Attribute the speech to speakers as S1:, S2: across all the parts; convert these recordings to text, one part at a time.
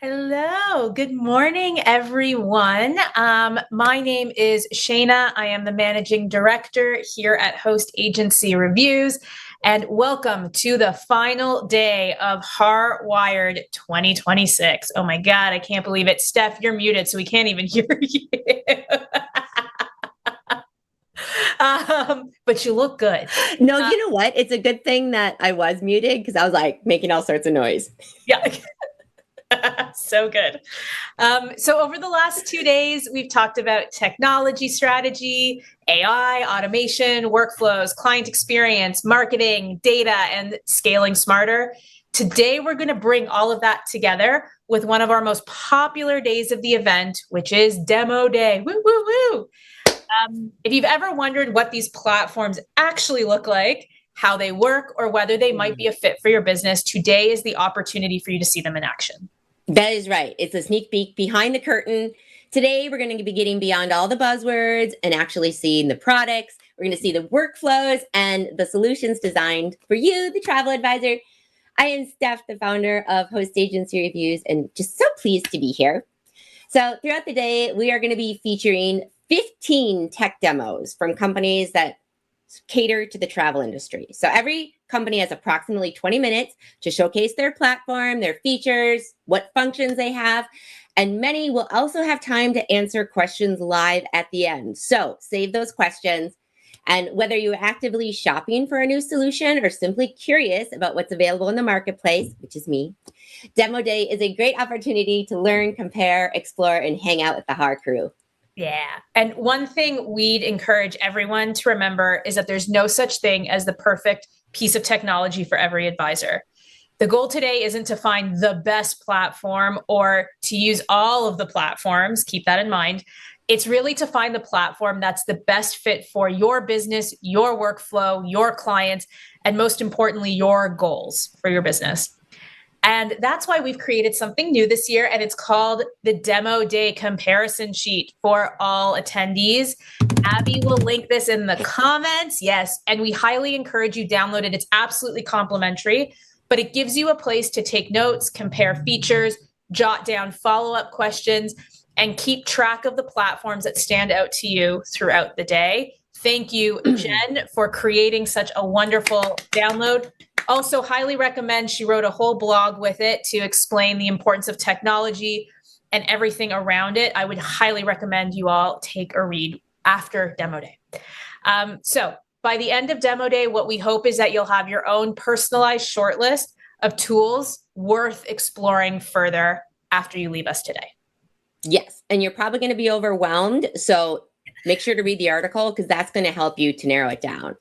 S1: Hello, good morning, everyone. My name is Shayna. I am the Managing Director here at Host Agency Reviews, and welcome to the final day of HAR Wired 2026. Oh my God, I can't believe it. Steph, you're muted, so we can't even hear you. But you look good.
S2: No, you know what? It's a good thing that I was muted because I was like making all sorts of noise.
S1: Yeah. So good. So over the last 2 days, we've talked about technology strategy, AI, automation, workflows, client experience, marketing, data, and scaling smarter. Today, we're going to bring all of that together with one of our most popular days of the event, which is Demo Day. Woo, woo, woo. If you've ever wondered what these platforms actually look like, how they work, or whether they might be a fit for your business, today is the opportunity for you to see them in action.
S2: That is right. It's a sneak peek behind the curtain. Today, we're going to be getting beyond all the buzzwords and actually seeing the products. We're going to see the workflows and the solutions designed for you, the travel advisor. I am Steph, the founder of Host Agency Reviews, and just so pleased to be here. So throughout the day, we are going to be featuring 15 tech demos from companies that cater to the travel industry. So every company has approximately 20 minutes to showcase their platform, their features, what functions they have, and many will also have time to answer questions live at the end. So save those questions. And whether you're actively shopping for a new solution or simply curious about what's available in the marketplace, which is me, Demo Day is a great opportunity to learn, compare, explore, and hang out with the HAR crew.
S1: Yeah. And one thing we'd encourage everyone to remember is that there's no such thing as the perfect piece of technology for every advisor. The goal today isn't to find the best platform or to use all of the platforms. Keep that in mind. It's really to find the platform that's the best fit for your business, your workflow, your clients, and most importantly, your goals for your business. And that's why we've created something new this year, and it's called the Demo Day Comparison Sheet for all attendees. Abby will link this in the comments. Yes, and we highly encourage you download it. It's absolutely complimentary, but it gives you a place to take notes, compare features, jot down follow-up questions, and keep track of the platforms that stand out to you throughout the day. Thank you, Jen, for creating such a wonderful download. Also, highly recommend, she wrote a whole blog with it to explain the importance of technology and everything around it. I would highly recommend you all take a read after Demo Day. So by the end of Demo Day, what we hope is that you'll have your own personalized shortlist of tools worth exploring further after you leave us today.
S2: Yes, and you're probably going to be overwhelmed. So make sure to read the article because that's going to help you to narrow it down.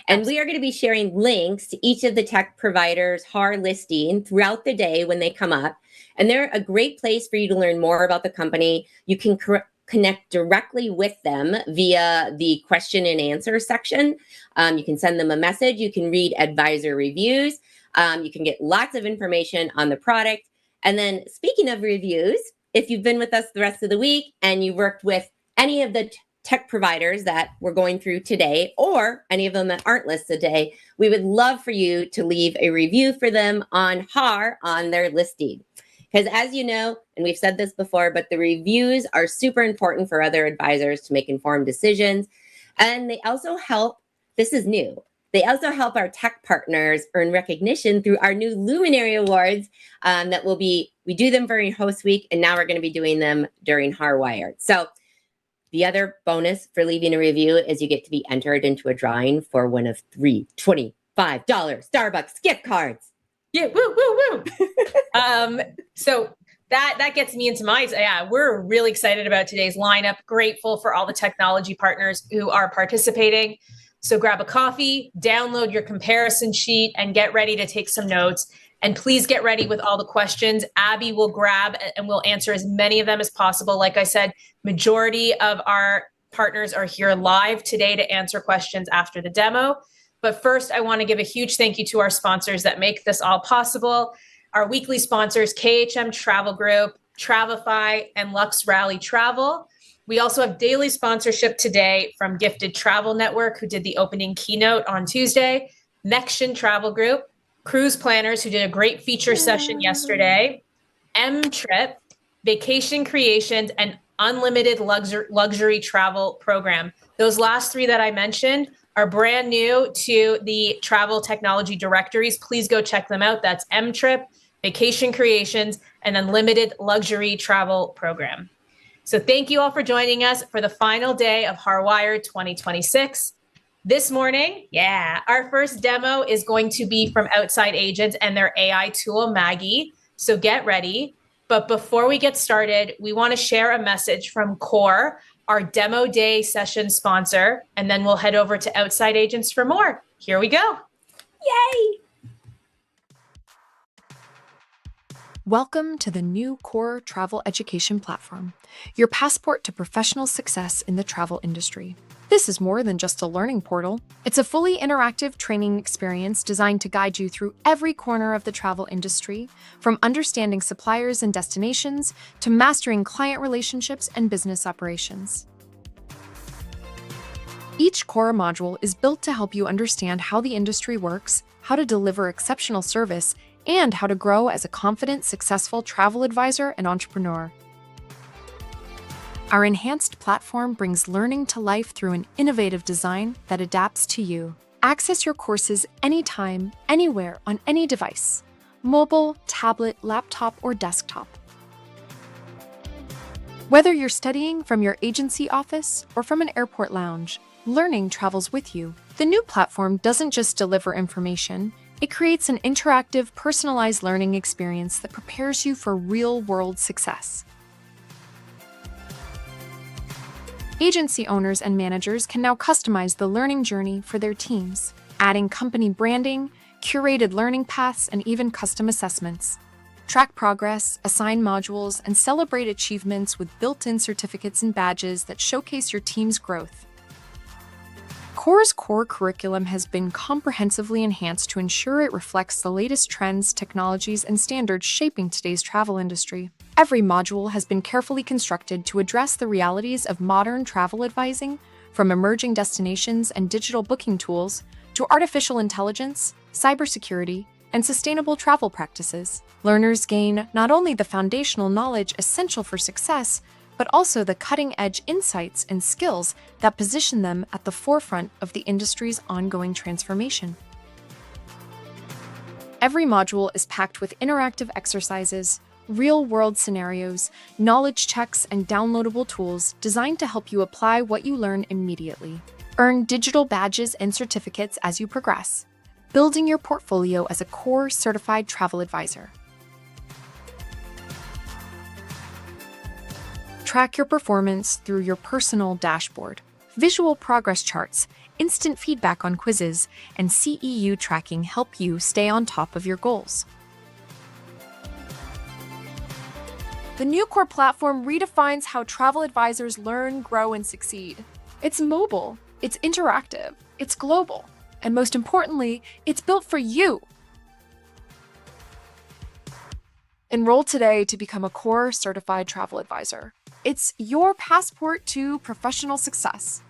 S2: And we are going to be sharing links to each of the tech providers' HAR listing throughout the day when they come up. And they're a great place for you to learn more about the company. You can connect directly with them via the question and answer section. You can send them a message. You can read advisor reviews. You can get lots of information on the product. And then speaking of reviews, if you've been with us the rest of the week and you worked with any of the tech providers that we're going through today, or any of them that aren't listed today, we would love for you to leave a review for them on HAR on their listing. Because as you know, and we've said this before, but the reviews are super important for other advisors to make informed decisions. And they also help, this is new, they also help our tech partners earn recognition through our new Luminary Awards that we do them during Host Week, and now we're going to be doing them during HAR Wired. So the other bonus for leaving a review is you get to be entered into a drawing for one of 3 $25 Starbucks gift cards.
S1: Yeah, woo, woo, woo. So that gets me into we're really excited about today's lineup, grateful for all the technology partners who are participating. So grab a coffee, download your comparison sheet, and get ready to take some notes. And please get ready with all the questions. Abby will grab and we'll answer as many of them as possible. Like I said, majority of our partners are here live today to answer questions after the demo. But first, I want to give a huge thank you to our sponsors that make this all possible. Our weekly sponsors, KHM Travel Group, Travefy, and LuxRally Travel. We also have daily sponsorship today from Gifted Travel Network, who did the opening keynote on Tuesday, Nexion Travel Group, Cruise Planners, who did a great feature session yesterday, M-Trip, Vacation Creations, and Unlimited Luxury Travel Program. Those last three that I mentioned are brand new to the travel technology directories. Please go check them out. That's M-Trip, Vacation Creations, and Unlimited Luxury Travel Program. So thank you all for joining us for the final day of HAR Wired 2026. This morning, our first demo is going to be from Outside Agents and their AI tool, Maggie. So get ready. But before we get started, we want to share a message from Core, our demo day session sponsor, and then we'll head over to Outside Agents for more. Here we go.
S2: Yay!
S3: Welcome to the new Core Travel Education Platform, your passport to professional success in the travel industry. This is more than just a learning portal. It's a fully interactive training experience designed to guide you through every corner of the travel industry, from understanding suppliers and destinations to mastering client relationships and business operations. Each Core module is built to help you understand how the industry works, how to deliver exceptional service, and how to grow as a confident, successful travel advisor and entrepreneur. Our enhanced platform brings learning to life through an innovative design that adapts to you. Access your courses anytime, anywhere, on any device: mobile, tablet, laptop, or desktop. Whether you're studying from your agency office or from an airport lounge, learning travels with you. The new platform doesn't just deliver information, it creates an interactive, personalized learning experience that prepares you for real-world success. Agency owners and managers can now customize the learning journey for their teams, adding company branding, curated learning paths, and even custom assessments. Track progress, assign modules, and celebrate achievements with built-in certificates and badges that showcase your team's growth. Core's core curriculum has been comprehensively enhanced to ensure it reflects the latest trends, technologies, and standards shaping today's travel industry. Every module has been carefully constructed to address the realities of modern travel advising, from emerging destinations and digital booking tools to artificial intelligence, cybersecurity, and sustainable travel practices. Learners gain not only the foundational knowledge essential for success, but also the cutting-edge insights and skills that position them at the forefront of the industry's ongoing transformation. Every module is packed with interactive exercises, real-world scenarios, knowledge checks, and downloadable tools designed to help you apply what you learn immediately. Earn digital badges and certificates as you progress, building your portfolio as a Core certified travel advisor. Track your performance through your personal dashboard. Visual progress charts, instant feedback on quizzes, and CEU tracking help you stay on top of your goals. The new Core platform redefines how travel advisors learn, grow, and succeed. It's mobile, it's interactive, it's global, and most importantly, it's built for you. Enroll today to become a core certified travel advisor. It's your passport to professional success.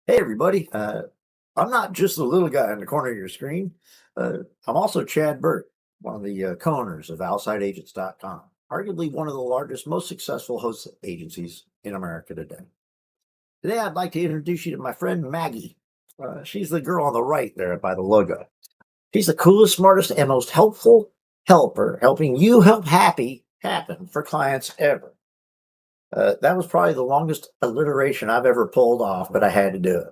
S4: Hey, everybody. I'm not just the little guy in the corner of your screen. I'm also Chad Burt, one of the co-owners of OutsideAgents.com, arguably one of the largest, most successful host agencies in America today. Today, I'd like to introduce you to my friend Maggie. She's the girl on the right there by the logo. She's the coolest, smartest, and most helpful helper, helping you help happy happen for clients ever. That was probably the longest alliteration I've ever pulled off, but I had to do it.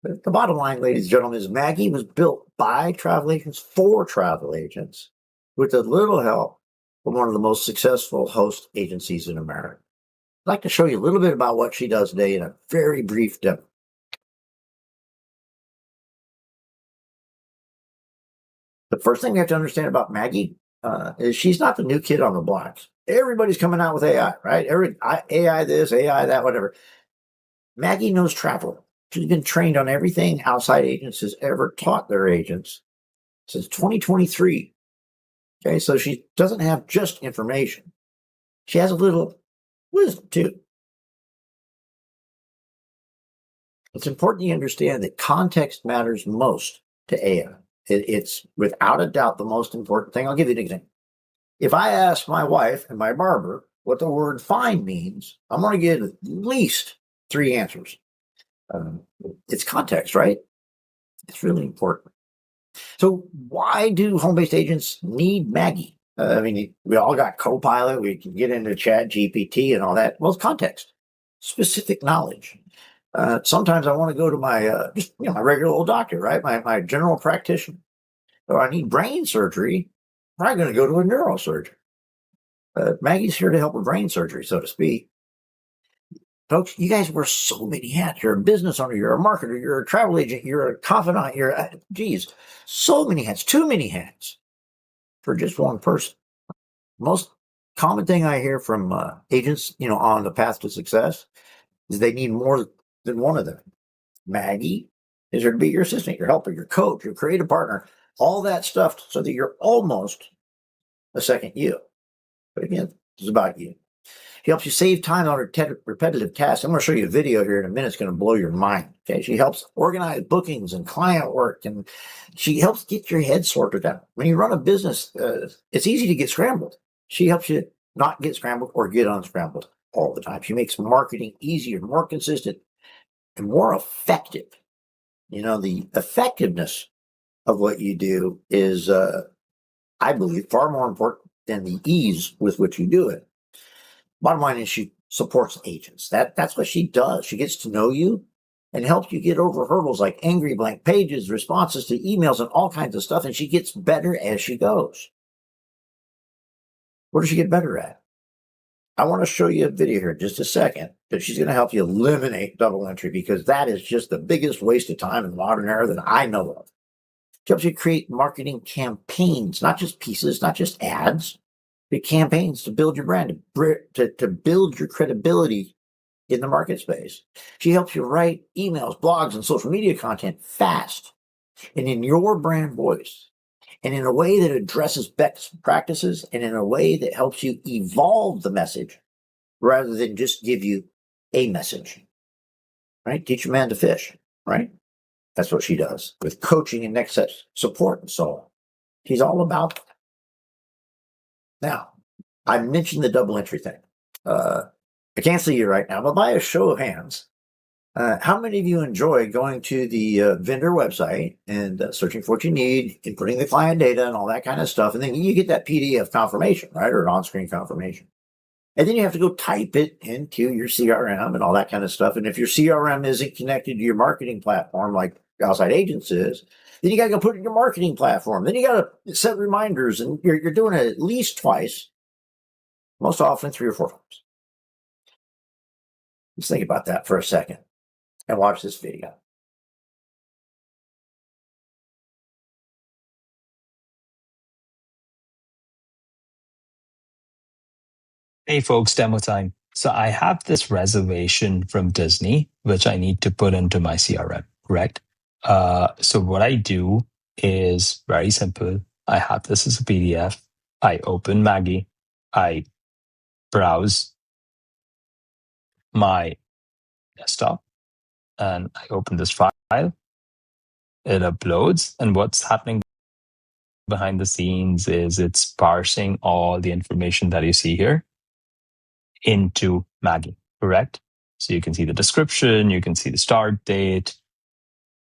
S4: But the bottom line, ladies and gentlemen, is Maggie was built by travel agents for travel agents with a little help from one of the most successful host agencies in America. I'd like to show you a little bit about what she does today in a very brief demo. The first thing we have to understand about Maggie is she's not the new kid on the block. Everybody's coming out with AI, right? AI this, AI that, whatever. Maggie knows travel. She's been trained on everything outside agents has ever taught their agents since 2023. Okay, so she doesn't have just information. She has a little wisdom too. It's important you understand that context matters most to AI. It's without a doubt the most important thing. I'll give you an example. If I ask my wife and my barber what the word fine means, I'm going to get at least 3 answers. It's context, right? It's really important. So why do home-based agents need Maggie? I mean, we all got Copilot. We can get into Chat GPT and all that. Well, it's context, specific knowledge. Sometimes I want to go to my my regular old doctor, right? My general practitioner. Or I need brain surgery. I'm probably going to go to a neurosurgeon. Maggie's here to help with brain surgery, so to speak. Folks, you guys wear so many hats. You're a business owner, you're a marketer, you're a travel agent, you're a confidant, so many hats, too many hats for just one person. Most common thing I hear from agents, on the path to success is they need more than one of them. Maggie is here to be your assistant, your helper, your coach, your creative partner, all that stuff so that you're almost a second you. But again, it's about you. She helps you save time on repetitive tasks. I'm going to show you a video here in a minute. It's going to blow your mind. Okay, she helps organize bookings and client work, and she helps get your head sorted out. When you run a business, it's easy to get scrambled. She helps you not get scrambled or get unscrambled all the time. She makes marketing easier, more consistent, and more effective. The effectiveness of what you do is, I believe, far more important than the ease with which you do it. Bottom line is she supports agents. That's what she does. She gets to know you and helps you get over hurdles like angry blank pages, responses to emails, and all kinds of stuff. And she gets better as she goes. What does she get better at? I want to show you a video here in just a second that she's going to help you eliminate double entry, because that is just the biggest waste of time in the modern era that I know of. She helps you create marketing campaigns, not just pieces, not just ads, but campaigns to build your brand, to build your credibility in the market space. She helps you write emails, blogs, and social media content fast and in your brand voice, and in a way that addresses best practices, and in a way that helps you evolve the message rather than just give you a message, right? Teach a man to fish, right? That's what she does with coaching and next steps, support, and so on. She's all about that. Now, I mentioned the double entry thing. I can't see you right now, but by a show of hands, how many of you enjoy going to the vendor website and searching for what you need, inputting the client data and all that kind of stuff, and then you get that PDF confirmation, right, or an on-screen confirmation. And then you have to go type it into your CRM and all that kind of stuff. And if your CRM isn't connected to your marketing platform like Outside Agents is, then you got to go put it in your marketing platform. Then you got to set reminders, and you're doing it at least twice, most often 3 or 4 times. Let's think about that for a second and watch this video.
S5: Hey folks, demo time. So I have this reservation from Disney, which I need to put into my CRM, correct? So what I do is very simple. I have this as a PDF. I open Maggie. I browse my desktop and I open this file. It uploads, and what's happening behind the scenes is it's parsing all the information that you see here into Maggie, correct? So you can see the description, you can see the start date,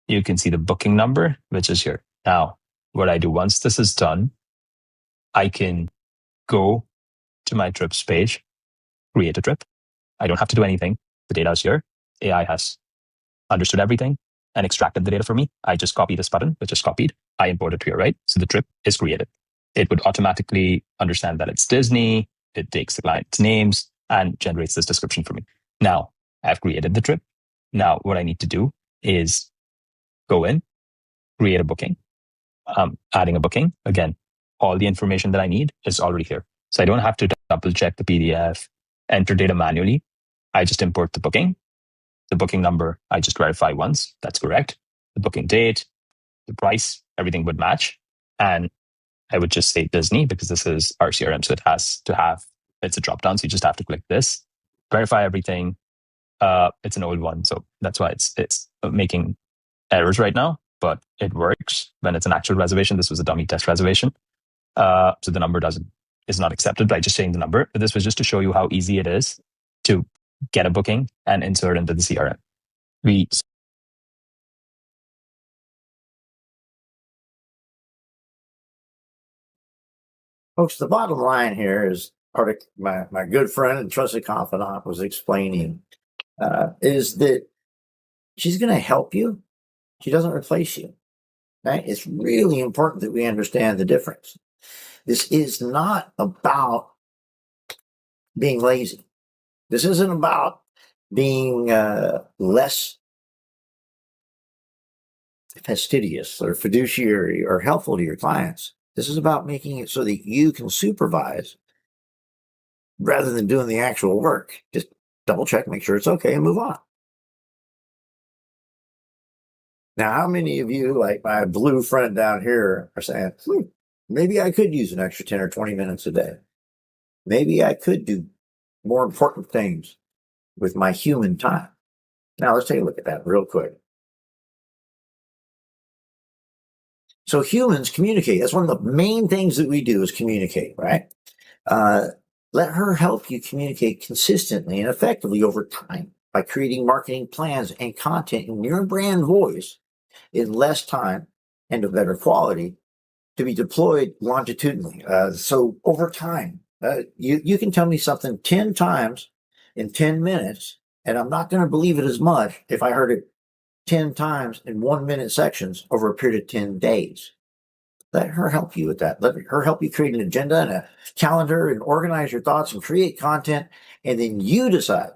S5: you can see the booking number, which is here. Now, what I do once this is done, I can go to my trips page, create a trip. I don't have to do anything. The data is here. AI has understood everything and extracted the data for me. I just copy this button, which is copied. I import it here, right? So the trip is created. It would automatically understand that it's Disney. It takes the client's names and generates this description for me. Now, I've created the trip. Now, what I need to do is go in, create a booking, adding a booking. Again, all the information that I need is already here. So I don't have to double check the PDF, enter data manually. I just import the booking number. I just verify once. That's correct. The booking date, the price, everything would match. And I would just say Disney because this is our CRM. So it has to have, it's a drop down. So you just have to click this, verify everything. It's an old one. So that's why it's making errors right now, but it works when it's an actual reservation. This was a dummy test reservation. So the number is not accepted by just saying the number. But this was just to show you how easy it is to get a booking and insert into the CRM.
S4: Folks, the bottom line here is my good friend and trusted confidant was explaining is that she's going to help you. She doesn't replace you. Right? It's really important that we understand the difference. This is not about being lazy. This isn't about being less fastidious or fiduciary or helpful to your clients. This is about making it so that you can supervise rather than doing the actual work. Just double check, make sure it's okay, and move on. Now, how many of you, like my blue friend down here, are saying, maybe I could use an extra 10 or 20 minutes a day. Maybe I could do more important things with my human time. Now, let's take a look at that real quick. So humans communicate. That's one of the main things that we do is communicate, right? Let her help you communicate consistently and effectively over time by creating marketing plans and content in your brand voice in less time and of better quality to be deployed longitudinally. So over time, you can tell me something 10 times in 10 minutes, and I'm not going to believe it as much if I heard it 10 times in 1 minute sections over a period of 10 days. Let her help you with that. Let her help you create an agenda and a calendar and organize your thoughts and create content. And then you decide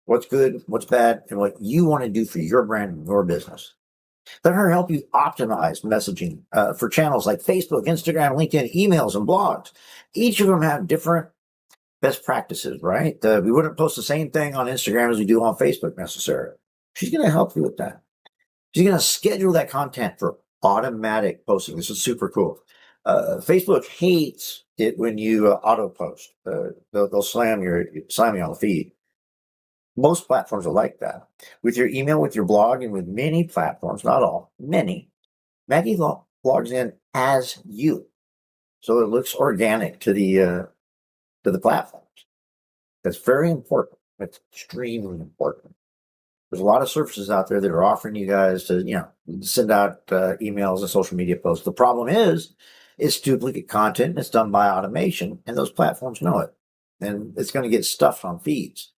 S4: what's good, what's bad, and what you want to do for your brand and your business. Let her help you optimize messaging for channels like Facebook, Instagram, LinkedIn, emails, and blogs. Each of them have different best practices, right? We wouldn't post the same thing on Instagram as we do on Facebook necessarily. She's going to help you with that. She's going to schedule that content for automatic posting. This is super cool. Facebook hates it when you auto post. They'll slam you on the feed. Most platforms are like that. With your email, with your blog, and with many platforms, not all, many, Maggie logs in as you. So it looks organic to the platforms. That's very important. That's extremely important. There's a lot of services out there that are offering you guys to, send out emails and social media posts. The problem is, it's duplicate content. It's done by automation, and those platforms know it. And it's going to get stuffed on feeds.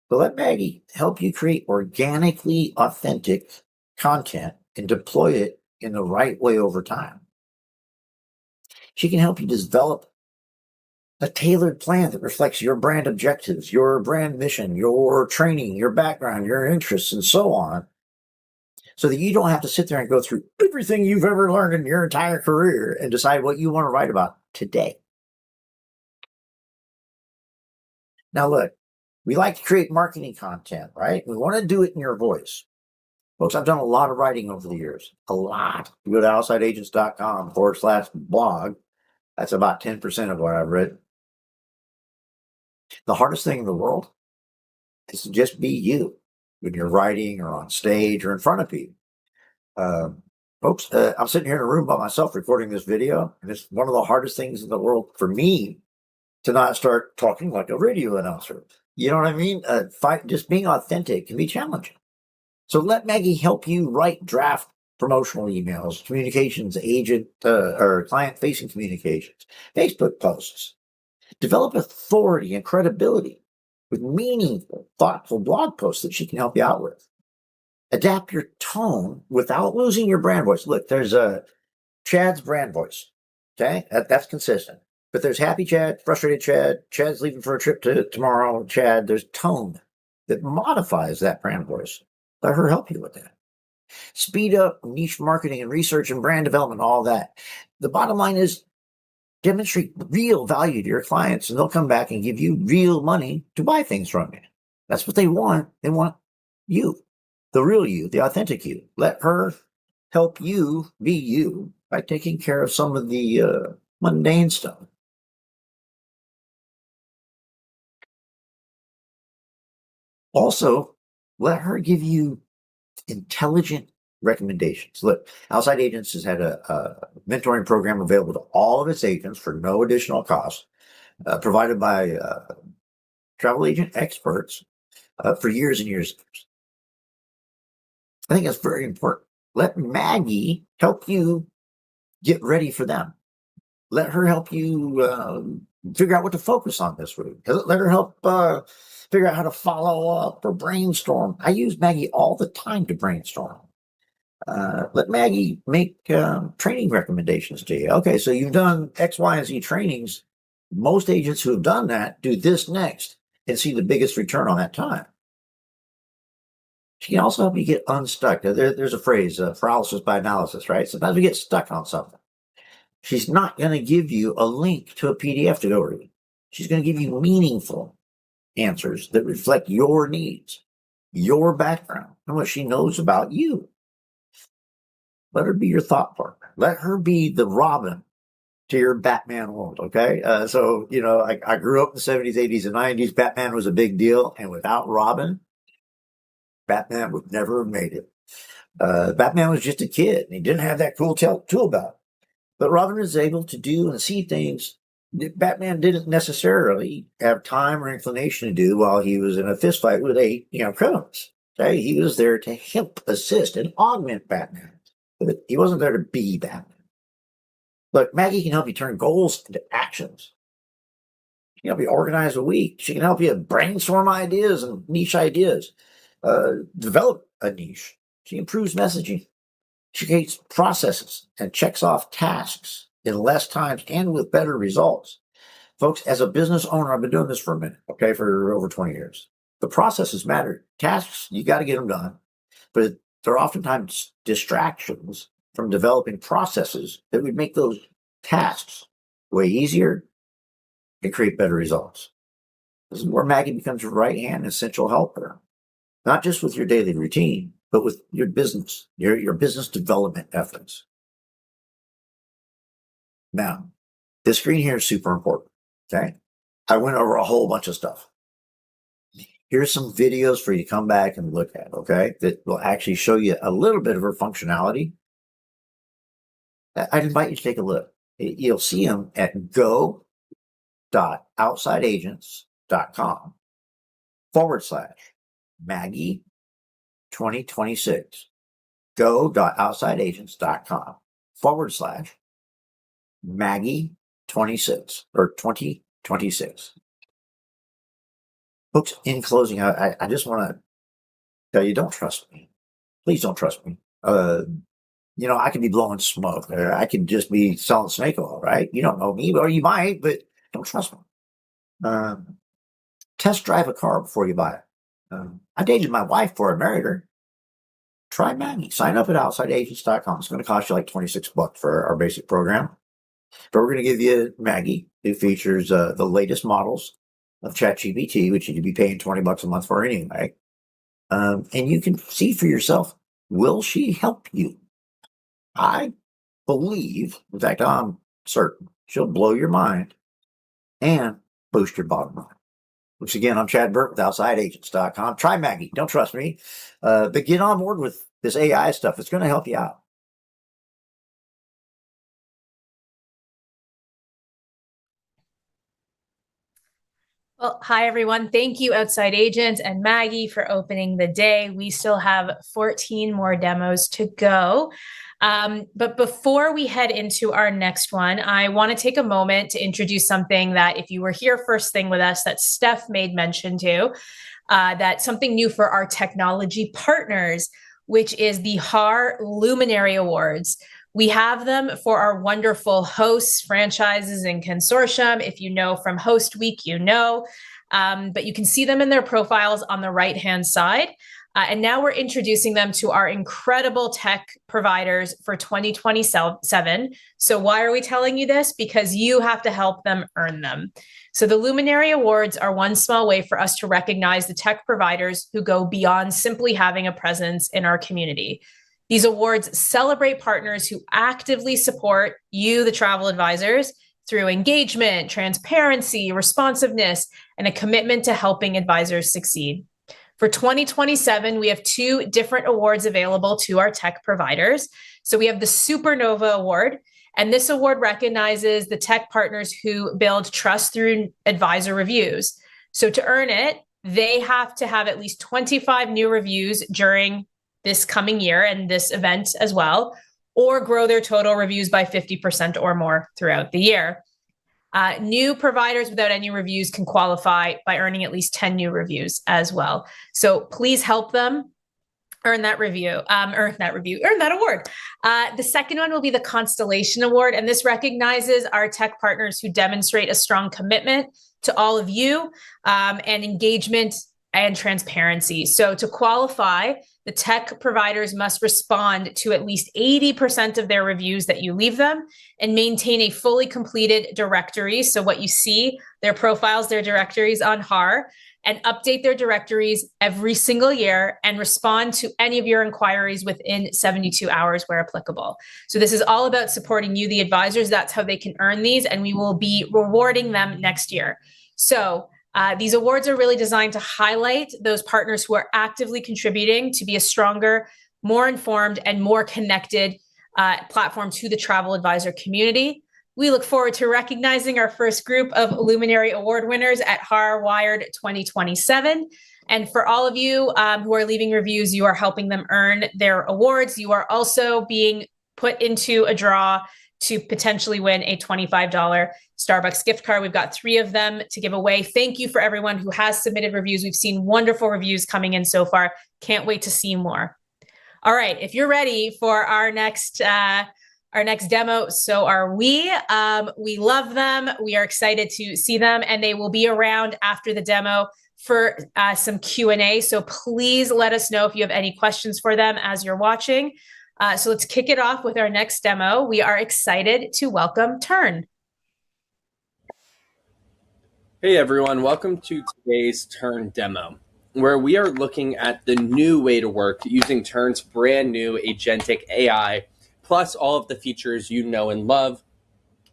S4: So let Maggie help you create organically authentic content and deploy it in the right way over time. She can help you develop a tailored plan that reflects your brand objectives, your brand mission, your training, your background, your interests, and so on, so that you don't have to sit there and go through everything you've ever learned in your entire career and decide what you want to write about today. Now, look, we like to create marketing content, right? We want to do it in your voice. Folks, I've done a lot of writing over the years, a lot. You go to outsideagents.com/blog. That's about 10% of what I've written. The hardest thing in the world is to just be you when you're writing or on stage or in front of people. Folks, I'm sitting here in a room by myself recording this video, and it's one of the hardest things in the world for me to not start talking like a radio announcer. You know what I mean? Just being authentic can be challenging. So let Maggie help you write draft promotional emails, communications agent or client-facing communications, Facebook posts. Develop authority and credibility with meaningful, thoughtful blog posts that she can help you out with. Adapt your tone without losing your brand voice. Look, there's Chad's brand voice. Okay, that's consistent. But there's happy Chad, frustrated Chad, Chad's leaving for a trip tomorrow, Chad. There's tone that modifies that brand voice. Let her help you with that. Speed up niche marketing and research and brand development, all that. The bottom line is demonstrate real value to your clients, and they'll come back and give you real money to buy things from you. That's what they want. They want you, the real you, the authentic you. Let her help you be you by taking care of some of the mundane stuff. Also, let her give you intelligent recommendations. Look, Outside Agents has had a mentoring program available to all of its agents for no additional cost, provided by travel agent experts for years and years. I think that's very important. Let Maggie help you get ready for them. Let her help you figure out what to focus on this week. Let her help figure out how to follow up or brainstorm. I use Maggie all the time to brainstorm. Let Maggie make training recommendations to you. Okay, so you've done X, Y, and Z trainings. Most agents who have done that do this next and see the biggest return on that time. She can also help you get unstuck. There's a phrase, paralysis by analysis, right? Sometimes we get stuck on something. She's not going to give you a link to a PDF to go read. She's going to give you meaningful answers that reflect your needs, your background, and what she knows about you. Let her be your thought partner. Let her be the Robin to your Batman world, okay? So, you know, I grew up in the 70s, 80s, and 90s. Batman was a big deal, and without Robin, Batman would never have made it. Batman was just a kid, and he didn't have that cool tool belt. But Robin was able to do and see things that Batman didn't necessarily have time or inclination to do while he was in a fist fight with criminals. Okay? He was there to help, assist, and augment Batman. But he wasn't there to be Batman. Look, Maggie can help you turn goals into actions. She can help you organize a week. She can help you brainstorm ideas and niche ideas. Develop a niche. She improves messaging. She creates processes and checks off tasks in less time and with better results. Folks, as a business owner, I've been doing this for a minute, okay, for over 20 years. The processes matter. Tasks, you got to get them done. But they're oftentimes distractions from developing processes that would make those tasks way easier and create better results. This is where Maggie becomes your right-hand essential helper, not just with your daily routine, but with your business, your business development efforts. Now, this screen here is super important, okay? I went over a whole bunch of stuff. Here's some videos for you to come back and look at, okay? That will actually show you a little bit of her functionality. I'd invite you to take a look. You'll see them at go.outsideagents.com/Maggie 2026. Go.outsideagents.com/Maggie 26 or 2026. Folks, in closing, I just want to tell you, don't trust me. Please don't trust me. I could be blowing smoke, or I could just be selling snake oil, right? You don't know me, or you might, but don't trust me. Test drive a car before you buy it. I dated my wife before I married her. Try Maggie. Sign up at outsideagents.com. It's going to cost you like $26 for our basic program. But we're going to give you Maggie. It features the latest models of ChatGPT, which you'd be paying $20 a month for anyway. And you can see for yourself, will she help you? I believe, in fact, I'm certain she'll blow your mind and boost your bottom line. Once again, I'm Chad Burke with OutsideAgents.com. Try Maggie. Don't trust me. But get on board with this AI stuff. It's going to help you out.
S1: Well, hi, everyone. Thank you, Outside Agents and Maggie, for opening the day. We still have 14 more demos to go. But before we head into our next one, I want to take a moment to introduce something that, if you were here first thing with us, that Steph made mention to, that's something new for our technology partners, which is the HAR Luminary Awards. We have them for our wonderful hosts, franchises, and consortium. If you know from Host Week, you know, but you can see them in their profiles on the right-hand side. And now we're introducing them to our incredible tech providers for 2027. So why are we telling you this? Because you have to help them earn them. So the Luminary Awards are one small way for us to recognize the tech providers who go beyond simply having a presence in our community. These awards celebrate partners who actively support you, the travel advisors, through engagement, transparency, responsiveness, and a commitment to helping advisors succeed. For 2027, we have 2 different awards available to our tech providers. So we have the Supernova Award, and this award recognizes the tech partners who build trust through advisor reviews. So to earn it, they have to have at least 25 new reviews during this coming year and this event as well, or grow their total reviews by 50% or more throughout the year. New providers without any reviews can qualify by earning at least 10 new reviews as well. So please help them earn that award. The second one will be the Constellation Award, and this recognizes our tech partners who demonstrate a strong commitment to all of you and engagement and transparency. So to qualify, the tech providers must respond to at least 80% of their reviews that you leave them and maintain a fully completed directory. So what you see, their profiles, their directories on HAR, and update their directories every single year and respond to any of your inquiries within 72 hours where applicable. So this is all about supporting you, the advisors. That's how they can earn these, and we will be rewarding them next year. So these awards are really designed to highlight those partners who are actively contributing to be a stronger, more informed, and more connected platform to the travel advisor community. We look forward to recognizing our first group of Luminary Award winners at HAR Wired 2027. And for all of you who are leaving reviews, you are helping them earn their awards. You are also being put into a draw to potentially win a $25 Starbucks gift card. We've got 3 of them to give away. Thank you for everyone who has submitted reviews. We've seen wonderful reviews coming in so far. Can't wait to see more. All right, if you're ready for our next demo, so are we. We love them. We are excited to see them, and they will be around after the demo for some Q&A. So please let us know if you have any questions for them as you're watching. So let's kick it off with our next demo. We are excited to welcome Tern.
S6: Hey everyone, welcome to today's Tern demo, where we are looking at the new way to work using Tern's brand new agentic AI, plus all of the features you know and love,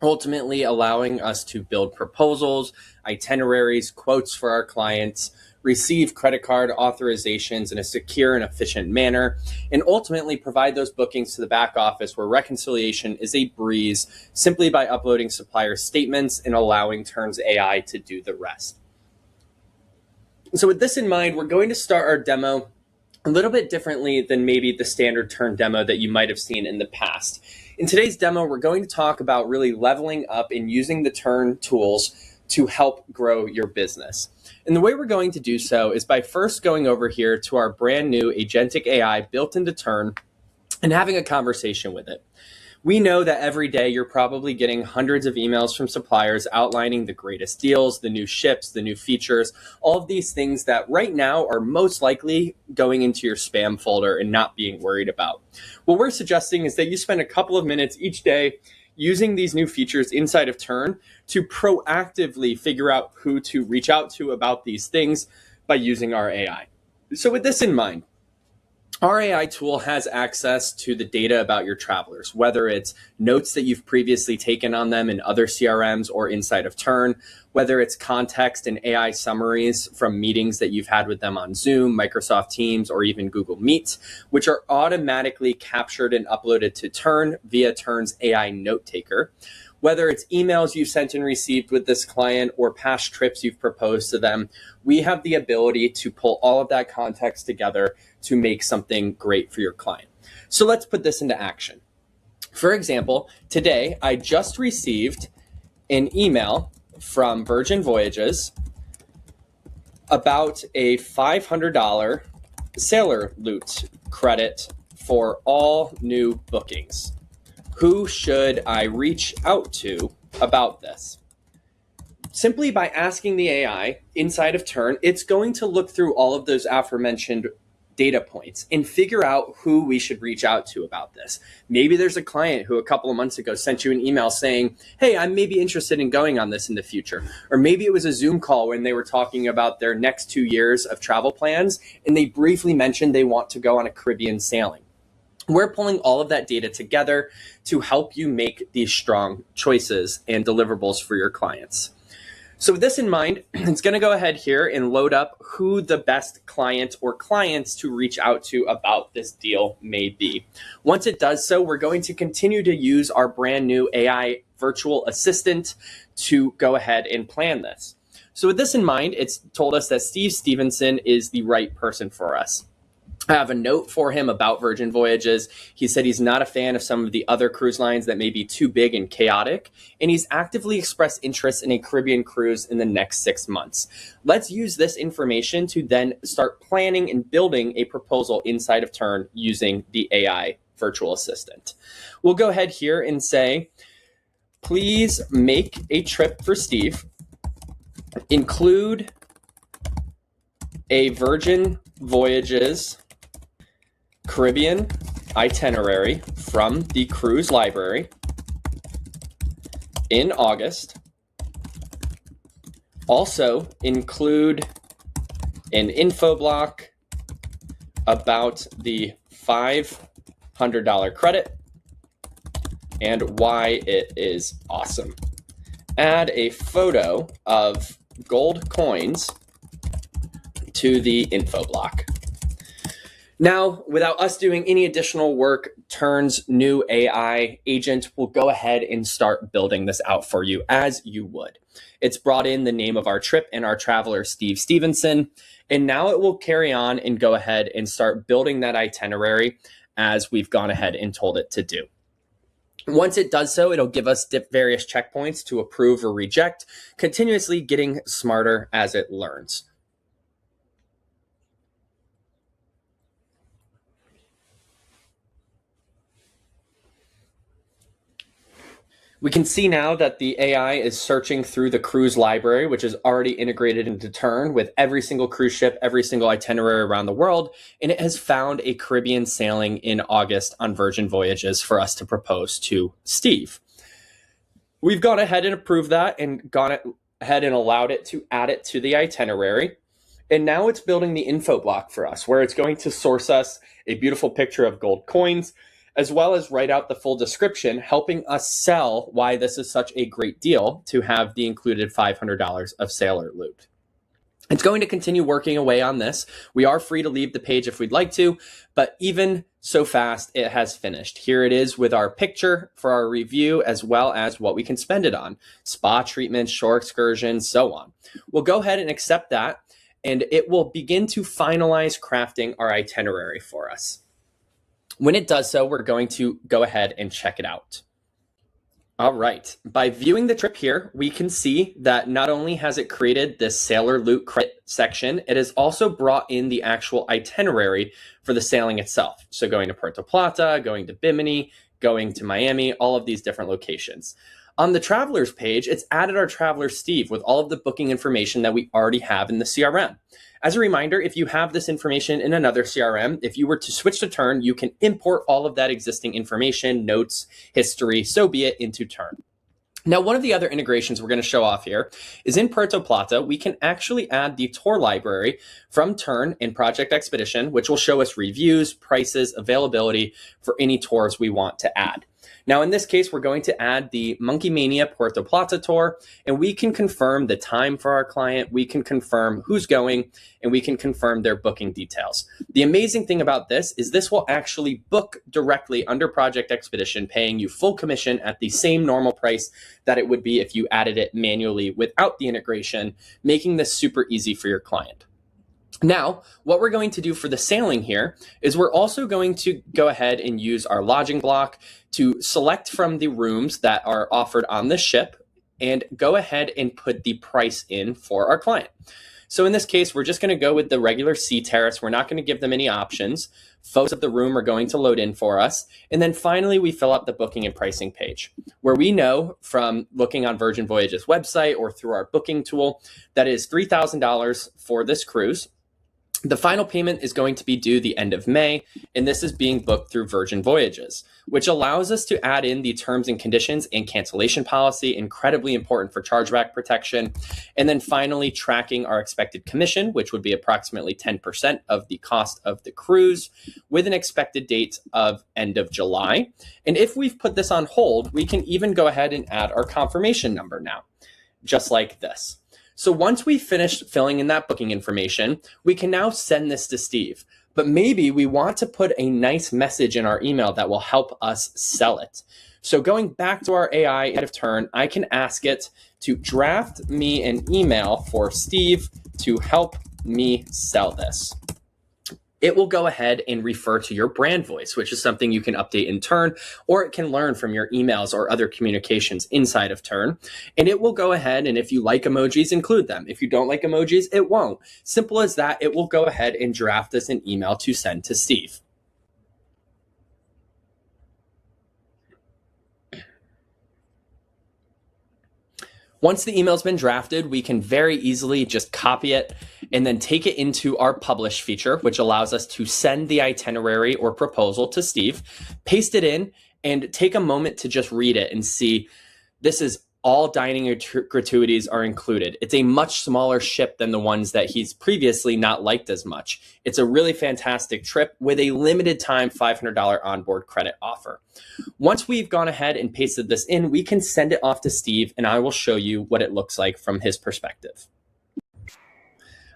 S6: ultimately allowing us to build proposals, itineraries, quotes for our clients, receive credit card authorizations in a secure and efficient manner, and ultimately provide those bookings to the back office where reconciliation is a breeze simply by uploading supplier statements and allowing Tern's AI to do the rest. So with this in mind, we're going to start our demo a little bit differently than maybe the standard Tern demo that you might have seen in the past. In today's demo, we're going to talk about really leveling up and using the Tern tools to help grow your business. And the way we're going to do so is by first going over here to our brand new agentic AI built into Tern and having a conversation with it. We know that every day you're probably getting hundreds of emails from suppliers outlining the greatest deals, the new ships, the new features, all of these things that right now are most likely going into your spam folder and not being worried about. What we're suggesting is that you spend a couple of minutes each day using these new features inside of Tern to proactively figure out who to reach out to about these things by using our AI. So with this in mind, our AI tool has access to the data about your travelers, whether it's notes that you've previously taken on them in other CRMs or inside of Tern, whether it's context and AI summaries from meetings that you've had with them on Zoom, Microsoft Teams, or even Google Meet, which are automatically captured and uploaded to Tern via Tern's AI note taker. Whether it's emails you've sent and received with this client or past trips you've proposed to them, we have the ability to pull all of that context together to make something great for your client. So let's put this into action. For example, today I just received an email from Virgin Voyages about a $500 sailor loot credit for all new bookings. Who should I reach out to about this? Simply by asking the AI inside of Tern, it's going to look through all of those aforementioned data points and figure out who we should reach out to about this. Maybe there's a client who a couple of months ago sent you an email saying, hey, I'm maybe interested in going on this in the future. Or maybe it was a Zoom call when they were talking about their next 2 years of travel plans, and they briefly mentioned they want to go on a Caribbean sailing. We're pulling all of that data together to help you make these strong choices and deliverables for your clients. So with this in mind, it's going to go ahead here and load up who the best client or clients to reach out to about this deal may be. Once it does so, we're going to continue to use our brand new AI virtual assistant to go ahead and plan this. So with this in mind, it's told us that Steve Stevenson is the right person for us. I have a note for him about Virgin Voyages. He said he's not a fan of some of the other cruise lines that may be too big and chaotic, and he's actively expressed interest in a Caribbean cruise in the next 6 months. Let's use this information to then start planning and building a proposal inside of Tern using the AI virtual assistant. We'll go ahead here and say, please make a trip for Steve. Include a Virgin Voyages Caribbean itinerary from the cruise library in August. Also include an info block about the $500 credit and why it is awesome. Add a photo of gold coins to the info block. Now, without us doing any additional work, Tern's new AI agent will go ahead and start building this out for you as you would. It's brought in the name of our trip and our traveler, Steve Stevenson, and now it will carry on and go ahead and start building that itinerary as we've gone ahead and told it to do. Once it does so, it'll give us various checkpoints to approve or reject, continuously getting smarter as it learns. We can see now that the AI is searching through the cruise library, which is already integrated into Tern with every single cruise ship, every single itinerary around the world, and it has found a Caribbean sailing in August on Virgin Voyages for us to propose to Steve. We've gone ahead and approved that and gone ahead and allowed it to add it to the itinerary. And now it's building the info block for us, where it's going to source us a beautiful picture of gold coins, as well as write out the full description, helping us sell why this is such a great deal to have the included $500 of sailor loot. It's going to continue working away on this. We are free to leave the page if we'd like to, but even so fast, it has finished. Here it is with our picture for our review, as well as what we can spend it on. Spa treatments, shore excursions, so on. We'll go ahead and accept that, and it will begin to finalize crafting our itinerary for us. When it does so, we're going to go ahead and check it out. All right, by viewing the trip here, we can see that not only has it created this sailor loot credit section, it has also brought in the actual itinerary for the sailing itself. So going to Puerto Plata, going to Bimini, going to Miami, all of these different locations. On the travelers page, it's added our traveler Steve with all of the booking information that we already have in the CRM. As a reminder, if you have this information in another CRM, if you were to switch to Tern, you can import all of that existing information, notes, history, so be it, into Tern. Now, one of the other integrations we're going to show off here is in Puerto Plata, we can actually add the tour library from Tern in Project Expedition, which will show us reviews, prices, availability for any tours we want to add. Now, in this case, we're going to add the Monkey Mania Puerto Plata tour, and we can confirm the time for our client, we can confirm who's going, and we can confirm their booking details. The amazing thing about this is this will actually book directly under Project Expedition, paying you full commission at the same normal price that it would be if you added it manually without the integration, making this super easy for your client. Now, what we're going to do for the sailing here is we're also going to go ahead and use our lodging block to select from the rooms that are offered on the ship and go ahead and put the price in for our client. So in this case, we're just going to go with the regular sea terrace. We're not going to give them any options. Photos of the room are going to load in for us. And then finally, we fill out the booking and pricing page, where we know from looking on Virgin Voyages website or through our booking tool that is $3,000 for this cruise. The final payment is going to be due the end of May, and this is being booked through Virgin Voyages, which allows us to add in the terms and conditions and cancellation policy, incredibly important for chargeback protection. And then finally, tracking our expected commission, which would be approximately 10% of the cost of the cruise, with an expected date of end of July. And if we've put this on hold, we can even go ahead and add our confirmation number now, just like this. So once we finished filling in that booking information, we can now send this to Steve. But maybe we want to put a nice message in our email that will help us sell it. So going back to our AI out of Tern, I can ask it to draft me an email for Steve to help me sell this. It will go ahead and refer to your brand voice, which is something you can update in Tern, or it can learn from your emails or other communications inside of Tern. And it will go ahead, and if you like emojis, include them. If you don't like emojis, it won't. Simple as that. It will go ahead and draft us an email to send to Steve. Once the email's been drafted, we can very easily just copy it and then take it into our publish feature, which allows us to send the itinerary or proposal to Steve, paste it in, and take a moment to just read it and see this is all dining gratuities are included. It's a much smaller ship than the ones that he's previously not liked as much. It's a really fantastic trip with a limited time $500 onboard credit offer. Once we've gone ahead and pasted this in, we can send it off to Steve, and I will show you what it looks like from his perspective.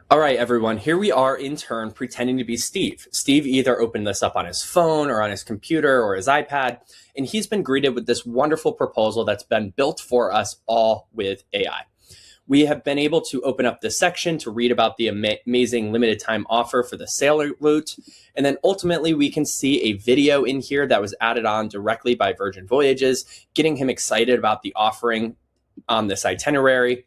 S6: All right, everyone, here we are in Tern pretending to be Steve. Steve either opened this up on his phone or on his computer or his iPad, and he's been greeted with this wonderful proposal that's been built for us all with AI. We have been able to open up this section to read about the amazing limited time offer for the sailor route. And then ultimately we can see a video in here that was added on directly by Virgin Voyages, getting him excited about the offering on this itinerary.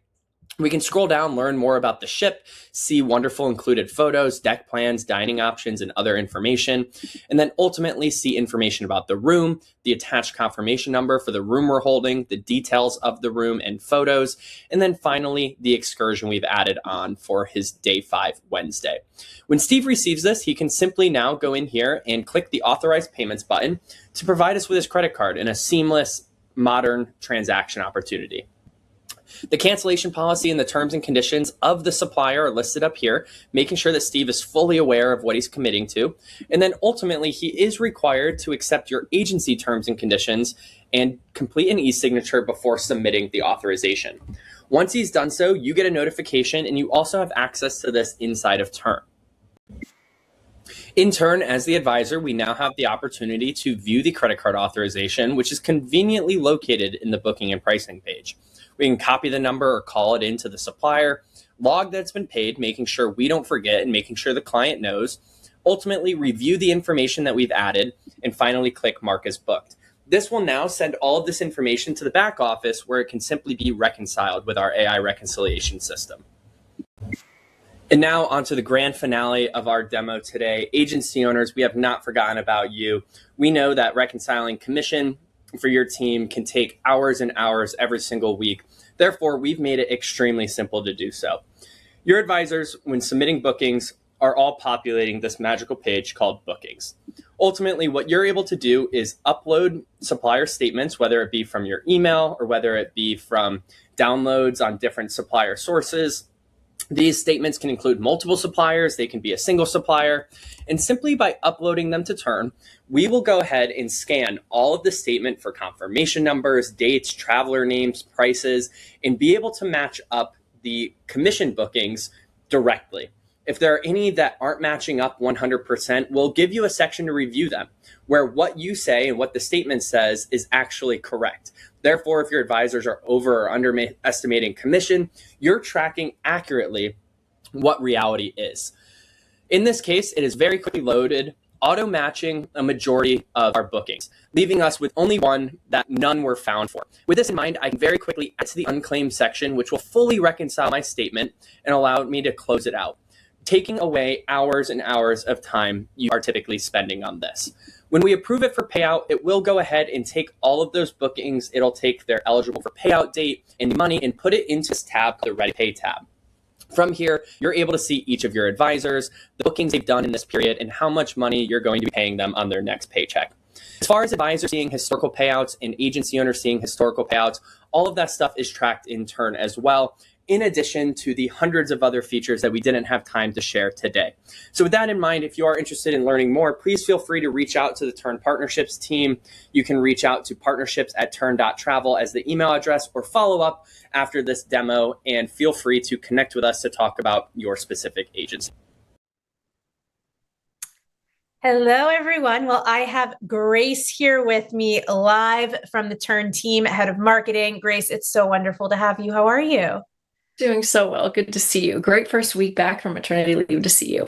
S6: We can scroll down, learn more about the ship, see wonderful included photos, deck plans, dining options, and other information, and then ultimately see information about the room, the attached confirmation number for the room we're holding, the details of the room and photos, and then finally the excursion we've added on for his day 5 Wednesday. When Steve receives this, he can simply now go in here and click the authorized payments button to provide us with his credit card in a seamless, modern transaction opportunity. The cancellation policy and the terms and conditions of the supplier are listed up here, making sure that Steve is fully aware of what he's committing to. And then ultimately, he is required to accept your agency terms and conditions and complete an e-signature before submitting the authorization. Once he's done so, you get a notification, and you also have access to this inside of Tern. In Tern, as the advisor, we now have the opportunity to view the credit card authorization, which is conveniently located in the booking and pricing page. We can copy the number or call it into the supplier, log that it's been paid, making sure we don't forget and making sure the client knows, ultimately review the information that we've added, and finally click Mark as booked. This will now send all of this information to the back office where it can simply be reconciled with our AI reconciliation system. And now onto the grand finale of our demo today. Agency owners, we have not forgotten about you. We know that reconciling commission for your team can take hours and hours every single week. Therefore, we've made it extremely simple to do so. Your advisors, when submitting bookings, are all populating this magical page called Bookings. Ultimately, what you're able to do is upload supplier statements, whether it be from your email or whether it be from downloads on different supplier sources. These statements can include multiple suppliers, they can be a single supplier, and simply by uploading them to Tern, we will go ahead and scan all of the statement for confirmation numbers, dates, traveler names, prices, and be able to match up the commission bookings directly. If there are any that aren't matching up 100%, we'll give you a section to review them, where what you say and what the statement says is actually correct. Therefore, if your advisors are over or underestimating commission, you're tracking accurately what reality is. In this case, it is very quickly loaded, auto-matching a majority of our bookings, leaving us with only one that none were found for. With this in mind, I can very quickly add to the unclaimed section, which will fully reconcile my statement and allow me to close it out, taking away hours and hours of time you are typically spending on this. When we approve it for payout, it will go ahead and take all of those bookings. It'll take their eligible for payout date and money and put it into this tab, the Ready Pay tab. From here, you're able to see each of your advisors, the bookings they've done in this period, and how much money you're going to be paying them on their next paycheck. As far as advisors seeing historical payouts and agency owners seeing historical payouts, all of that stuff is tracked in Tern as well, in addition to the hundreds of other features that we didn't have time to share today. So with that in mind, if you are interested in learning more, please feel free to reach out to the Tern Partnerships team. You can reach out to partnerships@tern.travel as the email address, or follow up after this demo, and feel free to connect with us to talk about your specific agency.
S1: Hello, everyone. Well, I have Grace here with me live from the Tern team, head of marketing. Grace, it's so wonderful to have you. How are you?
S7: Doing so well. Good to see you. Great first week back from maternity leave to see you.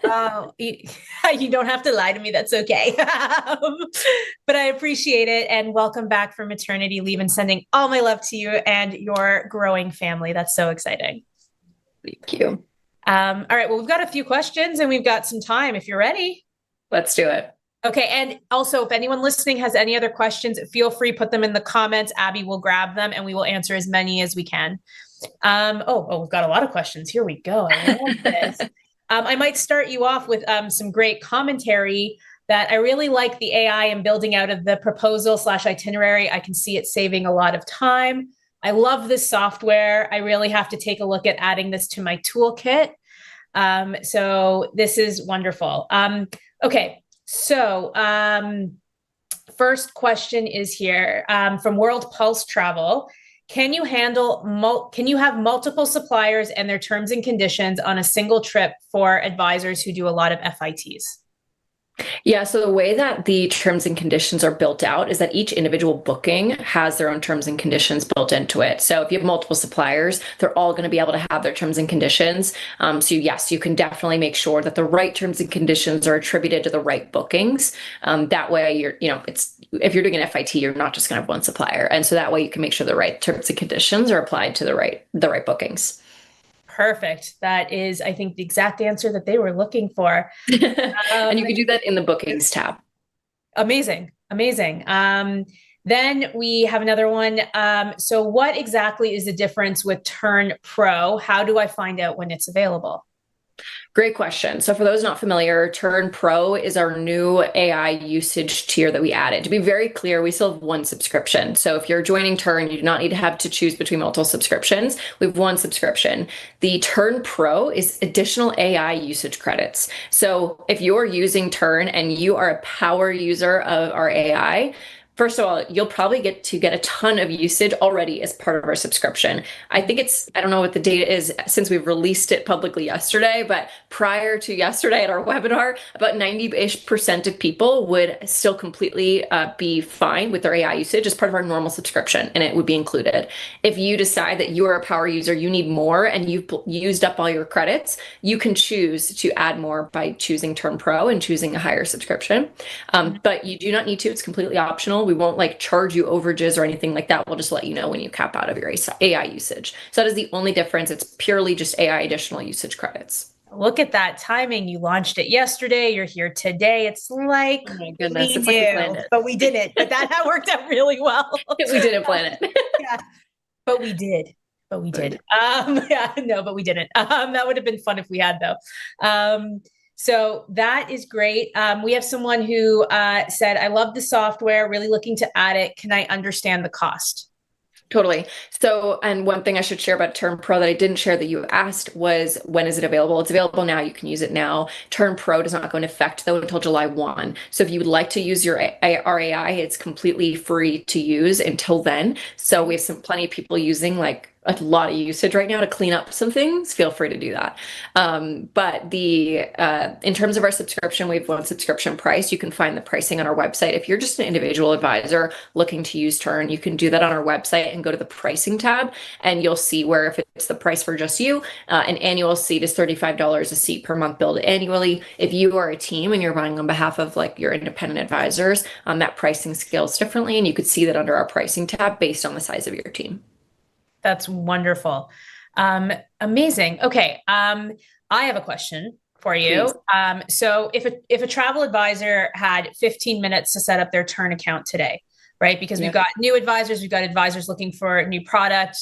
S1: Oh, you don't have to lie to me. That's okay. But I appreciate it. And welcome back from maternity leave, and sending all my love to you and your growing family. That's so exciting.
S7: Thank you.
S1: All right. Well, we've got a few questions and we've got some time if you're ready.
S7: Let's do it.
S1: Okay. And also, if anyone listening has any other questions, feel free, put them in the comments. Abby will grab them and we will answer as many as we can. We've got a lot of questions. Here we go. I love this. I might start you off with some great commentary that I really like the AI and building out of the proposal/itinerary. I can see it saving a lot of time. I love this software. I really have to take a look at adding this to my toolkit. So this is wonderful. Okay. So first question is here from World Pulse Travel. Can you have multiple suppliers and their terms and conditions on a single trip for advisors who do a lot of FITs?
S7: Yeah, so the way that the terms and conditions are built out is that each individual booking has their own terms and conditions built into it. So if you have multiple suppliers, they're all going to be able to have their terms and conditions. So yes, you can definitely make sure that the right terms and conditions are attributed to the right bookings. That way if you're doing an FIT, you're not just going to have one supplier. And so that way you can make sure the right terms and conditions are applied to the right bookings.
S1: Perfect. That is, I think, the exact answer that they were looking for.
S7: And you can do that in the bookings tab.
S1: Amazing. Then we have another one. So what exactly is the difference with Tern Pro? How do I find out when it's available?
S7: Great question. So for those not familiar, Tern Pro is our new AI usage tier that we added. To be very clear, we still have one subscription. So if you're joining Tern, you do not need to have to choose between multiple subscriptions. We have one subscription. The Tern Pro is additional AI usage credits. So if you're using Tern and you are a power user of our AI, first of all, you'll probably get a ton of usage already as part of our subscription. I don't know what the data is since we've released it publicly yesterday, but prior to yesterday at our webinar, about 90% of people would still completely be fine with their AI usage as part of our normal subscription, and it would be included. If you decide that you are a power user, you need more, and you've used up all your credits, you can choose to add more by choosing Tern Pro and choosing a higher subscription. But you do not need to. It's completely optional. We won't charge you overages or anything like that. We'll just let you know when you cap out of your AI usage. So that is the only difference. It's purely just AI additional usage credits.
S1: Look at that timing. You launched it yesterday. You're here today. It's like,
S7: Oh my goodness.
S1: we
S7: It's like we planned
S1: knew,
S7: it.
S1: but we didn't. But that worked out really well.
S7: We didn't plan it.
S1: Yeah, but we did. But we did. Yeah, no, but we didn't. That would have been fun if we had, though. So that is great. We have someone who said, I love the software, really looking to add it. Can I understand the cost?
S7: Totally. So, and one thing I should share about Tern Pro that I didn't share that you asked was, when is it available? It's available now. You can use it now. Tern Pro does not go into effect though until July 1. So if you would like to use your RAI, it's completely free to use until then. So we have plenty of people using like a lot of usage right now to clean up some things. Feel free to do that. But in terms of our subscription, we have one subscription price. You can find the pricing on our website. If you're just an individual advisor looking to use Tern, you can do that on our website and go to the pricing tab, and you'll see where if it's the price for just you, an annual seat is $35 a seat per month billed annually. If you are a team and you're buying on behalf of like your independent advisors, that pricing scales differently, and you could see that under our pricing tab based on the size of your team.
S1: That's wonderful. Amazing. Okay. I have a question for you. So if a travel advisor had 15 minutes to set up their Tern account today, right? Because we've got new advisors, we've got advisors looking for a new product.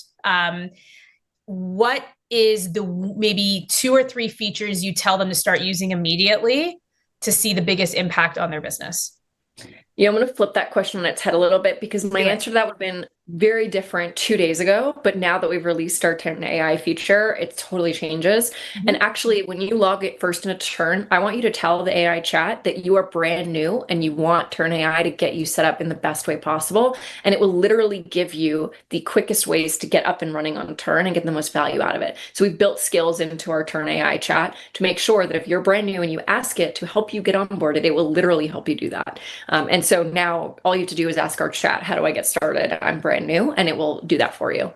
S1: What is the maybe 2 or 3 features you tell them to start using immediately to see the biggest impact on their business?
S7: Yeah, I'm going to flip that question on its head a little bit, because my answer to that would have been very different 2 days ago. But now that we've released our Tern AI feature, it totally changes. And actually, when you log it first into Tern, I want you to tell the AI chat that you are brand new and you want Tern AI to get you set up in the best way possible. And it will literally give you the quickest ways to get up and running on Tern and get the most value out of it. So we've built skills into our Tern AI chat to make sure that if you're brand new and you ask it to help you get onboarded, it will literally help you do that. And so now all you have to do is ask our chat, how do I get started? I'm brand new, and it will do that for you.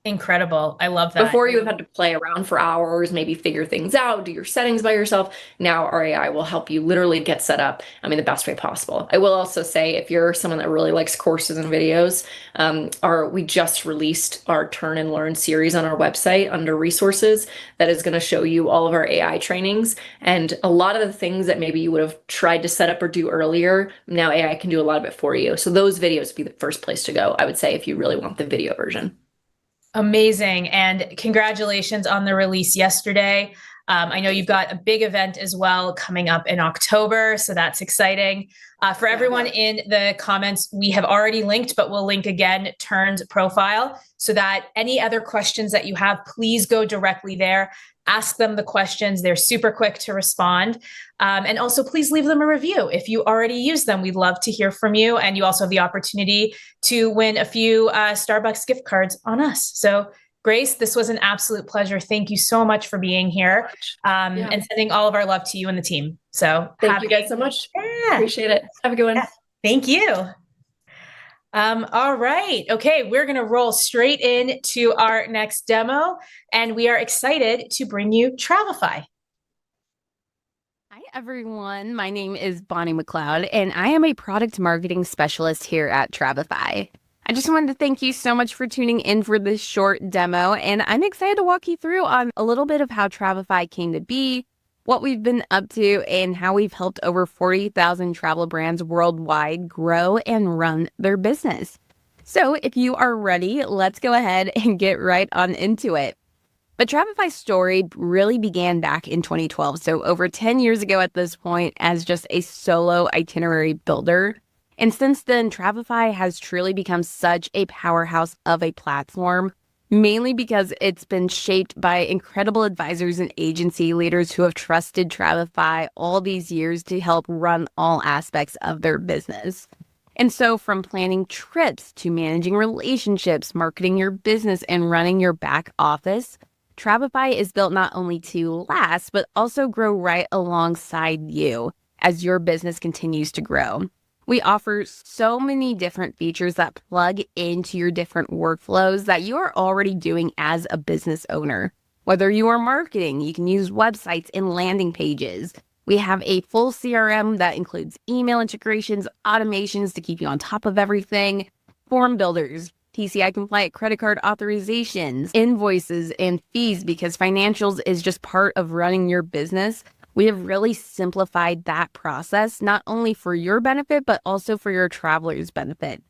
S1: Incredible. I love that.
S7: Before you have had to play around for hours, maybe figure things out, do your settings by yourself. Now our AI will help you literally get set up in the best way possible. I will also say, if you're someone that really likes courses and videos, we just released our Tern and Learn series on our website under resources that is going to show you all of our AI trainings. And a lot of the things that maybe you would have tried to set up or do earlier, now AI can do a lot of it for you. So those videos would be the first place to go, I would say, if you really want the video version.
S1: Amazing. And congratulations on the release yesterday. I know you've got a big event as well coming up in October, so that's exciting. For everyone in the comments, we have already linked, but we'll link again Tern's profile so that any other questions that you have, please go directly there. Ask them the questions. They're super quick to respond. And also, please leave them a review. If you already use them, we'd love to hear from you. And you also have the opportunity to win a few Starbucks gift cards on us. So Grace, this was an absolute pleasure. Thank you so much for being here, and sending all of our love to you and the team. So
S7: thank you guys so much. Yeah. Appreciate it. Have a good one. Yeah.
S1: Thank you. All right. Okay. We're going to roll straight into our next demo, and we are excited to bring you Travefy.
S8: Hi, everyone. My name is Bonnie McLeod, and I am a product marketing specialist here at Travefy. I just wanted to thank you so much for tuning in for this short demo, and I'm excited to walk you through on a little bit of how Travefy came to be, what we've been up to, and how we've helped over 40,000 travel brands worldwide grow and run their business. So if you are ready, let's go ahead and get right on into it. But Travefy's story really began back in 2012, so over 10 years ago at this point, as just a solo itinerary builder. And since then, Travefy has truly become such a powerhouse of a platform, mainly because it's been shaped by incredible advisors and agency leaders who have trusted Travefy all these years to help run all aspects of their business. And so from planning trips to managing relationships, marketing your business, and running your back office, Travefy is built not only to last, but also grow right alongside you as your business continues to grow. We offer so many different features that plug into your different workflows that you are already doing as a business owner. Whether you are marketing, you can use websites and landing pages. We have a full CRM that includes email integrations, automations to keep you on top of everything, form builders, PCI compliant credit card authorizations, invoices, and fees, because financials is just part of running your business. We have really simplified that process, not only for your benefit, but also for your travelers' benefit.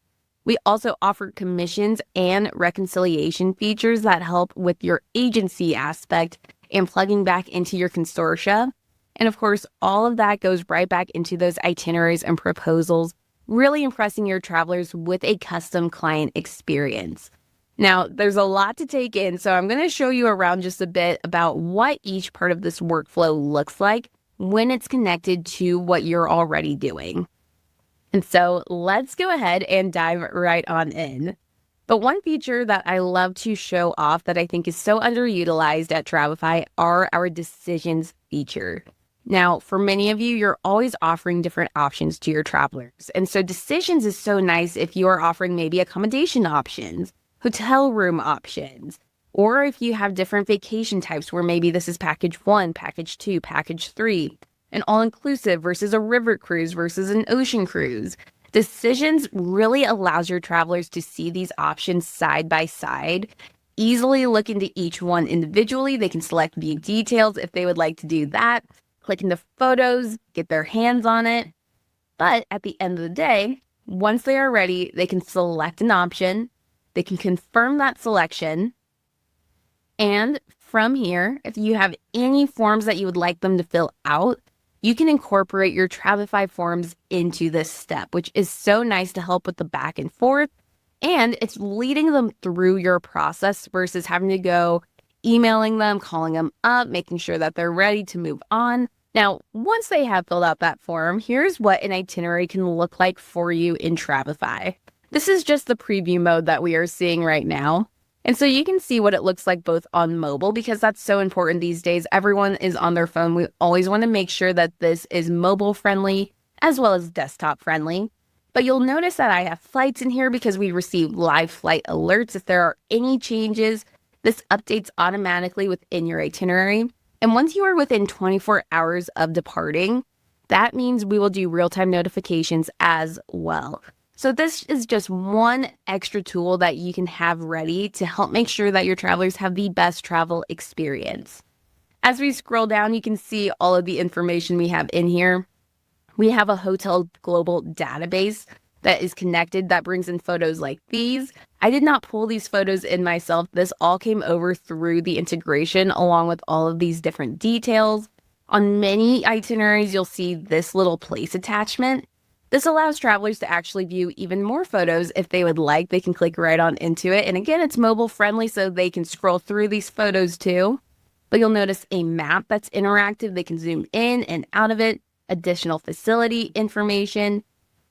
S8: We also offer commissions and reconciliation features that help with your agency aspect and plugging back into your consortia. And of course, all of that goes right back into those itineraries and proposals, really impressing your travelers with a custom client experience. Now, there's a lot to take in, so I'm going to show you around just a bit about what each part of this workflow looks like when it's connected to what you're already doing. And so let's go ahead and dive right on in. But one feature that I love to show off that I think is so underutilized at Travefy are our decisions feature. Now, for many of you, you're always offering different options to your travelers. And so decisions is so nice if you are offering maybe accommodation options, hotel room options, or if you have different vacation types where maybe this is package 1, package 2, package 3, an all-inclusive versus a river cruise versus an ocean cruise. Decisions really allows your travelers to see these options side by side, easily look into each one individually. They can select view details if they would like to do that, click into photos, get their hands on it. But at the end of the day, once they are ready, they can select an option, they can confirm that selection, and from here, if you have any forms that you would like them to fill out, you can incorporate your Travefy forms into this step, which is so nice to help with the back and forth. And it's leading them through your process versus having to go emailing them, calling them up, making sure that they're ready to move on. Now, once they have filled out that form, here's what an itinerary can look like for you in Travefy. This is just the preview mode that we are seeing right now. And so you can see what it looks like both on mobile, because that's so important these days. Everyone is on their phone. We always want to make sure that this is mobile friendly as well as desktop friendly. But you'll notice that I have flights in here because we receive live flight alerts. If there are any changes, this updates automatically within your itinerary. And once you are within 24 hours of departing, that means we will do real-time notifications as well. So this is just one extra tool that you can have ready to help make sure that your travelers have the best travel experience. As we scroll down, you can see all of the information we have in here. We have a hotel global database that is connected that brings in photos like these. I did not pull these photos in myself. This all came over through the integration along with all of these different details. On many itineraries, you'll see this little place attachment. This allows travelers to actually view even more photos if they would like. They can click right on into it. And again, it's mobile friendly, so they can scroll through these photos too. But you'll notice a map that's interactive. They can zoom in and out of it, additional facility information.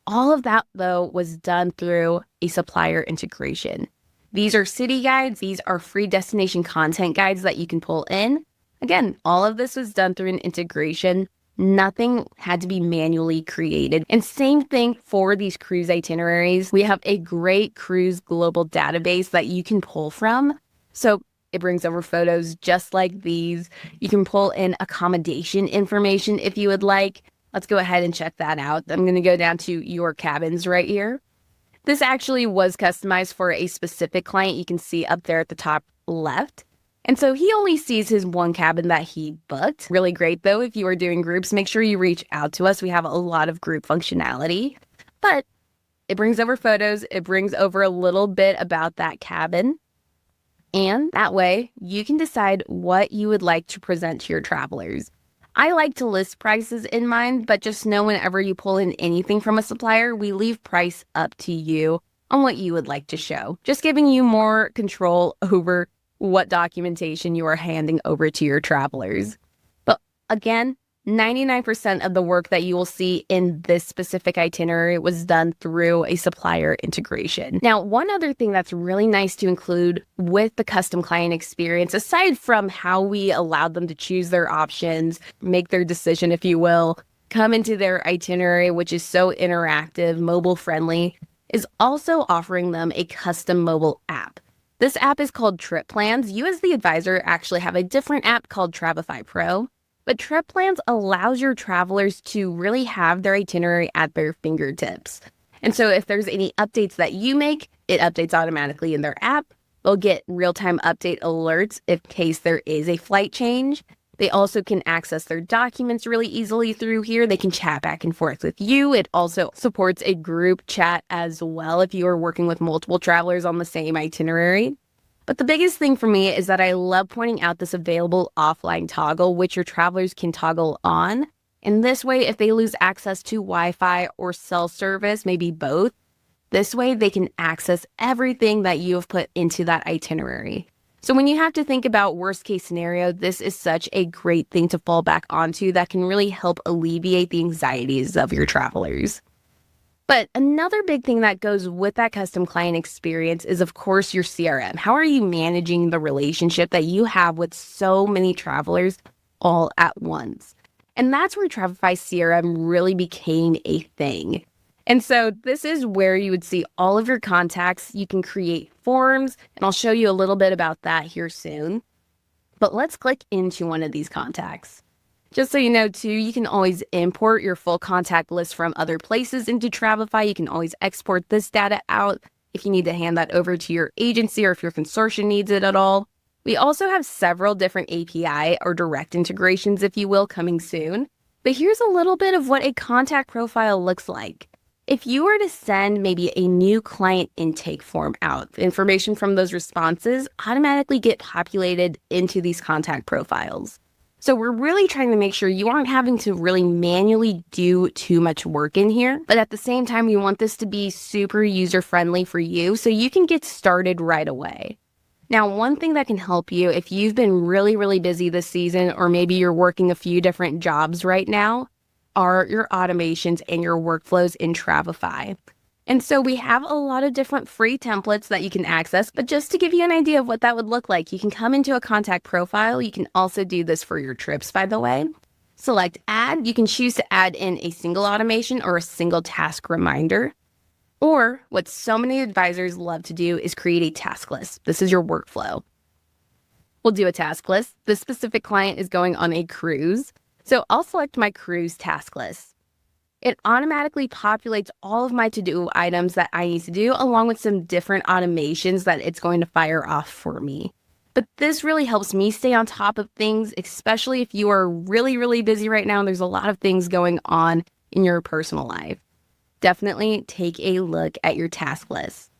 S8: All of that, though, was done through a supplier integration. These are city guides. These are free destination content guides that you can pull in. Again, all of this was done through an integration. Nothing had to be manually created. And same thing for these cruise itineraries. We have a great cruise global database that you can pull from. So it brings over photos just like these. You can pull in accommodation information if you would like. Let's go ahead and check that out. I'm going to go down to your cabins right here. This actually was customized for a specific client. You can see up there at the top left. And so he only sees his one cabin that he booked. Really great, though, if you are doing groups, make sure you reach out to us. We have a lot of group functionality. But it brings over photos. It brings over a little bit about that cabin. And that way, you can decide what you would like to present to your travelers. I like to list prices in mind, but just know whenever you pull in anything from a supplier, we leave price up to you on what you would like to show. Just giving you more control over what documentation you are handing over to your travelers. But again, 99% of the work that you will see in this specific itinerary was done through a supplier integration. Now, one other thing that's really nice to include with the custom client experience, aside from how we allowed them to choose their options, make their decision, if you will, come into their itinerary, which is so interactive, mobile friendly, is also offering them a custom mobile app. This app is called Trip Plans. You as the advisor actually have a different app called Travefy Pro, but Trip Plans allows your travelers to really have their itinerary at their fingertips. And so if there's any updates that you make, It updates automatically in their app. They'll get real-time update alerts in case there is a flight change. They also can access their documents really easily through here. They can chat back and forth with you. It also supports a group chat as well if you are working with multiple travelers on the same itinerary. But the biggest thing for me is that I love pointing out this available offline toggle, which your travelers can toggle on. And this way, if they lose access to Wi-Fi or cell service, maybe both, this way they can access everything that you have put into that itinerary. So when you have to think about worst case scenario, this is such a great thing to fall back onto that can really help alleviate the anxieties of your travelers. But another big thing that goes with that custom client experience is, of course, your CRM. How are you managing the relationship that you have with so many travelers all at once? And that's where Travefy CRM really became a thing. And so this is where you would see all of your contacts. You can create forms, and I'll show you a little bit about that here soon. But let's click into one of these contacts. Just so you know, too, you can always import your full contact list from other places into Travefy. You can always export this data out if you need to hand that over to your agency or if your consortium needs it at all. We also have several different API or direct integrations, if you will, coming soon. But here's a little bit of what a contact profile looks like. If you were to send maybe a new client intake form out, the information from those responses automatically get populated into these contact profiles. So we're really trying to make sure you aren't having to really manually do too much work in here. But at the same time, we want this to be super user-friendly for you so you can get started right away. Now, one thing that can help you if you've been really, really busy this season, or maybe you're working a few different jobs right now, are your automations and your workflows in Travefy. And so we have a lot of different free templates that you can access, but just to give you an idea of what that would look like, you can come into a contact profile. You can also do this for your trips, by the way. Select add. You can choose to add in a single automation or a single task reminder. Or what so many advisors love to do is create a task list. This is your workflow. We'll do a task list. This specific client is going on a cruise. So I'll select my cruise task list. It automatically populates all of my to-do items that I need to do, along with some different automations that it's going to fire off for me. But this really helps me stay on top of things, especially if you are really, really busy right now and there's a lot of things going on in your personal life. Definitely take a look at your task list.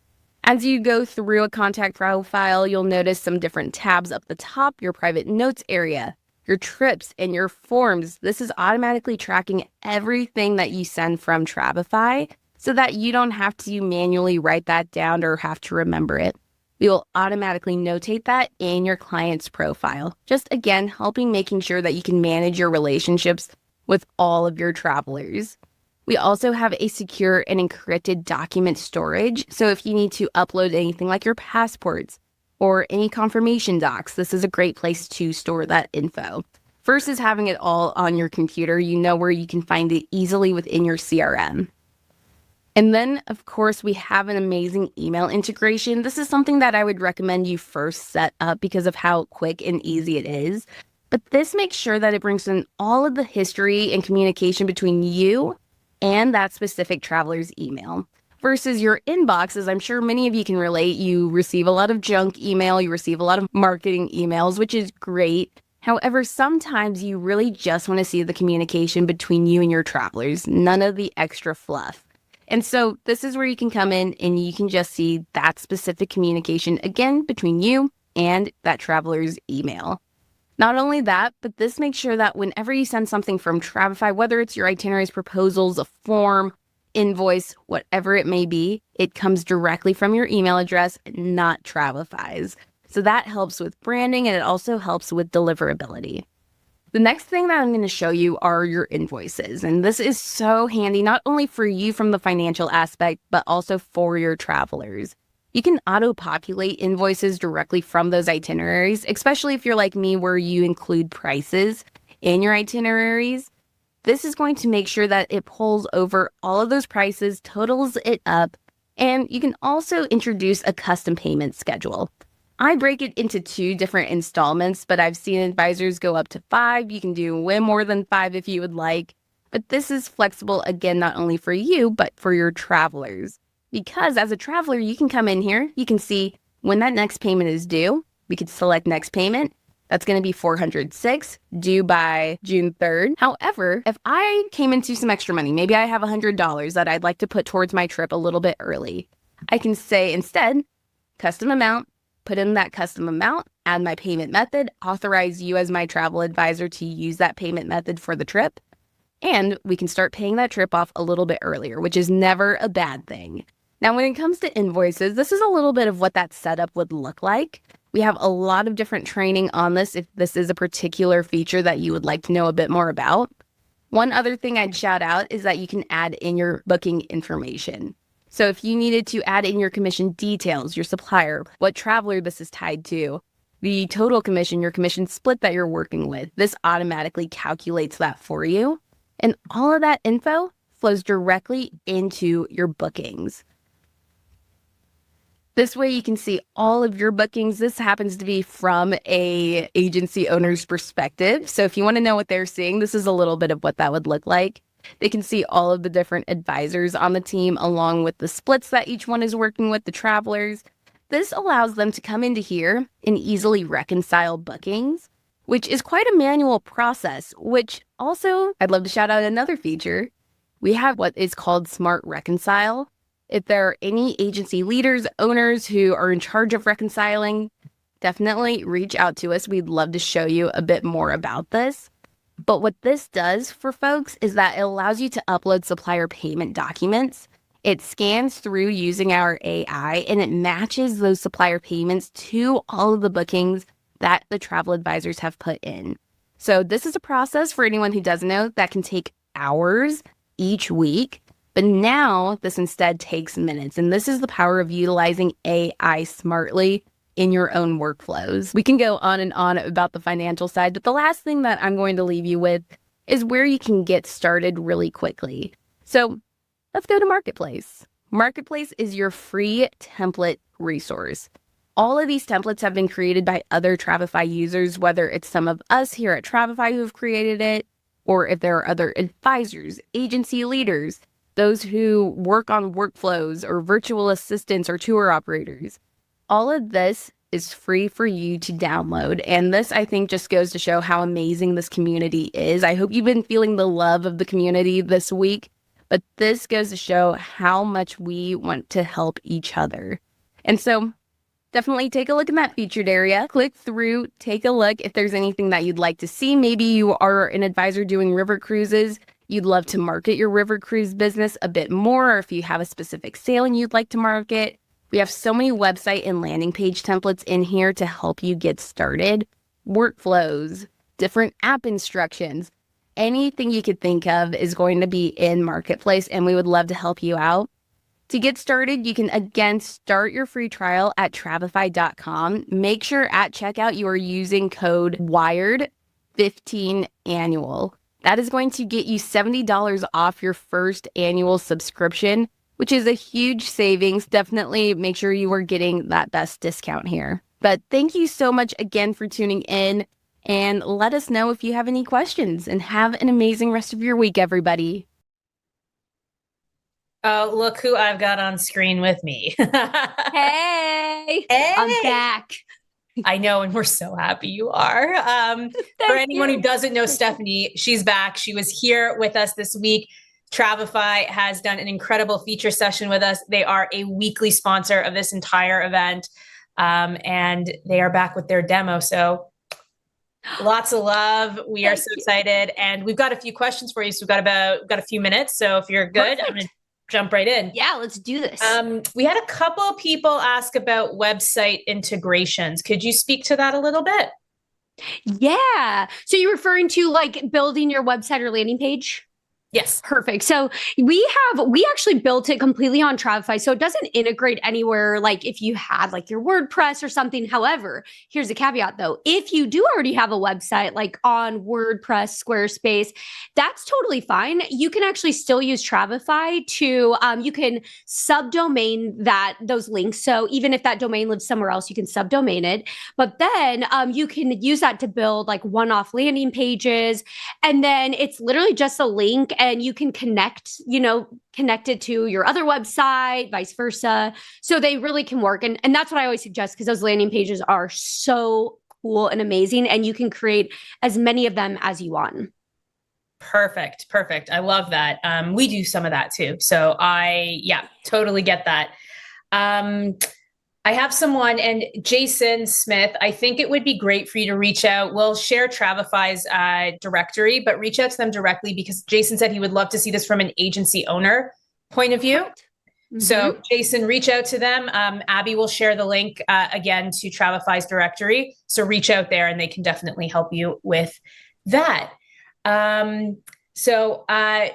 S8: As you go through a contact profile, you'll notice some different tabs up the top, your private notes area, your trips, and your forms. This is automatically tracking everything that you send from Travefy so that you don't have to manually write that down or have to remember it. We will automatically notate that in your client's profile. Just again, making sure that you can manage your relationships with all of your travelers. We also have a secure and encrypted document storage. So if you need to upload anything like your passports or any confirmation docs, this is a great place to store that info. Versus having it all on your computer, you know where you can find it easily within your CRM. And then, of course, we have an amazing email integration. This is something that I would recommend you first set up because of how quick and easy it is. But this makes sure that it brings in all of the history and communication between you and that specific traveler's email. Versus your inbox, as I'm sure many of you can relate, you receive a lot of junk email, you receive a lot of marketing emails, which is great. However, sometimes you really just want to see the communication between you and your travelers, none of the extra fluff. And so this is where you can come in and you can just see that specific communication, again, between you and that traveler's email. Not only that, but this makes sure that whenever you send something from Travefy, whether it's your itineraries, proposals, a form, invoice, whatever it may be, it comes directly from your email address, not Travefy's. So that helps with branding and it also helps with deliverability. The next thing that I'm going to show you are your invoices. And this is so handy, not only for you from the financial aspect, but also for your travelers. You can auto-populate invoices directly from those itineraries, especially if you're like me where you include prices in your itineraries. This is going to make sure that it pulls over all of those prices, totals it up, and you can also introduce a custom payment schedule. I break it into 2 different installments, but I've seen advisors go up to 5. You can do way more than 5 if you would like. But this is flexible, again, not only for you, but for your travelers. because as a traveler, you can come in here, you can see when that next payment is due. We could select next payment. That's going to be $406, due by June 3rd. However, if I came into some extra money, maybe I have $100 that I'd like to put towards my trip a little bit early, I can say instead, custom amount, put in that custom amount, add my payment method, authorize you as my travel advisor to use that payment method for the trip, and we can start paying that trip off a little bit earlier, which is never a bad thing. Now, when it comes to invoices, this is a little bit of what that setup would look like. We have a lot of different training on this if this is a particular feature that you would like to know a bit more about. One other thing I'd shout out is that you can add in your booking information. So if you needed to add in your commission details, your supplier, what traveler this is tied to, the total commission, your commission split that you're working with, this automatically calculates that for you. And all of that info flows directly into your bookings. This way you can see all of your bookings. This happens to be from a agency owner's perspective. So if you want to know what they're seeing, this is a little bit of what that would look like. They can see all of the different advisors on the team along with the splits that each one is working with, the travelers. This allows them to come into here and easily reconcile bookings, which is quite a manual process, which also, I'd love to shout out another feature. We have what is called Smart Reconcile. If there are any agency leaders, owners who are in charge of reconciling, definitely reach out to us. We'd love to show you a bit more about this. But what this does for folks is that it allows you to upload supplier payment documents. It scans through using our AI and it matches those supplier payments to all of the bookings that the travel advisors have put in. So this is a process, for anyone who doesn't know, that can take hours each week. But now this instead takes minutes. And this is the power of utilizing AI smartly in your own workflows. We can go on and on about the financial side, but the last thing that I'm going to leave you with is where you can get started really quickly. So let's go to Marketplace. Marketplace is your free template resource. All of these templates have been created by other Travefy users, whether it's some of us here at Travefy who have created it, or if there are other advisors, agency leaders, those who work on workflows or virtual assistants or tour operators. All of this is free for you to download. And this, I think, just goes to show how amazing this community is. I hope you've been feeling the love of the community this week, but this goes to show how much we want to help each other. And so definitely take a look in that featured area. Click through, take a look if there's anything that you'd like to see. Maybe you are an advisor doing river cruises. You'd love to market your river cruise business a bit more, or if you have a specific sailing you'd like to market. We have so many website and landing page templates in here to help you get started. Workflows, different app instructions, anything you could think of is going to be in Marketplace, and we would love to help you out. To get started, you can again start your free trial at Travefy.com. Make sure at checkout you are using code WIRED15annual. That is going to get you $70 off your first annual subscription, which is a huge savings. Definitely make sure you are getting that best discount here. But thank you so much again for tuning in, and let us know if you have any questions, and have an amazing rest of your week, everybody.
S1: Oh, look who I've got on screen with me.
S9: Hey, I'm back.
S1: I know, and we're so happy you are. For anyone who doesn't know Stephanie, she's back. She was here with us this week. Travefy has done an incredible feature session with us. They are a weekly sponsor of this entire event, and they are back with their demo. So lots of love. We are so excited, and we've got a few questions for you. So we've got a few minutes. So if you're good, I'm going to jump right in.
S9: Yeah, let's do this.
S1: We had a couple of people ask about website integrations. Could you speak to that a little bit?
S9: Yeah. So you're referring to like building your website or landing page?
S1: Yes.
S9: Perfect. So we actually built it completely on Travefy. So it doesn't integrate anywhere like if you had like your WordPress or something. However, here's a caveat though. If you do already have a website like on WordPress, Squarespace, that's totally fine. You can actually still use Travefy to, you can subdomain those links. So even if that domain lives somewhere else, you can subdomain it. But then you can use that to build like one-off landing pages. And then it's literally just a link and you can connect it to your other website, vice versa. So they really can work. And that's what I always suggest, because those landing pages are so cool and amazing, and you can create as many of them as you want.
S1: Perfect. I love that. We do some of that too. So I totally get that. I have someone, and Jason Smith, I think it would be great for you to reach out. We'll share Travefy's directory, but reach out to them directly, because Jason said he would love to see this from an agency owner point of view. Mm-hmm. So Jason, reach out to them. Abby will share the link again to Travefy's directory. So reach out there and they can definitely help you with that. So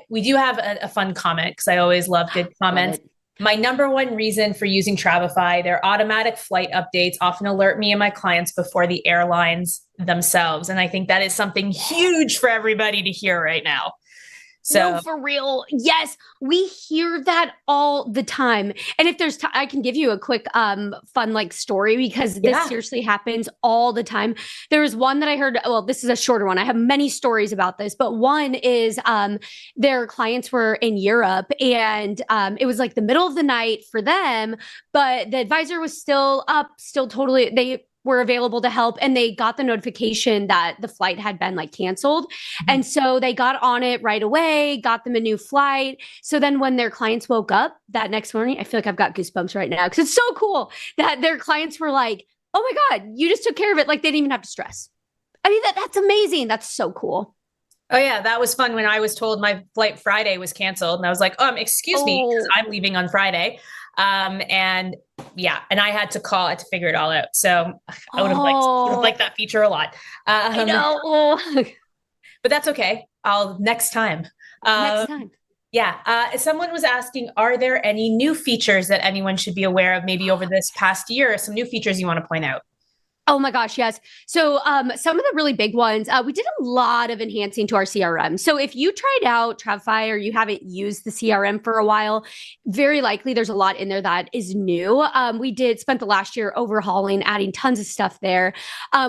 S1: we do have a fun comment, because I always love good comments. My number one reason for using Travefy, their automatic flight updates often alert me and my clients before the airlines themselves. And I think that is something huge for everybody to hear right now. So
S9: no, for real. Yes, we hear that all the time. And if there's I can give you a quick fun story, because this seriously happens all the time. There was one that I heard, well, this is a shorter one. I have many stories about this, but one is their clients were in Europe, and it was like the middle of the night for them, but the advisor was still up, still totally, they were available to help, and they got the notification that the flight had been canceled. Mm-hmm. And so they got on it right away, got them a new flight. So then when their clients woke up that next morning, I feel like I've got goosebumps right now, because it's so cool that their clients were like, oh my God, you just took care of it. Like, they didn't even have to stress. I mean, that's amazing. That's so cool.
S1: Oh yeah, that was fun when I was told my flight Friday was canceled, and I was like, excuse me, because I'm leaving on Friday. And I had to call it to figure it all out. So I would have liked that feature a lot.
S9: I know.
S1: But that's okay. Next time. Someone was asking, are there any new features that anyone should be aware of, maybe over this past year, some new features you want to point out?
S9: Oh my gosh, yes. So some of the really big ones, we did a lot of enhancing to our CRM. So if you tried out Travefy or you haven't used the CRM for a while, very likely there's a lot in there that is new. We spent the last year overhauling, adding tons of stuff there,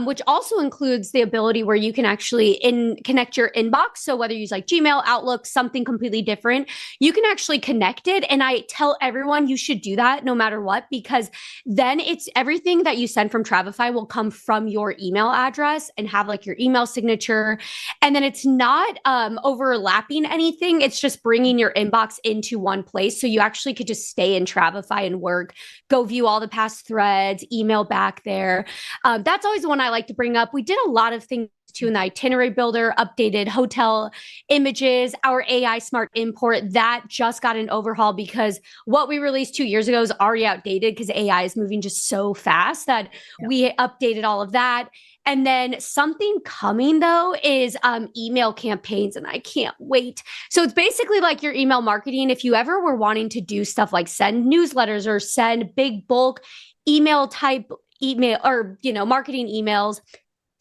S9: which also includes the ability where you can actually connect your inbox. So whether you use Gmail, Outlook, something completely different, you can actually connect it. And I tell everyone you should do that no matter what, because then it's everything that you send from Travefy will come from your email address and have your email signature. And then it's not overlapping anything. It's just bringing your inbox into one place. So you actually could just stay in Travefy and work, go view all the past threads, email back there. That's always the one I like to bring up. We did a lot of things too in the itinerary builder, updated hotel images, our AI smart import that just got an overhaul, because what we released 2 years ago is already outdated, because AI is moving just so fast that we updated all of that. And then something coming though is email campaigns, and I can't wait. So it's basically like your email marketing. If you ever were wanting to do stuff like send newsletters or send big bulk email type email or marketing emails,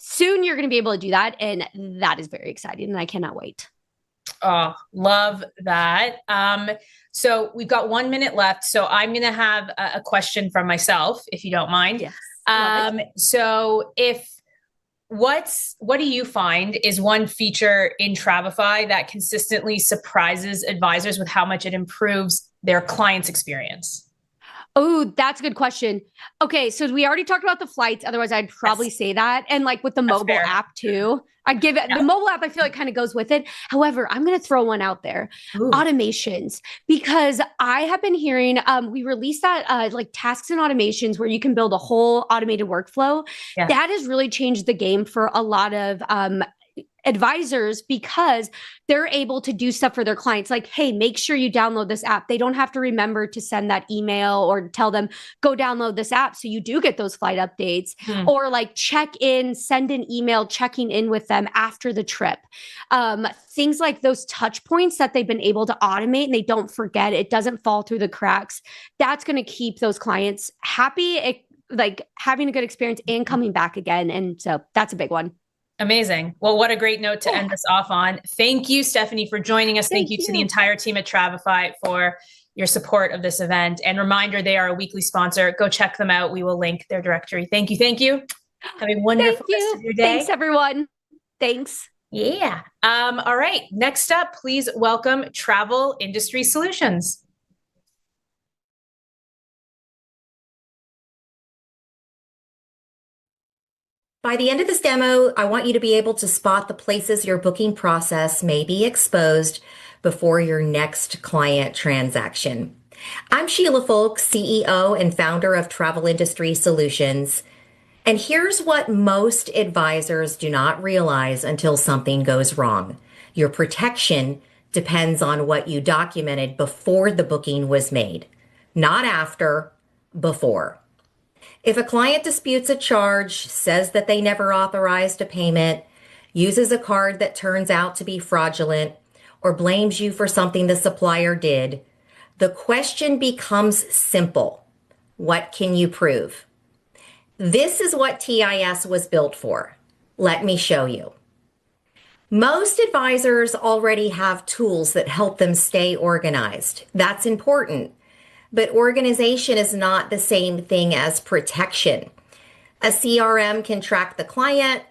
S9: soon you're going to be able to do that. And that is very exciting. And I cannot wait.
S1: Oh, love that. So we've got 1 minute left. So I'm going to have a question from myself, if you don't mind.
S9: Yes.
S1: So what do you find is one feature in Travefy that consistently surprises advisors with how much it improves their client's experience?
S9: Oh, that's a good question. Okay, so we already talked about the flights. Otherwise, I'd probably say that. And with the mobile app too, I'd give it the mobile app. I feel kind of goes with it. However, I'm going to throw one out there: automations, because I have been hearing we released that tasks and automations where you can build a whole automated workflow. Yeah. That has really changed the game for a lot of advisors, because they're able to do stuff for their clients. Hey, make sure you download this app. They don't have to remember to send that email or tell them, go download this app. So you do get those flight updates or check in, send an email, checking in with them after the trip. Things like those touch points that they've been able to automate and they don't forget, it doesn't fall through the cracks. That's going to keep those clients happy, having a good experience and coming back again. And so that's a big one.
S1: Amazing. Well, what a great note to end us off on. Thank you, Stephanie, for joining us. Thank you to the entire team at Travefy for your support of this event. And reminder, they are a weekly sponsor. Go check them out. We will link their directory. Thank you. Have a wonderful rest of your day.
S9: Thanks, everyone. Thanks.
S1: Yeah. All right. Next up, please welcome Travel Industry Solutions.
S10: By the end of this demo, I want you to be able to spot the places your booking process may be exposed before your next client transaction. I'm Sheila Folk, CEO and founder of Travel Industry Solutions. And here's what most advisors do not realize until something goes wrong. Your protection depends on what you documented before the booking was made, not after, before. If a client disputes a charge, says that they never authorized a payment, uses a card that turns out to be fraudulent, or blames you for something the supplier did, the question becomes simple. What can you prove? This is what TIS was built for. Let me show you. Most advisors already have tools that help them stay organized. That's important. But organization is not the same thing as protection. A CRM can track the client,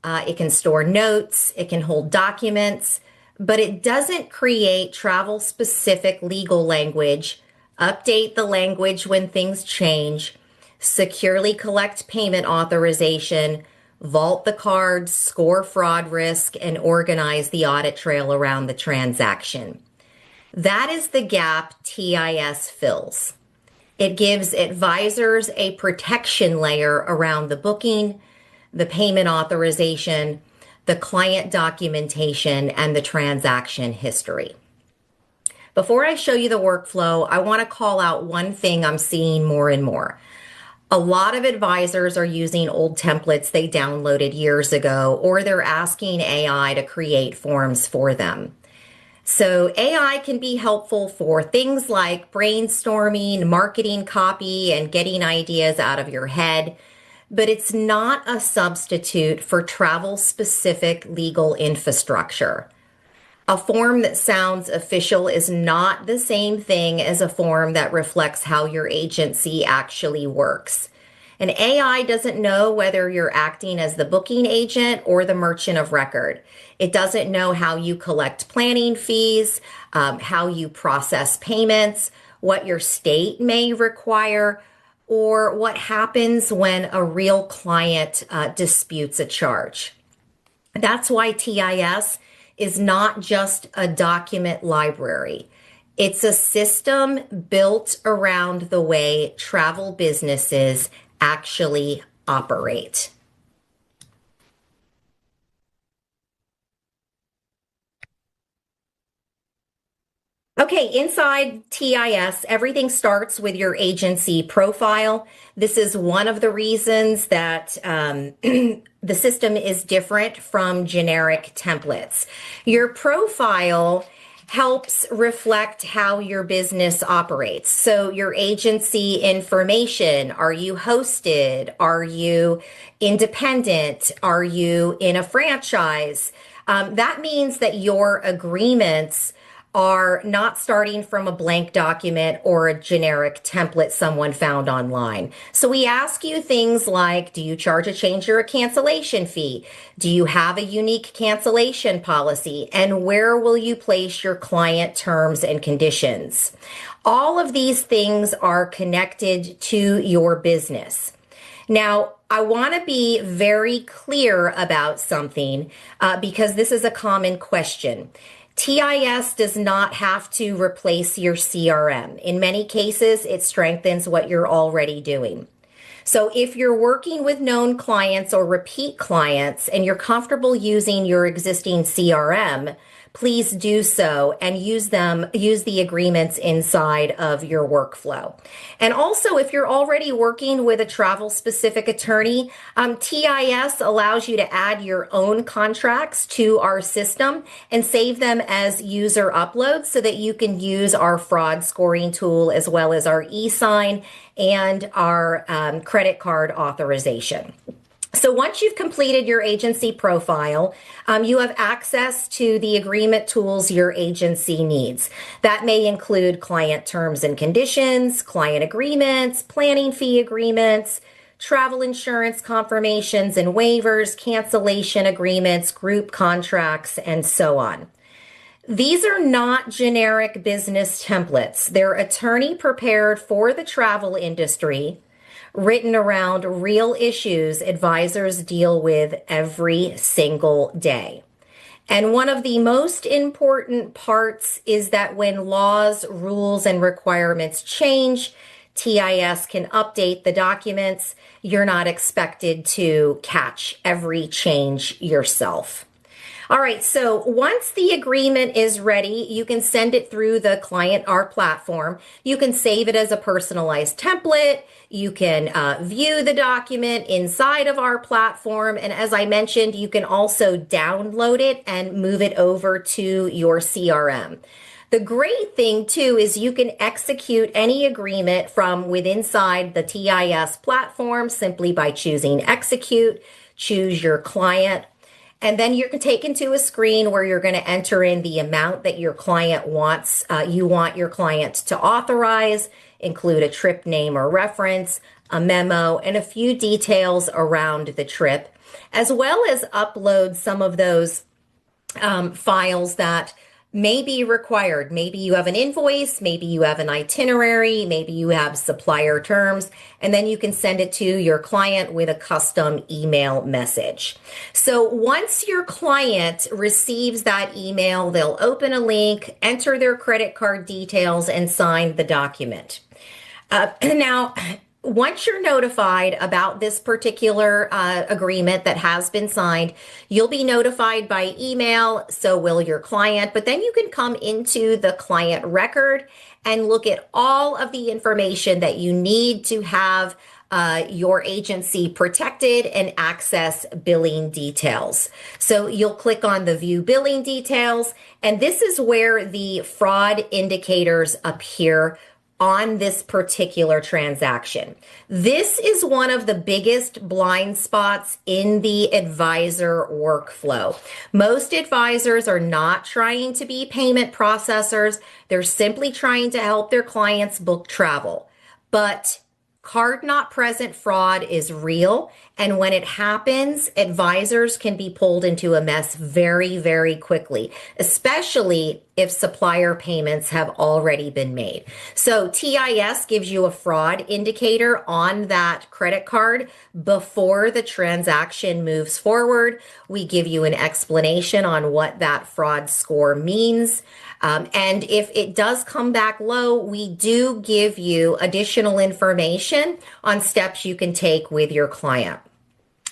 S10: it can store notes, it can hold documents, but it doesn't create travel-specific legal language, update the language when things change, securely collect payment authorization, vault the cards, score fraud risk, and organize the audit trail around the transaction. That is the gap TIS fills. It gives advisors a protection layer around the booking, the payment authorization, the client documentation, and the transaction history. Before I show you the workflow, I want to call out one thing I'm seeing more and more. A lot of advisors are using old templates they downloaded years ago, or they're asking AI to create forms for them. So AI can be helpful for things like brainstorming, marketing copy, and getting ideas out of your head, but it's not a substitute for travel-specific legal infrastructure. A form that sounds official is not the same thing as a form that reflects how your agency actually works. And AI doesn't know whether you're acting as the booking agent or the merchant of record. It doesn't know how you collect planning fees, how you process payments, what your state may require, or what happens when a real client disputes a charge. That's why TIS is not just a document library. It's a system built around the way travel businesses actually operate. Okay, inside TIS, everything starts with your agency profile. This is one of the reasons that the system is different from generic templates. Your profile helps reflect how your business operates. So your agency information, are you hosted? Are you independent? Are you in a franchise? That means that your agreements are not starting from a blank document or a generic template someone found online. So we ask you things like, do you charge a change or a cancellation fee? Do you have a unique cancellation policy? And where will you place your client terms and conditions? All of these things are connected to your business. Now, I want to be very clear about something because this is a common question. TIS does not have to replace your CRM. In many cases, it strengthens what you're already doing. So if you're working with known clients or repeat clients and you're comfortable using your existing CRM, please do so and use the agreements inside of your workflow. And also, if you're already working with a travel specific attorney, TIS allows you to add your own contracts to our system and save them as user uploads so that you can use our fraud scoring tool as well as our e-sign and our credit card authorization. So once you've completed your agency profile, you have access to the agreement tools your agency needs. That may include client terms and conditions, client agreements, planning fee agreements, travel insurance confirmations and waivers, cancellation agreements, group contracts, and so on. These are not generic business templates. They're attorney prepared for the travel industry, written around real issues advisors deal with every single day. And one of the most important parts is that when laws, rules, and requirements change, TIS can update the documents. You're not expected to catch every change yourself. All right, so once the agreement is ready, you can send it through the ClientR platform. You can save it as a personalized template. You can view the document inside of our platform. And as I mentioned, you can also download it and move it over to your CRM. The great thing too is you can execute any agreement from within inside the TIS platform simply by choosing execute, choose your client, and then you're taken to a screen where you're going to enter in the amount that your client wants, you want your client to authorize, include a trip name or reference, a memo, and a few details around the trip, as well as upload some of those files that may be required. Maybe you have an invoice, maybe you have an itinerary, maybe you have supplier terms, and then you can send it to your client with a custom email message. So once your client receives that email, they'll open a link, enter their credit card details, and sign the document. Now, once you're notified about this particular agreement that has been signed, you'll be notified by email, so will your client, but then you can come into the client record and look at all of the information that you need to have your agency protected and access billing details. So you'll click on the view billing details, and this is where the fraud indicators appear on this particular transaction. This is one of the biggest blind spots in the advisor workflow. Most advisors are not trying to be payment processors. They're simply trying to help their clients book travel. But card not present fraud is real. And when it happens, advisors can be pulled into a mess very, very quickly, especially if supplier payments have already been made. So TIS gives you a fraud indicator on that credit card before the transaction moves forward. We give you an explanation on what that fraud score means. And if it does come back low, we do give you additional information on steps you can take with your client.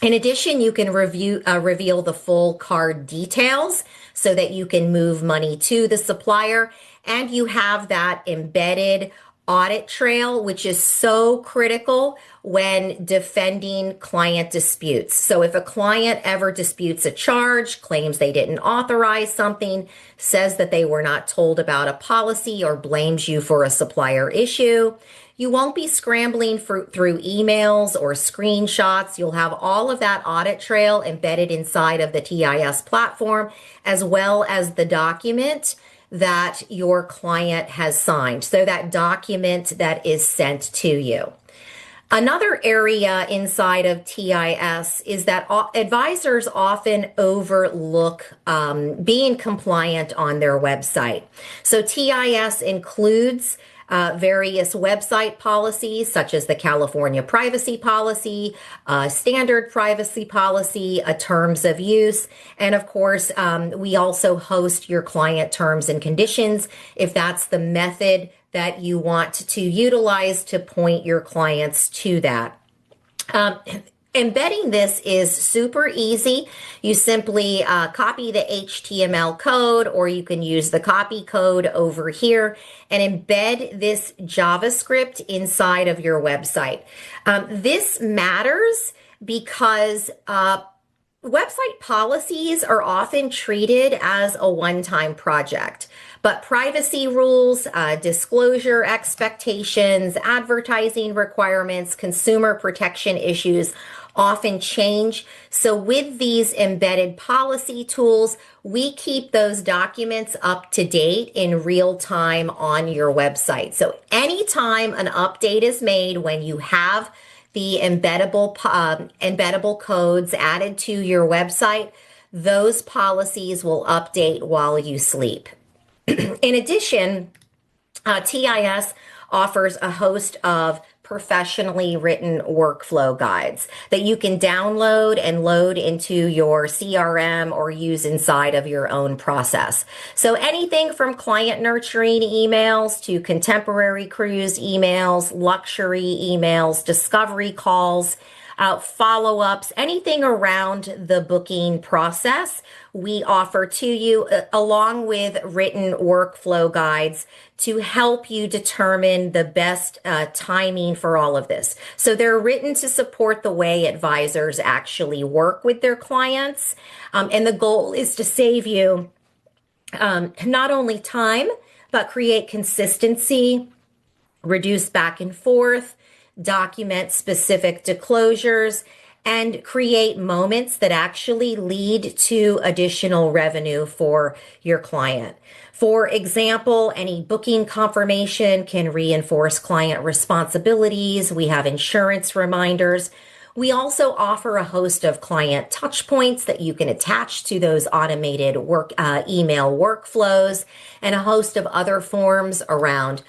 S10: In addition, you can reveal the full card details so that you can move money to the supplier, and you have that embedded audit trail, which is so critical when defending client disputes. So if a client ever disputes a charge, claims they didn't authorize something, says that they were not told about a policy, or blames you for a supplier issue, you won't be scrambling through emails or screenshots. You'll have all of that audit trail embedded inside of the TIS platform, as well as the document that your client has signed. So that document that is sent to you. Another area inside of TIS is that advisors often overlook being compliant on their website. So TIS includes various website policies, such as the California Privacy Policy, Standard Privacy Policy, Terms of Use, and of course, we also host your client terms and conditions if that's the method that you want to utilize to point your clients to that. Embedding this is super easy. You simply copy the HTML code, or you can use the copy code over here and embed this JavaScript inside of your website. This matters because website policies are often treated as a one-time project, but privacy rules, disclosure expectations, advertising requirements, consumer protection issues often change. So with these embedded policy tools, we keep those documents up to date in real time on your website. So anytime an update is made, when you have the embeddable codes added to your website, those policies will update while you sleep. In addition, TIS offers a host of professionally written workflow guides that you can download and load into your CRM or use inside of your own process. So anything from client nurturing emails to contemporary cruise emails, luxury emails, discovery calls, follow-ups, anything around the booking process, we offer to you along with written workflow guides to help you determine the best timing for all of this. So they're written to support the way advisors actually work with their clients. And the goal is to save you not only time, but create consistency, reduce back and forth, document specific disclosures, and create moments that actually lead to additional revenue for your client. For example, any booking confirmation can reinforce client responsibilities. We have insurance reminders. We also offer a host of client touch points that you can attach to those automated email workflows, and a host of other forms around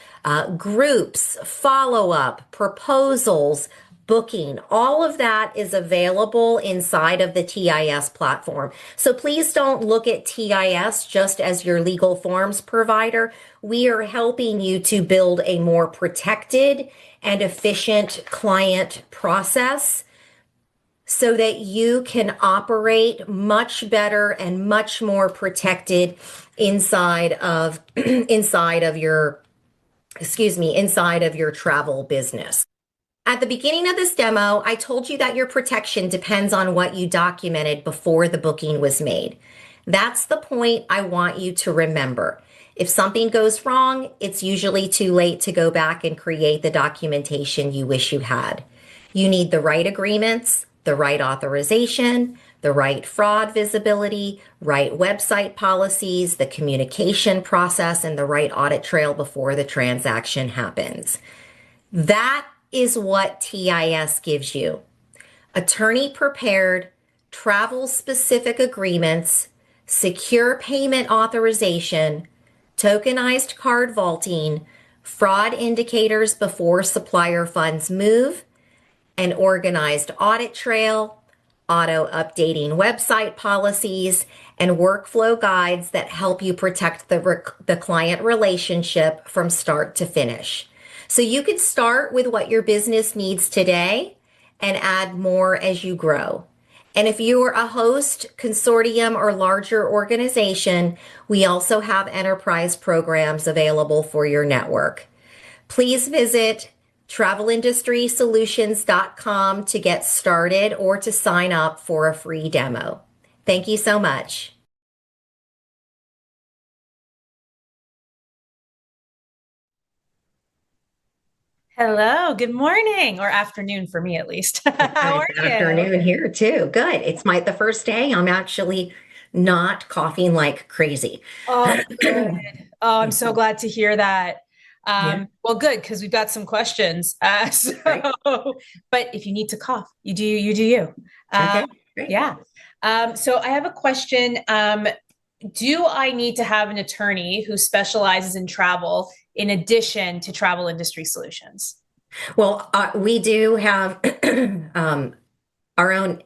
S10: groups, follow-up, proposals, booking. All of that is available inside of the TIS platform. So please don't look at TIS just as your legal forms provider. We are helping you to build a more protected and efficient client process so that you can operate much better and much more protected inside of your travel business. At the beginning of this demo, I told you that your protection depends on what you documented before the booking was made. That's the point I want you to remember. If something goes wrong, it's usually too late to go back and create the documentation you wish you had. You need the right agreements, the right authorization, the right fraud visibility, right website policies, the communication process, and the right audit trail before the transaction happens. That is what TIS gives you. Attorney-prepared, travel-specific agreements, secure payment authorization, tokenized card vaulting, fraud indicators before supplier funds move, an organized audit trail, auto-updating website policies, and workflow guides that help you protect the client relationship from start to finish. So you could start with what your business needs today and add more as you grow. And if you are a host, consortium, or larger organization, we also have enterprise programs available for your network. Please visit travelindustrysolutions.com to get started or to sign up for a free demo. Thank you so much.
S1: Hello, good morning or afternoon for me at least. How are you?
S10: Afternoon here too. Good. It's the first day. I'm actually not coughing like crazy.
S1: Oh, good. Oh, I'm so glad to hear that. Well, good, because we've got some questions. Right. But if you need to cough, you do you.
S10: Okay, great.
S1: Yeah. So I have a question. Do I need to have an attorney who specializes in travel in addition to Travel Industry Solutions?
S10: Well, we do have our own.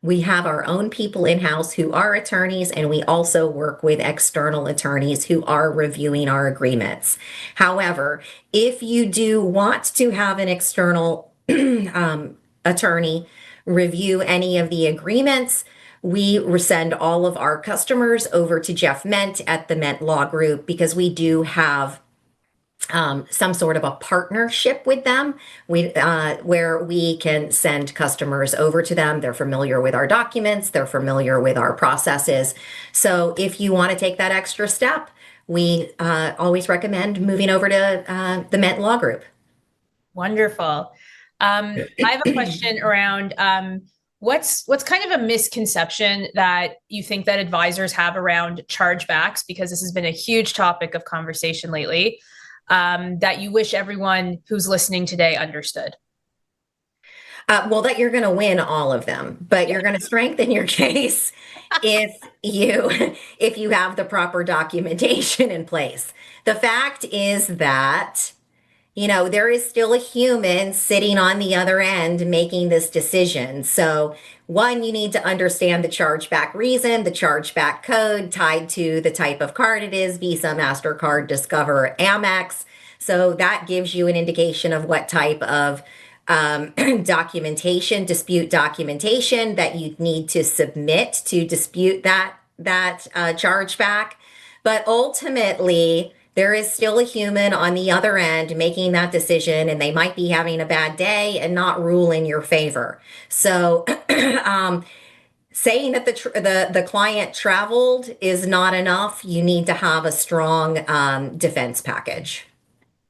S10: We have our own people in-house who are attorneys, and we also work with external attorneys who are reviewing our agreements. However, if you do want to have an external attorney review any of the agreements, we send all of our customers over to Jeff Ment at the Ment Law Group, because we do have some sort of a partnership with them, where we can send customers over to them. They're familiar with our documents, they're familiar with our processes. So if you want to take that extra step, we always recommend moving over to the Ment Law Group.
S1: Wonderful. I have a question around what's kind of a misconception that you think that advisors have around chargebacks, because this has been a huge topic of conversation lately. that you wish everyone who's listening today understood?
S10: Well, that you're going to win all of them, but you're going to strengthen your case if you have the proper documentation in place. The fact is that, there is still a human sitting on the other end making this decision. So one, you need to understand the chargeback reason, the chargeback code tied to the type of card it is, Visa, MasterCard, Discover, Amex. So that gives you an indication of what type of dispute documentation that you need to submit to dispute that chargeback. But ultimately, there is still a human on the other end making that decision, and they might be having a bad day and not rule in your favor. So saying that the client traveled is not enough. You need to have a strong defense package.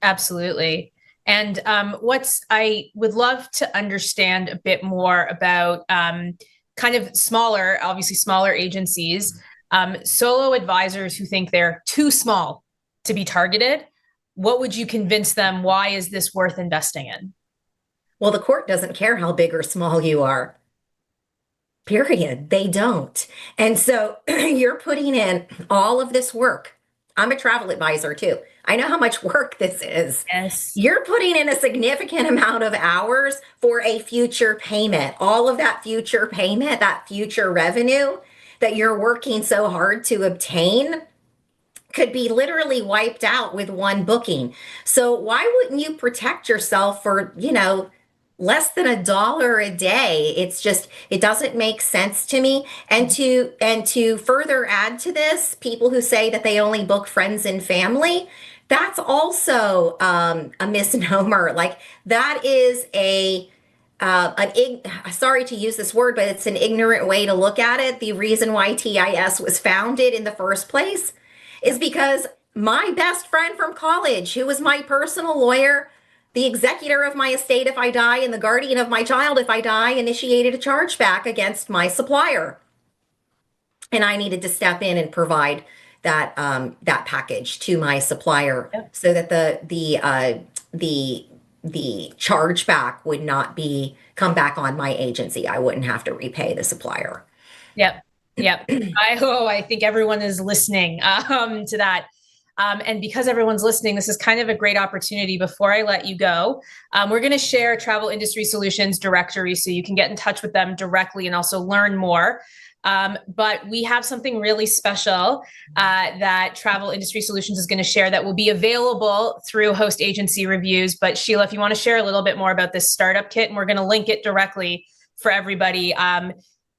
S1: Absolutely. And I would love to understand a bit more about kind of obviously smaller agencies, solo advisors who think they're too small to be targeted. What would you convince them? Why is this worth investing in?
S10: Well, the court doesn't care how big or small you are. Period. They don't. And so you're putting in all of this work. I'm a travel advisor too. I know how much work this is.
S1: Yes.
S10: You're putting in a significant amount of hours for a future payment. All of that future payment, that future revenue that you're working so hard to obtain could be literally wiped out with one booking. So why wouldn't you protect yourself for, less than $1 a day? It doesn't make sense to me. And to further add to this, people who say that they only book friends and family, that's also a misnomer. Like that is sorry to use this word, but it's an ignorant way to look at it. The reason why TIS was founded in the first place is because my best friend from college, who was my personal lawyer, the executor of my estate if I die, and the guardian of my child if I die, initiated a chargeback against my supplier. And I needed to step in and provide that package to my supplier so that the chargeback would not come back on my agency. I wouldn't have to repay the supplier.
S1: Yep. I think everyone is listening to that. And because everyone's listening, this is kind of a great opportunity. Before I let you go, we're going to share Travel Industry Solutions directory so you can get in touch with them directly and also learn more. But we have something really special that Travel Industry Solutions is going to share that will be available through host agency reviews. But Sheila, if you want to share a little bit more about this startup kit, and we're going to link it directly for everybody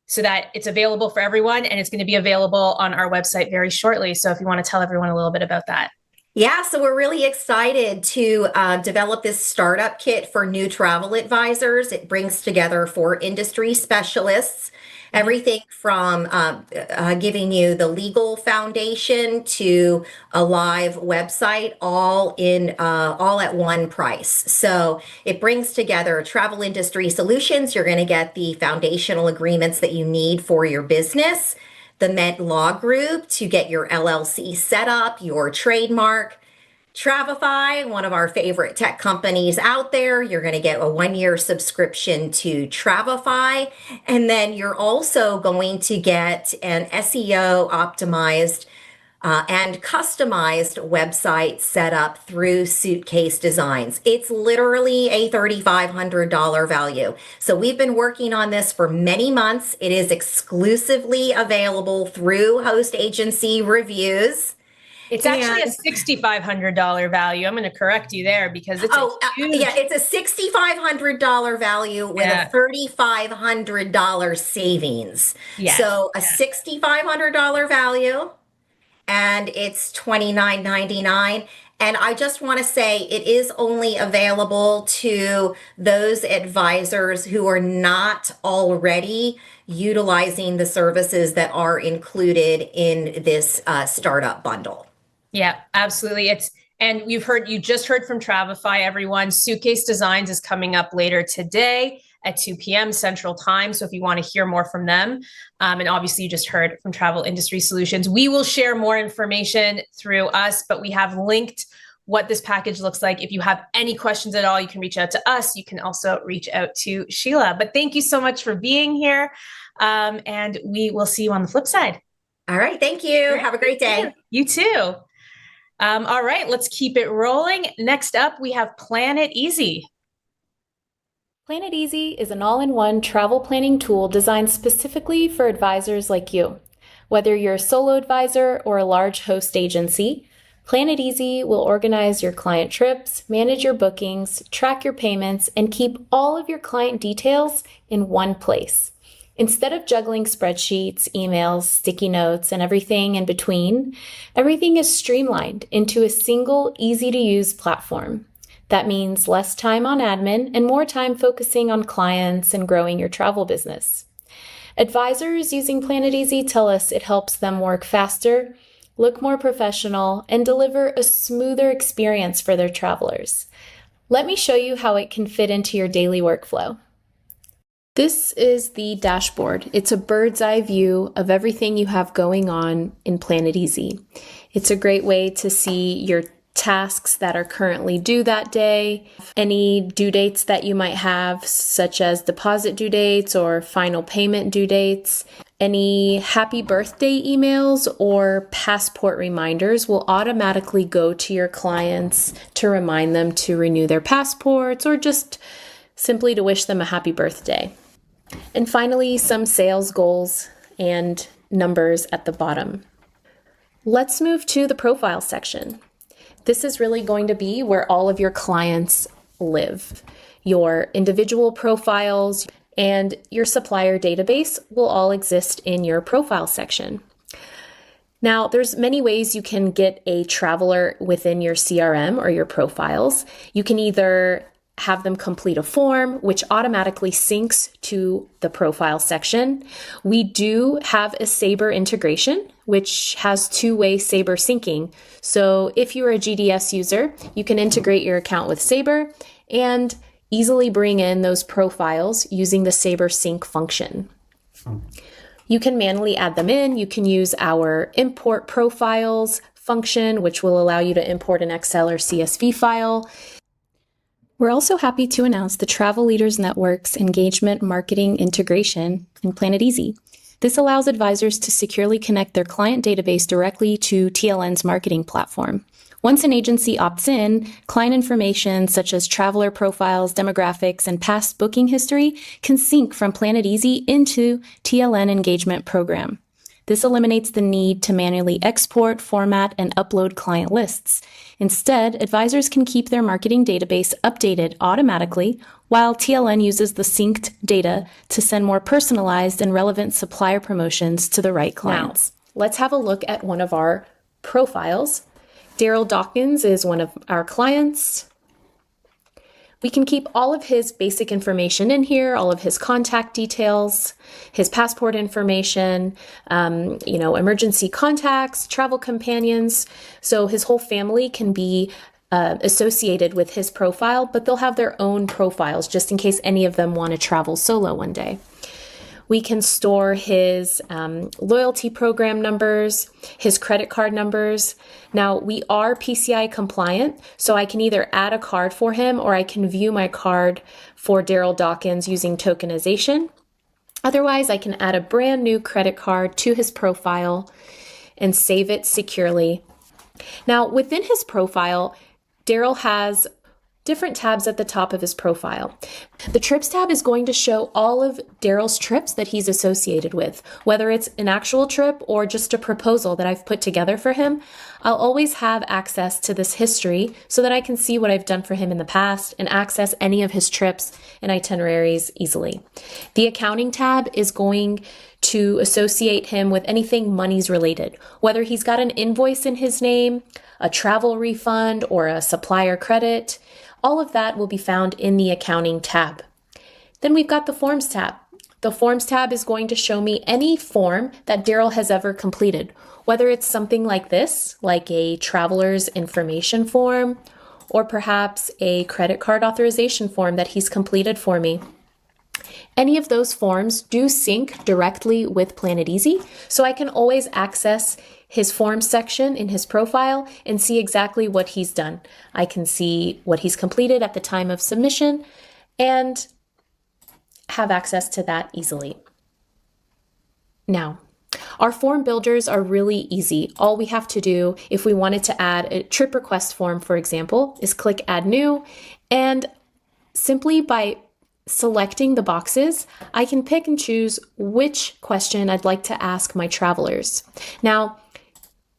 S1: so that it's available for everyone, and it's going to be available on our website very shortly. So if you want to tell everyone a little bit about that.
S10: Yeah, so we're really excited to develop this startup kit for new travel advisors. It brings together 4 industry specialists, everything from giving you the legal foundation to a live website, all at one price. So it brings together travel industry solutions. You're going to get the foundational agreements that you need for your business, the Med Law Group to get your LLC set up, your trademark. Travefy, one of our favorite tech companies out there, you're going to get a 1-year subscription to Travefy. And then you're also going to get an SEO optimized and customized website set up through Suitcase Designs. It's literally a $3,500 value. So we've been working on this for many months. It is exclusively available through host agency reviews.
S1: It's actually a $6,500 value. I'm going to correct you there because it's
S10: it's a $6,500 value with a $3,500 savings.
S1: Yes.
S10: So a $6,500 value, and it's $29.99. And I just want to say it is only available to those advisors who are not already utilizing the services that are included in this startup bundle.
S1: Yeah, absolutely. And you just heard from Travefy, everyone. Suitcase Designs is coming up later today at 2 p.m. Central Time. So if you want to hear more from them, and obviously you just heard from Travel Industry Solutions, we will share more information through us, but we have linked what this package looks like. If you have any questions at all, you can reach out to us. You can also reach out to Sheila. But thank you so much for being here. And we will see you on the flip side.
S10: All right. Thank you. Have a great day.
S1: You too. All right, let's keep it rolling. Next up, we have PlanitEasy.
S11: PlanitEasy is an all-in-one travel planning tool designed specifically for advisors like you. Whether you're a solo advisor or a large host agency, PlanitEasy will organize your client trips, manage your bookings, track your payments, and keep all of your client details in one place. Instead of juggling spreadsheets, emails, sticky notes, and everything in between, everything is streamlined into a single, easy-to-use platform. That means less time on admin and more time focusing on clients and growing your travel business. Advisors using PlanitEasy tell us it helps them work faster, look more professional, and deliver a smoother experience for their travelers. Let me show you how it can fit into your daily workflow. This is the dashboard. It's a bird's eye view of everything you have going on in PlanitEasy. It's a great way to see your tasks that are currently due that day, any due dates that you might have, such as deposit due dates or final payment due dates. Any happy birthday emails or passport reminders will automatically go to your clients to remind them to renew their passports or just simply to wish them a happy birthday. And finally, some sales goals and numbers at the bottom. Let's move to the profile section. This is really going to be where all of your clients live. Your individual profiles and your supplier database will all exist in your profile section. Now, there's many ways you can get a traveler within your CRM or your profiles. You can either have them complete a form, which automatically syncs to the profile section. We do have a Sabre integration, which has two-way Sabre syncing. So if you're a GDS user, you can integrate your account with Sabre and easily bring in those profiles using the Sabre sync function. You can manually add them in. You can use our import profiles function, which will allow you to import an Excel or CSV file. We're also happy to announce the Travel Leaders Network's engagement marketing integration in PlanitEasy. This allows advisors to securely connect their client database directly to TLN's marketing platform. Once an agency opts in, client information such as traveler profiles, demographics, and past booking history can sync from PlanitEasy into TLN engagement program. This eliminates the need to manually export, format, and upload client lists. Instead, advisors can keep their marketing database updated automatically while TLN uses the synced data to send more personalized and relevant supplier promotions to the right clients. Now, let's have a look at one of our profiles. Daryl Dawkins is one of our clients. We can keep all of his basic information in here, all of his contact details, his passport information, emergency contacts, travel companions. So his whole family can be associated with his profile, but they'll have their own profiles just in case any of them want to travel solo one day. We can store his loyalty program numbers, his credit card numbers. Now, we are PCI compliant, so I can either add a card for him or I can view my card for Daryl Dawkins using tokenization. Otherwise, I can add a brand new credit card to his profile and save it securely. Now, within his profile, Daryl has different tabs at the top of his profile. The Trips tab is going to show all of Daryl's trips that he's associated with, whether it's an actual trip or just a proposal that I've put together for him. I'll always have access to this history so that I can see what I've done for him in the past and access any of his trips and itineraries easily. The accounting tab is going to associate him with anything monies related, whether he's got an invoice in his name, a travel refund, or a supplier credit. All of that will be found in the accounting tab. Then we've got the forms tab. The forms tab is going to show me any form that Daryl has ever completed, whether it's something like this, like a traveler's information form, or perhaps a credit card authorization form that he's completed for me. Any of those forms do sync directly with PlanitEasy, so I can always access his form section in his profile and see exactly what he's done. I can see what he's completed at the time of submission and have access to that easily. Now, our form builders are really easy. All we have to do, if we wanted to add a trip request form, for example, is click Add New, and simply by selecting the boxes, I can pick and choose which question I'd like to ask my travelers. Now,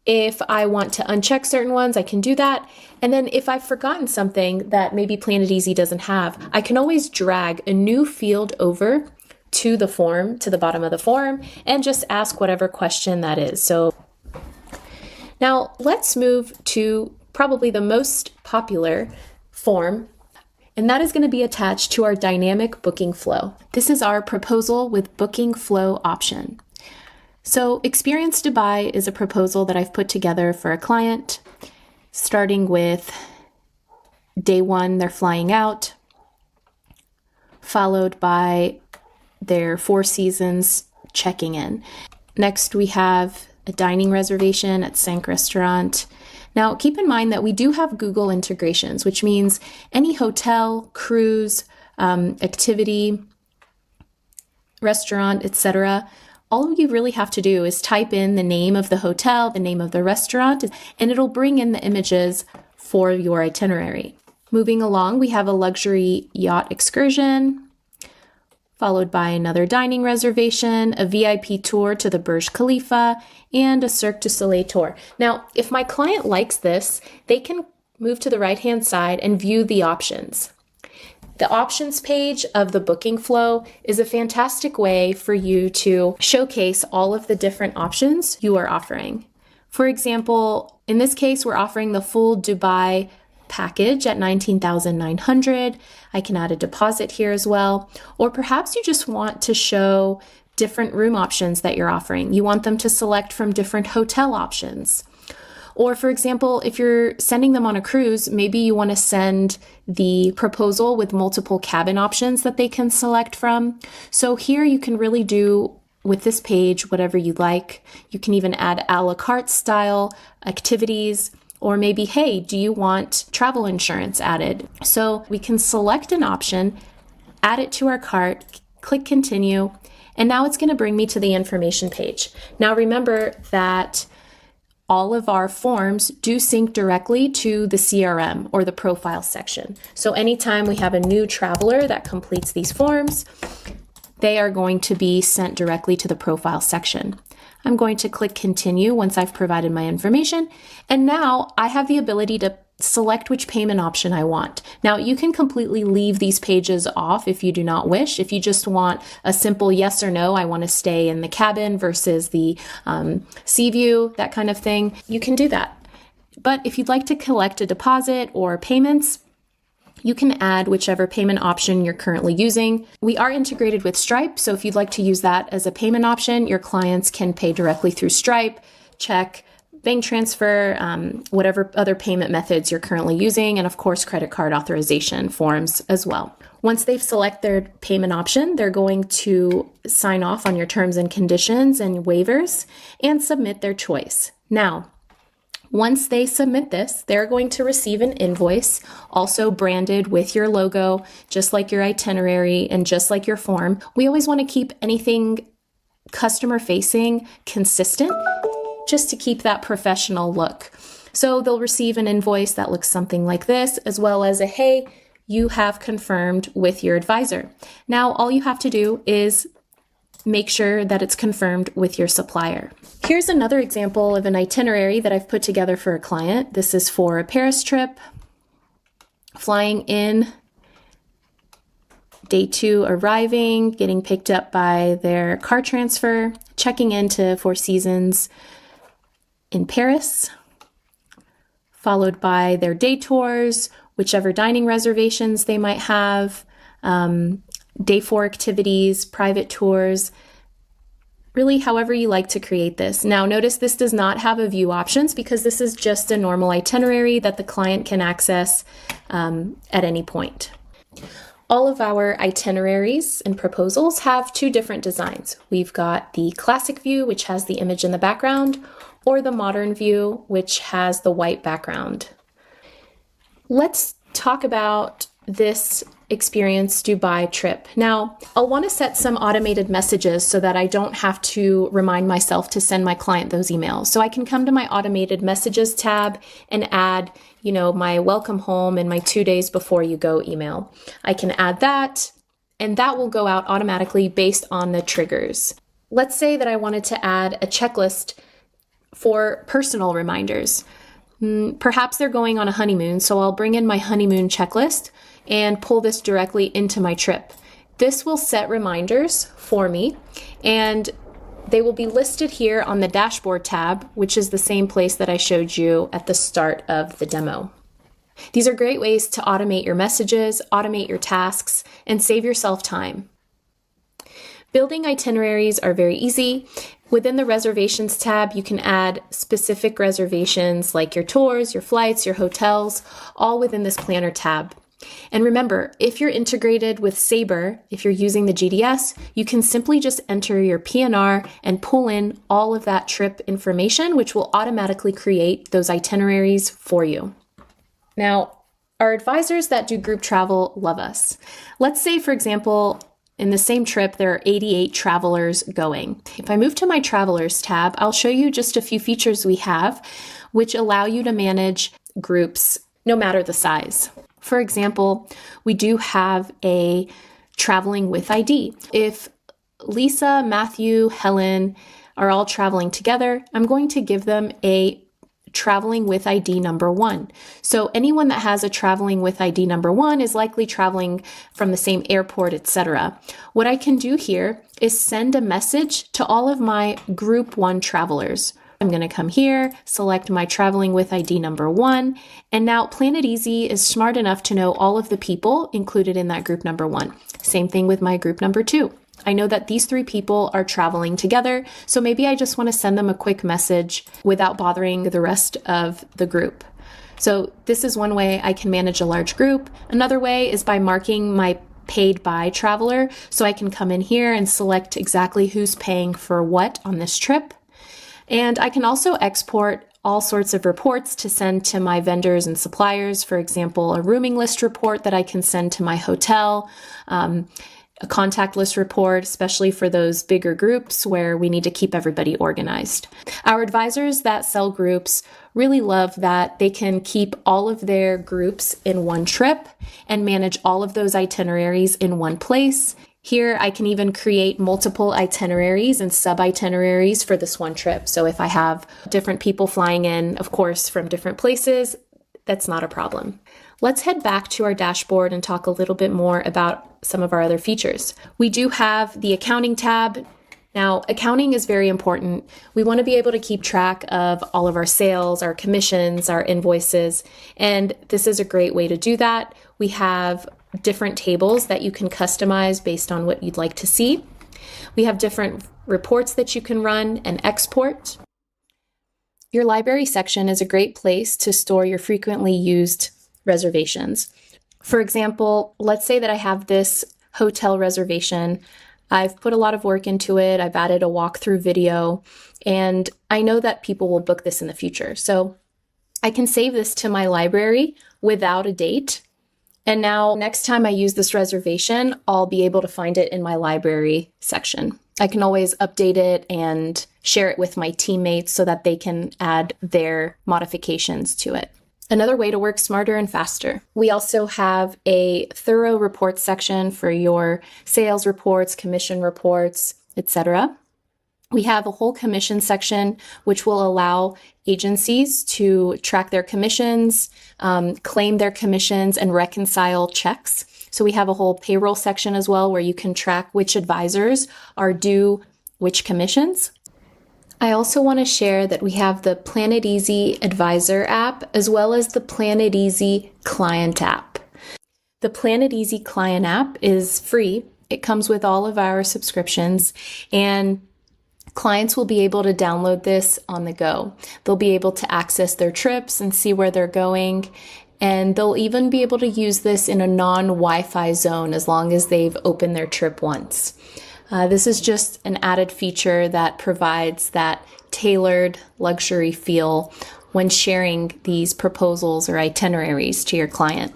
S11: if I want to uncheck certain ones, I can do that. And then if I've forgotten something that maybe PlanitEasy doesn't have, I can always drag a new field over to the form, to the bottom of the form, and just ask whatever question that is. So now let's move to probably the most popular form, and that is going to be attached to our dynamic booking flow. This is our proposal with booking flow option. So Experience Dubai is a proposal that I've put together for a client, starting with day one, they're flying out, followed by their Four Seasons checking in. Next, we have a dining reservation at Sank Restaurant. Now, keep in mind that we do have Google integrations, which means any hotel, cruise, activity, restaurant, etc., all you really have to do is type in the name of the hotel, the name of the restaurant, and it'll bring in the images for your itinerary. Moving along, we have a luxury yacht excursion, followed by another dining reservation, a VIP tour to the Burj Khalifa, and a Cirque du Soleil tour. Now, if my client likes this, they can move to the right-hand side and view the options. The options page of the booking flow is a fantastic way for you to showcase all of the different options you are offering. For example, in this case, we're offering the full Dubai package at $19,900. I can add a deposit here as well. Or perhaps you just want to show different room options that you're offering. You want them to select from different hotel options. Or for example, if you're sending them on a cruise, maybe you want to send the proposal with multiple cabin options that they can select from. So here you can really do with this page whatever you like. You can even add a la carte style activities, or maybe, hey, do you want travel insurance added? So we can select an option, add it to our cart, click continue, and now it's going to bring me to the information page. Now remember that all of our forms do sync directly to the CRM or the profile section. So anytime we have a new traveler that completes these forms, they are going to be sent directly to the profile section. I'm going to click continue once I've provided my information. And now I have the ability to select which payment option I want. Now you can completely leave these pages off if you do not wish. If you just want a simple yes or no, I want to stay in the cabin versus the sea view, that kind of thing, you can do that. But if you'd like to collect a deposit or payments, you can add whichever payment option you're currently using. We are integrated with Stripe, so if you'd like to use that as a payment option, your clients can pay directly through Stripe, check, bank transfer, whatever other payment methods you're currently using, and of course, credit card authorization forms as well. Once they've selected their payment option, they're going to sign off on your terms and conditions and waivers and submit their choice. Now, once they submit this, they're going to receive an invoice, also branded with your logo, just like your itinerary and just like your form. We always want to keep anything customer facing consistent, just to keep that professional look. So they'll receive an invoice that looks something like this, as well as a, hey, you have confirmed with your advisor. Now, all you have to do is make sure that it's confirmed with your supplier. Here's another example of an itinerary that I've put together for a client. This is for a Paris trip, flying in, day 2 arriving, getting picked up by their car transfer, checking into Four Seasons in Paris, followed by their day tours, whichever dining reservations they might have, day 4 activities, private tours, really however you like to create this. Now notice this does not have a view options because this is just a normal itinerary that the client can access at any point. All of our itineraries and proposals have 2 different designs. We've got the classic view, which has the image in the background, or the modern view, which has the white background. Let's talk about this Experience Dubai trip. Now, I'll want to set some automated messages so that I don't have to remind myself to send my client those emails. So I can come to my automated messages tab and add, my welcome home and my 2 days before you go email. I can add that, and that will go out automatically based on the triggers. Let's say that I wanted to add a checklist for personal reminders. Perhaps they're going on a honeymoon, so I'll bring in my honeymoon checklist and pull this directly into my trip. This will set reminders for me, and they will be listed here on the dashboard tab, which is the same place that I showed you at the start of the demo. These are great ways to automate your messages, automate your tasks, and save yourself time. Building itineraries are very easy. Within the reservations tab, you can add specific reservations like your tours, your flights, your hotels, all within this planner tab. And remember, if you're integrated with Sabre, if you're using the GDS, you can simply just enter your PNR and pull in all of that trip information, which will automatically create those itineraries for you. Now, our advisors that do group travel love us. Let's say, for example, in the same trip, there are 88 travelers going. If I move to my Travelers tab, I'll show you just a few features we have, which allow you to manage groups no matter the size. For example, we do have a traveling with ID. If Lisa, Matthew, Helen are all traveling together, I'm going to give them a traveling with ID number 1. So anyone that has a traveling with ID number 1 is likely traveling from the same airport, etc. What I can do here is send a message to all of my group 1 travelers. I'm going to come here, select my traveling with ID number 1, and now PlanetEasy is smart enough to know all of the people included in that group number 1. Same thing with my group number 2. I know that these 3 people are traveling together, so maybe I just want to send them a quick message without bothering the rest of the group. So this is one way I can manage a large group. Another way is by marking my paid by traveler, so I can come in here and select exactly who's paying for what on this trip. And I can also export all sorts of reports to send to my vendors and suppliers. For example, a rooming list report that I can send to my hotel, a contact list report, especially for those bigger groups where we need to keep everybody organized. Our advisors that sell groups really love that they can keep all of their groups in one trip and manage all of those itineraries in one place. Here, I can even create multiple itineraries and sub-itineraries for this one trip. So if I have different people flying in, of course, from different places, that's not a problem. Let's head back to our dashboard and talk a little bit more about some of our other features. We do have the accounting tab. Now, accounting is very important. We want to be able to keep track of all of our sales, our commissions, our invoices, and this is a great way to do that. We have different tables that you can customize based on what you'd like to see. We have different reports that you can run and export. Your library section is a great place to store your frequently used reservations. For example, let's say that I have this hotel reservation. I've put a lot of work into it. I've added a walkthrough video, and I know that people will book this in the future. So I can save this to my library without a date. And now next time I use this reservation, I'll be able to find it in my library section. I can always update it and share it with my teammates so that they can add their modifications to it. Another way to work smarter and faster. We also have a thorough report section for your sales reports, commission reports, etc. We have a whole commission section, which will allow agencies to track their commissions, claim their commissions, and reconcile checks. So we have a whole payroll section as well, where you can track which advisors are due which commissions. I also want to share that we have the PlanetEasy Advisor app, as well as the PlanetEasy Client app. The PlanetEasy Client app is free. It comes with all of our subscriptions, and clients will be able to download this on the go. They'll be able to access their trips and see where they're going, and they'll even be able to use this in a non-Wi-Fi zone as long as they've opened their trip once. This is just an added feature that provides that tailored luxury feel when sharing these proposals or itineraries to your client.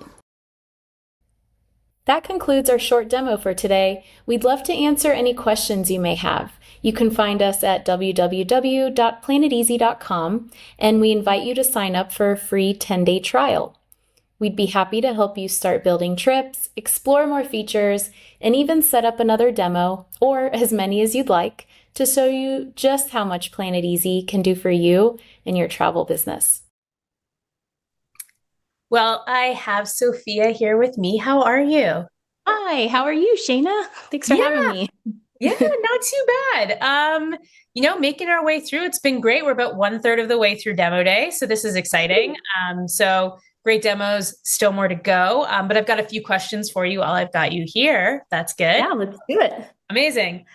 S11: That concludes our short demo for today. We'd love to answer any questions you may have. You can find us at www.planeteasy.com, and we invite you to sign up for a free 10-day trial. We'd be happy to help you start building trips, explore more features, and even set up another demo, or as many as you'd like, to show you just how much PlanetEasy can do for you and your travel business.
S1: Well, I have Sophia here with me. How are you?
S11: Hi, how are you, Shayna? Thanks for having me.
S1: Yeah, not too bad. Making our way through. It's been great. We're about 1/3 of the way through demo day, so this is exciting. So great demos, still more to go. But I've got a few questions for you while I've got you here. That's good.
S11: Yeah, let's do it.
S1: Amazing.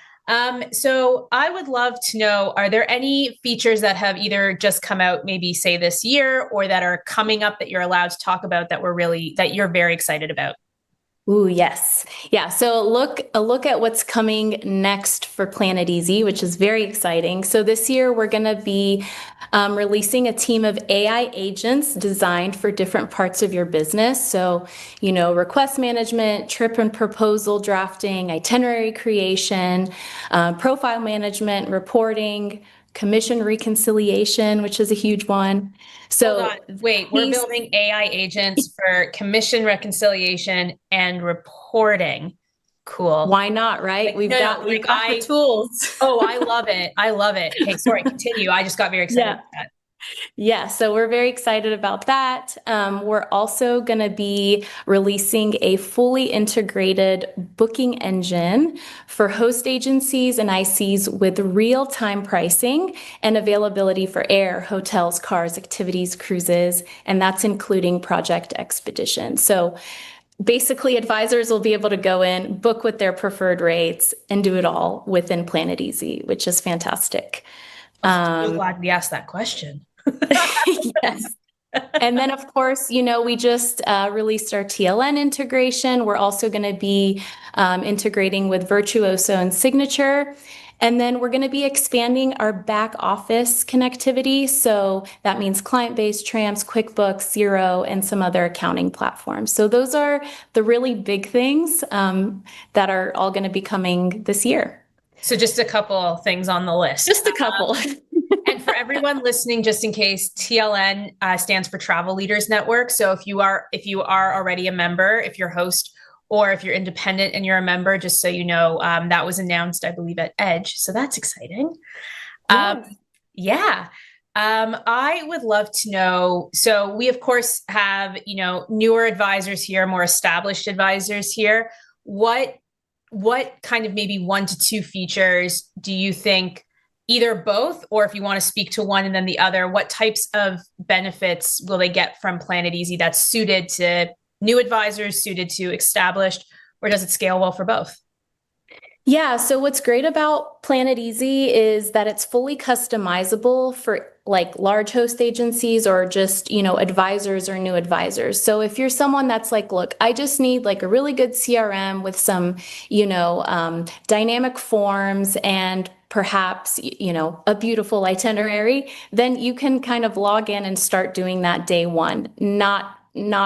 S1: So I would love to know, are there any features that have either just come out, maybe say this year, or that are coming up that you're allowed to talk about that you're very excited about?
S11: Ooh, yes. Yeah. So a look at what's coming next for PlanetEasy, which is very exciting. So this year we're going to be releasing a team of AI agents designed for different parts of your business. So, request management, trip and proposal drafting, itinerary creation, profile management, reporting, commission reconciliation, which is a huge one. So
S1: hold on. Wait, we're building AI agents for commission reconciliation and reporting. Cool.
S11: Why not, right? We've got the tools.
S1: Oh, I love it. I love it. Okay, sorry, continue. I just got very excited about that.
S11: Yeah, so we're very excited about that. We're also going to be releasing a fully integrated booking engine for host agencies and ICs with real-time pricing and availability for air, hotels, cars, activities, cruises, and that's including project expedition. So basically, advisors will be able to go in, book with their preferred rates, and do it all within PlanetEasy, which is fantastic.
S1: I'm so glad we asked that question.
S11: Yes. And then, of course, we just released our TLN integration. We're also going to be integrating with Virtuoso and Signature. And then we're going to be expanding our back office connectivity. So that means client-based, Trams, QuickBooks, Xero, and some other accounting platforms. So those are the really big things that are all going to be coming this year.
S1: So just a couple things on the list.
S11: Just a couple.
S1: And for everyone listening, just in case, TLN stands for Travel Leaders Network. So if you are already a member, if you're a host, or if you're independent and you're a member, just so you know, that was announced, I believe, at Edge. So that's exciting. Yeah. I would love to know, so we of course have, newer advisors here, more established advisors here. What kind of maybe 1 to 2 features do you think, either both, or if you want to speak to one and then the other, what types of benefits will they get from PlanetEasy that's suited to new advisors, suited to established, or does it scale well for both?
S11: Yeah, so what's great about PlanetEasy is that it's fully customizable for large host agencies or just, advisors or new advisors. So if you're someone that's like, look, I just need a really good CRM with some, dynamic forms and perhaps, a beautiful itinerary, then you can kind of log in and start doing that day one, not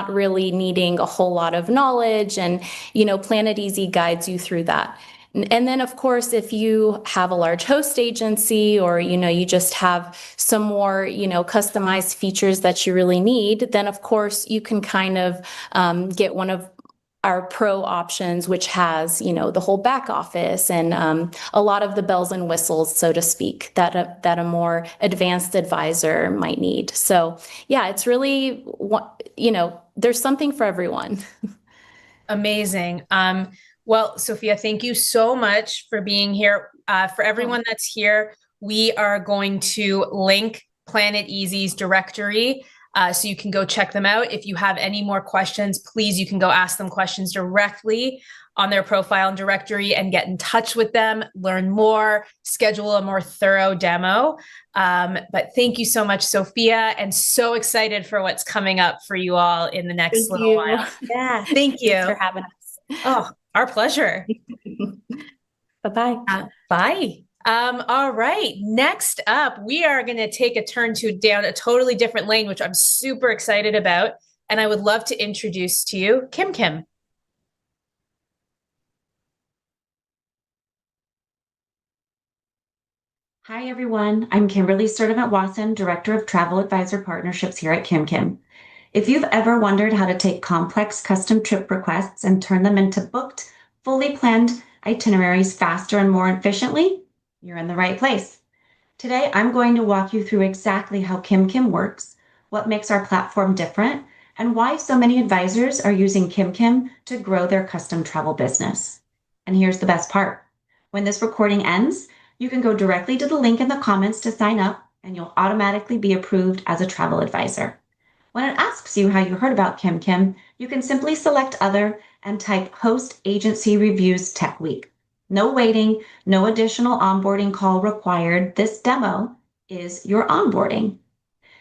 S11: really needing a whole lot of knowledge, and, PlanetEasy guides you through that. And then, of course, if you have a large host agency or, you just have some more, customized features that you really need, then, of course, you can kind of get one of our pro options, which has, the whole back office and a lot of the bells and whistles, so to speak, that a more advanced advisor might need. So, yeah, it's really, there's something for everyone.
S1: Amazing. Well, Sophia, thank you so much for being here. For everyone that's here, we are going to link PlanetEasy's directory so you can go check them out. If you have any more questions, please, you can go ask them questions directly on their profile and directory and get in touch with them, learn more, schedule a more thorough demo. But thank you so much, Sophia, and so excited for what's coming up for you all in the next little while. Yeah, thank you.
S11: Thanks for having us.
S1: Oh, our pleasure.
S11: Bye-bye.
S1: Bye. All right. Next up, we are going to take a turn down a totally different lane, which I'm super excited about. And I would love to introduce to you KimKim.
S12: Hi, everyone. I'm Kimberly Sturdivant-Wasson, Director of Travel Advisor Partnerships here at KimKim. If you've ever wondered how to take complex custom trip requests and turn them into booked, fully planned itineraries faster and more efficiently, you're in the right place. Today, I'm going to walk you through exactly how KimKim works, what makes our platform different, and why so many advisors are using KimKim to grow their custom travel business. And here's the best part. When this recording ends, you can go directly to the link in the comments to sign up, and you'll automatically be approved as a travel advisor. When it asks you how you heard about KimKim, you can simply select Other and type Host Agency Reviews Tech Week. No waiting, no additional onboarding call required. This demo is your onboarding.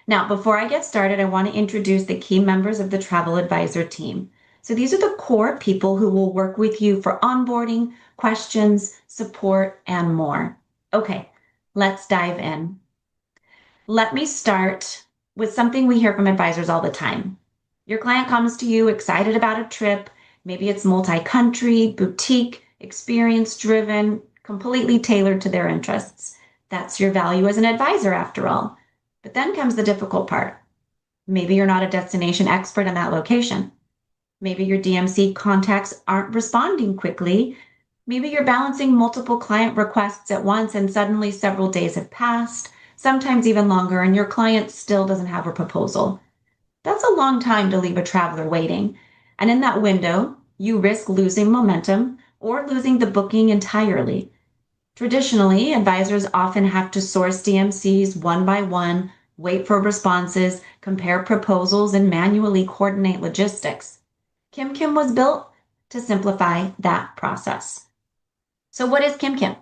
S12: Now, before I get started, I want to introduce the key members of the Travel Advisor team. So these are the core people who will work with you for onboarding, questions, support, and more. Okay, let's dive in. Let me start with something we hear from advisors all the time. Your client comes to you excited about a trip. Maybe it's multi-country, boutique, experience-driven, completely tailored to their interests. That's your value as an advisor, after all. But then comes the difficult part. Maybe you're not a destination expert in that location. Maybe your DMC contacts aren't responding quickly. Maybe you're balancing multiple client requests at once and suddenly several days have passed, sometimes even longer, and your client still doesn't have a proposal. That's a long time to leave a traveler waiting. And in that window, you risk losing momentum or losing the booking entirely. Traditionally, advisors often have to source DMCs one by one, wait for responses, compare proposals, and manually coordinate logistics. KimKim was built to simplify that process. So what is KimKim?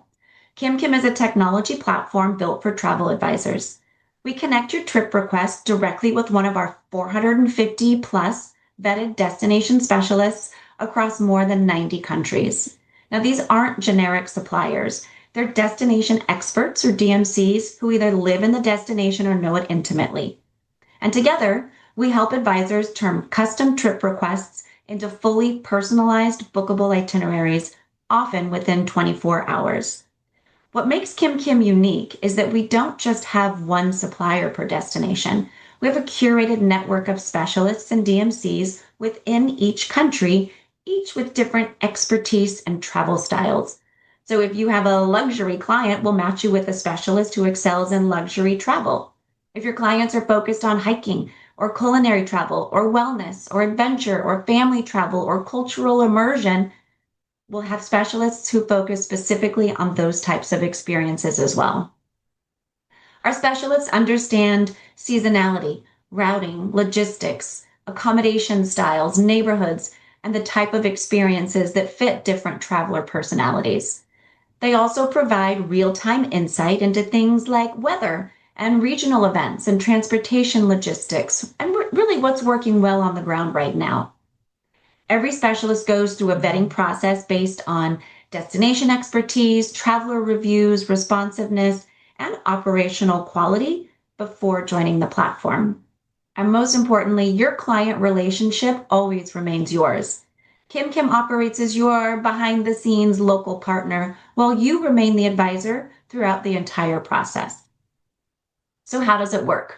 S12: KimKim is a technology platform built for travel advisors. We connect your trip request directly with one of our 450 plus vetted destination specialists across more than 90 countries. Now, these aren't generic suppliers. They're destination experts or DMCs who either live in the destination or know it intimately. And together, we help advisors turn custom trip requests into fully personalized, bookable itineraries, often within 24 hours. What makes KimKim unique is that we don't just have one supplier per destination. We have a curated network of specialists and DMCs within each country, each with different expertise and travel styles. So if you have a luxury client, we'll match you with a specialist who excels in luxury travel. If your clients are focused on hiking or culinary travel or wellness or adventure or family travel or cultural immersion, we'll have specialists who focus specifically on those types of experiences as well. Our specialists understand seasonality, routing, logistics, accommodation styles, neighborhoods, and the type of experiences that fit different traveler personalities. They also provide real-time insight into things like weather and regional events and transportation logistics, and really what's working well on the ground right now. Every specialist goes through a vetting process based on destination expertise, traveler reviews, responsiveness, and operational quality before joining the platform. And most importantly, your client relationship always remains yours. KimKim operates as your behind-the-scenes local partner, while you remain the advisor throughout the entire process. So how does it work?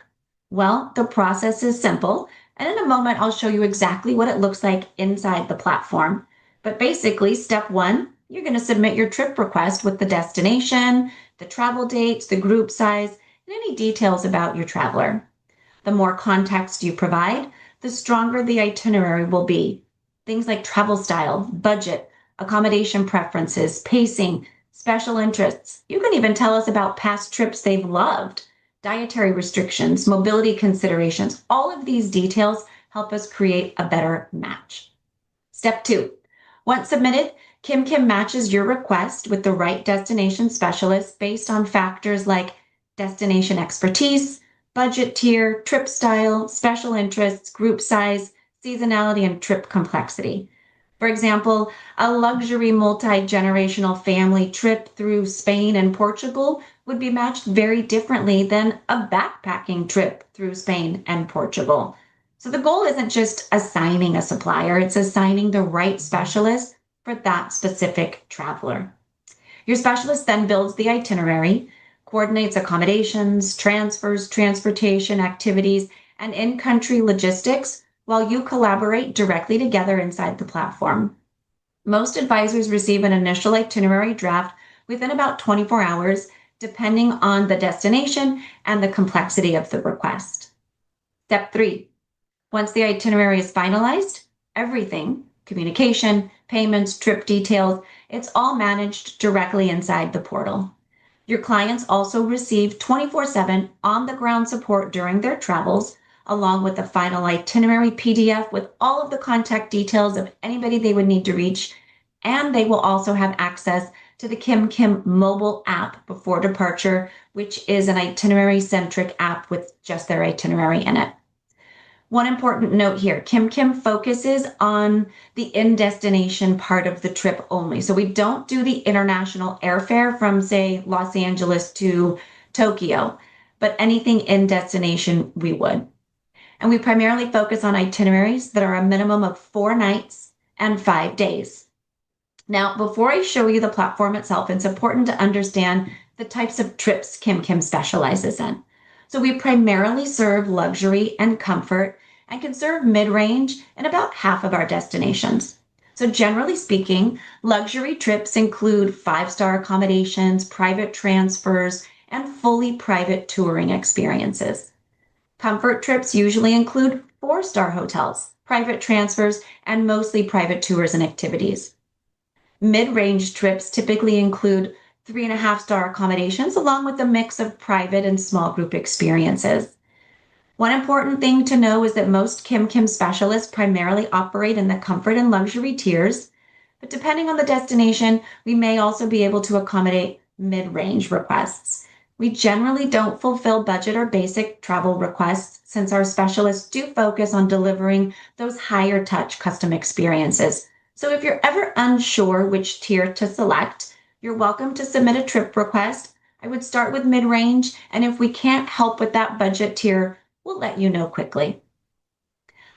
S12: Well, the process is simple, and in a moment, I'll show you exactly what it looks like inside the platform. But basically, step one, you're going to submit your trip request with the destination, the travel dates, the group size, and any details about your traveler. The more context you provide, the stronger the itinerary will be. Things like travel style, budget, accommodation preferences, pacing, special interests. You can even tell us about past trips they've loved, dietary restrictions, mobility considerations. All of these details help us create a better match. Step two, once submitted, KimKim matches your request with the right destination specialist based on factors like destination expertise, budget tier, trip style, special interests, group size, seasonality, and trip complexity. For example, a luxury multi-generational family trip through Spain and Portugal would be matched very differently than a backpacking trip through Spain and Portugal. So the goal isn't just assigning a supplier, it's assigning the right specialist for that specific traveler. Your specialist then builds the itinerary, coordinates accommodations, transfers, transportation, activities, and in-country logistics while you collaborate directly together inside the platform. Most advisors receive an initial itinerary draft within about 24 hours, depending on the destination and the complexity of the request. Step 3. Once the itinerary is finalized, everything, communication, payments, trip details, it's all managed directly inside the portal. Your clients also receive 24/7 on-the-ground support during their travels, along with the final itinerary PDF with all of the contact details of anybody they would need to reach, and they will also have access to the KimKim mobile app before departure, which is an itinerary-centric app with just their itinerary in it. One important note here, KimKim focuses on the in-destination part of the trip only. So we don't do the international airfare from, say, Los Angeles to Tokyo, but anything in destination we would. And we primarily focus on itineraries that are a minimum of 4 nights and 5 days. Now, before I show you the platform itself, it's important to understand the types of trips KimKim specializes in. So we primarily serve luxury and comfort and can serve mid-range in about half of our destinations. So generally speaking, luxury trips include 5-star accommodations, private transfers, and fully private touring experiences. Comfort trips usually include 4-star hotels, private transfers, and mostly private tours and activities. Mid-range trips typically include 3.5-star accommodations, along with a mix of private and small group experiences. One important thing to know is that most KimKim specialists primarily operate in the comfort and luxury tiers, but depending on the destination, we may also be able to accommodate mid-range requests. We generally don't fulfill budget or basic travel requests since our specialists do focus on delivering those higher touch custom experiences. So if you're ever unsure which tier to select, you're welcome to submit a trip request. I would start with mid-range, and if we can't help with that budget tier, we'll let you know quickly.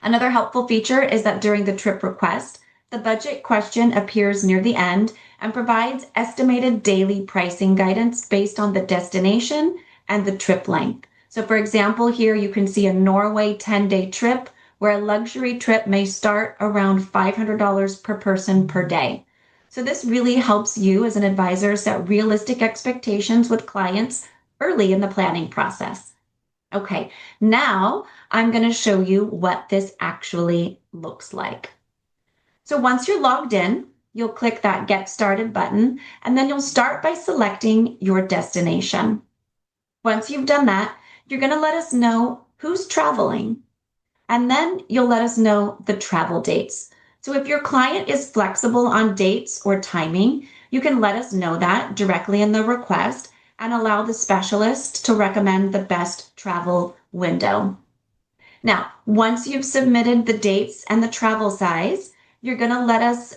S12: Another helpful feature is that during the trip request, the budget question appears near the end and provides estimated daily pricing guidance based on the destination and the trip length. So for example, here you can see a Norway 10-day trip where a luxury trip may start around $500 per person per day. So this really helps you as an advisor set realistic expectations with clients early in the planning process. Okay, now I'm going to show you what this actually looks like. So once you're logged in, you'll click that Get Started button, and then you'll start by selecting your destination. Once you've done that, you're going to let us know who's traveling, and then you'll let us know the travel dates. So if your client is flexible on dates or timing, you can let us know that directly in the request and allow the specialist to recommend the best travel window. Now, once you've submitted the dates and the travel size, you're going to let us,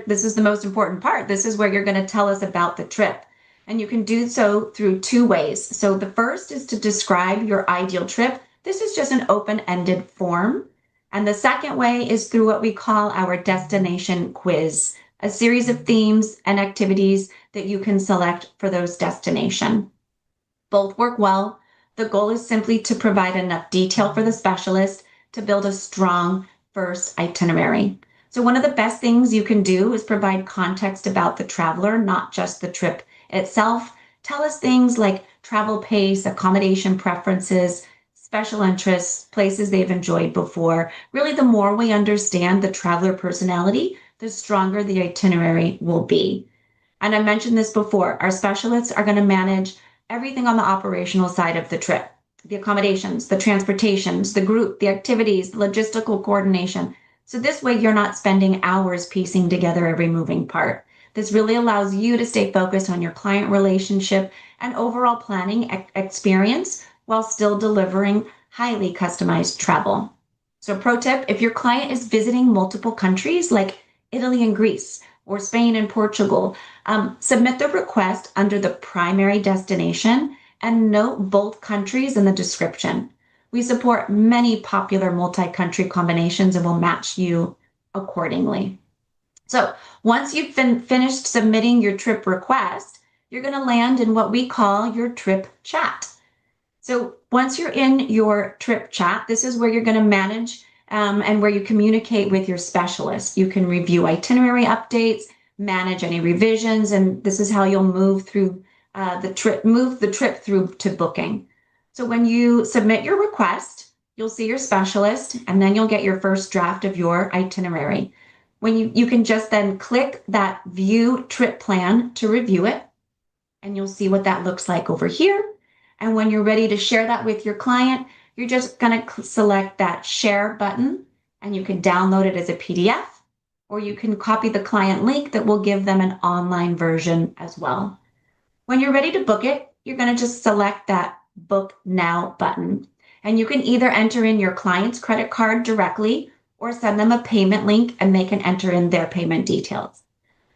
S12: this is the most important part. This is where you're going to tell us about the trip. And you can do so through 2 ways. So the first is to describe your ideal trip. This is just an open-ended form. And the second way is through what we call our destination quiz, a series of themes and activities that you can select for those destinations. Both work well. The goal is simply to provide enough detail for the specialist to build a strong first itinerary. So one of the best things you can do is provide context about the traveler, not just the trip itself. Tell us things like travel pace, accommodation preferences, special interests, places they've enjoyed before. Really, the more we understand the traveler personality, the stronger the itinerary will be. And I mentioned this before, our specialists are going to manage everything on the operational side of the trip. The accommodations, the transportations, the group, the activities, logistical coordination. So this way you're not spending hours piecing together every moving part. This really allows you to stay focused on your client relationship and overall planning experience while still delivering highly customized travel. So pro tip, if your client is visiting multiple countries like Italy and Greece, or Spain and Portugal. Submit the request under the primary destination and note both countries in the description. We support many popular multi-country combinations and will match you accordingly. So once you've finished submitting your trip request, you're going to land in what we call your trip chat. So once you're in your trip chat, this is where you're going to manage and where you communicate with your specialist. You can review itinerary updates, manage any revisions, and this is how you'll move through the trip through to booking. So when you submit your request, you'll see your specialist, and then you'll get your first draft of your itinerary. When you can just then click that view trip plan to review it, and you'll see what that looks like over here. And when you're ready to share that with your client, you're just going to select that share button, and you can download it as a PDF, or you can copy the client link that will give them an online version as well. When you're ready to book it, you're going to just select that Book Now button. And you can either enter in your client's credit card directly or send them a payment link and they can enter in their payment details.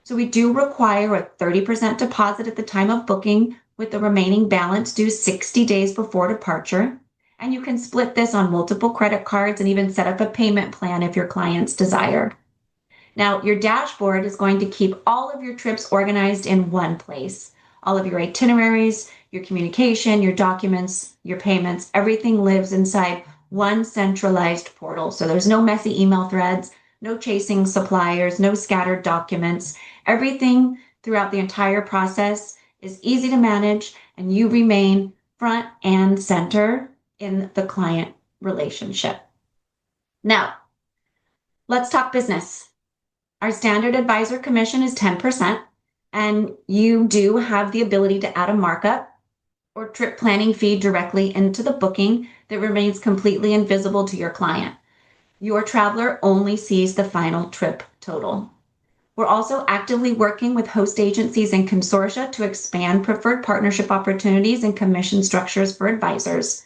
S12: So we do require a 30% deposit at the time of booking, with the remaining balance due 60 days before departure. And you can split this on multiple credit cards and even set up a payment plan if your clients desire. Now, your dashboard is going to keep all of your trips organized in one place. All of your itineraries, your communication, your documents, your payments, everything lives inside one centralized portal. So there's no messy email threads, no chasing suppliers, no scattered documents. Everything throughout the entire process is easy to manage, and you remain front and center in the client relationship. Now, let's talk business. Our standard advisor commission is 10%, and you do have the ability to add a markup or trip planning fee directly into the booking that remains completely invisible to your client. Your traveler only sees the final trip total. We're also actively working with host agencies and consortia to expand preferred partnership opportunities and commission structures for advisors.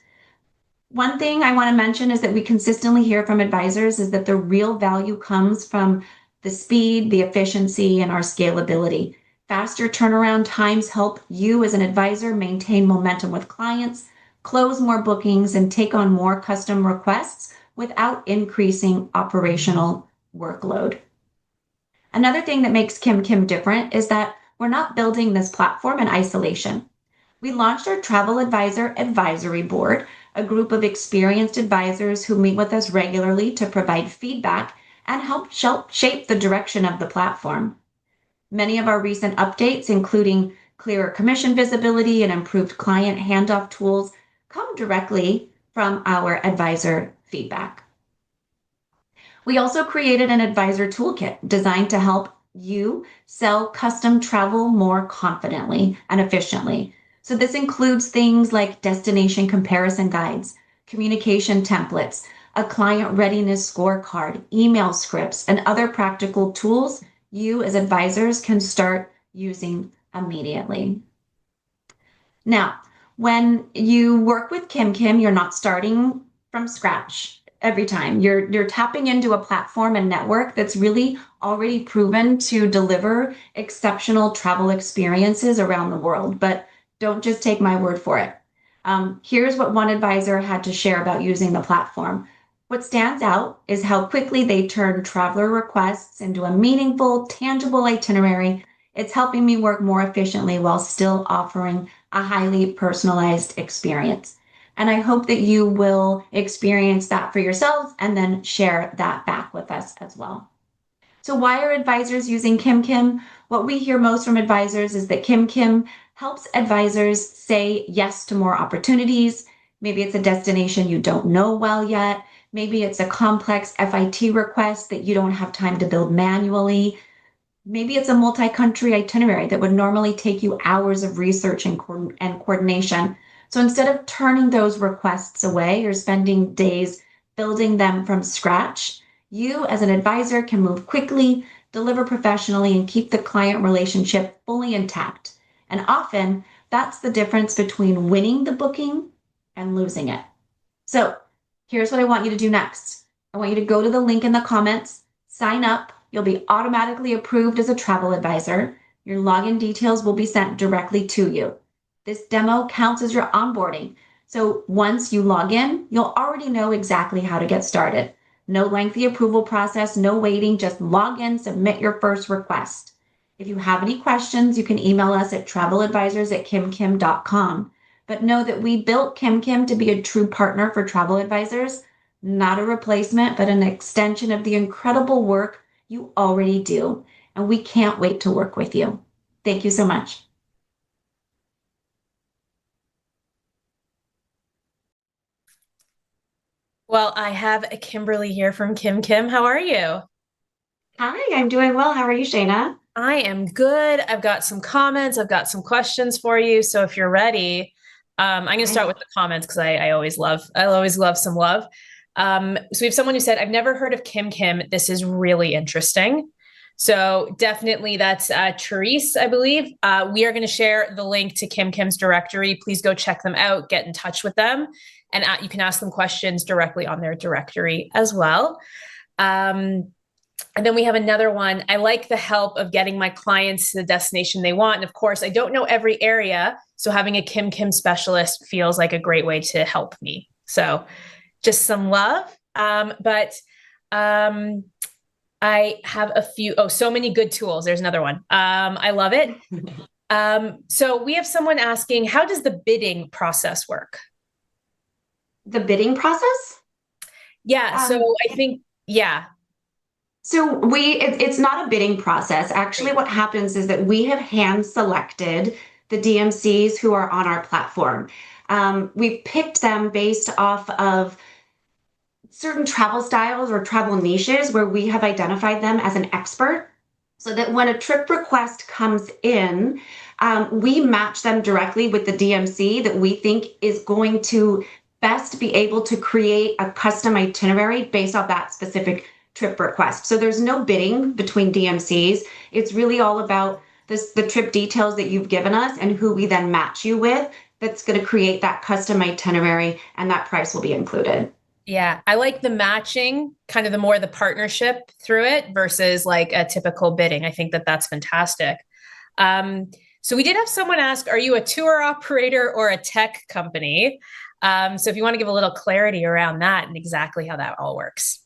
S12: One thing I want to mention is that we consistently hear from advisors is that the real value comes from the speed, the efficiency, and our scalability. Faster turnaround times help you as an advisor maintain momentum with clients, close more bookings, and take on more custom requests without increasing operational workload. Another thing that makes KimKim different is that we're not building this platform in isolation. We launched our Travel Advisor Advisory Board, a group of experienced advisors who meet with us regularly to provide feedback and help shape the direction of the platform. Many of our recent updates, including clearer commission visibility and improved client handoff tools, come directly from our advisor feedback. We also created an advisor toolkit designed to help you sell custom travel more confidently and efficiently. So this includes things like destination comparison guides, communication templates, a client readiness scorecard, email scripts, and other practical tools you as advisors can start using immediately. Now, when you work with KimKim, you're not starting from scratch every time. You're tapping into a platform and network that's really already proven to deliver exceptional travel experiences around the world. But don't just take my word for it. Here's what one advisor had to share about using the platform. What stands out is how quickly they turn traveler requests into a meaningful, tangible itinerary. It's helping me work more efficiently while still offering a highly personalized experience. And I hope that you will experience that for yourselves and then share that back with us as well. So why are advisors using KimKim? What we hear most from advisors is that KimKim helps advisors say yes to more opportunities. Maybe it's a destination you don't know well yet. Maybe it's a complex FIT request that you don't have time to build manually. Maybe it's a multi-country itinerary that would normally take you hours of research and coordination. So instead of turning those requests away or spending days building them from scratch, you as an advisor can move quickly, deliver professionally, and keep the client relationship fully intact. And often that's the difference between winning the booking and losing it. So here's what I want you to do next. I want you to go to the link in the comments, sign up You'll be automatically approved as a travel advisor. Your login details will be sent directly to you. This demo counts as your onboarding. So once you log in, you'll already know exactly how to get started. No lengthy approval process, no waiting, just log in, submit your first request. If you have any questions, you can email us at traveladvisors@kimkim.com. But know that we built KimKim to be a true partner for travel advisors, not a replacement, but an extension of the incredible work you already do. And we can't wait to work with you. Thank you so much.
S1: Well, I have Kimberly here from KimKim. How are you?
S12: Hi, I'm doing well. How are you, Shayna?
S1: I am good. I've got some comments. I've got some questions for you. So if you're ready, I'm going to start with the comments because I always love some love. So we have someone who said, I've never heard of KimKim. This is really interesting. So definitely that's Therese, I believe. We are going to share the link to KimKim's directory. Please go check them out, get in touch with them, and you can ask them questions directly on their directory as well. And then we have another one. I like the help of getting my clients to the destination they want. And of course, I don't know every area. So having a KimKim specialist feels like a great way to help me. So just some love. But I have a few, so many good tools. There's another one. I love it. So we have someone asking, how does the bidding process work?
S12: The bidding process?
S1: Yeah. So I think, yeah.
S12: So it's not a bidding process. Actually, what happens is that we have hand selected the DMCs who are on our platform. We've picked them based off of certain travel styles or travel niches where we have identified them as an expert, so that when a trip request comes in, we match them directly with the DMC that we think is going to best be able to create a custom itinerary based off that specific trip request. So there's no bidding between DMCs. It's really all about the trip details that you've given us and who we then match you with that's going to create that custom itinerary, and that price will be included.
S1: Yeah, I like the matching, kind of the more the partnership through it versus like a typical bidding. I think that's fantastic. So we did have someone ask, are you a tour operator or a tech company? So if you want to give a little clarity around that and exactly how that all works.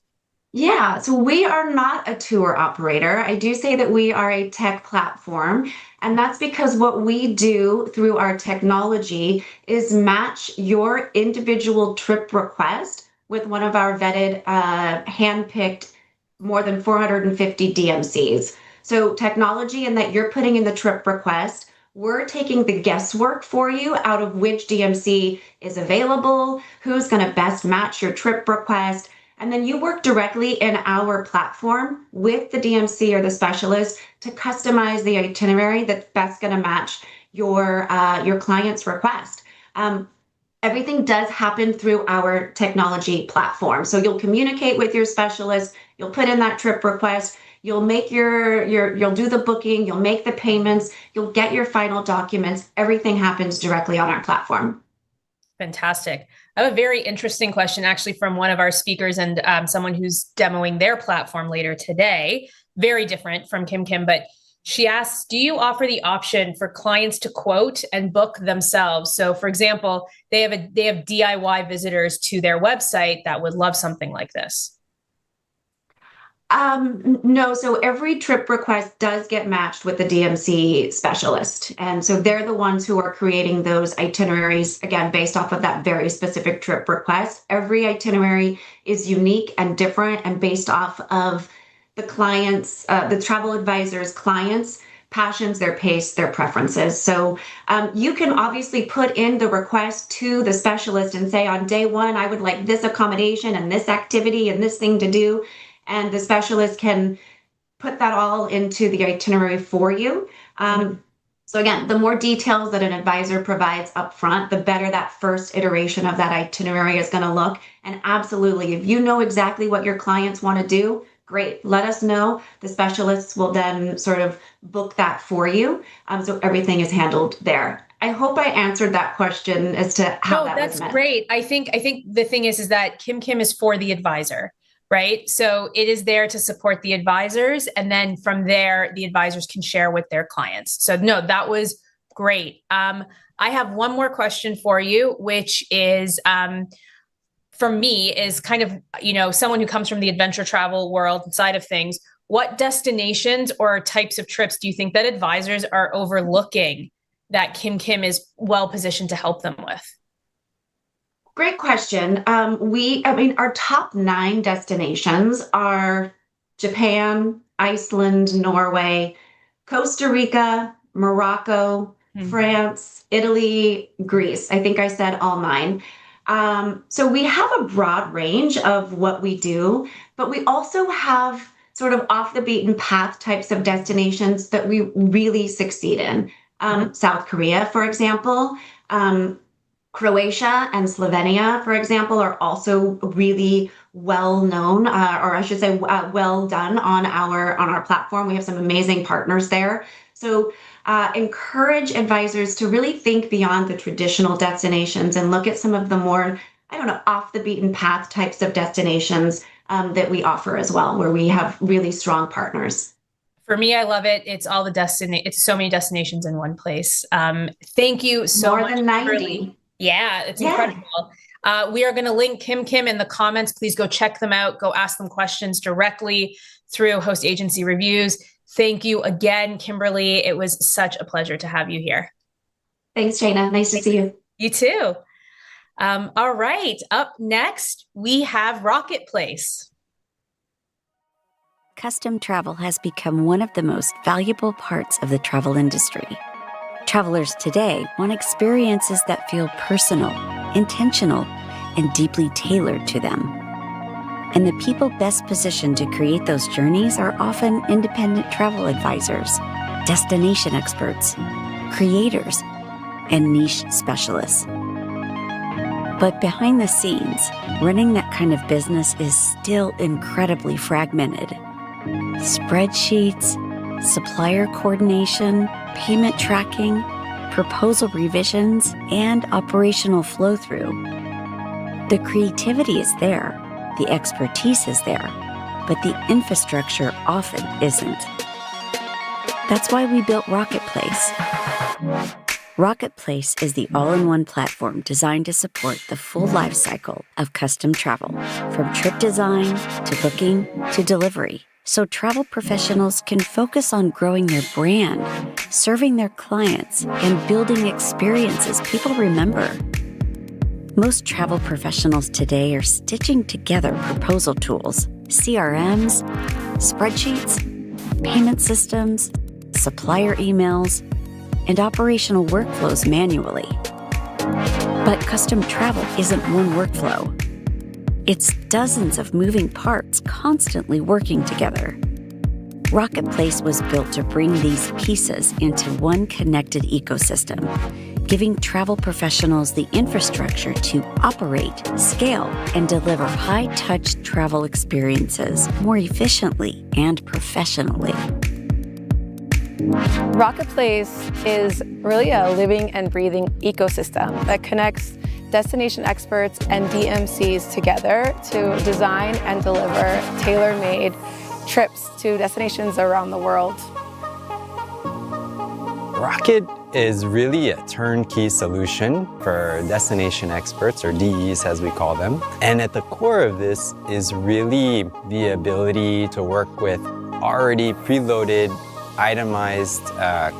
S12: Yeah, so we are not a tour operator. I do say that we are a tech platform, and that's because what we do through our technology is match your individual trip request with one of our vetted, handpicked more than 450 DMCs. So technology in that you're putting in the trip request, we're taking the guesswork for you out of which DMC is available, who's going to best match your trip request. And then you work directly in our platform with the DMC or the specialist to customize the itinerary that's best going to match your client's request. Everything does happen through our technology platform. So you'll communicate with your specialist, you'll put in that trip request, you'll make you'll do the booking, you'll make the payments, you'll get your final documents. Everything happens directly on our platform.
S1: Fantastic. I have a very interesting question actually from one of our speakers and someone who's demoing their platform later today. Very different from KimKim, but she asks, do you offer the option for clients to quote and book themselves? So for example, they have DIY visitors to their website that would love something like this.
S12: No, so every trip request does get matched with the DMC specialist. And so they're the ones who are creating those itineraries, again, based off of that very specific trip request. Every itinerary is unique and different and based off of the clients, the travel advisor's clients' passions, their pace, their preferences. So you can obviously put in the request to the specialist and say, on day one, I would like this accommodation and this activity and this thing to do. And the specialist can put that all into the itinerary for you. So again, the more details that an advisor provides up front, the better that first iteration of that itinerary is going to look. And absolutely, if you know exactly what your clients want to do, great, let us know. The specialists will then sort of book that for you. So everything is handled there. I hope I answered that question as to how that was meant.
S1: That's great. I think the thing is that KimKim is for the advisor. right? So it is there to support the advisors. And then from there, the advisors can share with their clients. So no, that was great. I have one more question for you, which is, for me, is kind of, someone who comes from the adventure travel world side of things. What destinations or types of trips do you think that advisors are overlooking that KimKim is well positioned to help them with?
S12: Great question. Our top 9 destinations are Japan, Iceland, Norway, Costa Rica, Morocco, France, Italy, Greece. I think I said all 9. So we have a broad range of what we do, but we also have sort of off the beaten path types of destinations that we really succeed in. South Korea, for example, Croatia and Slovenia, for example, are also really well known, or I should say well done on our platform. We have some amazing partners there. So encourage advisors to really think beyond the traditional destinations and look at some of the more, off the beaten path types of destinations that we offer as well, where we have really strong partners.
S1: For me, I love it. It's all it's so many destinations in one place. Thank you so much.
S12: More than 90.
S1: Kimberly. Yeah, it's incredible. We are going to link KimKim in the comments. Please go check them out. Go ask them questions directly through Host Agency Reviews. Thank you again, Kimberly. It was such a pleasure to have you here.
S12: Thanks, Jana. Nice to see you.
S1: You too. All right. Up next, we have Rokitplace.
S13: Custom travel has become one of the most valuable parts of the travel industry. Travelers today want experiences that feel personal, intentional, and deeply tailored to them. And the people best positioned to create those journeys are often independent travel advisors, destination experts, creators, and niche specialists. But behind the scenes, running that kind of business is still incredibly fragmented. Spreadsheets, supplier coordination, payment tracking, proposal revisions, and operational flow-through. The creativity is there, the expertise is there, but the infrastructure often isn't. That's why we built Rokitplace. Rokitplace is the all-in-one platform designed to support the full life cycle of custom travel, from trip design to booking to delivery, so travel professionals can focus on growing their brand, serving their clients, and building experiences people remember. Most travel professionals today are stitching together proposal tools, CRMs, spreadsheets, payment systems, supplier emails, and operational workflows manually. But custom travel isn't one workflow. It's dozens of moving parts constantly working together. Rokitplace was built to bring these pieces into one connected ecosystem, giving travel professionals the infrastructure to operate, scale, and deliver high-touch travel experiences more efficiently and professionally.
S14: Rokitplace is really a living and breathing ecosystem that connects destination experts and DMCs together to design and deliver tailor-made trips to destinations around the world.
S15: Rocket is really a turnkey solution for destination experts, or DEs as we call them. And at the core of this is really the ability to work with already preloaded itemized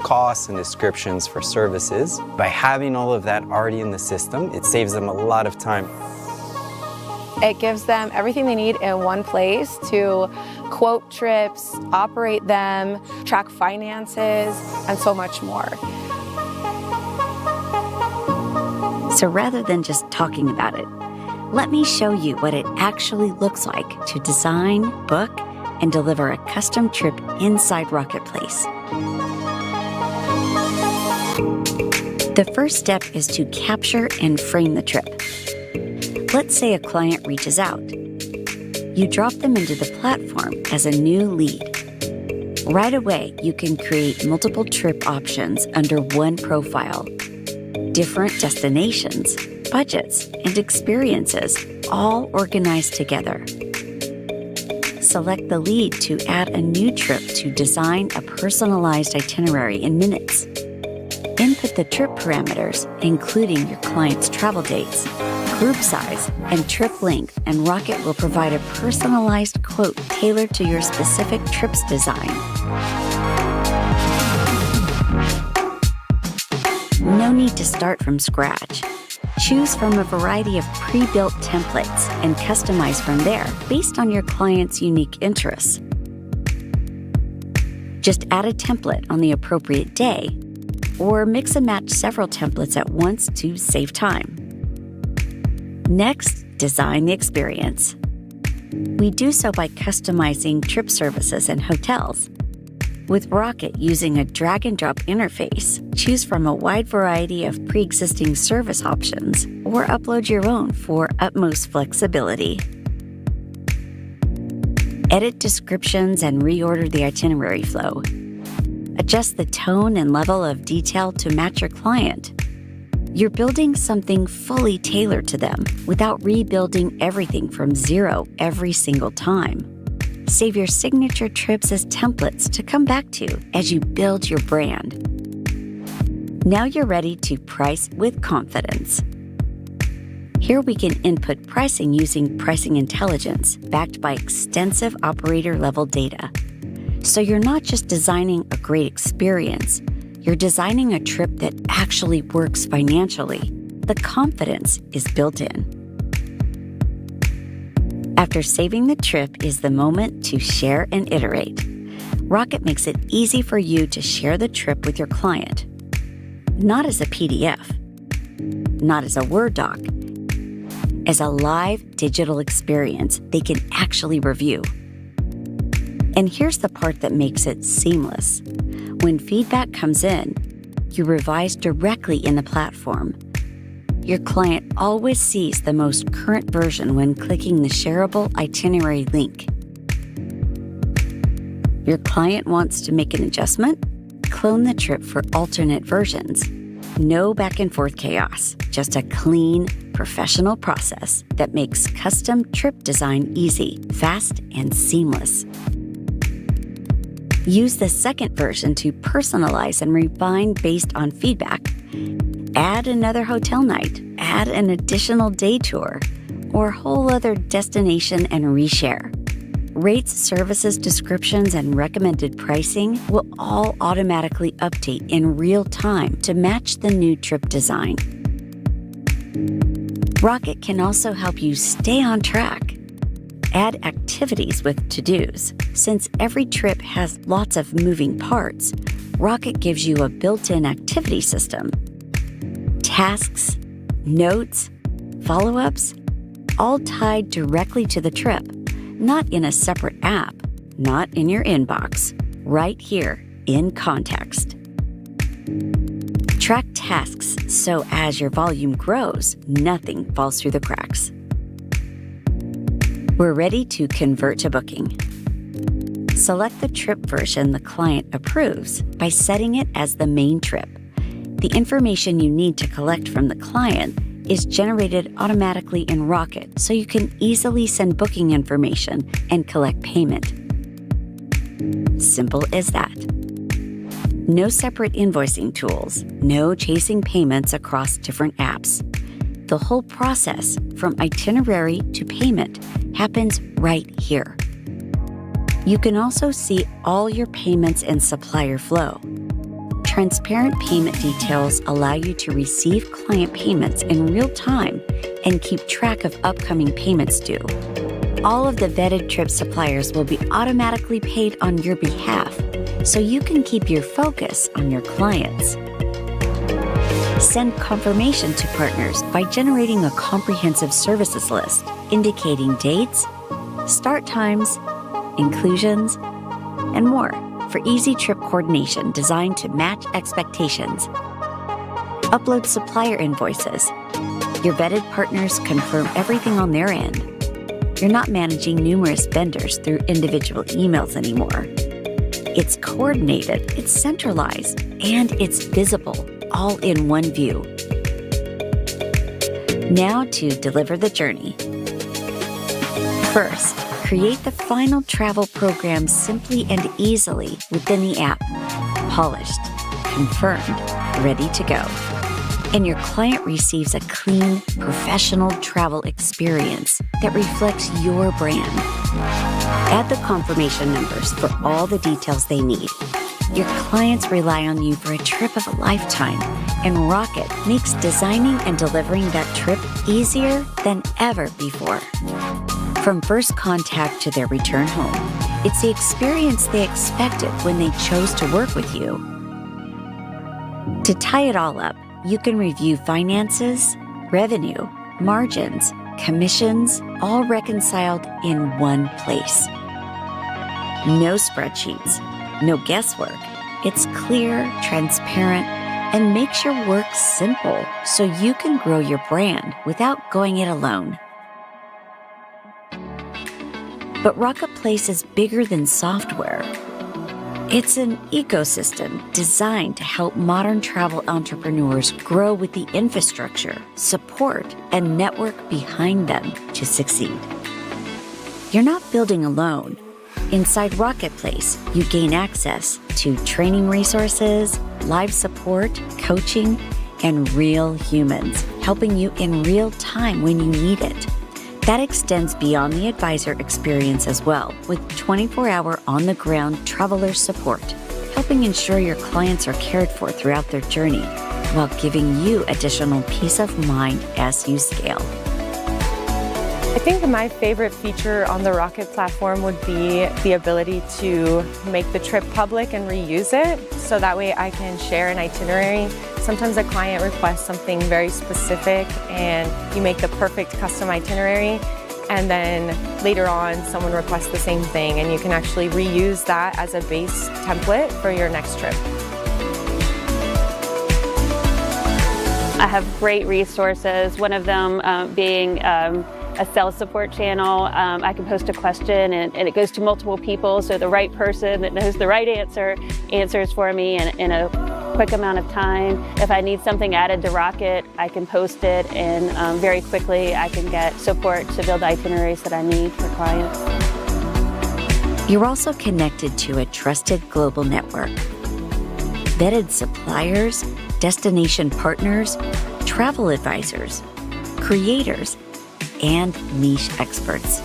S15: costs and descriptions for services. By having all of that already in the system, it saves them a lot of time.
S14: It gives them everything they need in one place to quote trips, operate them, track finances, and so much more.
S13: So rather than just talking about it, let me show you what it actually looks like to design, book, and deliver a custom trip inside Rokitplace. The first step is to capture and frame the trip. Let's say a client reaches out. You drop them into the platform as a new lead. Right away, you can create multiple trip options under one profile. Different destinations, budgets, and experiences all organized together. select the lead to add a new trip to design a personalized itinerary in minutes. Input the trip parameters, including your client's travel dates, group size, and trip length, and Rocket will provide a personalized quote tailored to your specific trip's design. No need to start from scratch. Choose from a variety of pre-built templates and customize from there based on your client's unique interests. Just add a template on the appropriate day, or mix and match several templates at once to save time. Next, design the experience. We do so by customizing trip services and hotels. With Rocket using a drag-and-drop interface, choose from a wide variety of pre-existing service options or upload your own for utmost flexibility. Edit descriptions and reorder the itinerary flow. Adjust the tone and level of detail to match your client. You're building something fully tailored to them without rebuilding everything from zero every single time. Save your signature trips as templates to come back to as you build your brand. Now you're ready to price with confidence. Here we can input pricing using pricing intelligence backed by extensive operator-level data. So you're not just designing a great experience, you're designing a trip that actually works financially. The confidence is built in. After saving the trip is the moment to share and iterate. Rocket makes it easy for you to share the trip with your client. Not as a PDF, not as a Word doc, as a live digital experience they can actually review. And here's the part that makes it seamless. When feedback comes in, you revise directly in the platform. Your client always sees the most current version when clicking the shareable itinerary link. Your client wants to make an adjustment? Clone the trip for alternate versions. No back and forth chaos, just a clean, professional process that makes custom trip design easy, fast, and seamless. Use the second version to personalize and refine based on feedback. Add another hotel night, add an additional day tour, or whole other destination and reshare. Rates, services, descriptions, and recommended pricing will all automatically update in real time to match the new trip design. Rocket can also help you stay on track. Add activities with to-dos. Since every trip has lots of moving parts, Rocket gives you a built-in activity system. Tasks, notes, follow-ups, all tied directly to the trip, not in a separate app, not in your inbox, right here in context. Track tasks so as your volume grows, nothing falls through the cracks. We're ready to convert to booking. Select the trip version the client approves by setting it as the main trip. The information you need to collect from the client is generated automatically in Rocket, so you can easily send booking information and collect payment. Simple as that. No separate invoicing tools, no chasing payments across different apps. The whole process, from itinerary to payment, happens right here. You can also see all your payments and supplier flow. Transparent payment details allow you to receive client payments in real time and keep track of upcoming payments due. All of the vetted trip suppliers will be automatically paid on your behalf, so you can keep your focus on your clients. Send confirmation to partners by generating a comprehensive services list indicating dates, start times, inclusions, and more for easy trip coordination designed to match expectations. Upload supplier invoices. Your vetted partners confirm everything on their end. You're not managing numerous vendors through individual emails anymore. It's coordinated, it's centralized, and it's visible, all in one view. Now to deliver the journey. First, Create the final travel program simply and easily within the app. Polished, confirmed, ready to go. And your client receives a clean, professional travel experience that reflects your brand. Add the confirmation numbers for all the details they need. Your clients rely on you for a trip of a lifetime, and Rocket makes designing and delivering that trip easier than ever before. From first contact to their return home, it's the experience they expected when they chose to work with you. To tie it all up, you can review finances, revenue, margins, commissions, all reconciled in one place. No spreadsheets, no guesswork. It's clear, transparent, and makes your work simple so you can grow your brand without going it alone. But Rokitplace is bigger than software. It's an ecosystem designed to help modern travel entrepreneurs grow with the infrastructure, support, and network behind them to succeed. You're not building alone. Inside Rokitplace, you gain access to training resources, live support, coaching, and real humans helping you in real time when you need it. That extends beyond the advisor experience as well, with 24-hour on-the-ground traveler support, helping ensure your clients are cared for throughout their journey, while giving you additional peace of mind as you scale.
S16: I think my favorite feature on the Rocket platform would be the ability to make the trip public and reuse it, so that way I can share an itinerary. Sometimes a client requests something very specific and you make the perfect custom itinerary, and then later on someone requests the same thing and you can actually reuse that as a base template for your next trip.
S17: I have great resources, one of them being a sales support channel. I can post a question and it goes to multiple people, so the right person that knows the right answer answers for me in a quick amount of time. If I need something added to Rocket, I can post it, and very quickly I can get support to build itineraries that I need for clients.
S13: You're also connected to a trusted global network. Vetted suppliers, destination partners, travel advisors, creators, and niche experts.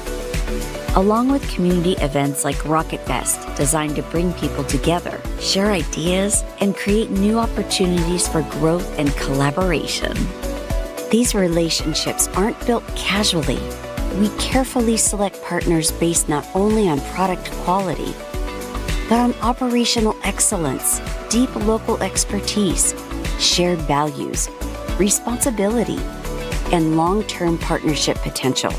S13: Along with community events like Rocket Fest, designed to bring people together, share ideas, and create new opportunities for growth and collaboration. These relationships aren't built casually. We carefully select partners based not only on product quality, but on operational excellence, deep local expertise, shared values, responsibility, and long-term partnership potential.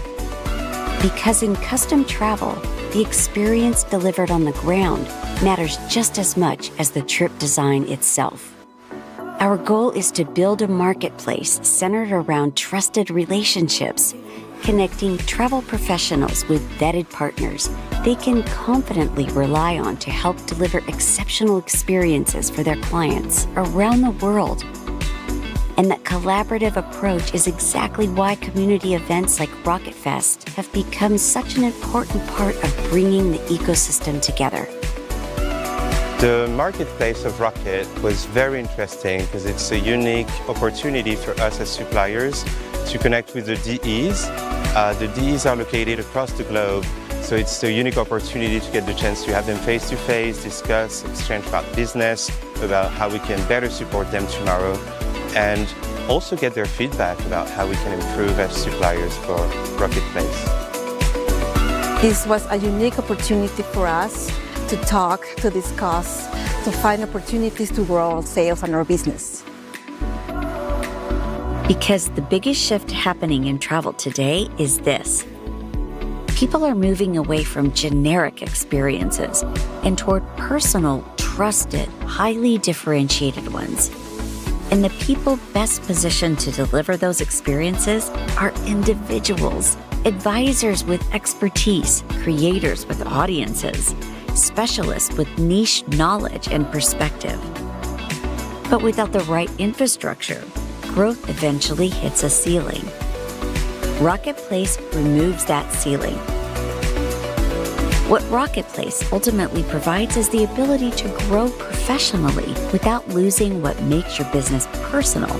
S13: Because in custom travel, the experience delivered on the ground matters just as much as the trip design itself. Our goal is to build a marketplace centered around trusted relationships, connecting travel professionals with vetted partners they can confidently rely on to help deliver exceptional experiences for their clients around the world. And that collaborative approach is exactly why community events like Rocket Fest have become such an important part of bringing the ecosystem together.
S18: The marketplace of Rocket was very interesting because it's a unique opportunity for us as suppliers to connect with the DEs. The DEs are located across the globe, so it's a unique opportunity to get the chance to have them face-to-face, discuss, exchange about business, about how we can better support them tomorrow, and also get their feedback about how we can improve as suppliers for Rokitplace.
S19: This was a unique opportunity for us to talk, to discuss, to find opportunities to grow our sales and our business.
S13: Because the biggest shift happening in travel today is this. People are moving away from generic experiences and toward personal, trusted, highly differentiated ones. And the people best positioned to deliver those experiences are individuals, advisors with expertise, creators with audiences, specialists with niche knowledge and perspective. But without the right infrastructure, growth eventually hits a ceiling. Rokitplace removes that ceiling. What Rokitplace ultimately provides is the ability to grow professionally without losing what makes your business personal.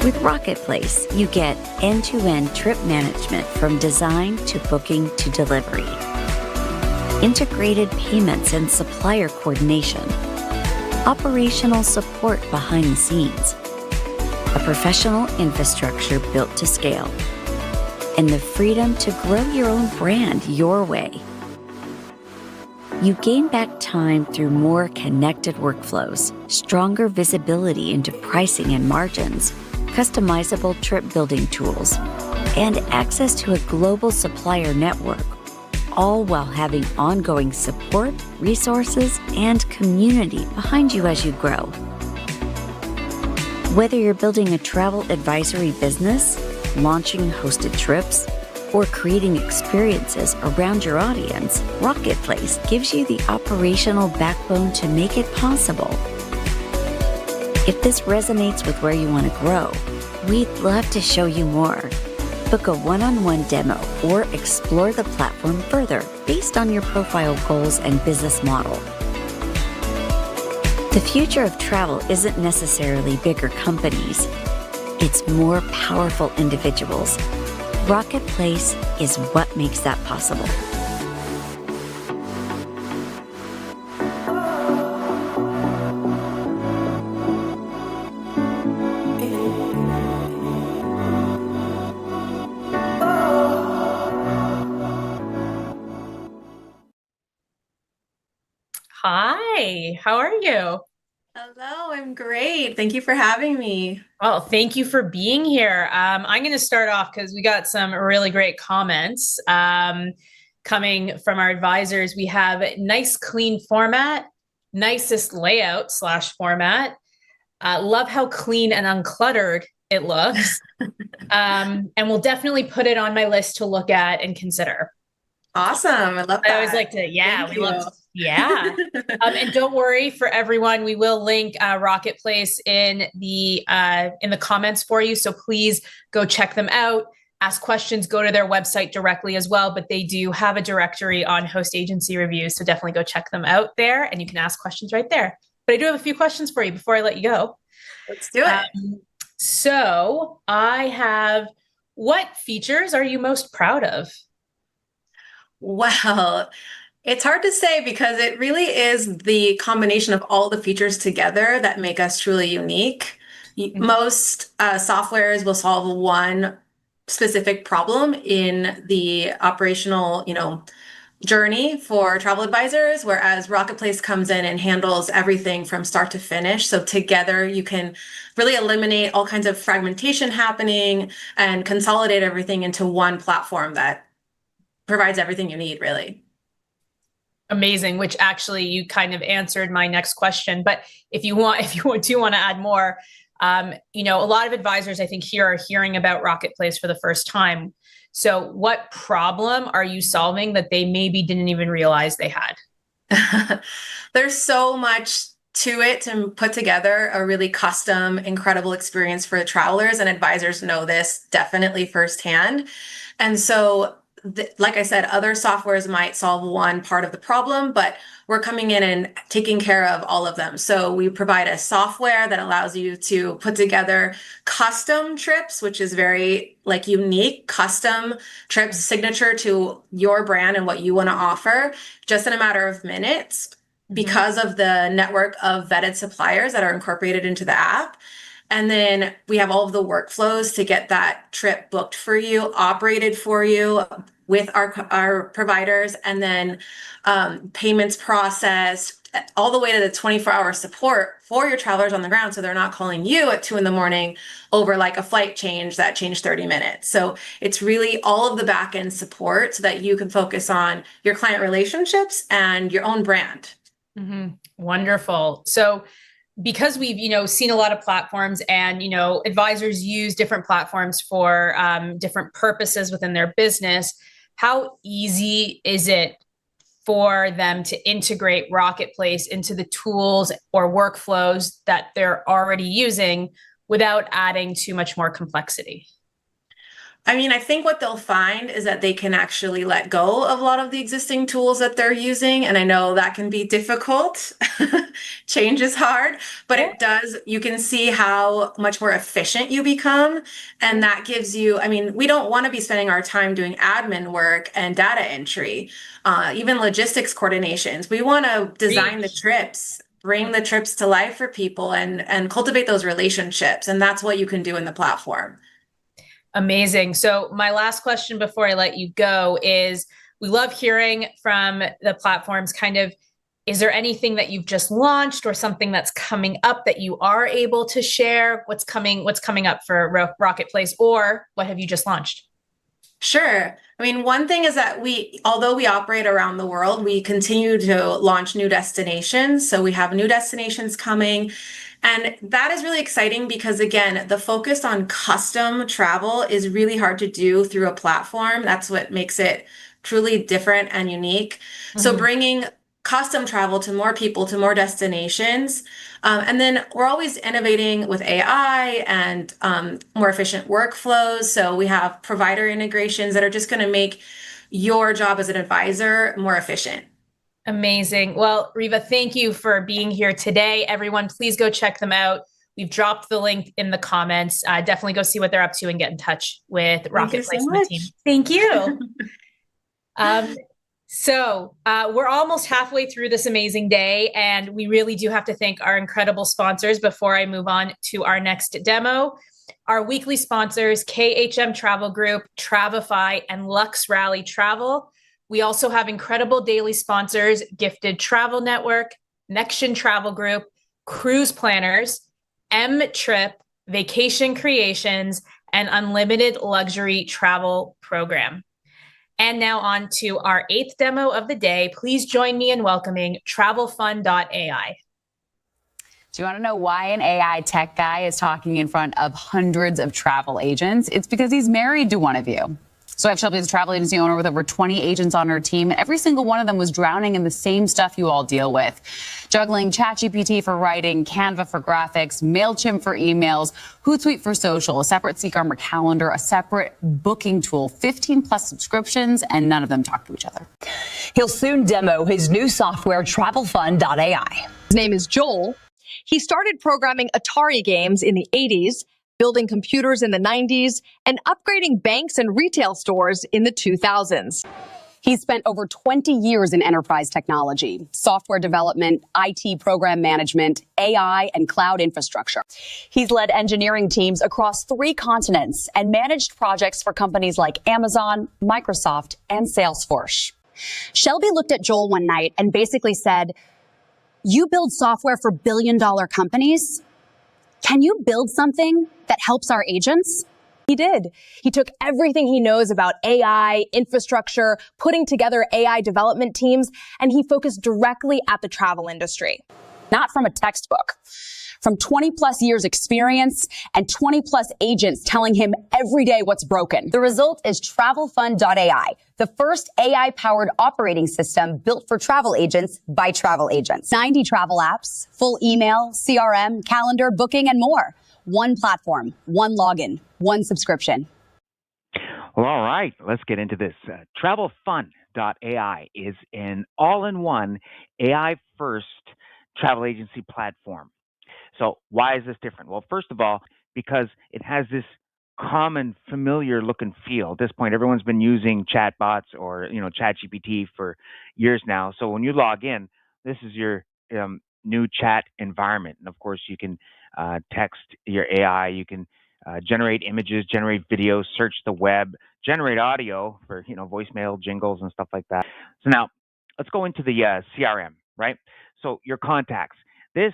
S13: With Rokitplace, you get end-to-end trip management from design to booking to delivery, integrated payments and supplier coordination, operational support behind the scenes, a professional infrastructure built to scale, and the freedom to grow your own brand your way. You gain back time through more connected workflows, stronger visibility into pricing and margins, customizable trip building tools, and access to a global supplier network, all while having ongoing support, resources, and community behind you as you grow. Whether you're building a travel advisory business, launching hosted trips, or creating experiences around your audience, Rokitplace gives you the operational backbone to make it possible. If this resonates with where you want to grow, we'd love to show you more. Book a one-on-one demo or explore the platform further based on your profile goals and business model. The future of travel isn't necessarily bigger companies. It's more powerful individuals. Rokitplace is what makes that possible.
S1: Hi, how are you?
S20: Hello, I'm great. Thank you for having me.
S1: Well, thank you for being here. I'm going to start off because we got some really great comments coming from our advisors. We have nice, clean format, nicest layout / format. Love how clean and uncluttered it looks. And we'll definitely put it on my list to look at and consider.
S20: Awesome. I love that.
S1: I always like to, yeah,
S20: Thank
S1: we
S20: you.
S1: love to, yeah. And don't worry, for everyone, we will link Rokitplace in the comments for you. So please go check them out, ask questions, go to their website directly as well. But they do have a directory on host agency reviews. So definitely go check them out there and you can ask questions right there. But I do have a few questions for you before I let you go.
S20: Let's do it.
S1: So I have, what features are you most proud of?
S20: Well, it's hard to say because it really is the combination of all the features together that make us truly unique. Most softwares will solve one specific problem in the operational, journey for travel advisors, whereas Rokitplace comes in and handles everything from start to finish. So together you can really eliminate all kinds of fragmentation happening and consolidate everything into one platform that provides everything you need, really.
S1: Amazing, which actually you kind of answered my next question. But if you do want to add more, a lot of advisors I think here are hearing about Rokitplace for the first time. So what problem are you solving that they maybe didn't even realize they had?
S20: There's so much to it to put together a really custom, incredible experience for the travelers, and advisors know this definitely firsthand. And so like I said, other softwares might solve one part of the problem, but we're coming in and taking care of all of them. So we provide a software that allows you to put together custom trips, which is very unique, custom trips, signature to your brand and what you want to offer, just in a matter of minutes because of the network of vetted suppliers that are incorporated into the app. And then we have all of the workflows to get that trip booked for you, operated for you with our providers, and then payments processed all the way to the 24-hour support for your travelers on the ground. So they're not calling you at 2 a.m. over a flight change that changed 30 minutes. So it's really all of the back end support so that you can focus on your client relationships and your own brand.
S1: Wonderful. So because we've, seen a lot of platforms and, advisors use different platforms for different purposes within their business, how easy is it for them to integrate Rokitplace into the tools or workflows that they're already using without adding too much more complexity?
S20: I mean, I think what they'll find is that they can actually let go of a lot of the existing tools that they're using. And I know that can be difficult. Change is hard, but it does, you can see how much more efficient you become. And that gives you, I mean, we don't want to be spending our time doing admin work and data entry, even logistics coordinations. We want to design the trips, bring the trips to life for people and cultivate those relationships. And that's what you can do in the platform.
S1: Amazing. So my last question before I let you go is, we love hearing from the platforms kind of, is there anything that you've just launched or something that's coming up that you are able to share? What's coming up for Rokitplace, or what have you just launched?
S20: Sure. I mean, one thing is that although we operate around the world, we continue to launch new destinations. So we have new destinations coming. And that is really exciting because, again, the focus on custom travel is really hard to do through a platform. That's what makes it truly different and unique. So bringing custom travel to more people, to more destinations. And then we're always innovating with AI and more efficient workflows. So we have provider integrations that are just going to make your job as an advisor more efficient.
S1: Amazing. Well, Riva, thank you for being here today. Everyone, please go check them out. We've dropped the link in the comments. Definitely go see what they're up to and get in touch with Rokitplace and the team. Thank you. So we're almost halfway through this amazing day, and we really do have to thank our incredible sponsors before I move on to our next demo. Our weekly sponsors, KHM Travel Group, Travefy, and LuxRally Travel. We also have incredible daily sponsors, Gifted Travel Network, Nexion Travel Group, Cruise Planners, M Trip, Vacation Creations, and Unlimited Luxury Travel Program. And now on to our 8th demo of the day. Please join me in welcoming TravelFun.ai.
S21: Do you want to know why an AI tech guy is talking in front of hundreds of travel agents? It's because he's married to one of you. So I've Shelby is a travel agency owner with over 20 agents on her team, and every single one of them was drowning in the same stuff you all deal with. Juggling ChatGPT for writing, Canva for graphics, MailChimp for emails, Hootsuite for social, a separate CRM calendar, a separate booking tool, 15 plus subscriptions, and none of them talk to each other.
S22: He'll soon demo his new software, TravelFun.ai. His name is Joel. He started programming Atari games in the 80s, building computers in the 90s, and upgrading banks and retail stores in the 2000s.
S21: He's spent over 20 years in enterprise technology, software development, IT program management, AI, and cloud infrastructure. He's led engineering teams across 3 continents and managed projects for companies like Amazon, Microsoft, and Salesforce.
S23: Shelby looked at Joel one night and basically said, "You build software for billion-dollar companies? Can you build something that helps our agents?"
S22: He did. He took everything he knows about AI, infrastructure, putting together AI development teams, and he focused directly at the travel industry.
S21: Not from a textbook. From 20 plus years experience and 20 plus agents telling him every day what's broken.
S22: The result is TravelFun.ai, the first AI-powered operating system built for travel agents by travel agents. 90 travel apps, full email, CRM, calendar, booking, and more. One platform, one login, one subscription.
S24: Well, all right, let's get into this. TravelFun.ai is an all-in-one AI-first travel agency platform. So why is this different? Well, first of all, because it has this common, familiar look and feel. At this point, everyone's been using chatbots or ChatGPT for years now. So when you log in, this is your new chat environment, and of course, you can text your AI. You can generate images, generate videos, search the web, generate audio for voicemail, jingles, and stuff like that. So now let's go into the CRM, right? So your contacts. This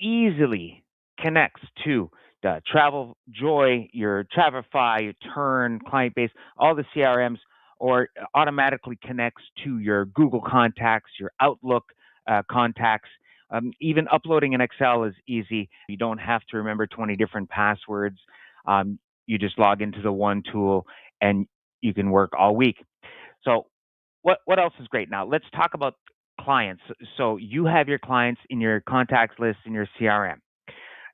S24: easily connects to the TravelJoy, your Travefy, your Tern, client base, all the CRMs, or automatically connects to your Google contacts, your Outlook contacts. Even uploading an Excel is easy. You don't have to remember 20 different passwords. You just log into the one tool and you can work all week. So what else is great? Now let's talk about clients. So you have your clients in your contacts list in your CRM,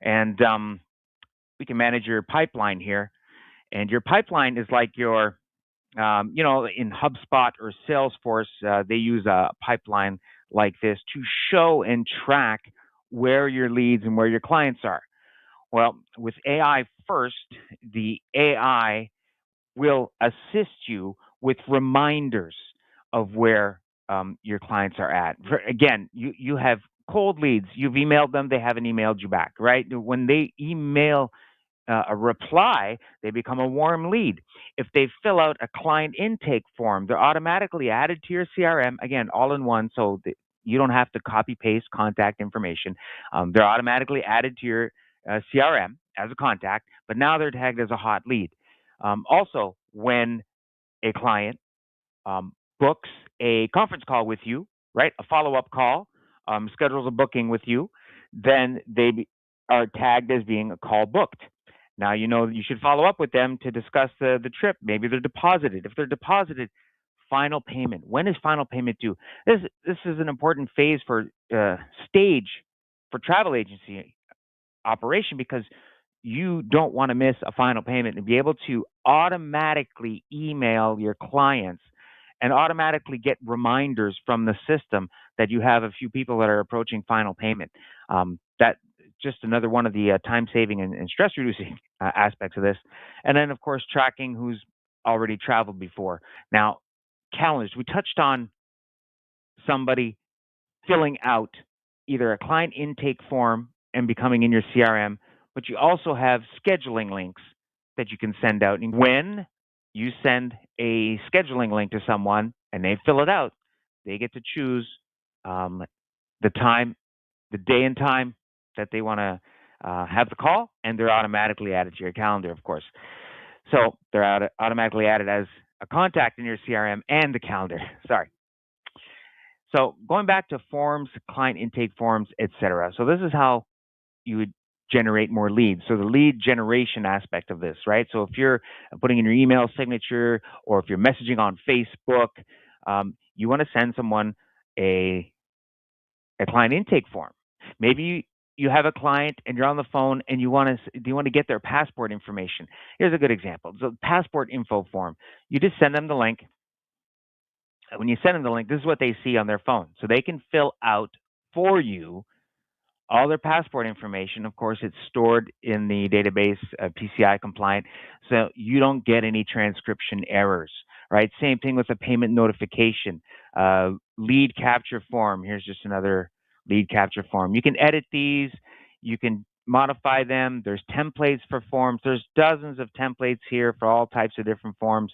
S24: and we can manage your pipeline here. And your pipeline is like your, in HubSpot or Salesforce, they use a pipeline like this to show and track where your leads and where your clients are. Well, with AI first, the AI will assist you with reminders of where your clients are at. Again, you have cold leads. You've emailed them. They haven't emailed you back, right? When they email a reply, they become a warm lead. If they fill out a client intake form, they're automatically added to your CRM, again, all in one, so you don't have to copy paste contact information. They're automatically added to your CRM as a contact, but now they're tagged as a hot lead. Also, when a client books a conference call with you, right, a follow-up call, schedules a booking with you, then they are tagged as being a call booked. Now you know you should follow up with them to discuss the trip. Maybe they're deposited. If they're deposited, final payment. When is final payment due? This is an important phase for stage for travel agency operation, because you don't want to miss a final payment, and be able to automatically email your clients and automatically get reminders from the system that you have a few people that are approaching final payment. That just another one of the time saving and stress reducing aspects of this. And then of course, tracking who's already traveled before. Now, calendars, we touched on somebody filling out either a client intake form and becoming in your CRM, but you also have scheduling links that you can send out. And when you send a scheduling link to someone and they fill it out, they get to choose the time, the day and time that they want to have the call, and they're automatically added to your calendar, of course. So they're automatically added as a contact in your CRM and the calendar. Sorry. So going back to forms, client intake forms, etc. So this is how you would generate more leads. So the lead generation aspect of this, right? So if you're putting in your email signature, or if you're messaging on Facebook, you want to send someone a client intake form. Maybe you have a client and you're on the phone and you want to get their passport information. Here's a good example. So passport info form. You just send them the link. When you send them the link, this is what they see on their phone. So they can fill out for you all their passport information. Of course, it's stored in the database, PCI compliant, so you don't get any transcription errors, right? Same thing with a payment notification. Lead capture form. Here's just another lead capture form. You can edit these. You can modify them. There's templates for forms. There's dozens of templates here for all types of different forms.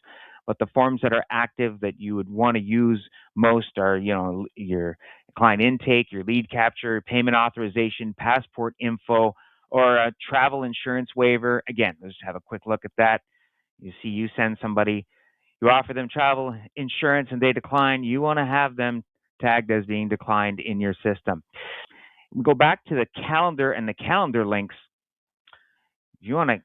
S24: But the forms that are active that you would want to use most are, your client intake, your lead capture, payment authorization, passport info, or a travel insurance waiver. Again, let's have a quick look at that. You see, you send somebody, you offer them travel insurance and they decline. You want to have them tagged as being declined in your system. We go back to the calendar and the calendar links. If you want to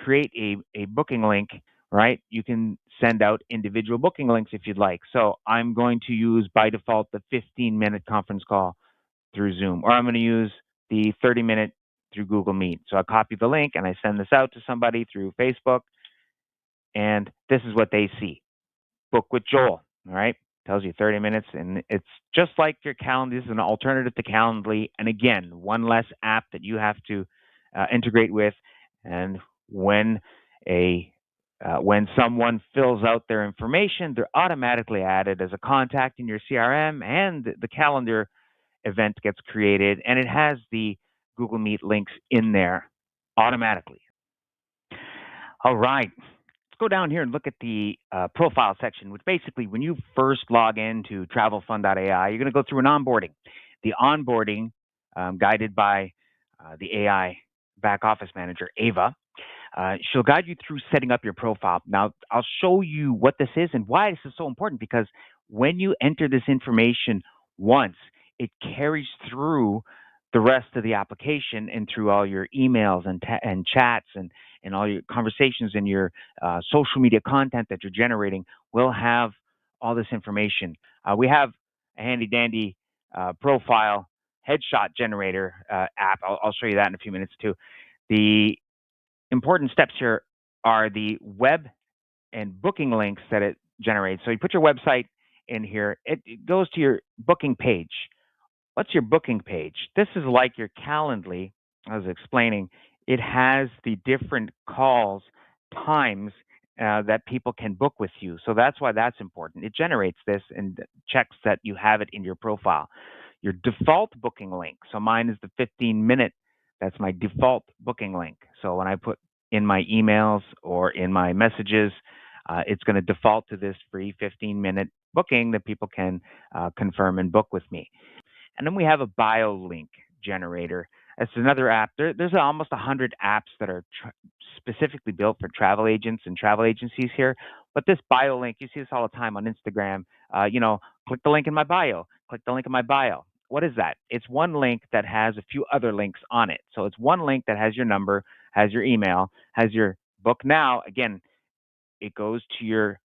S24: create a booking link, right, you can send out individual booking links if you'd like. So I'm going to use by default the 15-minute conference call through Zoom, or I'm going to use the 30-minute through Google Meet. So I copy the link and I send this out to somebody through Facebook, and this is what they see. Book with Joel, all right? Tells you 30 minutes, and it's just like your calendar. This is an alternative to Calendly, and again, one less app that you have to integrate with. And when someone fills out their information, they're automatically added as a contact in your CRM, and the calendar event gets created, and it has the Google Meet links in there automatically. All right. Let's go down here and look at the profile section, which basically, when you first log into TravelFun.ai, you're going to go through an onboarding. The onboarding, guided by the AI back office manager, Ava. She'll guide you through setting up your profile. Now, I'll show you what this is and why this is so important, because when you enter this information once, it carries through the rest of the application and through all your emails and chats and all your conversations and your social media content that you're generating will have all this information. We have a handy dandy profile headshot generator app. I'll show you that in a few minutes too. The important steps here are the web and booking links that it generates. So you put your website in here, it goes to your booking page. What's your booking page? This is like your Calendly. I was explaining, it has the different calls, times that people can book with you. So that's why that's important. It generates this and checks that you have it in your profile. Your default booking link. So mine is the 15-minute. That's my default booking link. So when I put in my emails or in my messages, it's going to default to this free 15-minute booking that people can confirm and book with me. And then we have a bio link generator. It's another app. There's almost 100 apps that are specifically built for travel agents and travel agencies here. But this bio link, you see this all the time on Instagram. Click the link in my bio. Click the link in my bio. What is that? It's one link that has a few other links on it. So it's one link that has your number, has your email, has your book now. Again, it goes to your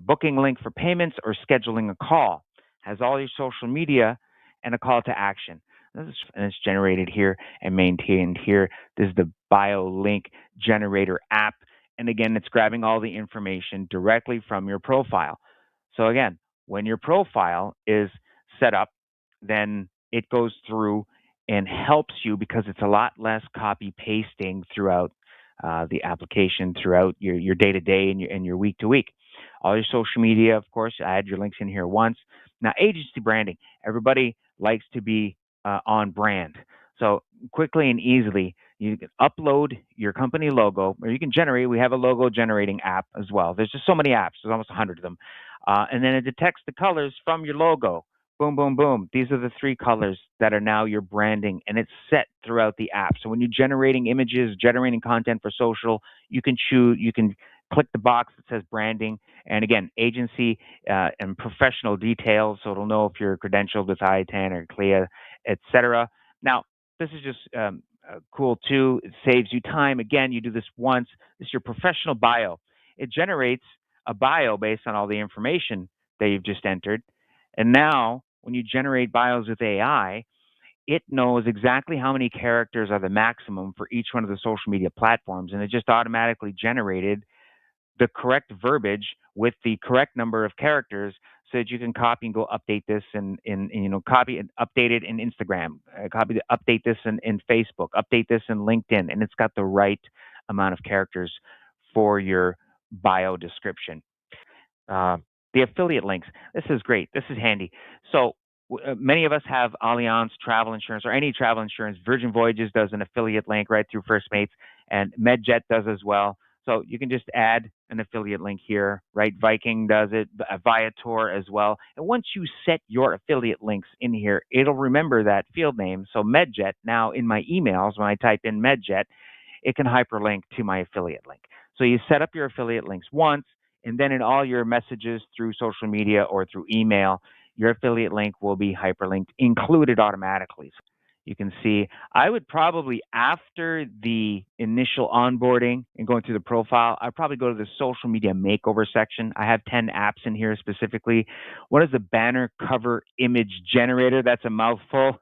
S24: booking link for payments or scheduling a call, has all your social media and a call to action. And it's generated here and maintained here. This is the bio link generator app. And again, it's grabbing all the information directly from your profile. So again, when your profile is set up, then it goes through and helps you because it's a lot less copy pasting throughout the application, throughout your day-to-day and your week-to-week. All your social media, of course, add your links in here once. Now, agency branding, everybody likes to be on brand. So quickly and easily, you can upload your company logo, or you can generate. We have a logo generating app as well. There's just so many apps. There's almost 100 of them. And then it detects the colors from your logo. Boom, boom, boom. These are the 3 colors that are now your branding, and it's set throughout the app. So when you're generating images, generating content for social, you can choose, you can click the box that says branding. And again, agency and professional details, so it'll know if you're credentialed with ITAN or CLIA, etc. Now, this is just cool too. It saves you time. Again, you do this once. This is your professional bio. It generates a bio based on all the information that you've just entered. And now, when you generate bios with AI, it knows exactly how many characters are the maximum for each one of the social media platforms, and it just automatically generated the correct verbiage with the correct number of characters so that you can copy and go update this in copy and update it in Instagram, update this in Facebook, update this in LinkedIn, and it's got the right amount of characters for your bio description. The affiliate links. This is great. This is handy. So many of us have Allianz travel insurance or any travel insurance. Virgin Voyages does an affiliate link right through FirstMates, and MedJet does as well. So you can just add an affiliate link here, right? Viking does it, Viator as well. And once you set your affiliate links in here, it'll remember that field name. So MedJet, now in my emails, when I type in MedJet, it can hyperlink to my affiliate link. So you set up your affiliate links once, and then in all your messages through social media or through email, your affiliate link will be hyperlinked, included automatically. So you can see, I would probably, after the initial onboarding and going through the profile, I'd probably go to the social media makeover section. I have 10 apps in here specifically. What is the banner cover image generator? That's a mouthful.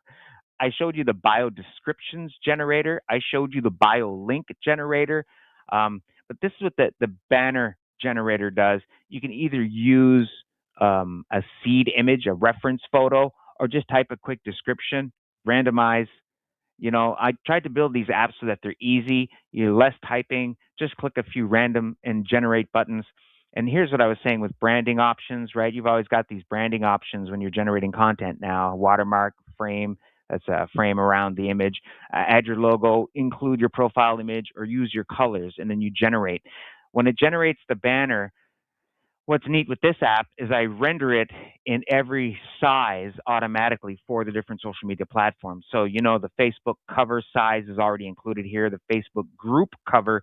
S24: I showed you the bio descriptions generator. I showed you the bio link generator. But this is what the banner generator does. You can either use a seed image, a reference photo, or just type a quick description, randomize. I tried to build these apps so that they're easy, less typing, just click a few random and generate buttons. And here's what I was saying with branding options, right? You've always got these branding options when you're generating content now, watermark, frame, that's a frame around the image, add your logo, include your profile image, or use your colors, and then you generate. When it generates the banner, what's neat with this app is I render it in every size automatically for the different social media platforms. So, the Facebook cover size is already included here. The Facebook group cover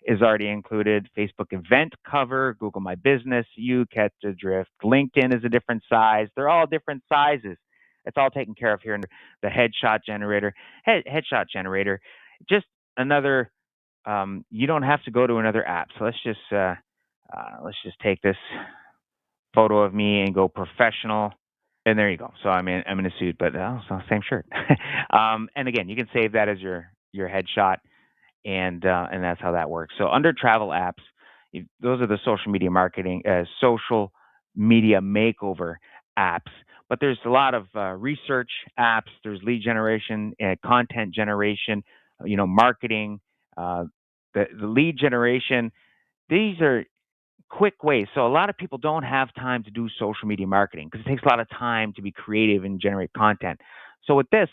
S24: is already included. Facebook event cover, Google My Business, you catch the drift. LinkedIn is a different size. They're all different sizes. It's all taken care of here in the headshot generator. Headshot generator, just another, you don't have to go to another app. So let's just take this photo of me and go professional. And there you go. So I'm in a suit, but also same shirt. And again, you can save that as your headshot. and that's how that works. So under travel apps, those are the social media marketing, social media makeover apps. But there's a lot of research apps. There's lead generation, content generation, marketing, the lead generation. These are quick ways. So a lot of people don't have time to do social media marketing because it takes a lot of time to be creative and generate content. So with this,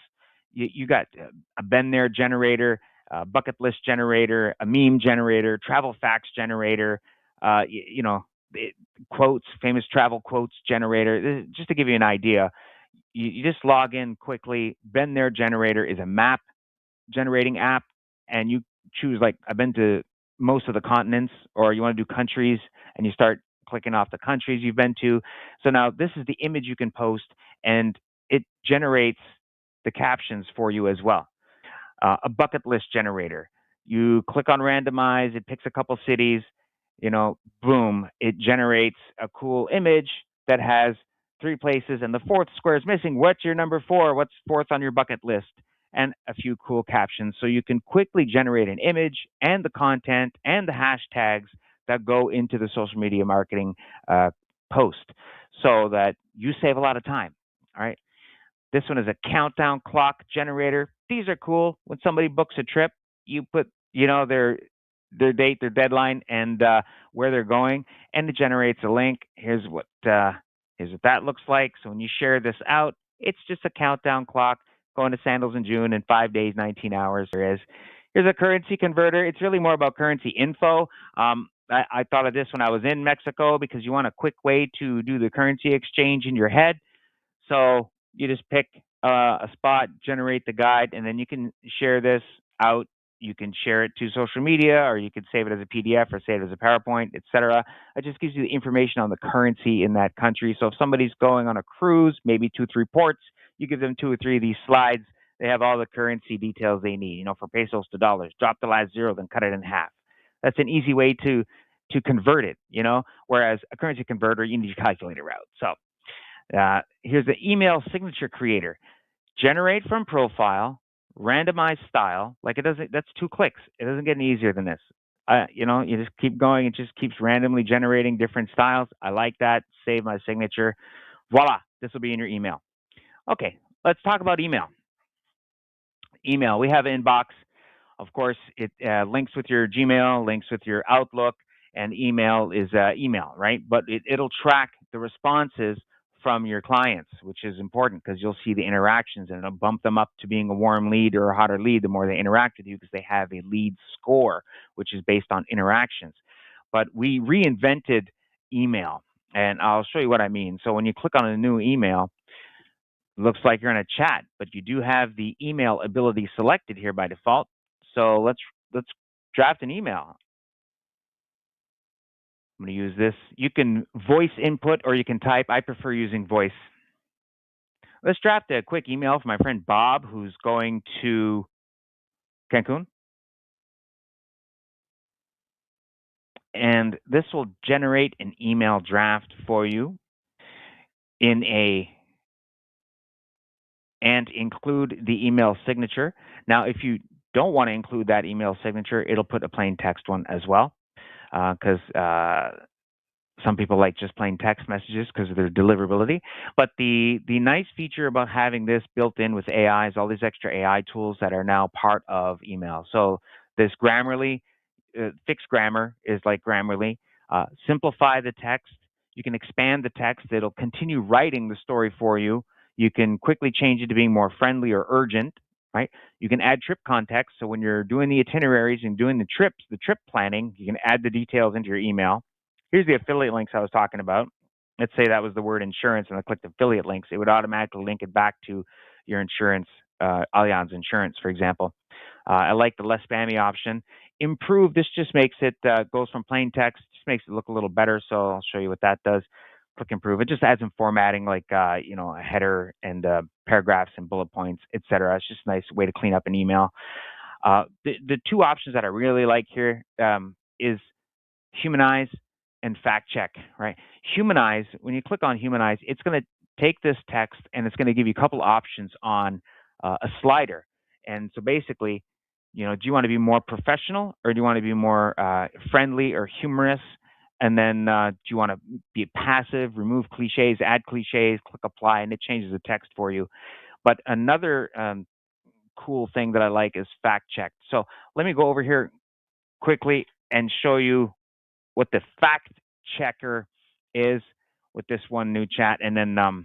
S24: you got a been there generator, a bucket list generator, a meme generator, travel facts generator, quotes, famous travel quotes generator. Just to give you an idea, you just log in quickly. Been there generator is a map generating app, and you choose, like, I've been to most of the continents, or you want to do countries, and you start clicking off the countries you've been to. So now this is the image you can post, and it generates the captions for you as well. A bucket list generator. You click on randomize, it picks a couple cities, boom, it generates a cool image that has 3 places and the 4th square is missing. What's your number 4? What's 4th on your bucket list? And a few cool captions. So you can quickly generate an image and the content and the hashtags that go into the social media marketing post, so that you save a lot of time. All right. This one is a countdown clock generator. These are cool. When somebody books a trip, you put, their date, their deadline, and where they're going, and it generates a link. Here's what that looks like. So when you share this out, it's just a countdown clock. Going to Sandals in June in 5 days, 19 hours. Here's a currency converter. It's really more about currency info. I thought of this when I was in Mexico, because you want a quick way to do the currency exchange in your head. So you just pick a spot, generate the guide, and then you can share this out. You can share it to social media, or you can save it as a PDF or save it as a PowerPoint, etc. It just gives you the information on the currency in that country. So if somebody's going on a cruise, maybe 2-3 ports, you give them 2 or 3 of these slides. They have all the currency details they need, for pesos to dollars. Drop the last 0, then cut it in half. That's an easy way to convert it, whereas a currency converter, you need your calculator out. So here's the email signature creator. Generate from profile, randomize style. That's 2 clicks. It doesn't get any easier than this. You just keep going. It just keeps randomly generating different styles. I like that. Save my signature. Voila. This will be in your email. Okay. Let's talk about email. Email. We have inbox. Of course, it links with your Gmail, links with your Outlook, and email is email, right? But it'll track the responses from your clients, which is important because you'll see the interactions, and it'll bump them up to being a warm lead or a hotter lead the more they interact with you, because they have a lead score, which is based on interactions. But we reinvented email, and I'll show you what I mean. So when you click on a new email, it looks like you're in a chat, but you do have the email ability selected here by default. So let's draft an email. I'm going to use this. You can voice input or you can type. I prefer using voice. Let's draft a quick email for my friend Bob, who's going to Cancun. And this will generate an email draft for you and include the email signature. Now, if you don't want to include that email signature, it'll put a plain text one as well. Because some people like just plain text messages because of their deliverability. But the nice feature about having this built in with AI is all these extra AI tools that are now part of email. So this Grammarly, fixed grammar is like Grammarly. Simplify the text. You can expand the text. It'll continue writing the story for you. You can quickly change it to being more friendly or urgent. Right? You can add trip context. So when you're doing the itineraries and doing the trip planning, you can add the details into your email. Here's the affiliate links I was talking about. Let's say that was the word insurance, and I clicked affiliate links. It would automatically link it back to your insurance, Allianz Insurance, for example. I like the less spammy option. Improve. This just makes it, goes from plain text, just makes it look a little better. So I'll show you what that does. Click improve. It just adds some formatting, like a header and paragraphs and bullet points, etc. It's just a nice way to clean up an email. The 2 options that I really like here is humanize and fact check. Right? Humanize. When you click on humanize, it's going to take this text and it's going to give you a couple options on a slider. And so basically, do you want to be more professional, or do you want to be more friendly or humorous? And then do you want to be passive, remove cliches, add cliches, click apply, and it changes the text for you. But another cool thing that I like is fact check. So let me go over here quickly and show you what the fact checker is with this one new chat. And then I'll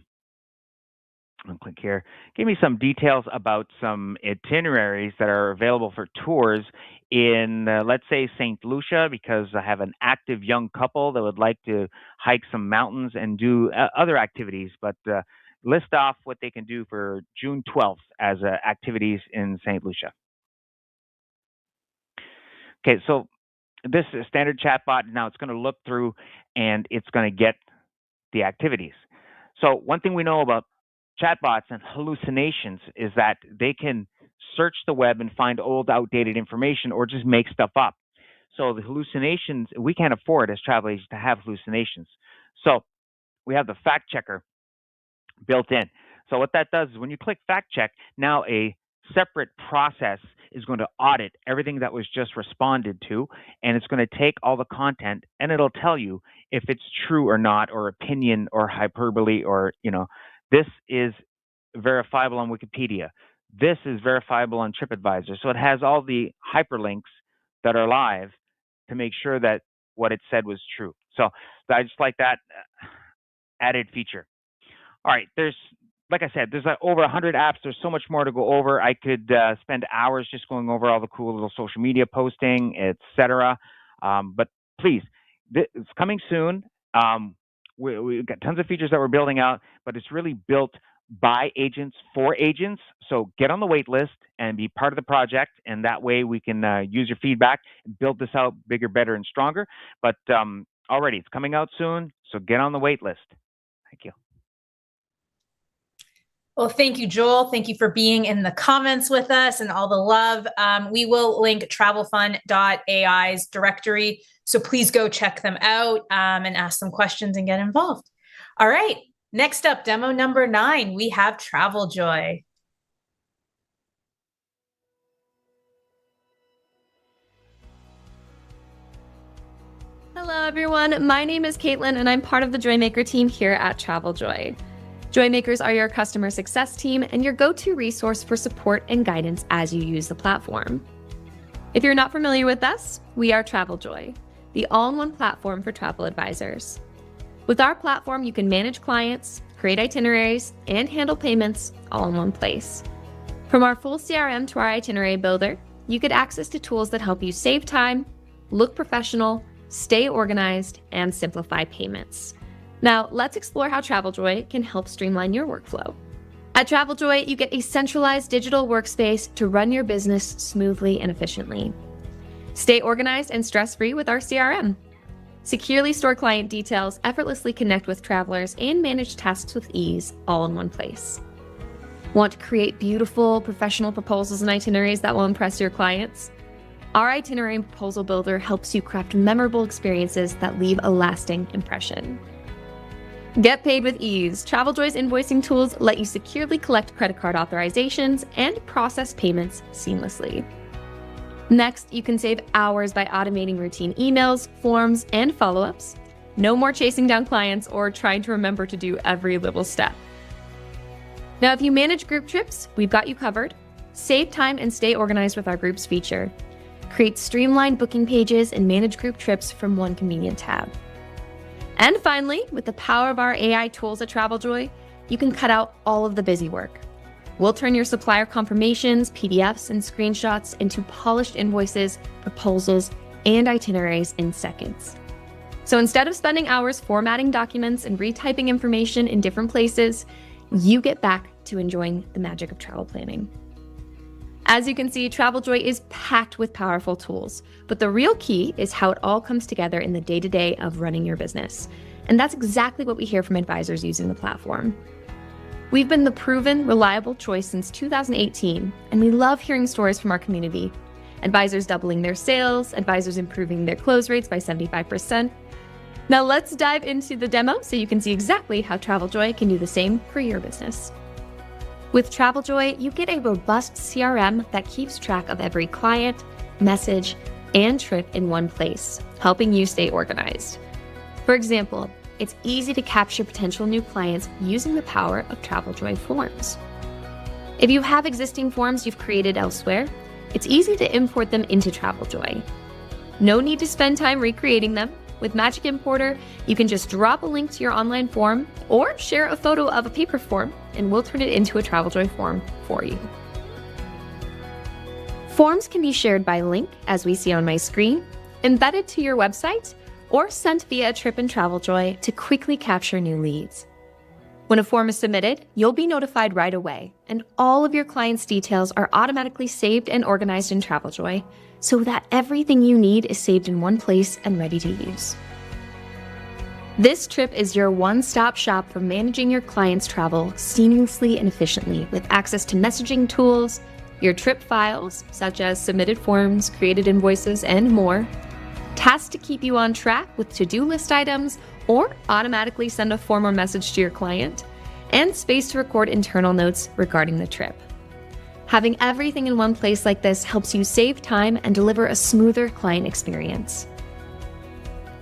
S24: click here. Give me some details about some itineraries that are available for tours in, let's say, St. Lucia, because I have an active young couple that would like to hike some mountains and do other activities. But list off what they can do for June 12th as activities in St. Lucia. Okay, so this is a standard chatbot. Now it's going to look through and it's going to get the activities. So one thing we know about chatbots and hallucinations is that they can search the web and find old, outdated information or just make stuff up. So the hallucinations, we can't afford as travel agents to have hallucinations. So we have the fact checker built in. So what that does is when you click fact check, now a separate process is going to audit everything that was just responded to, and it's going to take all the content and it'll tell you if it's true or not, or opinion or hyperbole, or this is verifiable on Wikipedia. This is verifiable on TripAdvisor. So it has all the hyperlinks that are live to make sure that what it said was true. So I just like that added feature. All right, like I said, there's over 100 apps. There's so much more to go over. I could spend hours just going over all the cool little social media posting, etc. But please, it's coming soon. We've got tons of features that we're building out, but it's really built by agents for agents. So get on the wait list and be part of the project, and that way we can use your feedback and build this out bigger, better, and stronger. But already, it's coming out soon, so get on the wait list. Thank you.
S1: Well, thank you, Joel. Thank you for being in the comments with us and all the love. We will link TravelFun.ai's directory, so please go check them out and ask some questions and get involved. All right, next up, demo number 9, we have TravelJoy.
S2: Hello, everyone. My name is Caitlin, and I'm part of the Joymaker team here at TravelJoy. Joymakers are your customer success team and your go-to resource for support and guidance as you use the platform. If you're not familiar with us, we are TravelJoy, the all-in-one platform for travel advisors. With our platform, you can manage clients, create itineraries, and handle payments all in one place. From our full CRM to our itinerary builder, you get access to tools that help you save time, look professional, stay organized, and simplify payments. Now, let's explore how TravelJoy can help streamline your workflow. At TravelJoy, you get a centralized digital workspace to run your business smoothly and efficiently. Stay organized and stress-free with our CRM. Securely store client details, effortlessly connect with travelers, and manage tasks with ease, all in one place. Want to create beautiful, professional proposals and itineraries that will impress your clients? Our itinerary and proposal builder helps you craft memorable experiences that leave a lasting impression. Get paid with ease. TravelJoy's invoicing tools let you securely collect credit card authorizations and process payments seamlessly. Next, you can save hours by automating routine emails, forms, and follow-ups. No more chasing down clients or trying to remember to do every little step. Now, if you manage group trips, we've got you covered. Save time and stay organized with our groups feature. Create streamlined booking pages and manage group trips from one convenient tab. And finally, with the power of our AI tools at TravelJoy, you can cut out all of the busy work. We'll turn your supplier confirmations, PDFs, and screenshots into polished invoices, proposals, and itineraries in seconds. So instead of spending hours formatting documents and retyping information in different places, you get back to enjoying the magic of travel planning. As you can see, TravelJoy is packed with powerful tools, but the real key is how it all comes together in the day-to-day of running your business. And that's exactly what we hear from advisors using the platform. We've been the proven, reliable choice since 2018, and we love hearing stories from our community. Advisors doubling their sales, advisors improving their close rates by 75%. Now let's dive into the demo so you can see exactly how TravelJoy can do the same for your business. With TravelJoy, you get a robust CRM that keeps track of every client, message, and trip in one place, helping you stay organized. For example, it's easy to capture potential new clients using the power of TravelJoy forms. If you have existing forms you've created elsewhere, it's easy to import them into TravelJoy. No need to spend time recreating them. With Magic Importer, you can just drop a link to your online form or share a photo of a paper form, and we'll turn it into a TravelJoy form for you. Forms can be shared by link, as we see on my screen, embedded to your website, or sent via a trip in TravelJoy to quickly capture new leads. When a form is submitted, you'll be notified right away, and all of your clients' details are automatically saved and organized in TravelJoy, so that everything you need is saved in one place and ready to use. This trip is your one-stop shop for managing your clients' travel seamlessly and efficiently, with access to messaging tools, your trip files, such as submitted forms, created invoices, and more, tasks to keep you on track with to-do list items, or automatically send a form or message to your client, and space to record internal notes regarding the trip. Having everything in one place like this helps you save time and deliver a smoother client experience.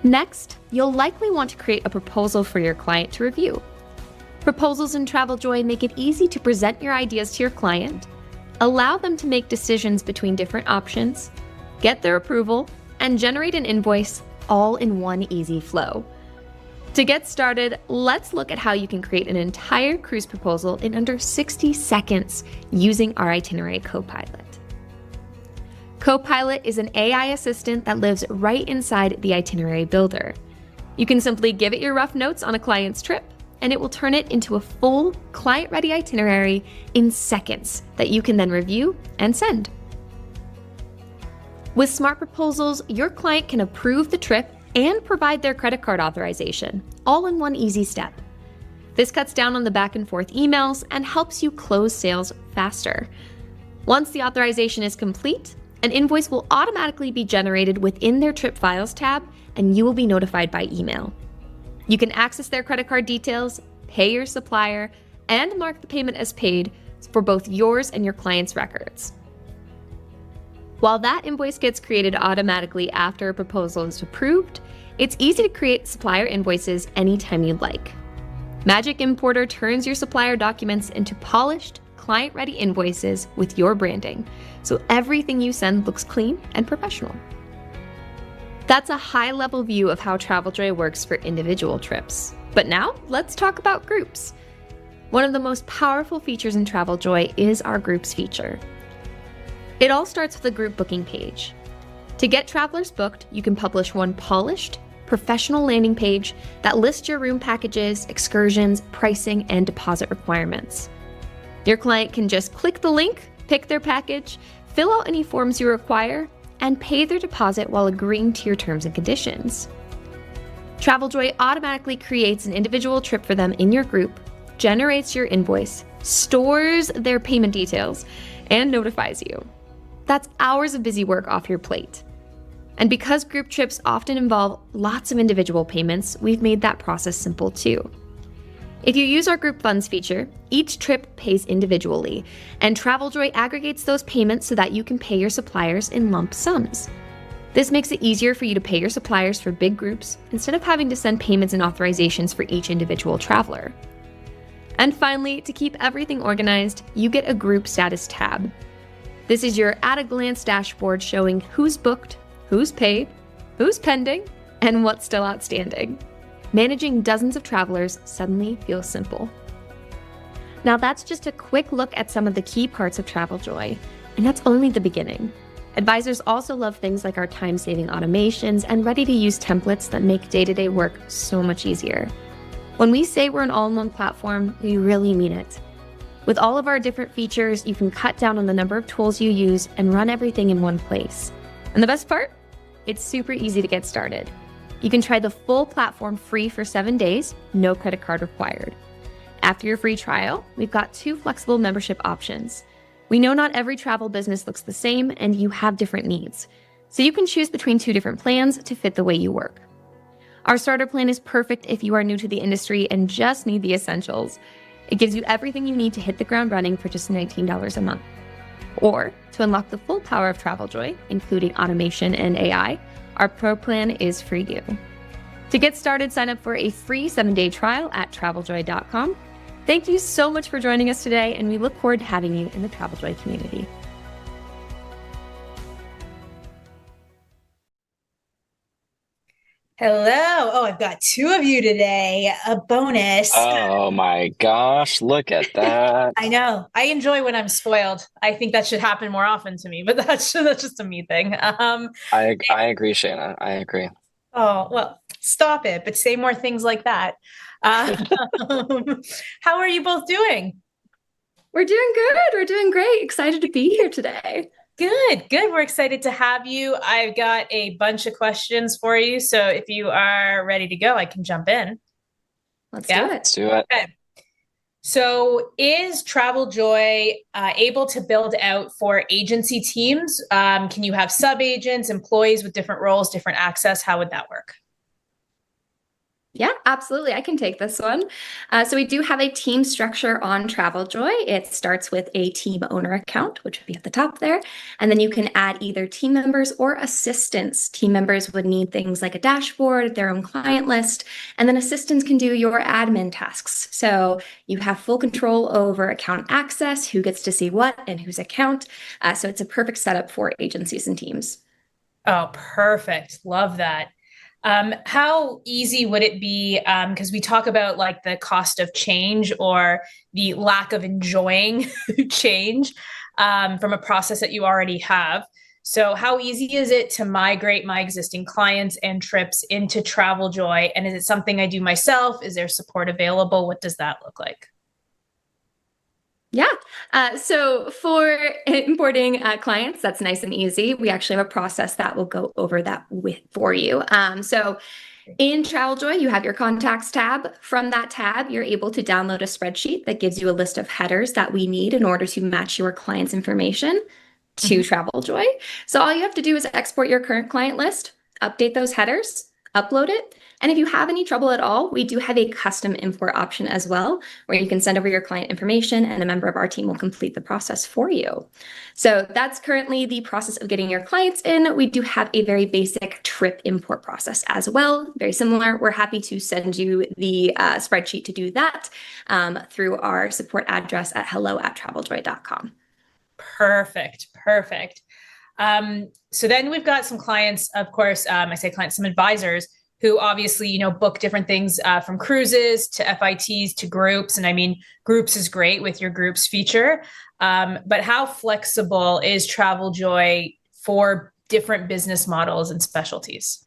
S2: Next, you'll likely want to create a proposal for your client to review. Proposals in TravelJoy make it easy to present your ideas to your client, allow them to make decisions between different options, get their approval, and generate an invoice all in one easy flow. To get started, let's look at how you can create an entire cruise proposal in under 60 seconds using our itinerary Copilot. Copilot is an AI assistant that lives right inside the itinerary builder. You can simply give it your rough notes on a client's trip, and it will turn it into a full client-ready itinerary in seconds that you can then review and send. With smart proposals, your client can approve the trip and provide their credit card authorization, all in one easy step. This cuts down on the back and forth emails and helps you close sales faster. Once the authorization is complete, an invoice will automatically be generated within their Trip Files tab, and you will be notified by email. You can access their credit card details, pay your supplier, and mark the payment as paid for both yours and your client's records. While that invoice gets created automatically after a proposal is approved, it's easy to create supplier invoices anytime you'd like. Magic Importer turns your supplier documents into polished, client-ready invoices with your branding, so everything you send looks clean and professional. That's a high-level view of how TravelJoy works for individual trips. But now, let's talk about groups. One of the most powerful features in TravelJoy is our Groups feature. It all starts with a group booking page. To get travelers booked, you can publish one polished, professional landing page that lists your room packages, excursions, pricing, and deposit requirements. Your client can just click the link, pick their package, fill out any forms you require, and pay their deposit while agreeing to your terms and conditions. TravelJoy automatically creates an individual trip for them in your group, generates your invoice, stores their payment details, and notifies you. That's hours of busy work off your plate. And because group trips often involve lots of individual payments, we've made that process simple too. If you use our group funds feature, each trip pays individually, and TravelJoy aggregates those payments so that you can pay your suppliers in lump sums. This makes it easier for you to pay your suppliers for big groups instead of having to send payments and authorizations for each individual traveler. And finally, to keep everything organized, you get a group status tab. This is your at-a-glance dashboard showing who's booked, who's paid, who's pending, and what's still outstanding. Managing dozens of travelers suddenly feels simple. Now that's just a quick look at some of the key parts of TravelJoy, and that's only the beginning. Advisors also love things like our time-saving automations and ready-to-use templates that make day-to-day work so much easier. When we say we're an all-in-one platform, we really mean it. With all of our different features, you can cut down on the number of tools you use and run everything in one place. And the best part? It's super easy to get started. You can try the full platform free for 7 days, no credit card required. After your free trial, we've got 2 flexible membership options. We know not every travel business looks the same and you have different needs, so you can choose between 2 different plans to fit the way you work. Our starter plan is perfect if you are new to the industry and just need the essentials. It gives you everything you need to hit the ground running for just $19 a month. Or to unlock the full power of TravelJoy, including automation and AI, our Pro plan is for you. To get started, sign up for a free 7-day trial at TravelJoy.com. Thank you so much for joining us today, and we look forward to having you in the TravelJoy community.
S1: Hello. Oh, I've got two of you today. A bonus.
S3: Oh my gosh, look at that.
S1: I know. I enjoy when I'm spoiled. I think that should happen more often to me, but that's just a me thing.
S3: I agree, Shayna. I agree.
S1: Oh, well, stop it, but say more things like that. How are you both doing?
S2: We're doing good. We're doing great. Excited to be here today.
S1: Good, good. We're excited to have you. I've got a bunch of questions for you. So if you are ready to go, I can jump in.
S2: Let's do it.
S3: Let's do it.
S1: Okay. So is TravelJoy able to build out for agency teams? Can you have sub-agents, employees with different roles, different access? How would that work?
S2: Yeah, absolutely. I can take this one. So we do have a team structure on TravelJoy. It starts with a team owner account, which would be at the top there. And then you can add either team members or assistants. Team members would need things like a dashboard, their own client list, and then assistants can do your admin tasks. So you have full control over account access, who gets to see what and whose account. So it's a perfect setup for agencies and teams.
S1: Oh, perfect. Love that. How easy would it be? Because we talk about like the cost of change or the lack of enjoying change from a process that you already have. So how easy is it to migrate my existing clients and trips into TravelJoy? And is it something I do myself? Is there support available? What does that look like?
S2: Yeah. So for importing clients, that's nice and easy. We actually have a process that will go over that for you. So in TravelJoy, you have your contacts tab. From that tab, you're able to download a spreadsheet that gives you a list of headers that we need in order to match your client's information to TravelJoy. So all you have to do is export your current client list, update those headers, upload it. And if you have any trouble at all, we do have a custom import option as well, where you can send over your client information and a member of our team will complete the process for you. So that's currently the process of getting your clients in. We do have a very basic trip import process as well, very similar. We're happy to send you the spreadsheet to do that through our support address at hello@traveljoy.com.
S1: Perfect. Perfect. So then we've got some clients, of course, I say clients, some advisors who obviously, you know, book different things from cruises to FITs to groups. And I mean, groups is great with your groups feature. But how flexible is TravelJoy for different business models and specialties?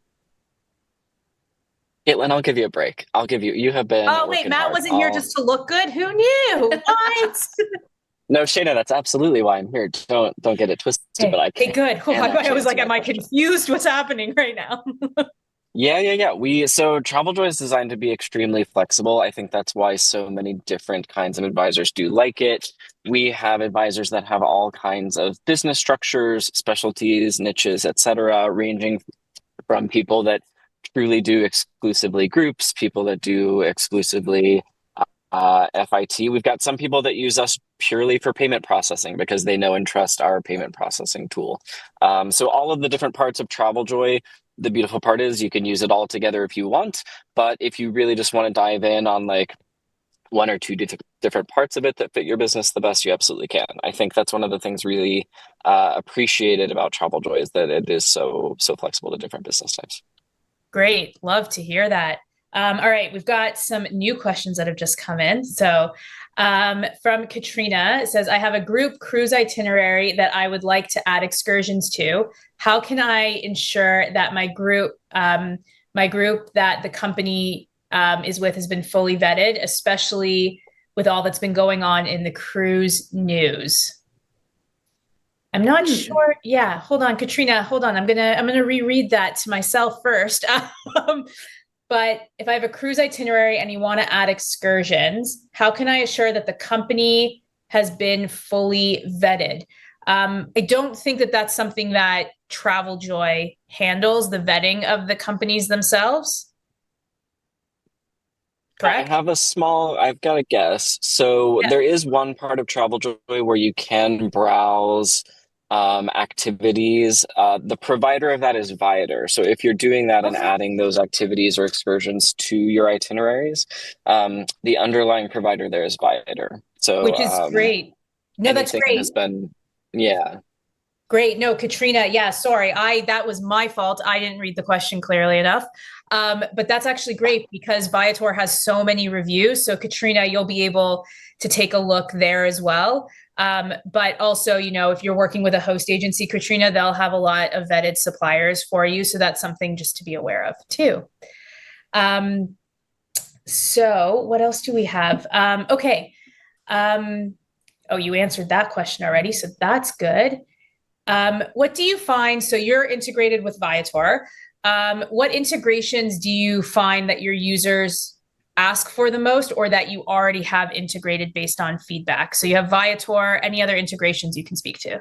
S3: Caitlin, I'll give you a break. You have been.
S1: Oh, wait, Matt wasn't here just to look good. Who knew? What?
S3: No, Shayna, that's absolutely why I'm here. Don't get it twisted.
S1: Okay,
S3: but
S1: okay, good. Oh, I was like, am I confused? What's happening right now?
S3: Yeah. So TravelJoy is designed to be extremely flexible. I think that's why so many different kinds of advisors do like it. We have advisors that have all kinds of business structures, specialties, niches, etc., ranging from people that truly do exclusively groups, people that do exclusively FIT. We've got some people that use us purely for payment processing because they know and trust our payment processing tool. So all of the different parts of TravelJoy, the beautiful part is you can use it all together if you want. But if you really just want to dive in on like one or two different parts of it that fit your business the best, you absolutely can. I think that's one of the things really appreciated about TravelJoy is that it is so flexible to different business types.
S1: Great. Love to hear that. All right, we've got some new questions that have just come in. So from Katrina, it says, I have a group cruise itinerary that I would like to add excursions to. How can I ensure that my group that the company is with has been fully vetted, especially with all that's been going on in the cruise news? I'm not sure. Yeah, hold on, Katrina, hold on. I'm gonna reread that to myself first. But if I have a cruise itinerary and you want to add excursions, how can I assure that the company has been fully vetted? I don't think that that's something that TravelJoy handles, the vetting of the companies themselves. correct?
S3: I've got a guess. So there is one part of TravelJoy where you can browse activities. The provider of that is Viator. So if you're doing that and adding those activities or excursions to your itineraries, the underlying provider there is Viator. So
S1: which is great. No, that's great.
S3: Has been, yeah.
S1: Great. No, Katrina. Yeah, sorry. That was my fault. I didn't read the question clearly enough. But that's actually great because Viator has so many reviews. So Katrina, you'll be able to take a look there as well. But also, if you're working with a host agency, Katrina, they'll have a lot of vetted suppliers for you. So that's something just to be aware of too. So what else do we have? Okay. Oh, you answered that question already. So that's good. What do you find? So you're integrated with Viator. What integrations do you find that your users ask for the most or that you already have integrated based on feedback? So you have Viator, any other integrations you can speak to?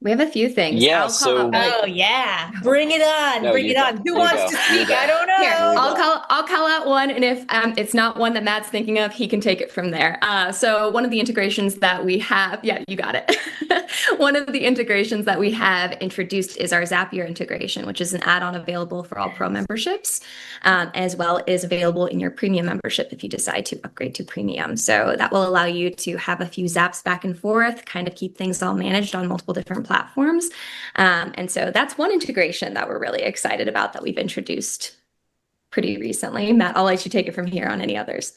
S2: We have a few things.
S3: Yeah.
S1: Oh yeah, bring it on,
S3: No,
S1: bring it on. Who wants to speak? I don't know.
S2: Here, I'll call out one, and if it's not one that Matt's thinking of, he can take it from there. So one of the integrations that we have, yeah, you got it. One of the integrations that we have introduced is our Zapier integration, which is an add-on available for all Pro memberships, as well as available in your Premium membership if you decide to upgrade to Premium. So that will allow you to have a few zaps back and forth, kind of keep things all managed on multiple different platforms. And so that's one integration that we're really excited about that we've introduced pretty recently. Matt, I'll let you take it from here on any others.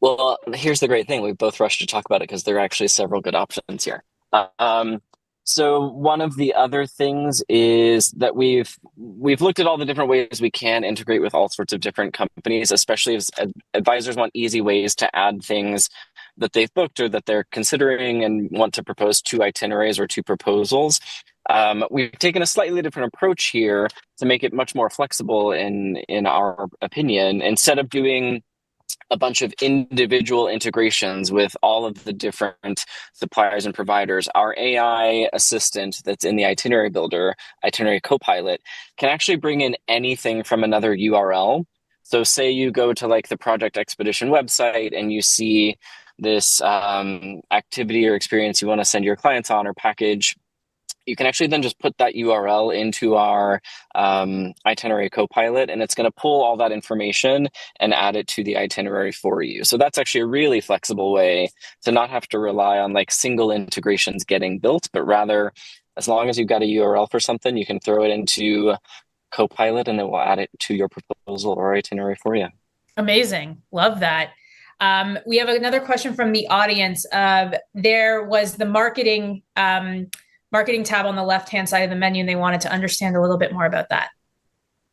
S3: Well, here's the great thing. We both rushed to talk about it because there are actually several good options here. So one of the other things is that we've looked at all the different ways we can integrate with all sorts of different companies, especially if advisors want easy ways to add things that they've booked or that they're considering and want to propose 2 itineraries or 2 proposals. We've taken a slightly different approach here to make it much more flexible in our opinion. Instead of doing a bunch of individual integrations with all of the different suppliers and providers, our AI assistant that's in the itinerary builder, itinerary copilot, can actually bring in anything from another URL. So say you go to like the Project Expedition website and you see this activity or experience you want to send your clients on or package, you can actually then just put that URL into our itinerary copilot, and it's going to pull all that information and add it to the itinerary for you. So that's actually a really flexible way to not have to rely on like single integrations getting built, but rather, as long as you've got a URL for something, you can throw it into Copilot and it will add it to your proposal or itinerary for you.
S1: Amazing. Love that. We have another question from the audience. There was the marketing tab on the left-hand side of the menu, and they wanted to understand a little bit more about that.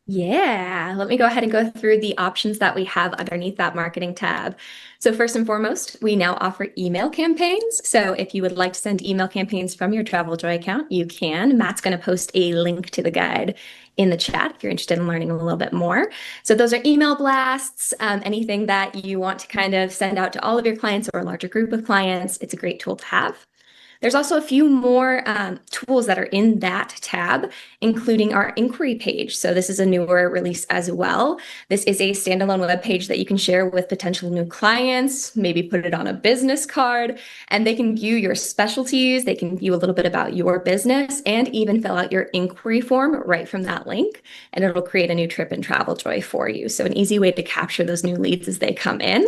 S2: Yeah, let me go ahead and go through the options that we have underneath that marketing tab. So first and foremost, we now offer email campaigns. So if you would like to send email campaigns from your TravelJoy account, you can. Matt's going to post a link to the guide in the chat if you're interested in learning a little bit more. So those are email blasts, anything that you want to kind of send out to all of your clients or a larger group of clients. It's a great tool to have. There's also a few more tools that are in that tab, including our inquiry page. So this is a newer release as well. This is a standalone web page that you can share with potential new clients, maybe put it on a business card, and they can view your specialties. They can view a little bit about your business and even fill out your inquiry form right from that link. And it'll create a new trip in TravelJoy for you. So an easy way to capture those new leads as they come in.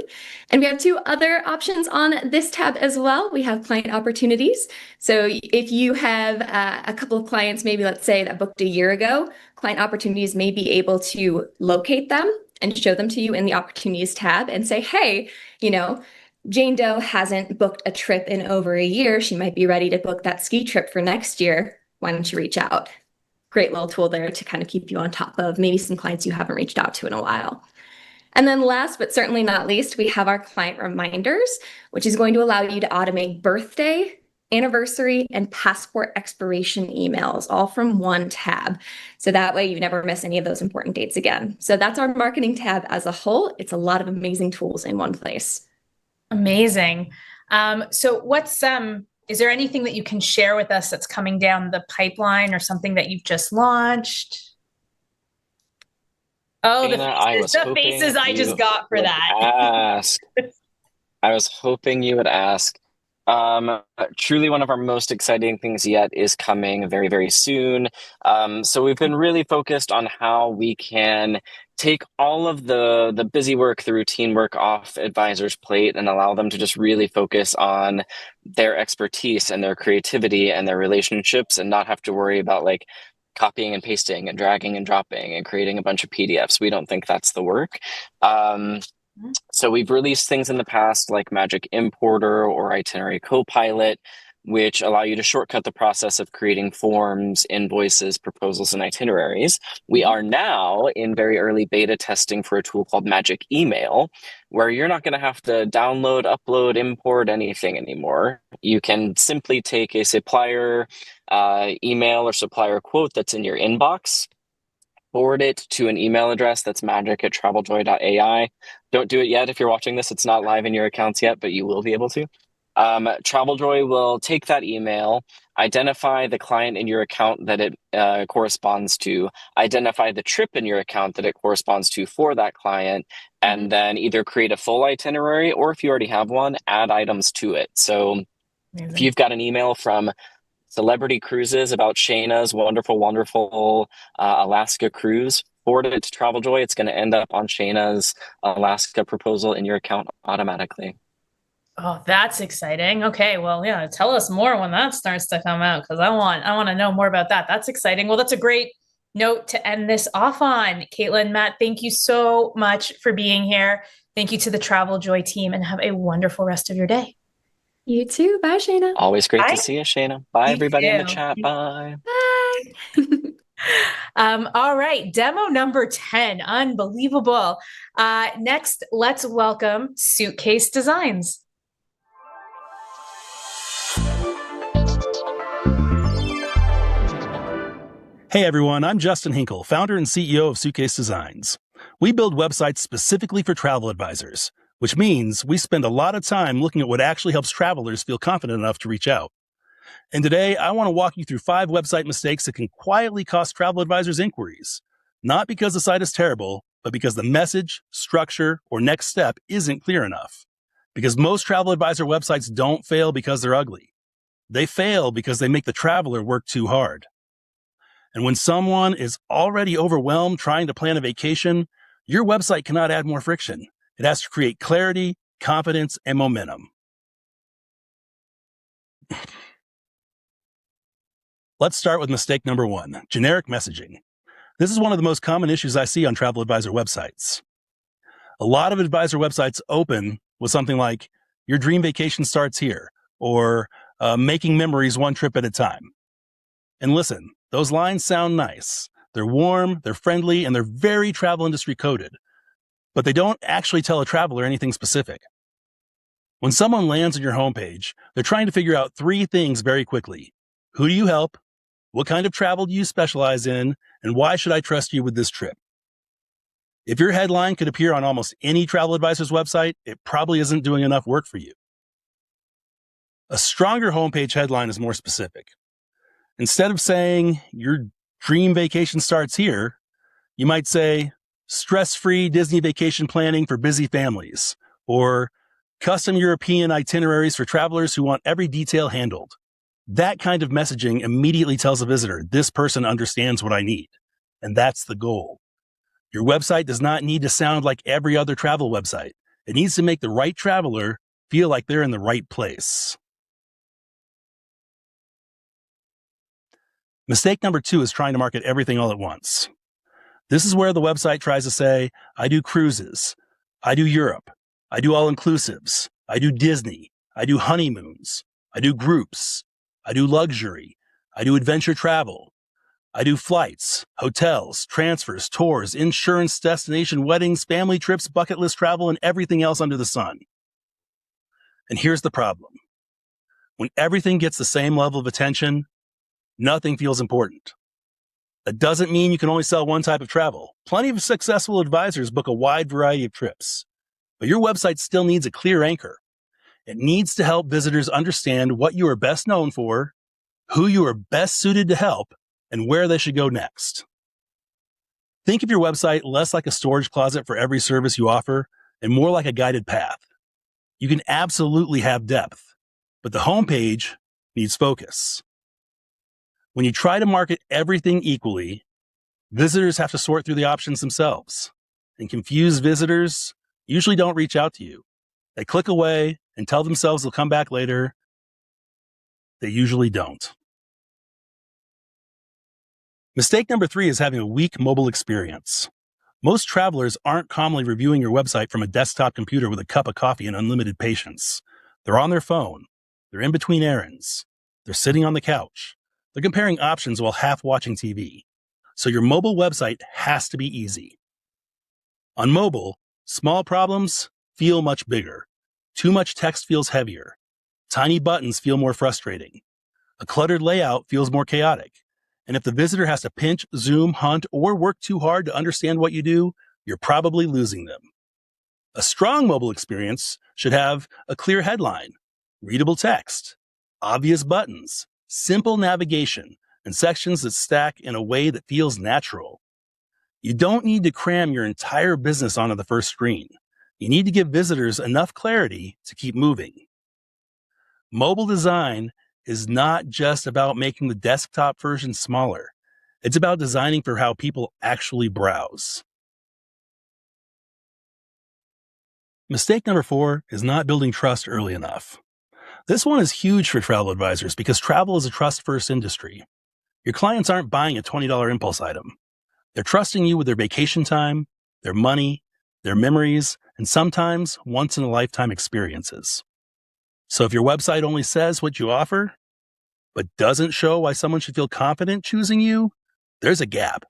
S2: And we have 2 other options on this tab as well. We have client opportunities. So if you have a couple of clients, maybe let's say that booked a year ago, client opportunities may be able to locate them and show them to you in the opportunities tab and say, hey, Jane Doe hasn't booked a trip in over a year. She might be ready to book that ski trip for next year. Why don't you reach out? Great little tool there to kind of keep you on top of maybe some clients you haven't reached out to in a while. And then last, but certainly not least, we have our client reminders, which is going to allow you to automate birthday, anniversary, and passport expiration emails, all from one tab. So that way you never miss any of those important dates again. So that's our marketing tab as a whole. It's a lot of amazing tools in one place.
S1: Amazing. So is there anything that you can share with us that's coming down the pipeline or something that you've just launched? Oh, the
S3: Shayna, I
S1: faces.
S3: was
S1: The faces
S3: hoping
S1: I just
S3: you
S1: got for
S3: would
S1: that.
S3: ask. I was hoping you would ask. Truly one of our most exciting things yet is coming very, very soon. So we've been really focused on how we can take all of the busy work, the routine work off advisors' plate and allow them to just really focus on their expertise and their creativity and their relationships and not have to worry about like copying and pasting and dragging and dropping and creating a bunch of PDFs. We don't think that's the work. So we've released things in the past like Magic Importer or Itinerary Copilot, which allow you to shortcut the process of creating forms, invoices, proposals, and itineraries. We are now in very early beta testing for a tool called Magic Email, where you're not going to have to download, upload, import anything anymore. You can simply take a supplier email or supplier quote that's in your inbox, forward it to an email address that's magic@TravelJoy.ai. Don't do it yet. If you're watching this, it's not live in your accounts yet, but you will be able to. TravelJoy will take that email, identify the client in your account that it corresponds to, identify the trip in your account that it corresponds to for that client, and then either create a full itinerary or if you already have one, add items to it. So if you've got an email from Celebrity Cruises about Shayna's wonderful Alaska cruise, forward it to TravelJoy. It's going to end up on Shayna's Alaska proposal in your account automatically.
S1: Oh, that's exciting. Okay, well, yeah, tell us more when that starts to come out because I want to know more about that. That's exciting. Well, that's a great note to end this off on. Caitlin, Matt, thank you so much for being here. Thank you to the TravelJoy team and have a wonderful rest of your day.
S2: You too. Bye, Shayna.
S3: Always great
S1: Bye.
S3: to see you, Shayna. Bye,
S1: You
S3: everybody in the
S1: too.
S3: chat. Bye.
S1: All right, demo number 10. Unbelievable. Next, let's welcome Suitcase Designs.
S4: Hey everyone, I'm Justin Hinkle, founder and CEO of Suitcase Designs. We build websites specifically for travel advisors, which means we spend a lot of time looking at what actually helps travelers feel confident enough to reach out. And today, I want to walk you through 5 website mistakes that can quietly cost travel advisors inquiries. Not because the site is terrible, but because the message, structure, or next step isn't clear enough. Because most travel advisor websites don't fail because they're ugly. They fail because they make the traveler work too hard. And when someone is already overwhelmed trying to plan a vacation, your website cannot add more friction. It has to create clarity, confidence, and momentum. Let's start with mistake number 1, generic messaging. This is one of the most common issues I see on travel advisor websites. A lot of advisor websites open with something like, your dream vacation starts here, or making memories one trip at a time. And listen, those lines sound nice. They're warm, they're friendly, and they're very travel industry coded. But they don't actually tell a traveler anything specific. When someone lands on your homepage, they're trying to figure out 3 things very quickly. Who do you help? What kind of travel do you specialize in? And why should I trust you with this trip? If your headline could appear on almost any travel advisor's website, it probably isn't doing enough work for you. A stronger homepage headline is more specific. Instead of saying, your dream vacation starts here, you might say, stress-free Disney vacation planning for busy families, or custom European itineraries for travelers who want every detail handled. That kind of messaging immediately tells a visitor, this person understands what I need. And that's the goal. Your website does not need to sound like every other travel website. It needs to make the right traveler feel like they're in the right place. Mistake number 2 is trying to market everything all at once. This is where the website tries to say, I do cruises, I do Europe, I do all-inclusives, I do Disney, I do honeymoons, I do groups, I do luxury, I do adventure travel, I do flights, hotels, transfers, tours, insurance, destination, weddings, family trips, bucket list travel, and everything else under the sun. And here's the problem. When everything gets the same level of attention, nothing feels important. That doesn't mean you can only sell one type of travel. Plenty of successful advisors book a wide variety of trips. But your website still needs a clear anchor. It needs to help visitors understand what you are best known for, who you are best suited to help, and where they should go next. Think of your website less like a storage closet for every service you offer and more like a guided path. You can absolutely have depth, but the homepage needs focus. When you try to market everything equally, visitors have to sort through the options themselves, and confused visitors usually don't reach out to you. They click away and tell themselves they'll come back later. They usually don't. Mistake number 3 is having a weak mobile experience. Most travelers aren't calmly reviewing your website from a desktop computer with a cup of coffee and unlimited patience. They're on their phone. They're in between errands. They're sitting on the couch. They're comparing options while half watching TV. So your mobile website has to be easy. On mobile, small problems feel much bigger. Too much text feels heavier. Tiny buttons feel more frustrating. A cluttered layout feels more chaotic. And if the visitor has to pinch, zoom, hunt, or work too hard to understand what you do, you're probably losing them. A strong mobile experience should have a clear headline, readable text, obvious buttons, simple navigation, and sections that stack in a way that feels natural. You don't need to cram your entire business onto the first screen. You need to give visitors enough clarity to keep moving. Mobile design is not just about making the desktop version smaller. It's about designing for how people actually browse. Mistake number 4 is not building trust early enough. This one is huge for travel advisors because travel is a trust-first industry. Your clients aren't buying a $20 impulse item. They're trusting you with their vacation time, their money, their memories, and sometimes once-in-a-lifetime experiences. So if your website only says what you offer, but doesn't show why someone should feel confident choosing you, there's a gap.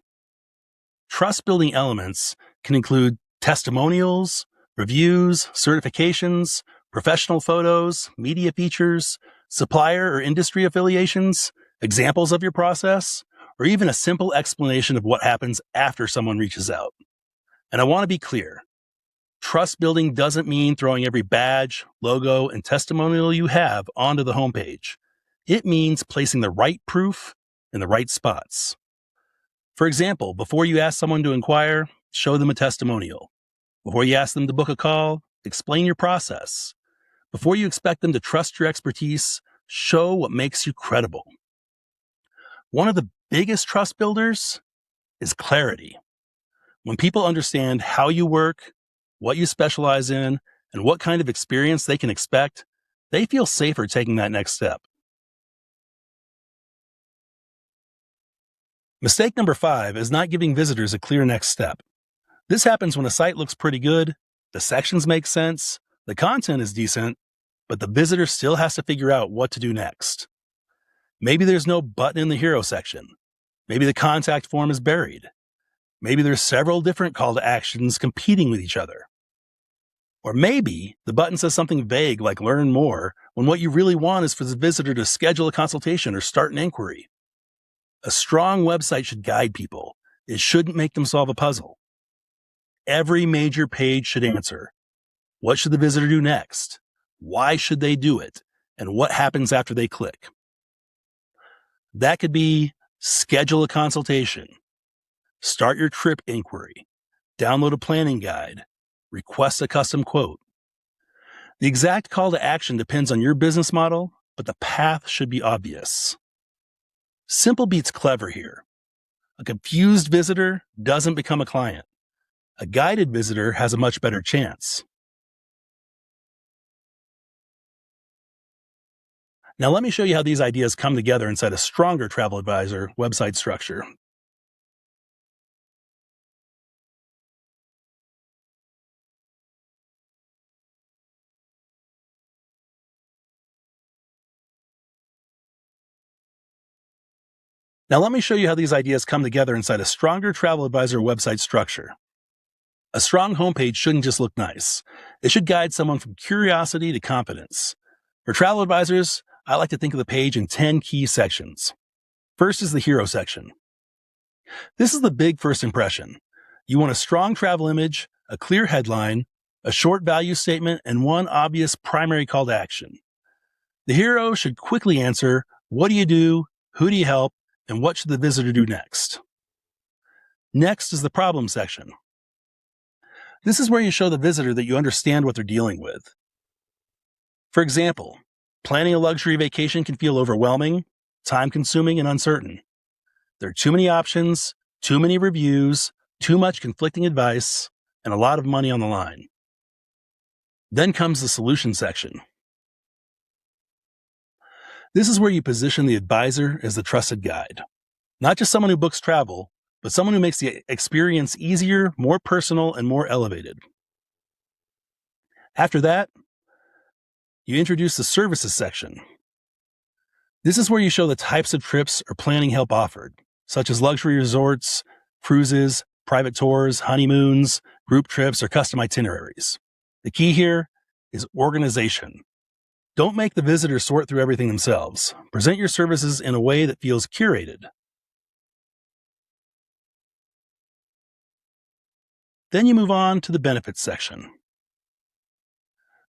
S4: Trust-building elements can include testimonials, reviews, certifications, professional photos, media features, supplier or industry affiliations, examples of your process, or even a simple explanation of what happens after someone reaches out. And I want to be clear. Trust building doesn't mean throwing every badge, logo, and testimonial you have onto the homepage. It means placing the right proof in the right spots. For example, before you ask someone to inquire, show them a testimonial. Before you ask them to book a call, explain your process. Before you expect them to trust your expertise, show what makes you credible. One of the biggest trust builders is clarity. When people understand how you work, what you specialize in, and what kind of experience they can expect, they feel safer taking that next step. Mistake number 5 is not giving visitors a clear next step. This happens when a site looks pretty good, the sections make sense, the content is decent, but the visitor still has to figure out what to do next. Maybe there's no button in the hero section. Maybe the contact form is buried. Maybe there's several different call to actions competing with each other. Or maybe the button says something vague like learn more, when what you really want is for the visitor to schedule a consultation or start an inquiry. A strong website should guide people. It shouldn't make them solve a puzzle. Every major page should answer, what should the visitor do next? Why should they do it? And what happens after they click? That could be schedule a consultation, start your trip inquiry, download a planning guide, request a custom quote. The exact call to action depends on your business model, but the path should be obvious. Simple beats clever here. A confused visitor doesn't become a client. A guided visitor has a much better chance. Now let me show you how these ideas come together inside a stronger travel advisor website structure. Now let me show you how these ideas come together inside a stronger travel advisor website structure. A strong homepage shouldn't just look nice. It should guide someone from curiosity to confidence. For travel advisors, I like to think of the page in 10 key sections. First is the hero section. This is the big first impression. You want a strong travel image, a clear headline, a short value statement, and one obvious primary call to action. The hero should quickly answer, what do you do, who do you help, and what should the visitor do next? Next is the problem section. This is where you show the visitor that you understand what they're dealing with. For example, planning a luxury vacation can feel overwhelming, time-consuming, and uncertain. There are too many options, too many reviews, too much conflicting advice, and a lot of money on the line. Then comes the solution section. This is where you position the advisor as the trusted guide. Not just someone who books travel, but someone who makes the experience easier, more personal, and more elevated. After that, you introduce the services section. This is where you show the types of trips or planning help offered, such as luxury resorts, cruises, private tours, honeymoons, group trips, or custom itineraries. The key here is organization. Don't make the visitors sort through everything themselves. Present your services in a way that feels curated. Then you move on to the benefits section.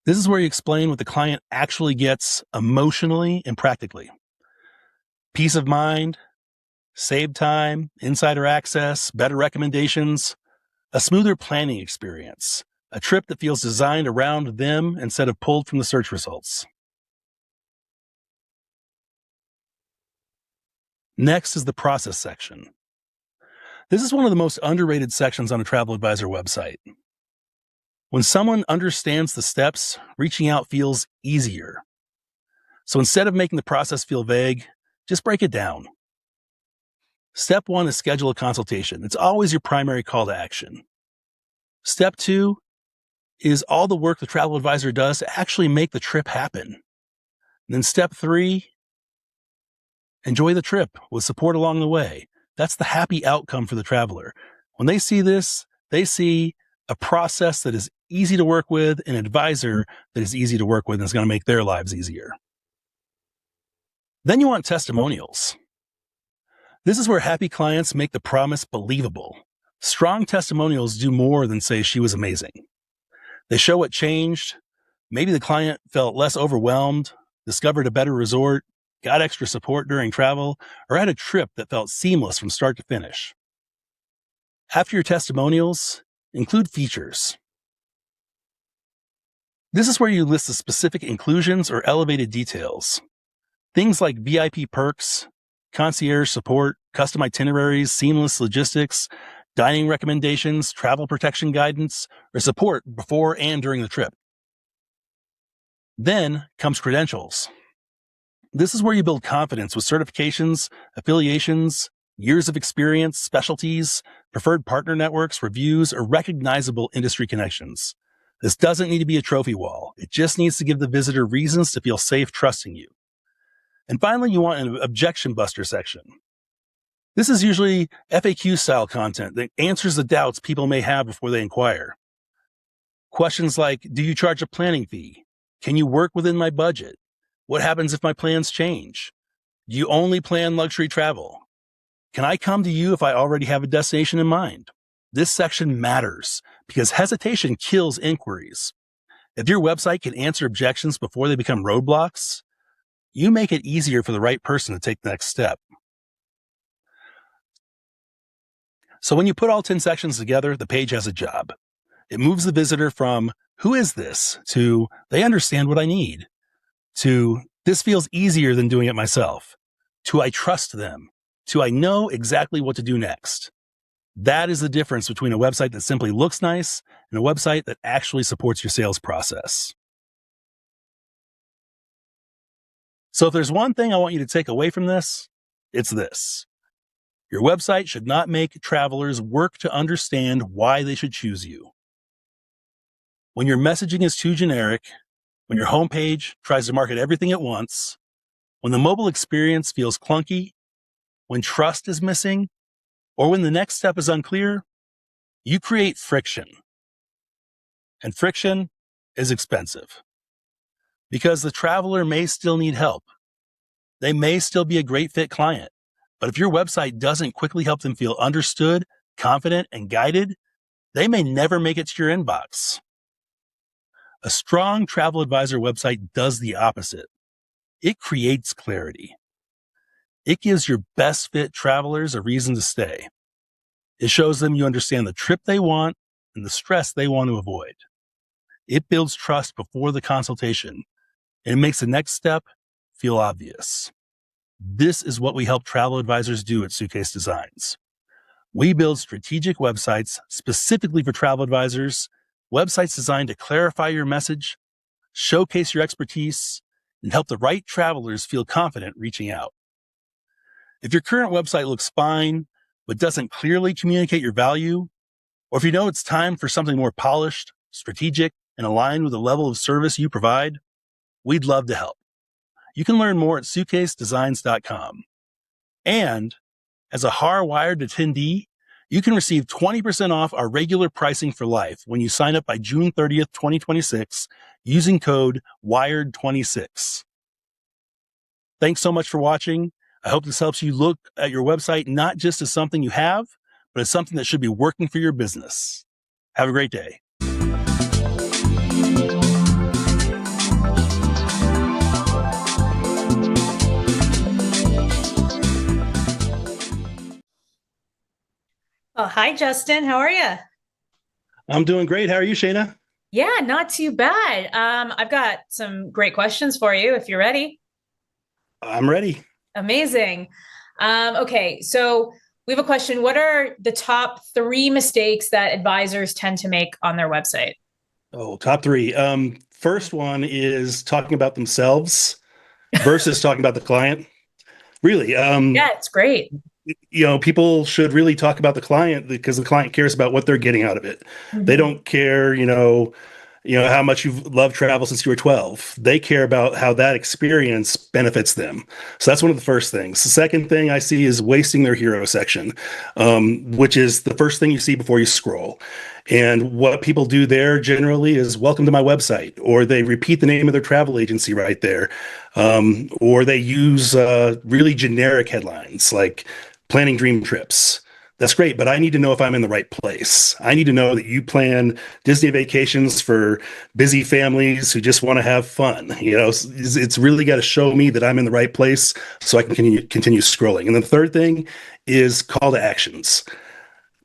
S4: This is where you explain what the client actually gets emotionally and practically. Peace of mind, saved time, insider access, better recommendations, a smoother planning experience, a trip that feels designed around them instead of pulled from the search results. Next is the process section. This is one of the most underrated sections on a travel advisor website. When someone understands the steps, reaching out feels easier. So instead of making the process feel vague, just break it down. Step 1 is schedule a consultation. It's always your primary call to action. Step 2 is all the work the travel advisor does to actually make the trip happen. And then step 3, enjoy the trip with support along the way. That's the happy outcome for the traveler. When they see this, they see a process that is easy to work with, an advisor that is easy to work with and is going to make their lives easier. Then you want testimonials. This is where happy clients make the promise believable. Strong testimonials do more than say she was amazing. They show what changed. Maybe the client felt less overwhelmed, discovered a better resort, got extra support during travel, or had a trip that felt seamless from start to finish. After your testimonials, include features. This is where you list the specific inclusions or elevated details. Things like VIP perks, concierge support, custom itineraries, seamless logistics, dining recommendations, travel protection guidance, or support before and during the trip. Then comes credentials. This is where you build confidence with certifications, affiliations, years of experience, specialties, preferred partner networks, reviews, or recognizable industry connections. This doesn't need to be a trophy wall. It just needs to give the visitor reasons to feel safe trusting you. And finally, you want an objection buster section. This is usually FAQ style content that answers the doubts people may have before they inquire. Questions like, do you charge a planning fee? Can you work within my budget? What happens if my plans change? Do you only plan luxury travel? Can I come to you if I already have a destination in mind? This section matters because hesitation kills inquiries. If your website can answer objections before they become roadblocks, you make it easier for the right person to take the next step. So when you put all 10 sections together, the page has a job. It moves the visitor from, who is this? To, they understand what I need. To, this feels easier than doing it myself. To, I trust them. To, I know exactly what to do next. That is the difference between a website that simply looks nice and a website that actually supports your sales process. So if there's one thing I want you to take away from this, it's this. Your website should not make travelers work to understand why they should choose you. When your messaging is too generic, when your homepage tries to market everything at once, when the mobile experience feels clunky, when trust is missing, or when the next step is unclear, you create friction. And friction is expensive. Because the traveler may still need help. They may still be a great fit client. But if your website doesn't quickly help them feel understood, confident, and guided, they may never make it to your inbox. A strong travel advisor website does the opposite. It creates clarity. It gives your best fit travelers a reason to stay. It shows them you understand the trip they want and the stress they want to avoid. It builds trust before the consultation, and it makes the next step feel obvious. This is what we help travel advisors do at Suitcase Designs. We build strategic websites specifically for travel advisors, websites designed to clarify your message, showcase your expertise, and help the right travelers feel confident reaching out. If your current website looks fine, but doesn't clearly communicate your value, or if you know it's time for something more polished, strategic, and aligned with the level of service you provide, we'd love to help. You can learn more at suitcasedesigns.com. And as a HAR Wired attendee, you can receive 20% off our regular pricing for life when you sign up by June 30th, 2026, using code WIRED26. Thanks so much for watching. I hope this helps you look at your website not just as something you have, but as something that should be working for your business. Have a great day.
S1: Oh, hi, Justin. How are you?
S4: I'm doing great. How are you, Shayna?
S1: Yeah, not too bad. I've got some great questions for you if you're ready.
S4: I'm ready.
S1: Amazing. Okay, so we have a question. What are the top 3 mistakes that advisors tend to make on their website?
S4: Oh, top 3. First one is talking about themselves versus talking about the client. Really.
S1: Yeah, it's great.
S4: People should really talk about the client because the client cares about what they're getting out of it.
S1: Mm-hmm.
S4: They don't care, how much you've loved travel since you were 12. They care about how that experience benefits them. So that's one of the first things. The second thing I see is wasting their hero section, which is the first thing you see before you scroll. And what people do there generally is welcome to my website, or they repeat the name of their travel agency right there. Or they use really generic headlines like planning dream trips. That's great, but I need to know if I'm in the right place. I need to know that you plan Disney vacations for busy families who just want to have fun. It's really got to show me that I'm in the right place so I can continue scrolling. And the third thing is call to actions.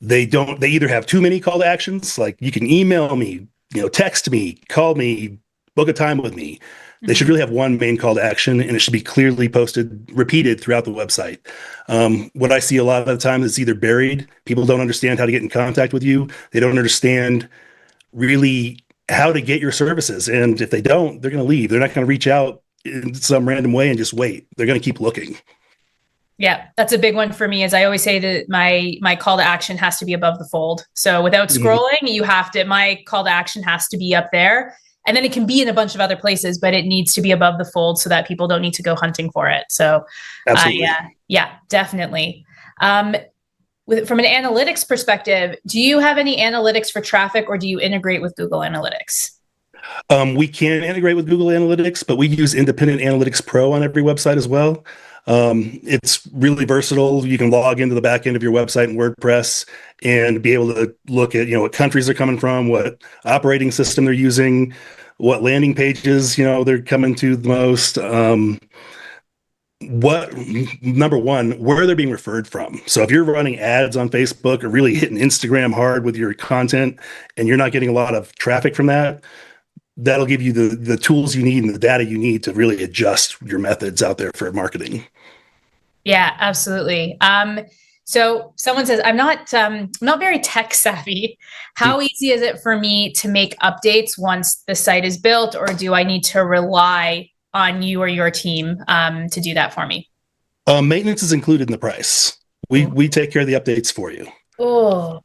S4: They either have too many call to actions, like you can email me, text me, call me, book a time with me. They should really have one main call to action, and it should be clearly repeated throughout the website. What I see a lot of the time is either buried. People don't understand how to get in contact with you. They don't understand really how to get your services. And if they don't, they're going to leave. They're not going to reach out in some random way and just wait. They're going to keep looking.
S1: Yeah, that's a big one for me. As I always say, that my call to action has to be above the fold. So without scrolling, my call to action has to be up there. And then it can be in a bunch of other places, but it needs to be above the fold so that people don't need to go hunting for it. So yeah, definitely. From an analytics perspective, do you have any analytics for traffic, or do you integrate with Google Analytics?
S4: We can integrate with Google Analytics, but we use Independent Analytics Pro on every website as well. It's really versatile. You can log into the back end of your website in WordPress and be able to look at, what countries they're coming from, what operating system they're using, what landing pages, they're coming to the most. Number one, where they're being referred from. So if you're running ads on Facebook or really hitting Instagram hard with your content and you're not getting a lot of traffic from that, that'll give you the tools you need and the data you need to really adjust your methods out there for marketing.
S1: Yeah, absolutely. So someone says, I'm not very tech savvy. How easy is it for me to make updates once the site is built, or do I need to rely on you or your team to do that for me?
S4: Maintenance is included in the price. We take care of the updates for you.
S1: Oh,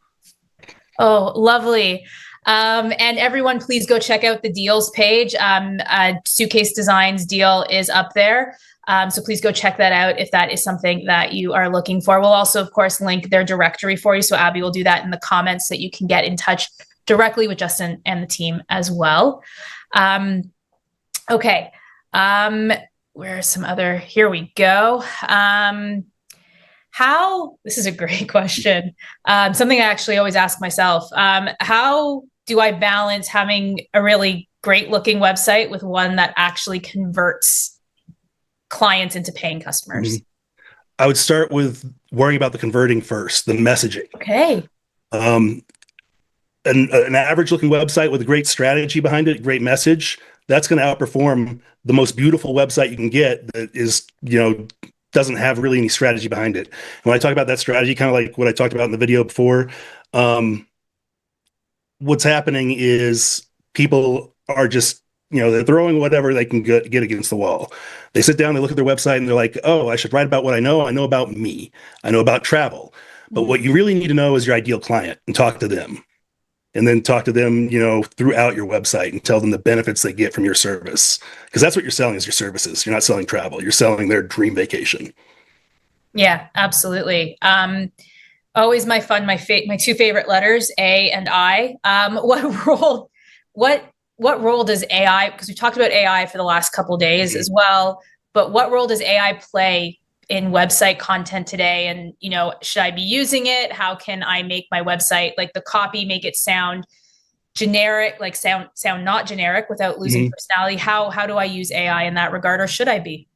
S1: lovely. And everyone, please go check out the deals page. Suitcase Designs deal is up there. So please go check that out if that is something that you are looking for. We'll also, of course, link their directory for you. So Abby will do that in the comments so that you can get in touch directly with Justin and the team as well. Okay. Where are some other, here we go. This is a great question. Something I actually always ask myself. How do I balance having a really great looking website with one that actually converts clients into paying customers?
S4: I would start with worrying about the converting first, the messaging.
S1: Okay.
S4: An average looking website with a great strategy behind it, great message, that's going to outperform the most beautiful website you can get that is, doesn't have really any strategy behind it. And when I talk about that strategy, kind of like what I talked about in the video before, what's happening is people are just, they're throwing whatever they can get against the wall. They sit down, they look at their website, and they're like, oh, I should write about what I know. I know about me. I know about travel. But what you really need to know is your ideal client and talk to them. And then talk to them, throughout your website and tell them the benefits they get from your service. Because that's what you're selling is your services. You're not selling travel. You're selling their dream vacation.
S1: Yeah, absolutely. Always my two favorite letters, A and I. What role does AI, because we talked about AI for the last couple of days as well, but what role does AI play in website content today? And, should I be using it? How can I make my website, like the copy, make it sound generic, like sound not generic without losing personality? How do I use AI in that regard, or should I be?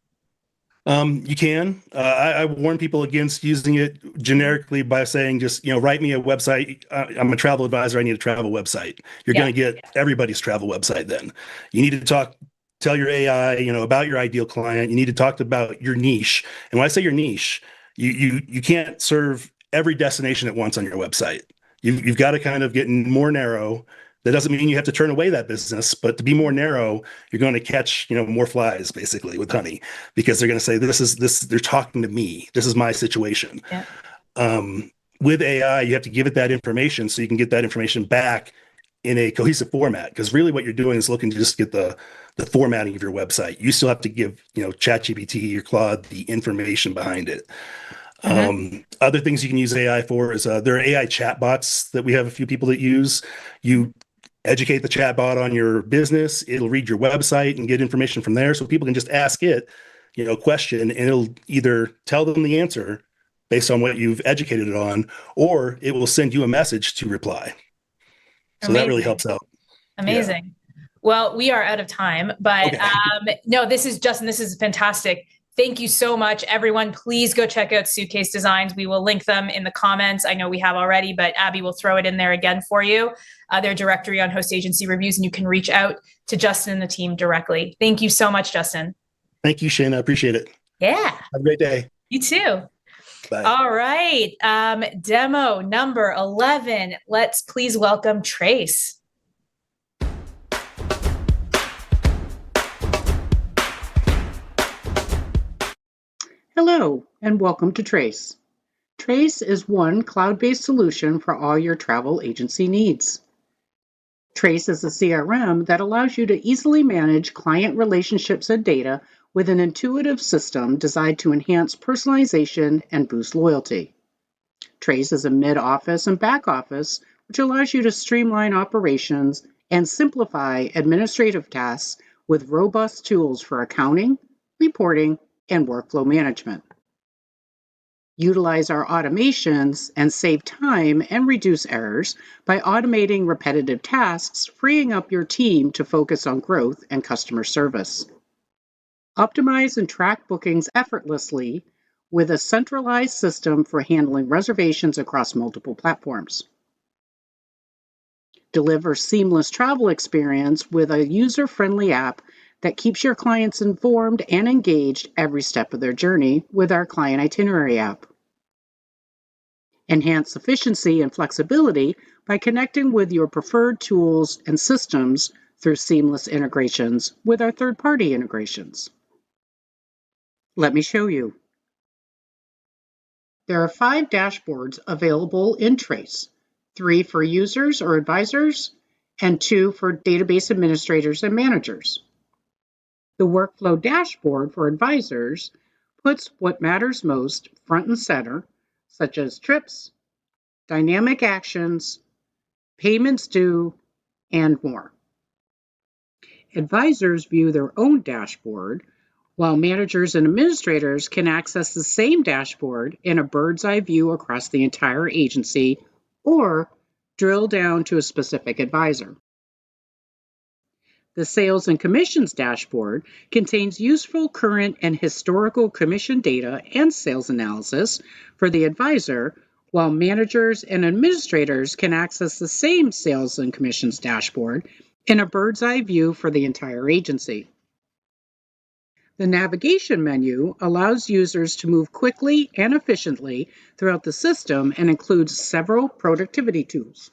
S4: You can. I warn people against using it generically by saying just, write me a website. I'm a travel advisor. I need a travel website. You're going to get everybody's travel website then. You need to tell your AI, about your ideal client. You need to talk about your niche. And when I say your niche, you can't serve every destination at once on your website. You've got to kind of get more narrow. That doesn't mean you have to turn away that business, but to be more narrow, you're going to catch, more flies basically with honey, because they're going to say, they're talking to me. This is my situation. Yeah. With AI, you have to give it that information so you can get that information back in a cohesive format. Because really what you're doing is looking to just get the formatting of your website. You still have to give, ChatGPT or Claude the information behind it. Other things you can use AI for is there are AI chatbots that we have a few people that use. You educate the chatbot on your business. It'll read your website and get information from there. So people can just ask it, question, and it'll either tell them the answer based on what you've educated it on, or it will send you a message to reply. So that really helps out.
S1: Amazing. Yeah. Well, we are out of time, but no, this is fantastic. Thank you so much, everyone. Please go check out Suitcase Designs. We will link them in the comments. I know we have already, but Abby will throw it in there again for you. Their directory on host agency reviews, and you can reach out to Justin and the team directly. Thank you so much, Justin.
S4: Thank you, Shane. I appreciate it.
S1: Yeah.
S4: Have a great day.
S1: You too.
S4: Bye.
S1: All right. Demo number 11. Let's please welcome Trace.
S5: Hello, and welcome to Trace. Trace is one cloud-based solution for all your travel agency needs. Trace is a CRM that allows you to easily manage client relationships and data with an intuitive system designed to enhance personalization and boost loyalty. Trace is a mid-office and back office, which allows you to streamline operations and simplify administrative tasks with robust tools for accounting, reporting, and workflow management. Utilize our automations and save time and reduce errors by automating repetitive tasks, freeing up your team to focus on growth and customer service. Optimize and track bookings effortlessly with a centralized system for handling reservations across multiple platforms. Deliver seamless travel experience with a user-friendly app that keeps your clients informed and engaged every step of their journey with our client itinerary app. Enhance efficiency and flexibility by connecting with your preferred tools and systems through seamless integrations with our third-party integrations. Let me show you. There are 5 dashboards available in Trace, 3 for users or advisors, and 2 for database administrators and managers. The workflow dashboard for advisors puts what matters most front and center, such as trips, dynamic actions, payments due, and more. Advisors view their own dashboard, while managers and administrators can access the same dashboard in a bird's eye view across the entire agency or drill down to a specific advisor. The Sales and Commissions dashboard contains useful current and historical commission data and sales analysis for the advisor, while managers and administrators can access the same Sales and Commissions dashboard in a bird's eye view for the entire agency. The navigation menu allows users to move quickly and efficiently throughout the system and includes several productivity tools.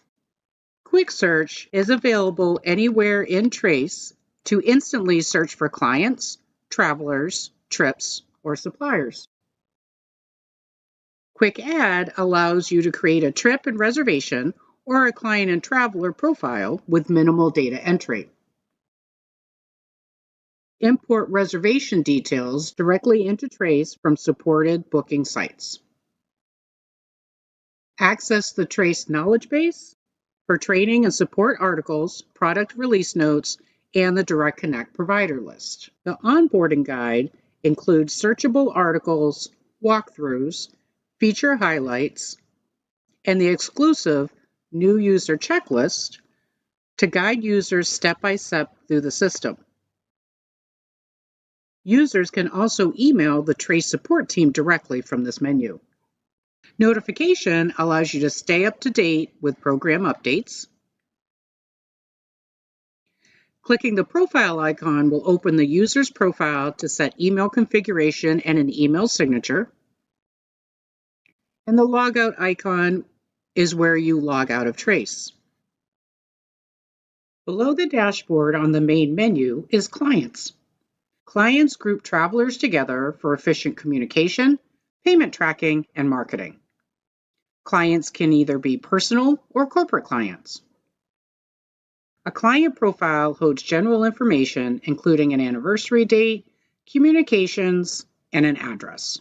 S5: Quick Search is available anywhere in Trace to instantly search for clients, travelers, trips, or suppliers. Quick Add allows you to create a trip and reservation or a client and traveler profile with minimal data entry. Import reservation details directly into Trace from supported booking sites. Access the Trace knowledge base for training and support articles, product release notes, and the Direct Connect provider list. The onboarding guide includes searchable articles, walkthroughs, feature highlights, and the exclusive new user checklist to guide users step by step through the system. Users can also email the Trace support team directly from this menu. Notification allows you to stay up to date with program updates. Clicking the profile icon will open the user's profile to set email configuration and an email signature. And the logout icon is where you log out of Trace. Below the dashboard on the main menu is Clients. Clients group travelers together for efficient communication, payment tracking, and marketing. Clients can either be personal or corporate clients. A client profile holds general information, including an anniversary date, communications, and an address.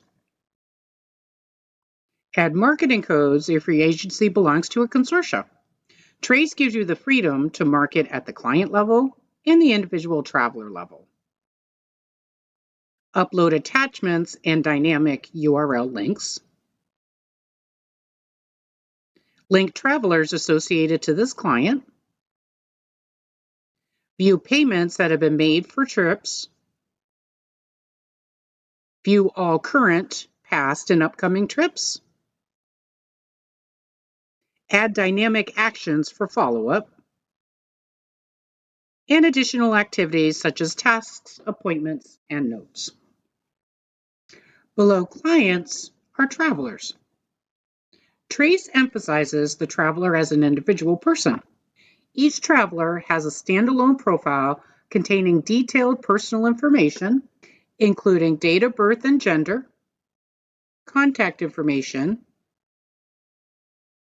S5: Add marketing codes if your agency belongs to a consortia. Trace gives you the freedom to market at the client level and the individual traveler level. Upload attachments and dynamic URL links. Link travelers associated to this client. View payments that have been made for trips. View all current, past, and upcoming trips. Add dynamic actions for follow-up. And additional activities such as tasks, appointments, and notes. Below clients are travelers. Trace emphasizes the traveler as an individual person. Each traveler has a standalone profile containing detailed personal information, including date of birth and gender, contact information,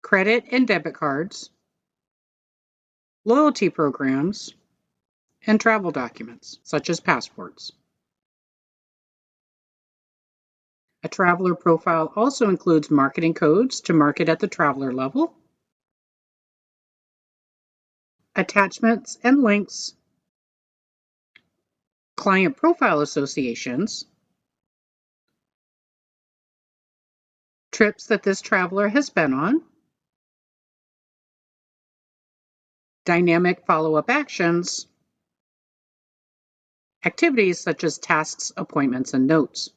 S5: credit and debit cards, loyalty programs, and travel documents, such as passports. A traveler profile also includes marketing codes to market at the traveler level, attachments and links, client profile associations, trips that this traveler has been on, dynamic follow-up actions, activities such as tasks, appointments, and notes.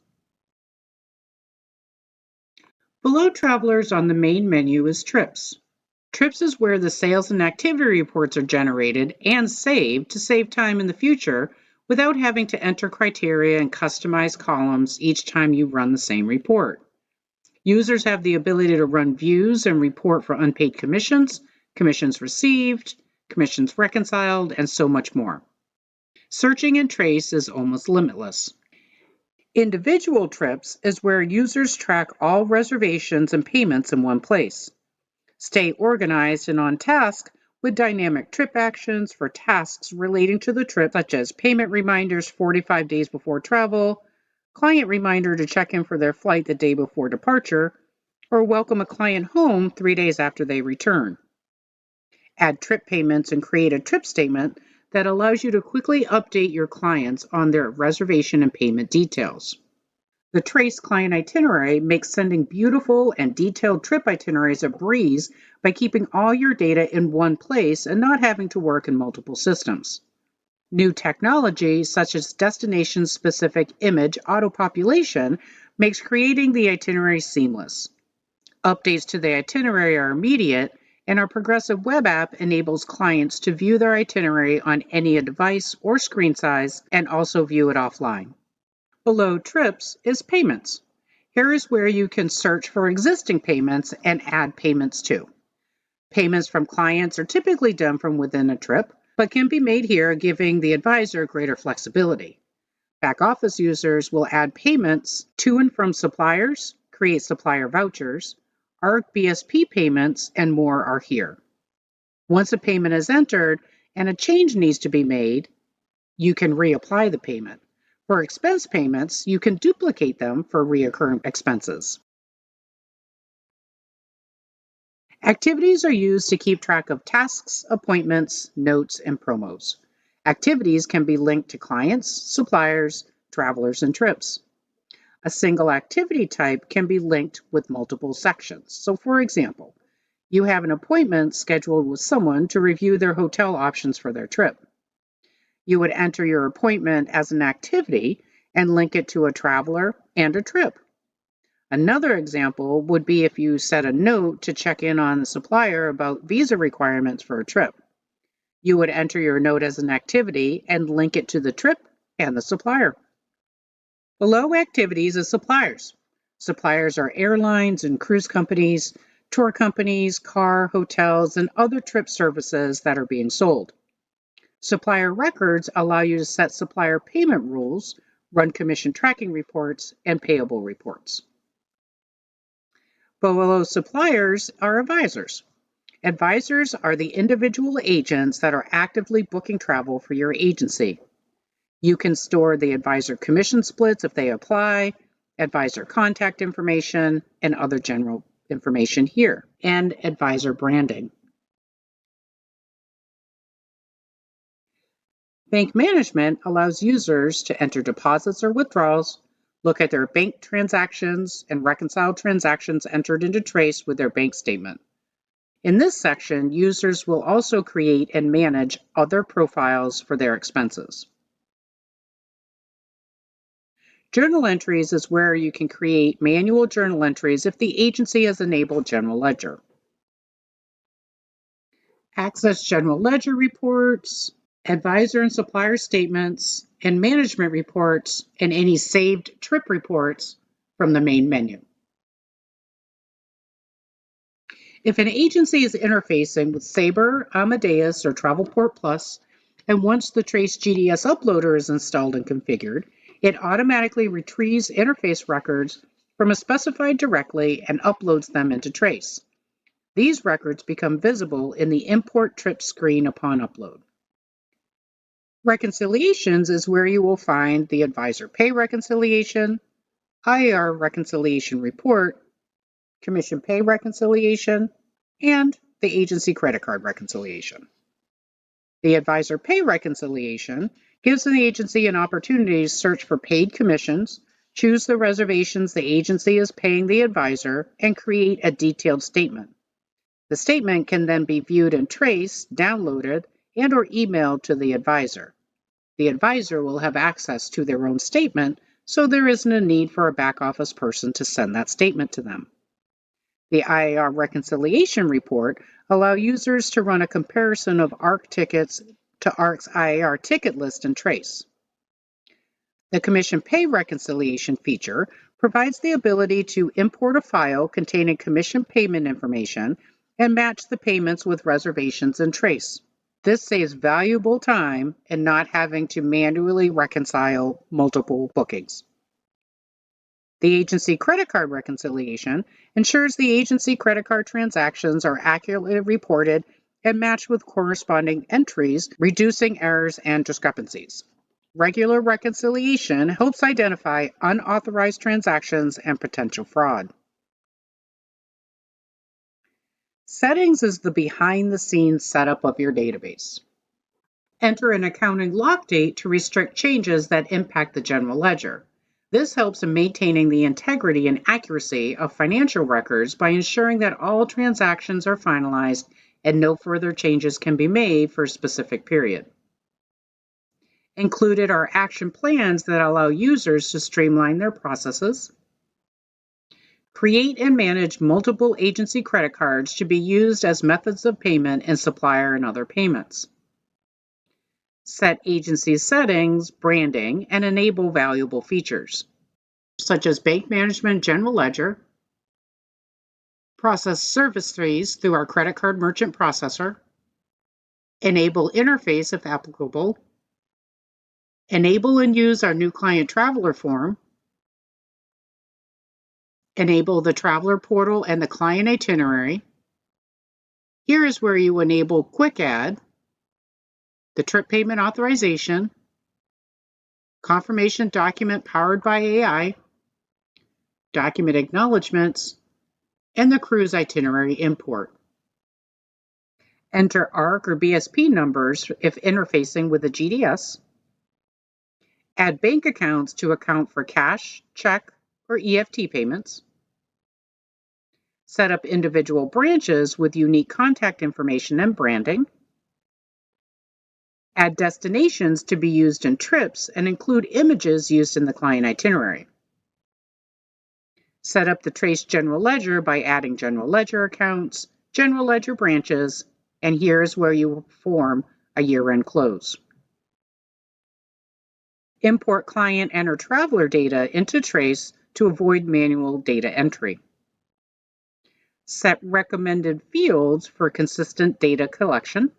S5: Below travelers on the main menu is trips. Trips is where the sales and activity reports are generated and saved to save time in the future without having to enter criteria and customize columns each time you run the same report. Users have the ability to run views and report for unpaid commissions, commissions received, commissions reconciled, and so much more. Searching in Trace is almost limitless. Individual trips is where users track all reservations and payments in one place. Stay organized and on task with dynamic trip actions for tasks relating to the trip, such as payment reminders 45 days before travel, client reminder to check in for their flight the day before departure, or welcome a client home 3 days after they return. Add trip payments and create a trip statement that allows you to quickly update your clients on their reservation and payment details. The Trace client itinerary makes sending beautiful and detailed trip itineraries a breeze by keeping all your data in one place and not having to work in multiple systems. New technology, such as destination-specific image auto-population, makes creating the itinerary seamless. Updates to the itinerary are immediate, and our progressive web app enables clients to view their itinerary on any device or screen size and also view it offline. Below trips is payments. Here is where you can search for existing payments and add payments too. Payments from clients are typically done from within a trip, but can be made here, giving the advisor greater flexibility. Back office users will add payments to and from suppliers, create supplier vouchers, ARC BSP payments, and more are here. Once a payment is entered and a change needs to be made, you can reapply the payment. For expense payments, you can duplicate them for recurring expenses. Activities are used to keep track of tasks, appointments, notes, and promos. Activities can be linked to clients, suppliers, travelers, and trips. A single activity type can be linked with multiple sections. So, for example, you have an appointment scheduled with someone to review their hotel options for their trip. You would enter your appointment as an activity and link it to a traveler and a trip. Another example would be if you set a note to check in on the supplier about visa requirements for a trip. You would enter your note as an activity and link it to the trip and the supplier. Below activities is suppliers. Suppliers are airlines and cruise companies, tour companies, car, hotels, and other trip services that are being sold. Supplier records allow you to set supplier payment rules, run commission tracking reports, and payable reports. Below suppliers are advisors. Advisors are the individual agents that are actively booking travel for your agency. You can store the advisor commission splits if they apply, advisor contact information, and other general information here, and advisor branding. Bank management allows users to enter deposits or withdrawals, look at their bank transactions, and reconcile transactions entered into Trace with their bank statement. In this section, users will also create and manage other profiles for their expenses. Journal entries is where you can create manual journal entries if the agency has enabled General Ledger. Access General Ledger reports, advisor and supplier statements, and management reports, and any saved trip reports from the main menu. If an agency is interfacing with Sabre, Amadeus, or Travelport Plus, and once the Trace GDS uploader is installed and configured, it automatically retrieves interface records from a specified directory and uploads them into Trace. These records become visible in the Import Trip screen upon upload. Reconciliations is where you will find the advisor pay reconciliation, IAR reconciliation report, commission pay reconciliation, and the agency credit card reconciliation. The advisor pay reconciliation gives the agency an opportunity to search for paid commissions, choose the reservations the agency is paying the advisor, and create a detailed statement. The statement can then be viewed in Trace, downloaded, and or emailed to the advisor. The advisor will have access to their own statement, so there isn't a need for a back office person to send that statement to them. The IAR reconciliation report allows users to run a comparison of ARC tickets to ARC's IAR ticket list in Trace. The commission pay reconciliation feature provides the ability to import a file containing commission payment information and match the payments with reservations in Trace. This saves valuable time in not having to manually reconcile multiple bookings. The agency credit card reconciliation ensures the agency credit card transactions are accurately reported and matched with corresponding entries, reducing errors and discrepancies. Regular reconciliation helps identify unauthorized transactions and potential fraud. Settings is the behind-the-scenes setup of your database. Enter an accounting lock date to restrict changes that impact the general ledger. This helps in maintaining the integrity and accuracy of financial records by ensuring that all transactions are finalized and no further changes can be made for a specific period. Included are action plans that allow users to streamline their processes. Create and manage multiple agency credit cards to be used as methods of payment in supplier and other payments. Set agency settings, branding, and enable valuable features, such as bank management general ledger, process service fees through our credit card merchant processor, enable interface if applicable, enable and use our new client traveler form, enable the traveler portal and the client itinerary. Here is where you enable quick add, the trip payment authorization, confirmation document powered by AI, document acknowledgements, and the cruise itinerary import. Enter ARC or BSP numbers if interfacing with the GDS. Add bank accounts to account for cash, check, or EFT payments. Set up individual branches with unique contact information and branding. Add destinations to be used in trips and include images used in the client itinerary. Set up the Trace General Ledger by adding General Ledger accounts, General Ledger branches, and here's where you form a year-end close. Import client and or traveler data into Trace to avoid manual data entry. Set recommended fields for consistent data collection.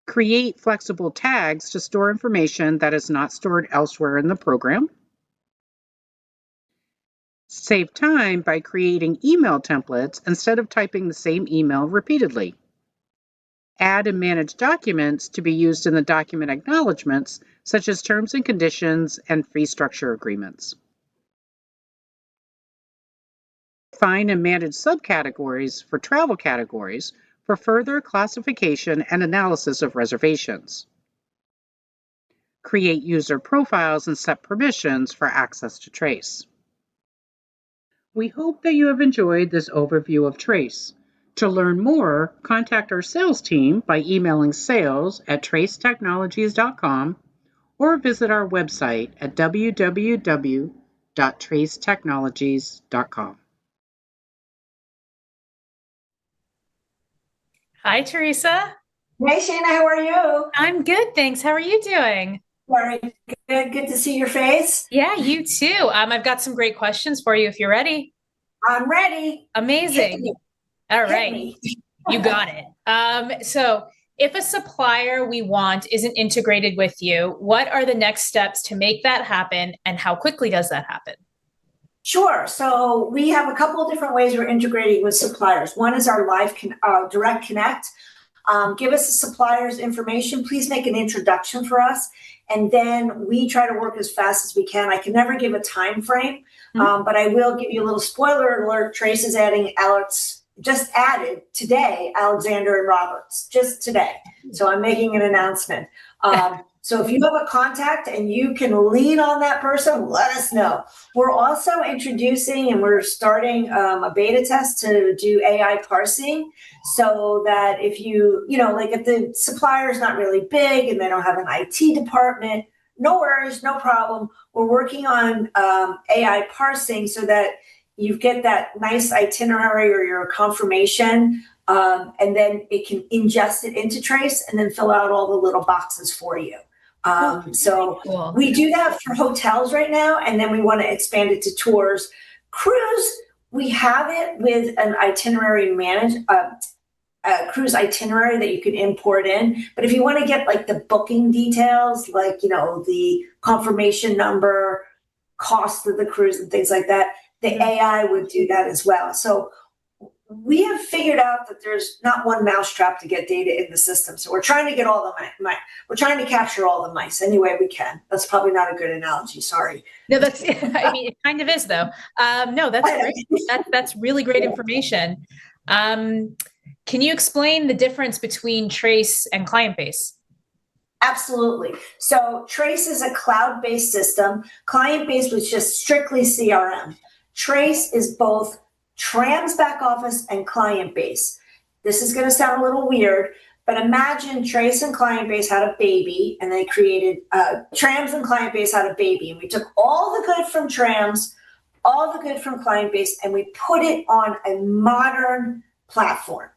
S5: Create flexible tags to store information that is not stored elsewhere in the program. Save time by creating email templates instead of typing the same email repeatedly. Add and manage documents to be used in the document acknowledgements, such as terms and conditions and fee structure agreements. Find and manage subcategories for travel categories for further classification and analysis of reservations. Create user profiles and set permissions for access to Trace. We hope that you have enjoyed this overview of Trace. To learn more, contact our sales team by emailing sales@tracetechnologies.com or visit our website at www.tracetechnologies.com.
S1: Hi, Teresa.
S6: Hey, Shana, how are you?
S1: I'm good, thanks. How are you doing?
S6: Very good. Good to see your face.
S1: Yeah, you too. I've got some great questions for you if you're ready.
S6: I'm ready.
S1: Amazing. All right. You got it. So if a supplier we want isn't integrated with you, what are the next steps to make that happen, and how quickly does that happen?
S6: Sure. So we have a couple of different ways we're integrating with suppliers. One is our live direct connect. Give us the supplier's information. Please make an introduction for us. And then we try to work as fast as we can. I can never give a time frame, but I will give you a little spoiler alert. Trace is adding just added today, Alexander and Roberts, just today. So I'm making an announcement. So if you have a contact and you can lean on that person, let us know. We're also introducing and we're starting a beta test to do AI parsing so that if if the supplier is not really big and they don't have an IT department, no worries, no problem. We're working on AI parsing so that you get that nice itinerary or your confirmation, and then it can ingest it into Trace and then fill out all the little boxes for you. So cool. We do that for hotels right now, and then we want to expand it to tours. Cruise, we have it with an itinerary cruise itinerary that you can import in. But if you want to get like the booking details, like, the confirmation number, cost of the cruise and things like that, the AI would do that as well. So we have figured out that there's not one mousetrap to get data in the system. So we're trying to get all the we're trying to capture all the mice any way we can. That's probably not a good analogy. Sorry.
S1: No, it kind of is though. No, that's great. That's really great information. Can you explain the difference between Trace and client base?
S6: Absolutely. So Trace is a cloud-based system. Client-based was just strictly CRM. Trace is both Trams back office and client base. This is going to sound a little weird, But imagine Trace and Clientbase had a baby, and they created Trams and Clientbase had a baby, and we took all the good from Trams, all the good from Clientbase, and we put it on a modern platform.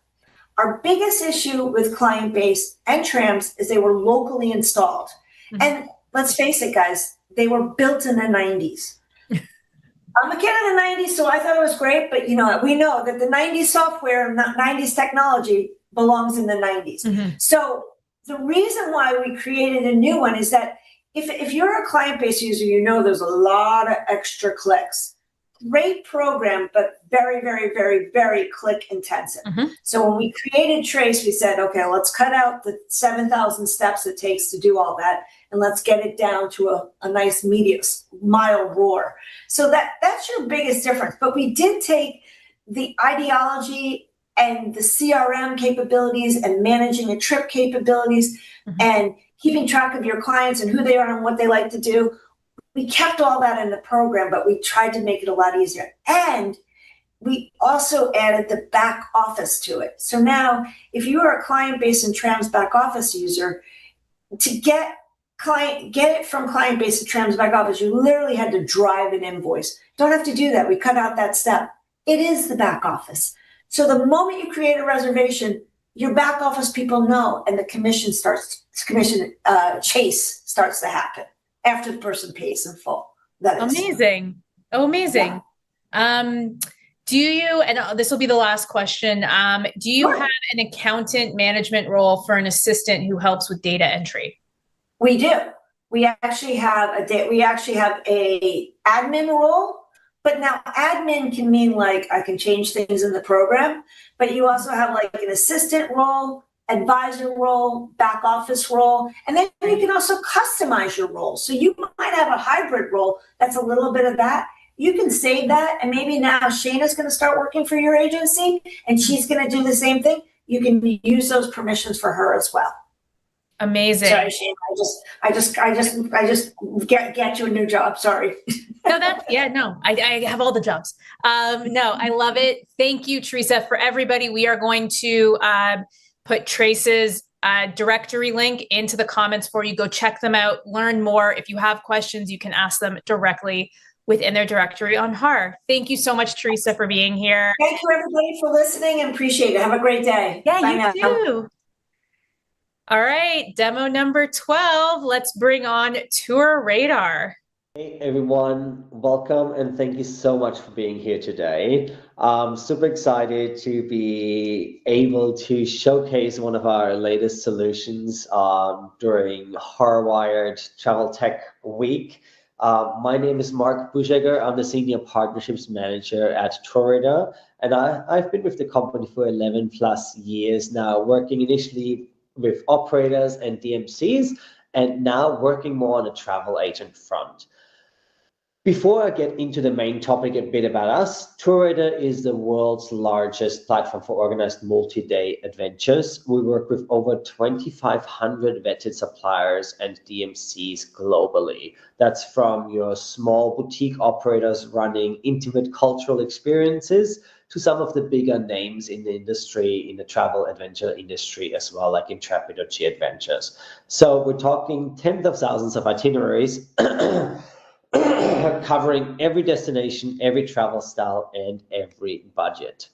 S6: Our biggest issue with Clientbase and Trams is they were locally installed. Mm-hmm. And let's face it, guys, they were built in the 90s. I'm a kid of the 90s, so I thought it was great, but we know that the 90s software and 90s technology belongs in the 90s. Mm-hmm. So the reason why we created a new one is that if you're a Clientbase user, there's a lot of extra clicks. Great program, but very, very, very, very click intensive. Mm-hmm. So when we created Trace, we said, okay, let's cut out the 7,000 steps it takes to do all that, and let's get it down to a nice mild roar. So that's your biggest difference. But we did take the ideology and the CRM capabilities and managing a trip capabilities, mm-hmm. and keeping track of your clients and who they are and what they like to do. We kept all that in the program, but we tried to make it a lot easier. And we also added the back office to it. So now, if you are a Clientbase and Trams back office user, to get it from Clientbase to Trams back office, you literally had to drive an invoice. Don't have to do that. We cut out that step. It is the back office. So the moment you create a reservation, your back office people know, and the commission chase starts to happen after the person pays in full. That is
S1: amazing. Amazing. Yeah. Do you, and this will be the last question, do you have an accountant management role for an assistant who helps with data entry?
S6: We do. We actually have a admin role, but now admin can mean like I can change things in the program, but you also have like an assistant role, advisor role, back office role, and then you can also customize your role. So you might have a hybrid role that's a little bit of that. You can save that, and maybe now Shayna's going to start working for your agency, and she's going to do the same thing. You can use those permissions for her as well.
S1: Amazing.
S6: Sorry, Shayna. I just get you a new job. Sorry.
S1: No, I have all the jobs. No, I love it. Thank you, Teresa. For everybody, we are going to put Trace's directory link into the comments for you. Go check them out, learn more. If you have questions, you can ask them directly within their directory on HAR. Thank you so much, Teresa, for being here.
S6: Thank you, everybody, for listening, and appreciate it. Have a great day.
S1: Yeah, Bye you too. All right, demo number 12. Let's bring on TourRadar.
S7: Hey everyone, welcome and thank you so much for being here today. I'm super excited to be able to showcase one of our latest solutions during HAR Wired Travel Tech Week. My name is Mark Buschegger. I'm the Senior Partnerships Manager at TourRadar, and I've been with the company for 11 plus years now, working initially with operators and DMCs, and now working more on the travel agent front. Before I get into the main topic, a bit about us, TourRadar is the world's largest platform for organized multi-day adventures. We work with over 2,500 vetted suppliers and DMCs globally. That's from your small boutique operators running intimate cultural experiences to some of the bigger names in the industry, in the travel adventure industry as well, like Intrepid or G Adventures. So we're talking tens of thousands of itineraries covering every destination, every travel style, and every budget.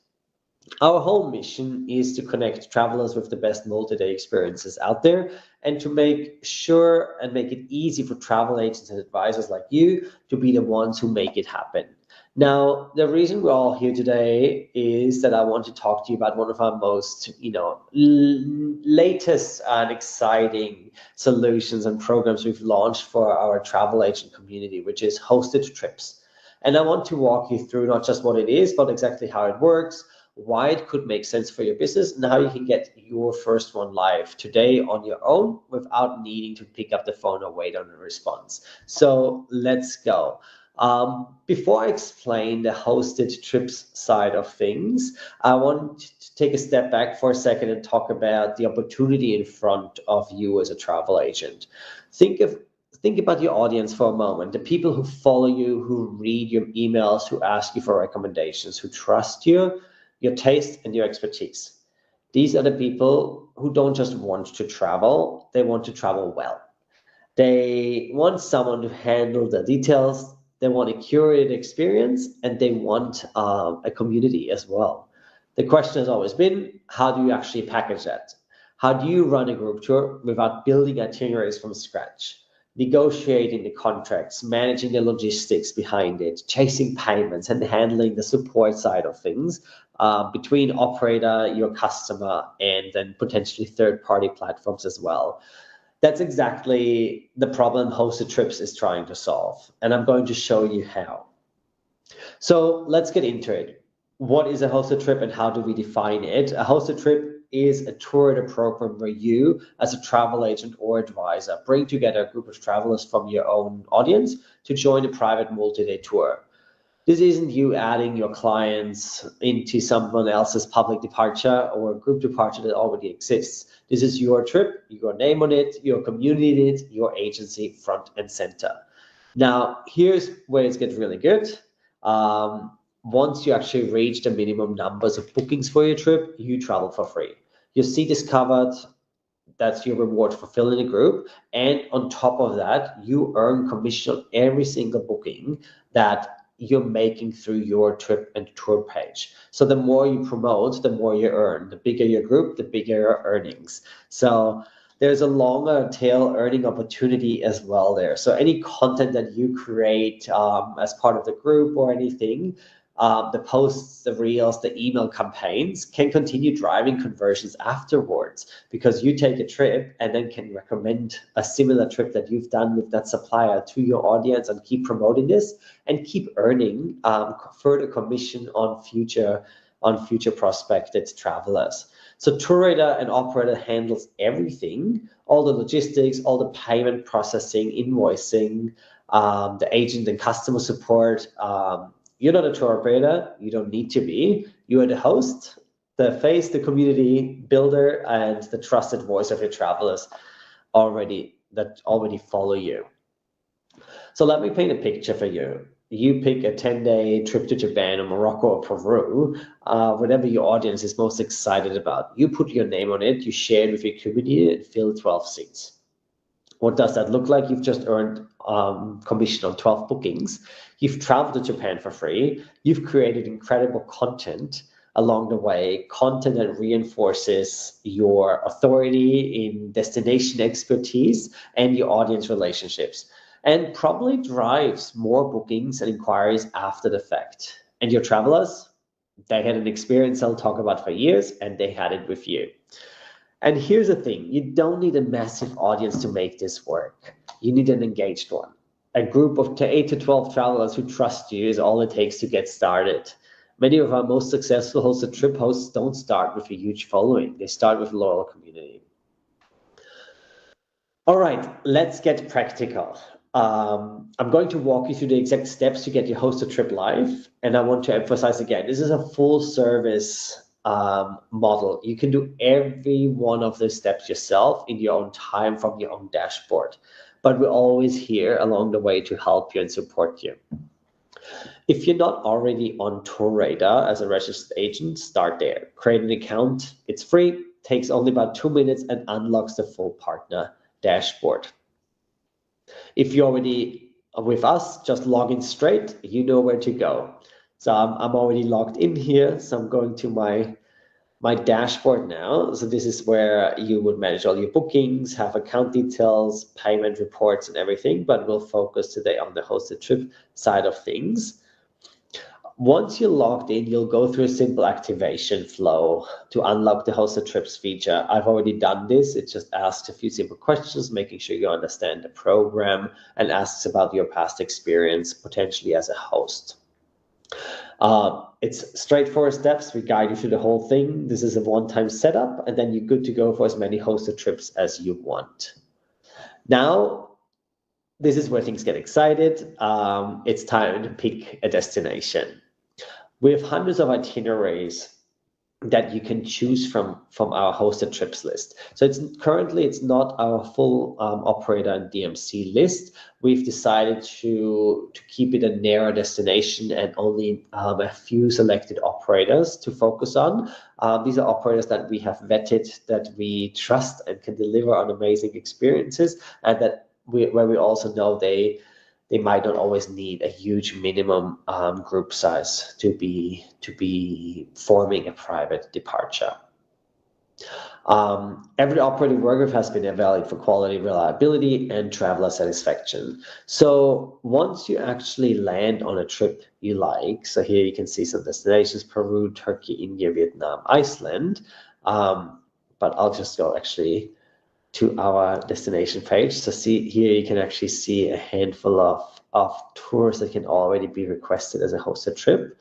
S7: Our whole mission is to connect travelers with the best multi-day experiences out there, and to make sure and make it easy for travel agents and advisors like you to be the ones who make it happen. Now, the reason we're all here today is that I want to talk to you about one of our most, latest and exciting solutions and programs we've launched for our travel agent community, which is hosted trips. And I want to walk you through not just what it is, but exactly how it works, why it could make sense for your business, and how you can get your first one live today on your own without needing to pick up the phone or wait on a response. So let's go. Before I explain the hosted trips side of things, I want to take a step back for a second and talk about the opportunity in front of you as a travel agent. Think about your audience for a moment, the people who follow you, who read your emails, who ask you for recommendations, who trust you, your taste and your expertise. These are the people who don't just want to travel, they want to travel well. They want someone to handle the details, they want a curated experience, and they want a community as well. The question has always been, how do you actually package that? How do you run a group tour without building itineraries from scratch? Negotiating the contracts, managing the logistics behind it, chasing payments, and handling the support side of things between operator, your customer, and then potentially third-party platforms as well. That's exactly the problem Hosted Trips is trying to solve, and I'm going to show you how. So let's get into it. What is a hosted trip and how do we define it? A hosted trip is a TourRadar program where you, as a travel agent or advisor, bring together a group of travelers from your own audience to join a private multi-day tour. This isn't you adding your clients into someone else's public departure or a group departure that already exists. This is your trip, your name on it, your community in it, your agency front and center. Now, here's where it gets really good. Once you actually reach the minimum numbers of bookings for your trip, you travel for free. Your seat is covered. That's your reward for filling a group. And on top of that, you earn commission on every single booking that you're making through your trip and tour page. So the more you promote, the more you earn. The bigger your group, the bigger your earnings. So there's a longer tail earning opportunity as well there. So any content that you create as part of the group or anything, the posts, the reels, the email campaigns can continue driving conversions afterwards because you take a trip and then can recommend a similar trip that you've done with that supplier to your audience and keep promoting this and keep earning further commission on future prospected travelers. So TourRadar and operator handles everything, all the logistics, all the payment processing, invoicing, the agent and customer support. You're not a tour operator. You don't need to be. You are the host, the face, the community builder, and the trusted voice of your travelers that already follow you. So let me paint a picture for you. You pick a 10-day trip to Japan or Morocco or Peru, whatever your audience is most excited about. You put your name on it, you share it with your community and fill 12 seats. What does that look like? You've just earned commission on 12 bookings. You've traveled to Japan for free. You've created incredible content along the way, content that reinforces your authority in destination expertise and your audience relationships, and probably drives more bookings and inquiries after the fact. And your travelers, they had an experience they'll talk about for years, and they had it with you. And here's the thing, you don't need a massive audience to make this work. You need an engaged one. A group of 8 to 12 travelers who trust you is all it takes to get started. Many of our most successful hosted trip hosts don't start with a huge following. They start with a loyal community. All right, let's get practical. I'm going to walk you through the exact steps to get your hosted trip live. And I want to emphasize again, this is a full service model. You can do every one of those steps yourself in your own time from your own dashboard. But we're always here along the way to help you and support you. If you're not already on TourRadar as a registered agent, start there. Create an account. It's free, takes only about 2 minutes and unlocks the full partner dashboard. If you're already with us, just log in straight. You know where to go. So I'm already logged in here. So I'm going to my dashboard now. So this is where you would manage all your bookings, have account details, payment reports and everything, but we'll focus today on the hosted trip side of things. Once you're logged in, you'll go through a simple activation flow to unlock the hosted trips feature. I've already done this. It just asks a few simple questions, making sure you understand the program and asks about your past experience, potentially as a host. It's straightforward steps. We guide you through the whole thing. This is a one-time setup, and then you're good to go for as many hosted trips as you want. Now, this is where things get excited. It's time to pick a destination. We have hundreds of itineraries that you can choose from our hosted trips list. So currently it's not our full operator and DMC list. We've decided to keep it a narrow destination and only a few selected operators to focus on. These are operators that we have vetted, that we trust and can deliver on amazing experiences, and where we also know they might not always need a huge minimum group size to be forming a private departure. Every operating workgroup has been evaluated for quality, reliability, and traveler satisfaction. So once you actually land on a trip you like, so here you can see some destinations: Peru, Turkey, India, Vietnam, Iceland. But I'll just go actually to our destination page. So see here, you can actually see a handful of tours that can already be requested as a hosted trip.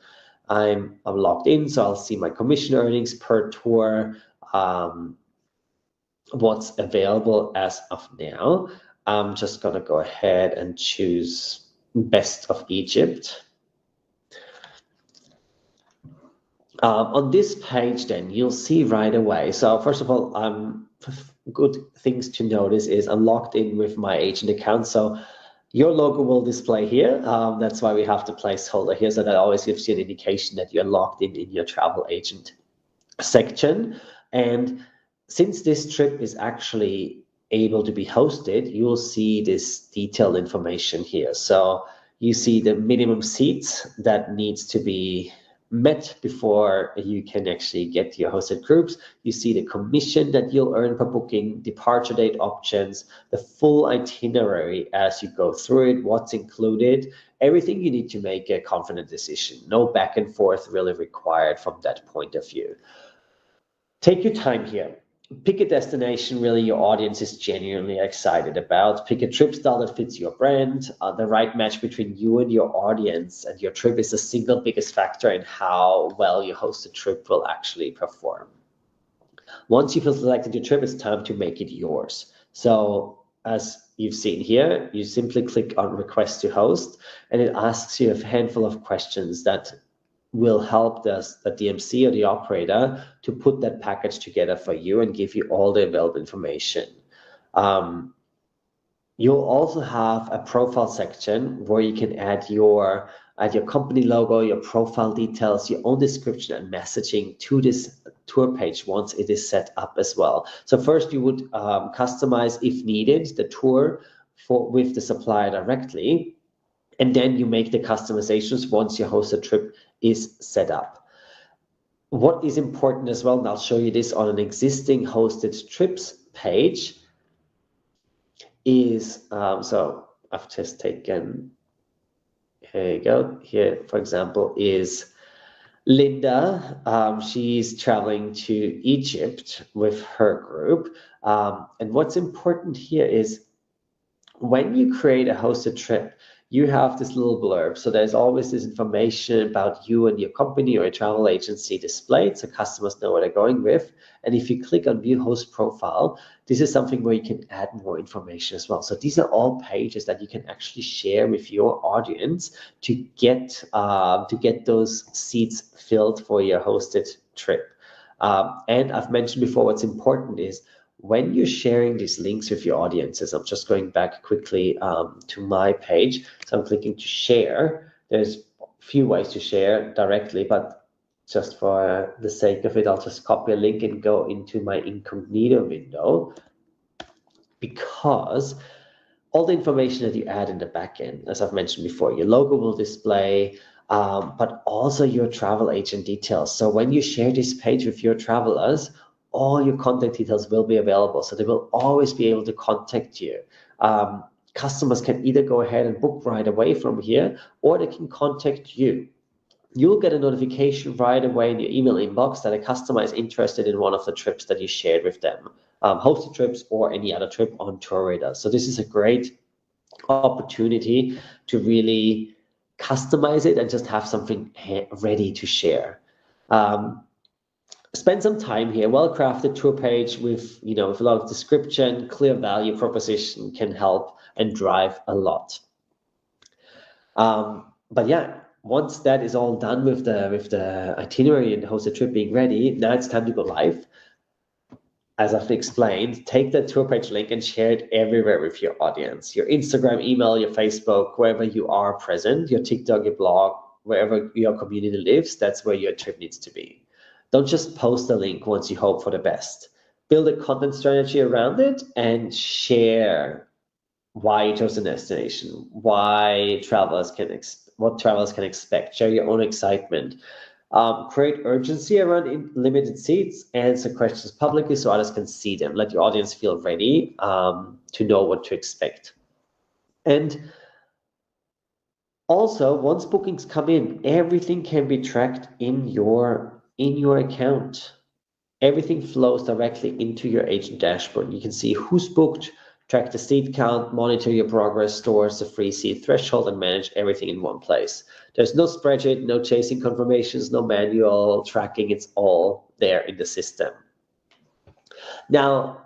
S7: I'm logged in, so I'll see my commission earnings per tour, what's available as of now. I'm just gonna go ahead and choose Best of Egypt. On this page, then you'll see right away. So first of all, good things to notice is I'm logged in with my agent account. So your logo will display here. That's why we have the placeholder here, so that always gives you an indication that you're logged in your travel agent section. And since this trip is actually able to be hosted, you'll see this detailed information here. So you see the minimum seats that needs to be met before you can actually get your hosted groups. You see the commission that you'll earn per booking, departure date options, the full itinerary as you go through it, what's included, everything you need to make a confident decision. No back and forth really required from that point of view. Take your time here. Pick a destination really your audience is genuinely excited about. Pick a trip style that fits your brand. The right match between you and your audience and your trip is the single biggest factor in how well your hosted trip will actually perform. Once you've selected your trip, it's time to make it yours. So as you've seen here, you simply click on Request to Host, and it asks you a handful of questions that will help the DMC or the operator to put that package together for you and give you all the available information. You'll also have a profile section where you can add your company logo, your profile details, your own description and messaging to this tour page once it is set up as well. So first you would customize, if needed, the tour with the supplier directly, and then you make the customizations once your hosted trip is set up. What is important as well, and I'll show you this on an existing hosted trips page, is, so I've just taken, here you go, here for example is Linda. She's traveling to Egypt with her group. And what's important here is when you create a hosted trip, you have this little blurb. So there's always this information about you and your company or a travel agency displayed, so customers know what they're going with. And if you click on View Host Profile, this is something where you can add more information as well. So these are all pages that you can actually share with your audience to get those seats filled for your hosted trip. And I've mentioned before, what's important is when you're sharing these links with your audiences, I'm just going back quickly to my page. So I'm clicking to share. There's a few ways to share directly, but just for the sake of it, I'll just copy a link and go into my incognito window, because all the information that you add in the backend, as I've mentioned before, your logo will display, but also your travel agent details. So when you share this page with your travelers, all your contact details will be available. So they will always be able to contact you. Customers can either go ahead and book right away from here, or they can contact you. You'll get a notification right away in your email inbox that a customer is interested in one of the trips that you shared with them, hosted trips or any other trip on TourRadar. So this is a great opportunity to really customize it and just have something ready to share. Spend some time here. Well-crafted tour page with a lot of description, clear value proposition can help and drive a lot. But yeah, once that is all done with the itinerary and hosted trip being ready, now it's time to go live. As I've explained, take the tour page link and share it everywhere with your audience. Your Instagram, email, your Facebook, wherever you are present, your TikTok, your blog, wherever your community lives, that's where your trip needs to be. Don't just post a link once you hope for the best. Build a content strategy around it and share why you chose the destination, what travelers can expect. Share your own excitement. Create urgency around limited seats. Answer questions publicly so others can see them. Let your audience feel ready to know what to expect. And also, once bookings come in, everything can be tracked in your account. Everything flows directly into your agent dashboard. You can see who's booked, track the seat count, monitor your progress, stores the free seat threshold, and manage everything in one place. There's no spreadsheet, no chasing confirmations, no manual tracking. It's all there in the system. Now,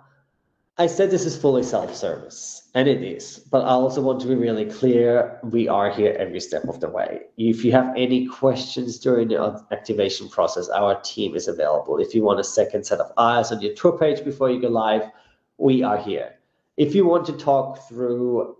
S7: I said this is fully self-service, and it is, but I also want to be really clear, we are here every step of the way. If you have any questions during the activation process, our team is available. If you want a second set of eyes on your tour page before you go live, we are here. If you want to talk through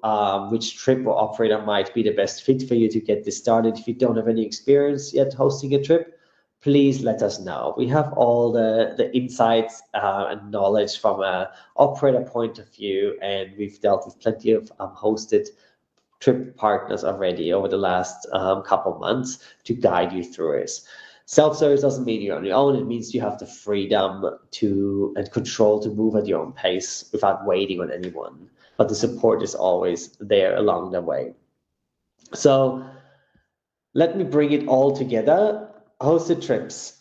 S7: which trip or operator might be the best fit for you to get this started, if you don't have any experience yet hosting a trip, please let us know. We have all the insights and knowledge from an operator point of view, and we've dealt with plenty of hosted trip partners already over the last couple months to guide you through it. Self-service doesn't mean you're on your own. It means you have the freedom and control to move at your own pace without waiting on anyone. But the support is always there along the way. So let me bring it all together. Hosted trips.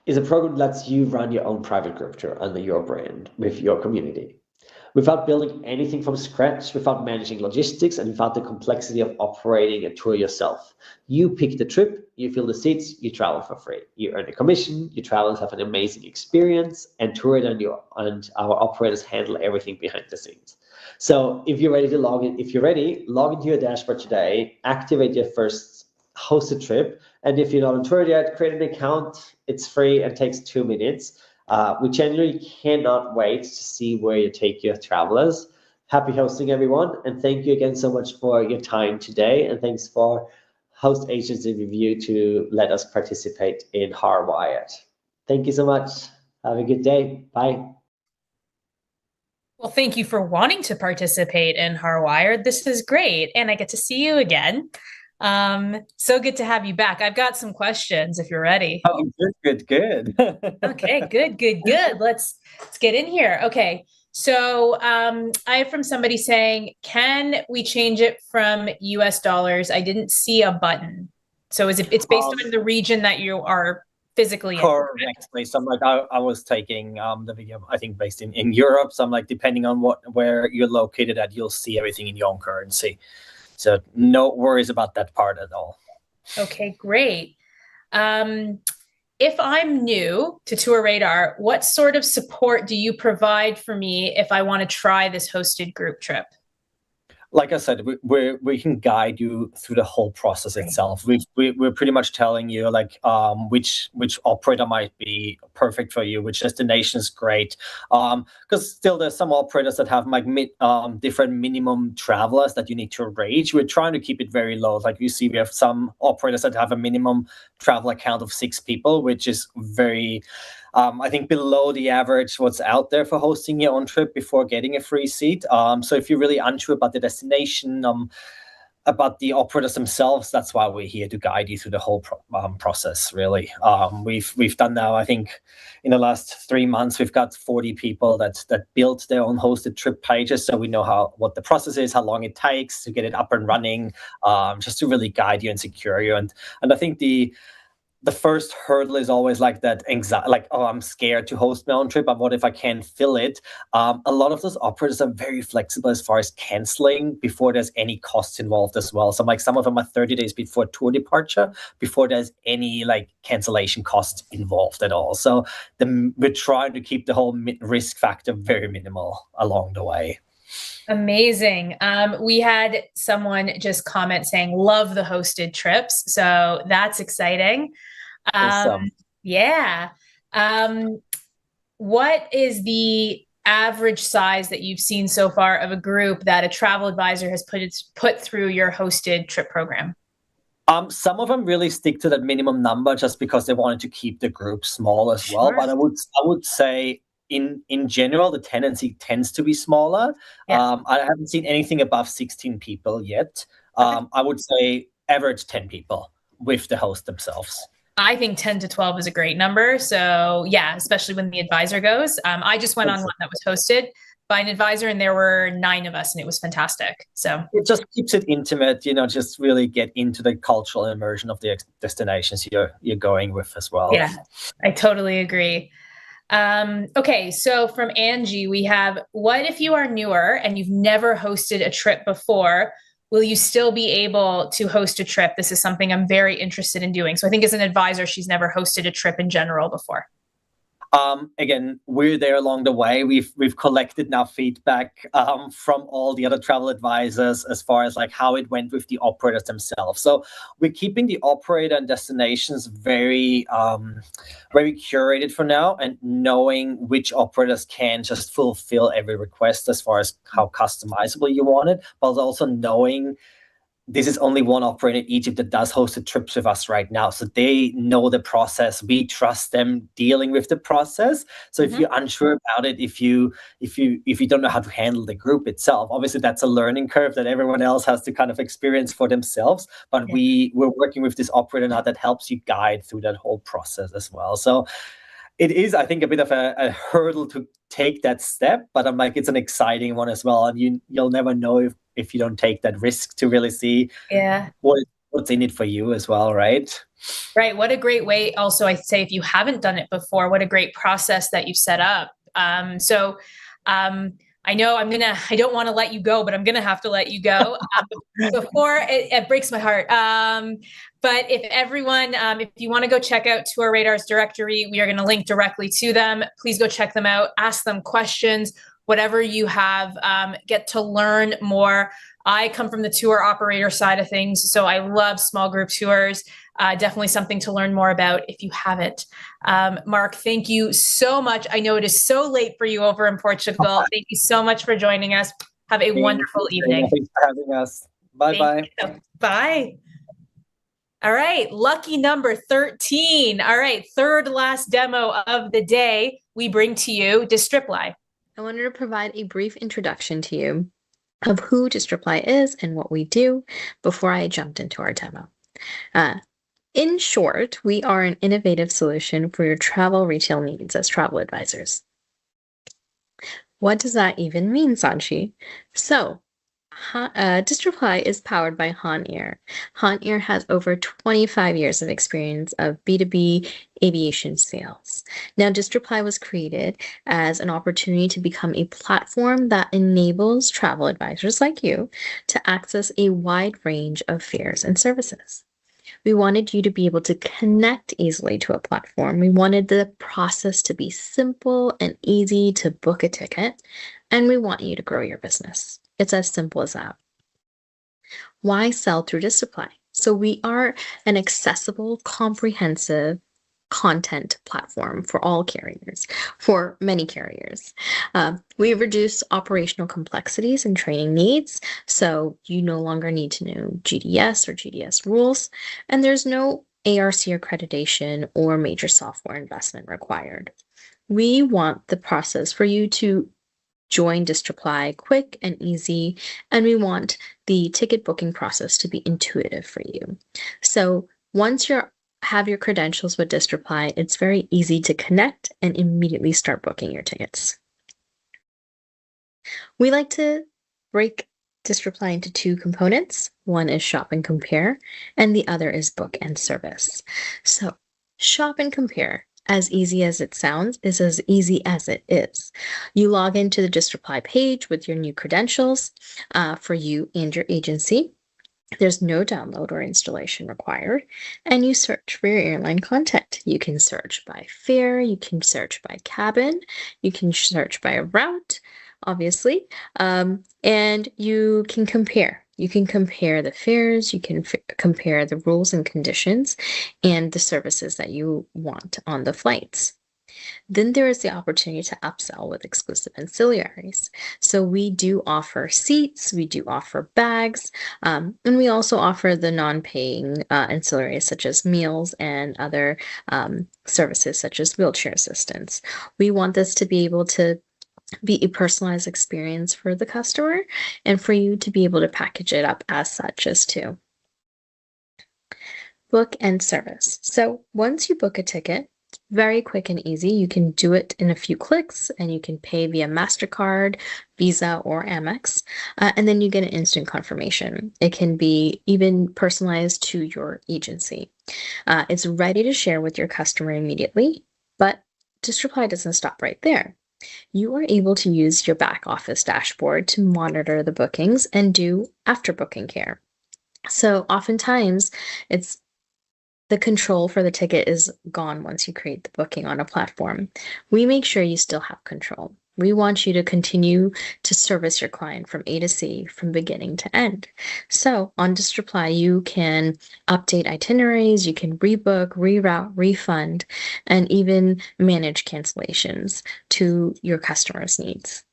S7: Is a program that lets you run your own private group tour under your brand with your community, without building anything from scratch, without managing logistics, and without the complexity of operating a tour yourself. You pick the trip, you fill the seats, you travel for free. You earn a commission, your travelers have an amazing experience, and TourRadar and our operators handle everything behind the scenes. So if you're ready to log into your dashboard today, activate your first hosted trip. And if you're not on TourRadar yet, create an account. It's free and takes 2 minutes. We genuinely cannot wait to see where you take your travelers. Happy hosting, everyone. And thank you again so much for your time today. And thanks for Host Agency Review to let us participate in HAR Wired. Thank you so much. Have a good day. Bye.
S1: Well, thank you for wanting to participate in HAR Wired. This is great. And I get to see you again. So good to have you back. I've got some questions if you're ready.
S8: Oh, good.
S1: Okay, good. Let's get in here. Okay. So I have from somebody saying, can we change it from US dollars? I didn't see a button. So it's based on the region that you are physically in?
S8: Correctly. So I'm like, I was taking the video, I think based in Europe. So I'm like, depending on where you're located at, you'll see everything in your own currency. So no worries about that part at all.
S1: Okay, great. If I'm new to TourRadar, what sort of support do you provide for me if I want to try this hosted group trip?
S8: Like I said, we can guide you through the whole process itself. We're pretty much telling you like which operator might be perfect for you, which destination is great. Because still there's some operators that have like different minimum travelers that you need to reach. We're trying to keep it very low. Like you see, we have some operators that have a minimum travel count of 6 people, which is very I think below the average what's out there for hosting your own trip before getting a free seat. So if you're really unsure about the destination, about the operators themselves, that's why we're here to guide you through the whole process, really. We've done now, I think, in the last 3 months, we've got 40 people that built their own hosted trip pages, so we know what the process is, how long it takes to get it up and running, just to really guide you and secure you. And I think the first hurdle is always like that anxiety, like, oh, I'm scared to host my own trip, but what if I can't fill it? A lot of those operators are very flexible as far as canceling before there's any costs involved as well. So like some of them are 30 days before tour departure, before there's any like cancellation costs involved at all. So we're trying to keep the whole risk factor very minimal along the way.
S1: Amazing. We had someone just comment saying, love the hosted trips. So that's exciting.
S8: Awesome.
S1: Yeah. What is the average size that you've seen so far of a group that a travel advisor has put through your hosted trip program?
S8: Some of them really stick to that minimum number just because they wanted to keep the group small as well. But I would say in general, the tendency tends to be smaller.
S1: Yeah.
S8: I haven't seen anything above 16 people yet. I would say average 10 people with the host themselves.
S1: I think 10 to 12 is a great number. So yeah, especially when the advisor goes. I just went on one that was hosted by an advisor and there were 9 of us and it was fantastic. So
S8: it just keeps it intimate, just really get into the cultural immersion of the destinations you're going with as well.
S1: Yeah, I totally agree. Okay, so from Angie, we have, what if you are newer and you've never hosted a trip before? Will you still be able to host a trip? This is something I'm very interested in doing. So I think as an advisor, she's never hosted a trip in general before.
S8: Again, we're there along the way. We've collected now feedback from all the other travel advisors as far as like how it went with the operators themselves. So we're keeping the operator and destinations very very curated for now, and knowing which operators can just fulfill every request as far as how customizable you want it, but also knowing this is only one operator in Egypt that does hosted trips with us right now. So they know the process. We trust them dealing with the process. So if you're unsure about it, if you don't know how to handle the group itself, obviously that's a learning curve that everyone else has to kind of experience for themselves. But we're working with this operator now that helps you guide through that whole process as well. So it is, I think, a bit of a hurdle to take that step, but I'm like, it's an exciting one as well. And you'll never know if you don't take that risk to really see what's in it for you as well, right?
S1: Right. What a great way. Also, I'd say if you haven't done it before, what a great process that you've set up. I know I don't want to let you go, but I'm going to have to let you go before it breaks my heart. But if everyone, if you want to go check out TourRadar's directory, we are going to link directly to them. Please go check them out, ask them questions, whatever you have, get to learn more. I come from the tour operator side of things, so I love small group tours. Definitely something to learn more about if you haven't. Mark, thank you so much. I know it is so late for you over in Portugal. Thank you so much for joining us. Have a wonderful evening.
S8: Thanks for having us. Bye-bye.
S1: Bye. All right, lucky number 13. All right, third last demo of the day, we bring to you Distriply.
S2: I wanted to provide a brief introduction to you of who Distriply is and what we do before I jumped into our demo. In short, we are an innovative solution for your travel retail needs as travel advisors. What does that even mean, Sanchi? So, Distriply is powered by HAR. HAR has over 25 years of experience of B2B aviation sales. Now, Distriply was created as an opportunity to become a platform that enables travel advisors like you to access a wide range of fares and services. We wanted you to be able to connect easily to a platform. We wanted the process to be simple and easy to book a ticket, and we want you to grow your business. It's as simple as that. Why sell through Distriply? So we are an accessible, comprehensive content platform for all carriers, for many carriers. We reduce operational complexities and training needs, so you no longer need to know GDS or GDS rules, and there's no ARC accreditation or major software investment required. We want the process for you to join Distriply quick and easy, and we want the ticket booking process to be intuitive for you. So once you have your credentials with Distriply, it's very easy to connect and immediately start booking your tickets. We like to break Distriply into 2 components. One is shop and compare, and the other is book and service. So shop and compare, as easy as it sounds, is as easy as it is. You log into the Distriply page with your new credentials for you and your agency. There's no download or installation required, and you search for your airline content. You can search by fare, you can search by cabin, you can search by route, obviously, and you can compare. You can compare the fares, you can compare the rules and conditions, and the services that you want on the flights. Then there is the opportunity to upsell with exclusive ancillaries. So we do offer seats, we do offer bags, and we also offer the non-paying ancillaries such as meals and other services such as wheelchair assistance. We want this to be able to be a personalized experience for the customer and for you to be able to package it up as such as too. Book and service. So once you book a ticket, very quick and easy. You can do it in a few clicks and you can pay via MasterCard, Visa, or Amex, and then you get an instant confirmation. It can be even personalized to your agency. It's ready to share with your customer immediately, but Distriply doesn't stop right there. You are able to use your back office dashboard to monitor the bookings and do after booking care. So oftentimes it's the control for the ticket is gone once you create the booking on a platform. We make sure you still have control. We want you to continue to service your client from A to C, from beginning to end. So on Distriply, you can update itineraries, you can rebook, reroute, refund, and even manage cancellations to your customers' needs.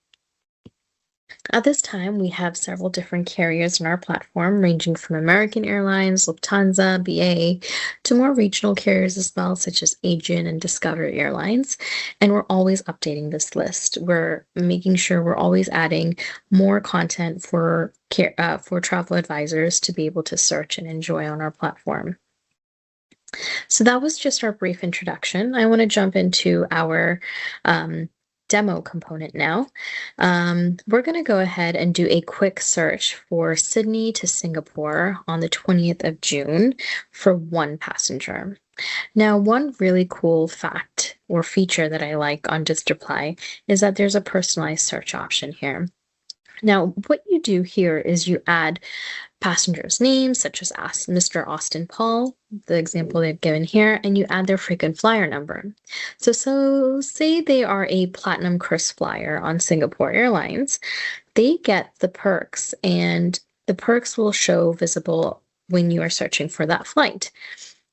S2: At this time, we have several different carriers on our platform, ranging from American Airlines, Lufthansa, BA, to more regional carriers as well, such as Asian and Discover Airlines. And we're always updating this list. We're making sure we're always adding more content for travel advisors to be able to search and enjoy on our platform. So that was just our brief introduction. I want to jump into our demo component now. We're going to go ahead and do a quick search for Sydney to Singapore on the 20th of June for one passenger. Now, one really cool fact or feature that I like on Distriply is that there's a personalized search option here. Now, what you do here is you add passengers' names, such as Mr. Austin Paul, the example they've given here, and you add their frequent flyer number. So say they are a Platinum Cruise flyer on Singapore Airlines, they get the perks, and the perks will show visible when you are searching for that flight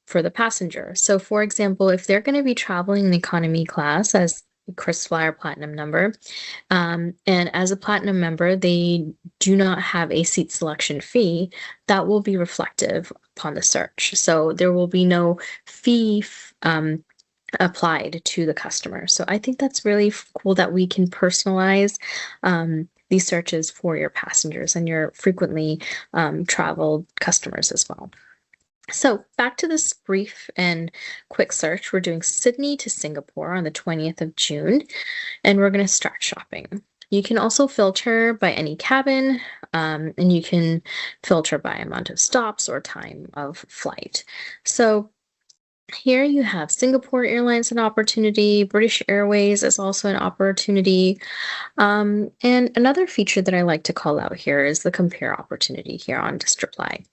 S2: for the passenger. So for example, if they're going to be traveling in economy class as Chris Flyer Platinum number. And as a Platinum member, they do not have a seat selection fee that will be reflective upon the search. So there will be no fee applied to the customer. So I think that's really cool that we can personalize these searches for your passengers and your frequently traveled customers as well. So back to this brief and quick search, we're doing Sydney to Singapore on the 20th of June, and we're going to start shopping. You can also filter by any cabin, and you can filter by amount of stops or time of flight. So here you have Singapore Airlines an opportunity, British Airways is also an opportunity. And another feature that I like to call out here is the compare opportunity here on Distriply.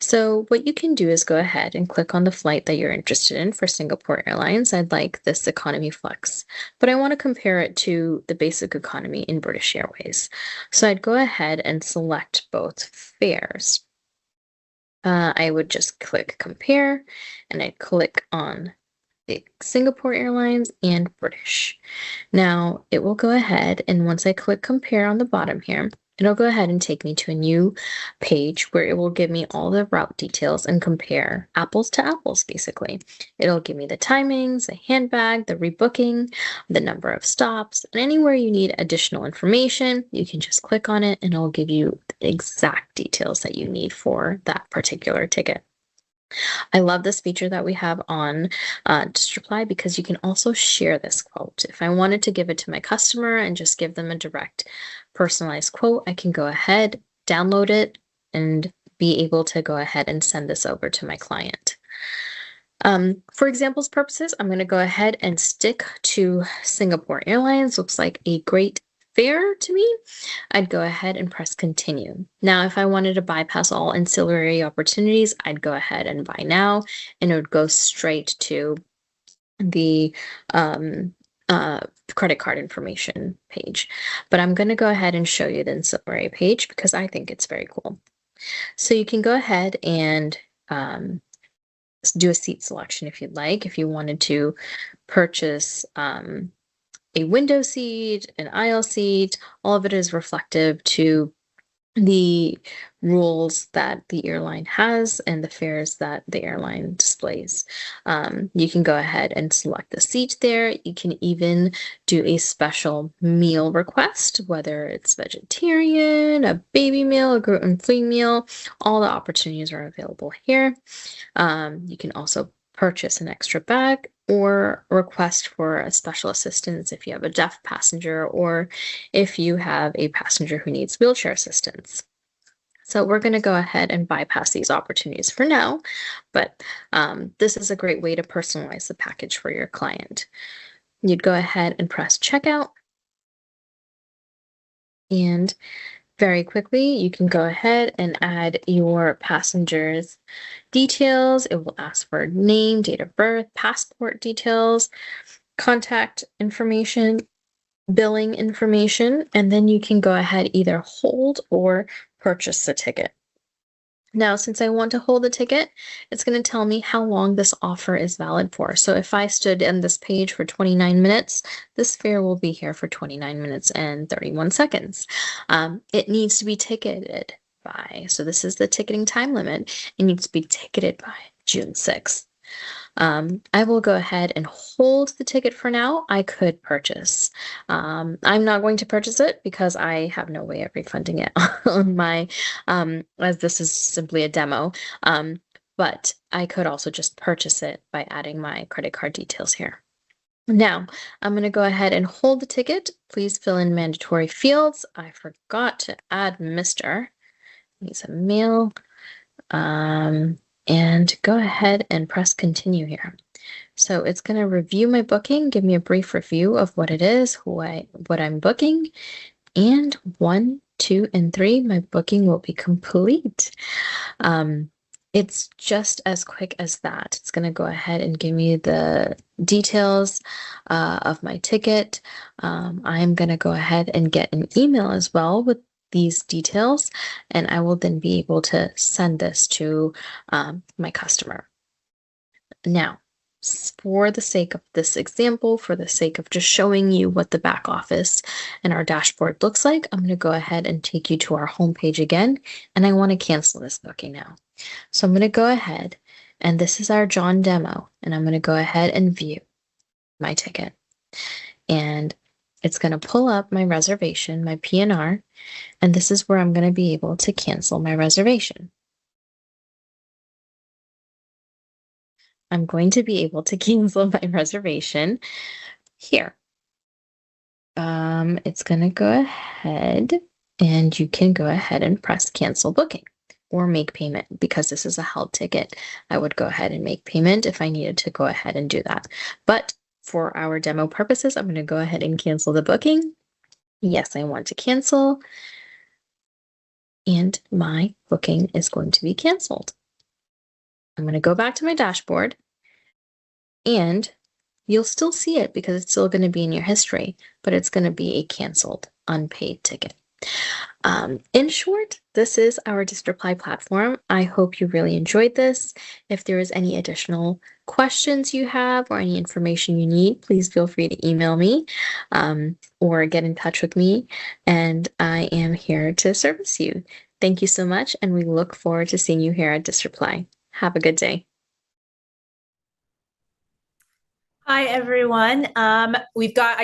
S2: So what you can do is go ahead and click on the flight that you're interested in. For Singapore Airlines, I'd like this economy flex, but I want to compare it to the basic economy in British Airways. So I'd go ahead and select both fares. I would just click compare and I'd click on the Singapore Airlines and British. Now it will go ahead, and once I click compare on the bottom here, it'll go ahead and take me to a new page where it will give me all the route details and compare apples to apples, basically. It'll give me the timings, the handbag, the rebooking, the number of stops, and anywhere you need additional information, you can just click on it and it'll give you the exact details that you need for that particular ticket. I love this feature that we have on Distriply because you can also share this quote. If I wanted to give it to my customer and just give them a direct personalized quote, I can go ahead, download it, and be able to go ahead and send this over to my client. For examples purposes, I'm going to go ahead and stick to Singapore Airlines. Looks like a great fare to me. I'd go ahead and press continue. Now, if I wanted to bypass all ancillary opportunities, I'd go ahead and buy now, and it would go straight to the credit card information page. But I'm going to go ahead and show you the ancillary page because I think it's very cool. So you can go ahead and do a seat selection if you'd like. If you wanted to purchase a window seat, an aisle seat, all of it is reflective to the rules that the airline has and the fares that the airline displays. You can go ahead and select the seat there. You can even do a special meal request, whether it's vegetarian, a baby meal, a gluten-free meal. All the opportunities are available here. You can also purchase an extra bag or request for a special assistance if you have a deaf passenger or if you have a passenger who needs wheelchair assistance. So we're going to go ahead and bypass these opportunities for now, but this is a great way to personalize the package for your client. You'd go ahead and press checkout, and very quickly, you can go ahead and add your passenger's details. It will ask for name, date of birth, passport details, contact information, billing information, and then you can go ahead either hold or purchase the ticket. Now, since I want to hold the ticket, it's going to tell me how long this offer is valid for. So if I stood in this page for 29 minutes, this fare will be here for 29 minutes and 31 seconds. It needs to be ticketed by, so this is the ticketing time limit. It needs to be ticketed by June 6th. I will go ahead and hold the ticket for now. I could purchase. I'm not going to purchase it because I have no way of refunding it on my, as this is simply a demo. But I could also just purchase it by adding my credit card details here. Now, I'm going to go ahead and hold the ticket. Please fill in mandatory fields. I forgot to add Mr. He's a male. And go ahead and press continue here. So it's going to review my booking, give me a brief review of what it is, what I'm booking, and 1, 2, and 3, my booking will be complete. It's just as quick as that. It's going to go ahead and give me the details of my ticket. I'm going to go ahead and get an email as well with these details, and I will then be able to send this to my customer. Now, for the sake of this example, for the sake of just showing you what the back office and our dashboard looks like, I'm going to go ahead and take you to our homepage again, and I want to cancel this booking now. So I'm going to go ahead, and this is our John demo, and I'm going to go ahead and view my ticket. And it's going to pull up my reservation, my PNR, and this is where I'm going to be able to cancel my reservation. I'm going to be able to cancel my reservation here. It's going to go ahead, and you can go ahead and press cancel booking or make payment. Because this is a held ticket, I would go ahead and make payment if I needed to go ahead and do that. But for our demo purposes, I'm going to go ahead and cancel the booking. Yes, I want to cancel. And my booking is going to be canceled. I'm going to go back to my dashboard, and you'll still see it because it's still going to be in your history, but it's going to be a canceled, unpaid ticket. In short, this is our Distriply platform. I hope you really enjoyed this. If there is any additional questions you have or any information you need, please feel free to email me or get in touch with me, and I am here to service you. Thank you so much, and we look forward to seeing you here at Distriply. Have a good day.
S1: Hi, everyone. I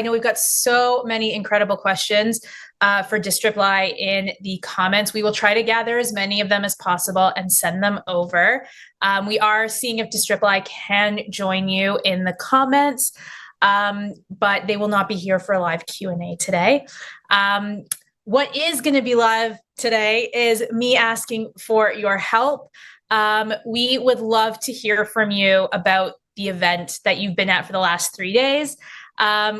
S1: know we've got so many incredible questions for Distriply in the comments. We will try to gather as many of them as possible and send them over. We are seeing if Distriply can join you in the comments, but they will not be here for a live Q&A today. What is going to be live today is me asking for your help. We would love to hear from you about the event that you've been at for the last 3 days.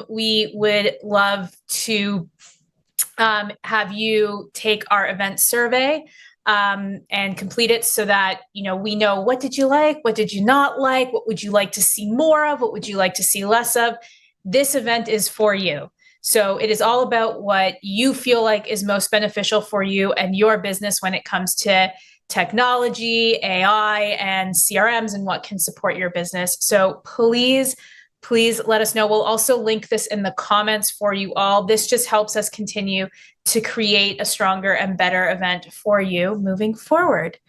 S1: We would love to have you take our event survey and complete it so that we know what did you like, what did you not like, what would you like to see more of, what would you like to see less of. this event is for you. So it is all about what you feel like is most beneficial for you and your business when it comes to technology, AI, and CRMs and what can support your business. So please let us know. We'll also link this in the comments for you all. This just helps us continue to create a stronger and better event for you moving forward.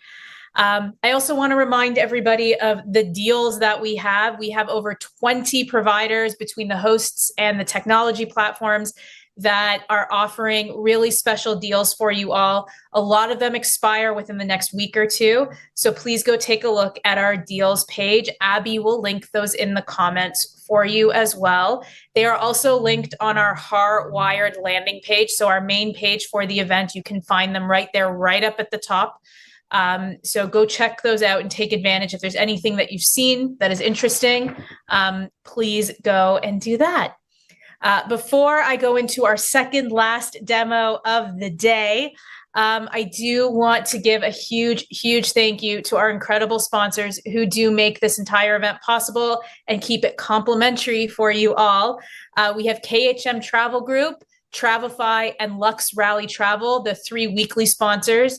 S1: I also want to remind everybody of the deals that we have. We have over 20 providers between the hosts and the technology platforms that are offering really special deals for you all. A lot of them expire within the next week or two. So please go take a look at our deals page. Abby will link those in the comments for you as well. They are also linked on our HAR Wired landing page. So our main page for the event, you can find them right there, right up at the top. So go check those out and take advantage. If there's anything that you've seen that is interesting, please go and do that. Before I go into our second last demo of the day, I do want to give a huge thank you to our incredible sponsors who do make this entire event possible and keep it complimentary for you all. We have KHM Travel Group, Travefy, and LuxRally Travel, the 3 weekly sponsors.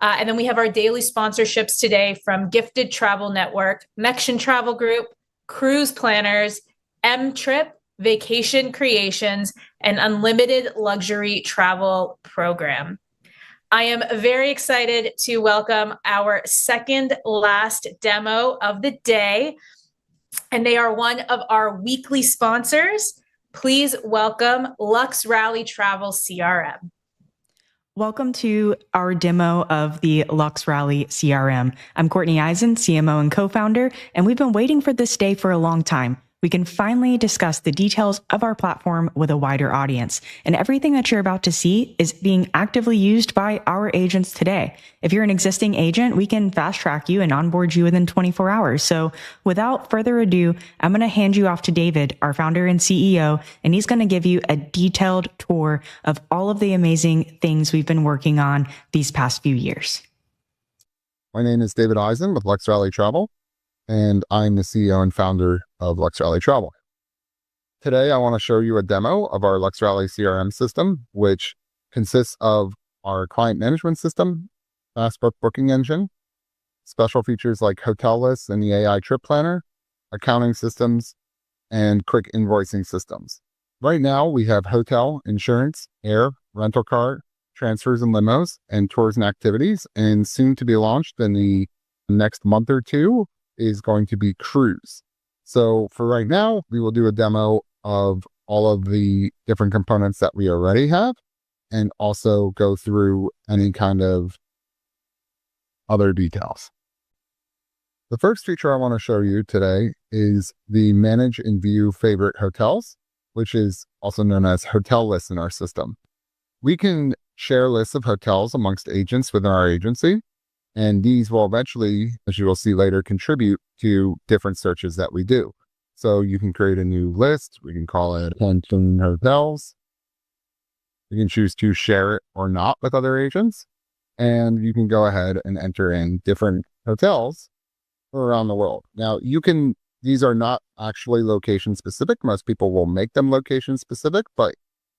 S1: And then we have our daily sponsorships today from Gifted Travel Network, Mexican Travel Group, Cruise Planners, M-Trip, Vacation Creations, and Unlimited Luxury Travel Program. I am very excited to welcome our second last demo of the day, and they are one of our weekly sponsors. Please welcome LuxRally Travel CRM.
S9: Welcome to our demo of the LuxRally CRM. I'm Courtney Eisen, CMO and co-founder, and we've been waiting for this day for a long time. We can finally discuss the details of our platform with a wider audience. And everything that you're about to see is being actively used by our agents today. If you're an existing agent, we can fast track you and onboard you within 24 hours. So without further ado, I'm going to hand you off to David, our founder and CEO, and he's going to give you a detailed tour of all of the amazing things we've been working on these past few years.
S10: My name is David Eisen with LuxRally Travel, and I'm the CEO and founder of LuxRally Travel. Today, I want to show you a demo of our LuxRally CRM system, which consists of our client management system, fast book booking engine, special features like hotel lists and the AI trip planner, accounting systems, and quick invoicing systems. Right now, we have hotel, insurance, air, rental car, transfers and limos, and tours and activities, and soon to be launched in the next month or two is going to be cruise. So for right now, we will do a demo of all of the different components that we already have and also go through any kind of other details. The first feature I want to show you today is the Manage and View Favorite Hotels, which is also known as hotel lists in our system. We can share lists of hotels amongst agents within our agency, and these will eventually, as you will see later, contribute to different searches that we do. So you can create a new list. We can call it Pension Hotels. You can choose to share it or not with other agents. And you can go ahead and enter in different hotels around the world. Now, these are not actually location specific. Most people will make them location specific, but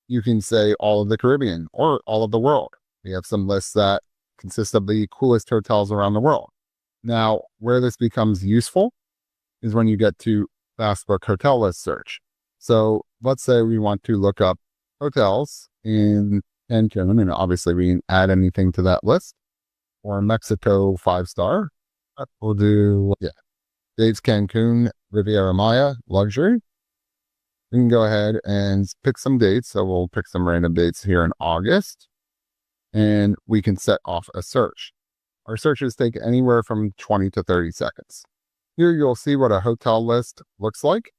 S10: you can say all of the Caribbean or all of the world. We have some lists that consist of the coolest hotels around the world. Now, where this becomes useful is when you get to Fastbook hotel list search. So let's say we want to look up hotels in Cancun, and obviously we can add anything to that list, or Mexico 5-star. We'll do, Dave's Cancun, Riviera Maya, luxury. We can go ahead and pick some dates. So we'll pick some random dates here in August, and we can set off a search. Our searches take anywhere from 20 to 30 seconds. Here you'll see what a hotel list looks like.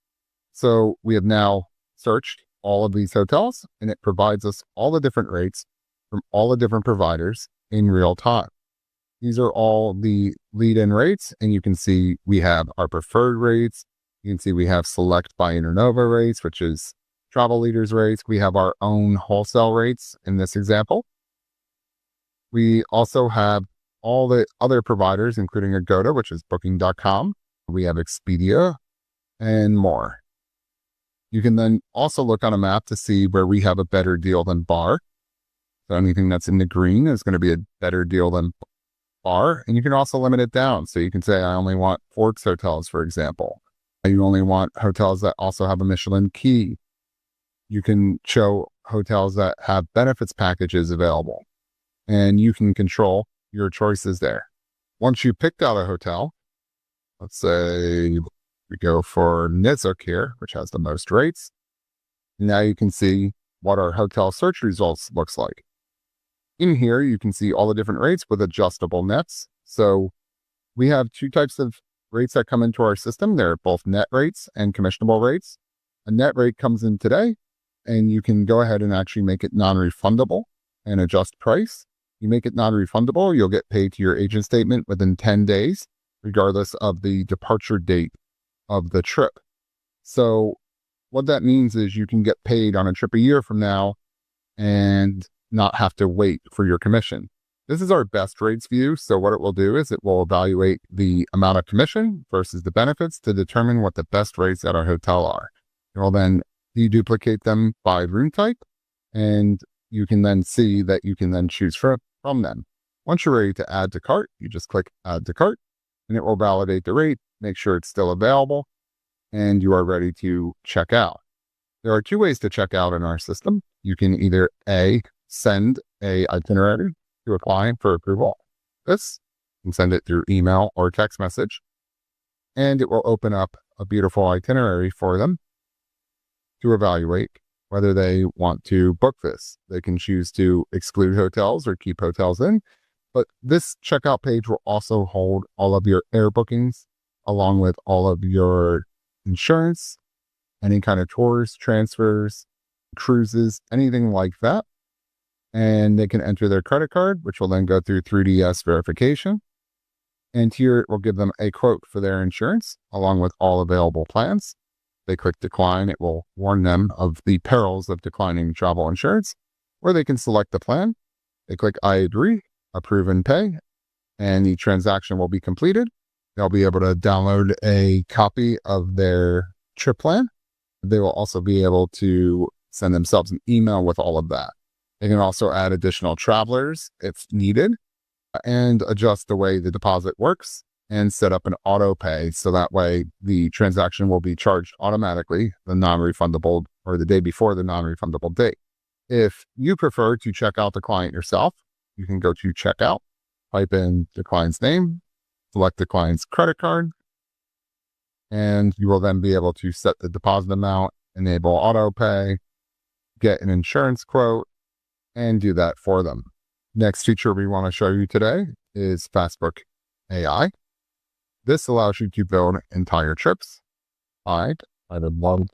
S10: So we have now searched all of these hotels, and it provides us all the different rates from all the different providers in real time. These are all the lead-in rates, and you can see we have our preferred rates. You can see we have select by Internova rates, which is travel leaders rates. We have our own wholesale rates in this example. We also have all the other providers, including Agoda, which is booking.com. We have Expedia and more. You can then also look on a map to see where we have a better deal than bar. So anything that's in the green is going to be a better deal than bar. And you can also limit it down. So you can say, I only want Forks hotels, for example. You only want hotels that also have a Michelin key. You can show hotels that have benefits packages available. And you can control your choices there. Once you picked out a hotel, let's say we go for Nizuk here, which has the most rates. Now you can see what our hotel search results looks like. In here, you can see all the different rates with adjustable nets. So we have two types of rates that come into our system. They're both net rates and commissionable rates. A net rate comes in today, and you can go ahead and actually make it non-refundable and adjust price. You make it non-refundable, you'll get paid to your agent statement within 10 days, regardless of the departure date of the trip. So what that means is you can get paid on a trip a year from now and not have to wait for your commission. This is our best rates view. So what it will do is it will evaluate the amount of commission versus the benefits to determine what the best rates at our hotel are. It will then deduplicate them by room type, and you can then see that you can then choose from them. Once you're ready to add to cart, you just click add to cart, and it will validate the rate, make sure it's still available, and you are ready to check out. There are two ways to check out in our system. You can either A, send a itinerary to a client for approval. This, you can send it through email or text message, and it will open up a beautiful itinerary for them to evaluate whether they want to book this. They can choose to exclude hotels or keep hotels in, but this checkout page will also hold all of your air bookings, along with all of your insurance, any kind of tours, transfers, cruises, anything like that. And they can enter their credit card, which will then go through 3DS verification. And here it will give them a quote for their insurance, along with all available plans. They click decline, it will warn them of the perils of declining travel insurance, or they can select the plan. They click I agree, approve and pay, and the transaction will be completed. They'll be able to download a copy of their trip plan. They will also be able to send themselves an email with all of that. They can also add additional travelers if needed, and adjust the way the deposit works, and set up an auto pay, so that way the transaction will be charged automatically the non-refundable, or the day before the non-refundable date. If you prefer to check out the client yourself, you can go to checkout, type in the client's name, select the client's credit card, and you will then be able to set the deposit amount, enable auto pay, get an insurance quote, and do that for them. Next feature we want to show you today is Fastbook AI. This allows you to build entire trips. I would love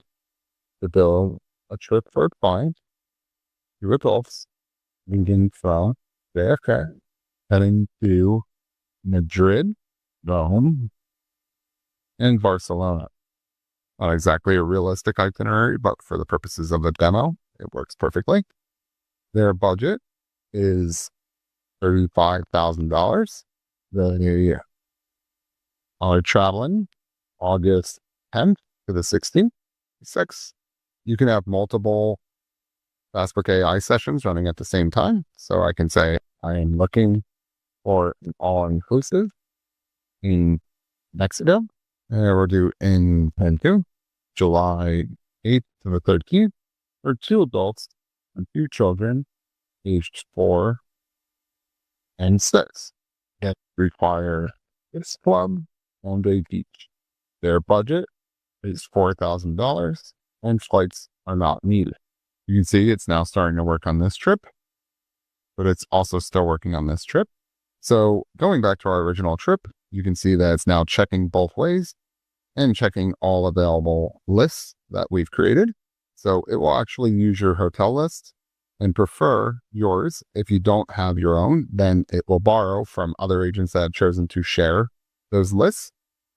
S10: to build a trip for a client, 2 adults, leaving from JFK, heading to Madrid, Rome, and Barcelona. Not exactly a realistic itinerary, but for the purposes of the demo, it works perfectly. Their budget is $35,000. They are traveling August 10th to the 16th. You can have multiple Fastbook AI sessions running at the same time. So I can say, I am looking for an all-inclusive in Mexico. And we'll do in Cancun, July 8th to the 13th, for 2 adults and 2 children, aged 4 and 6. It require this club on day beach. Their budget is $4,000, and flights are not needed. You can see it's now starting to work on this trip, but it's also still working on this trip. So going back to our original trip, you can see that it's now checking both ways and checking all available lists that we've created. So it will actually use your hotel list and prefer yours. If you don't have your own, then it will borrow from other agents that have chosen to share those lists.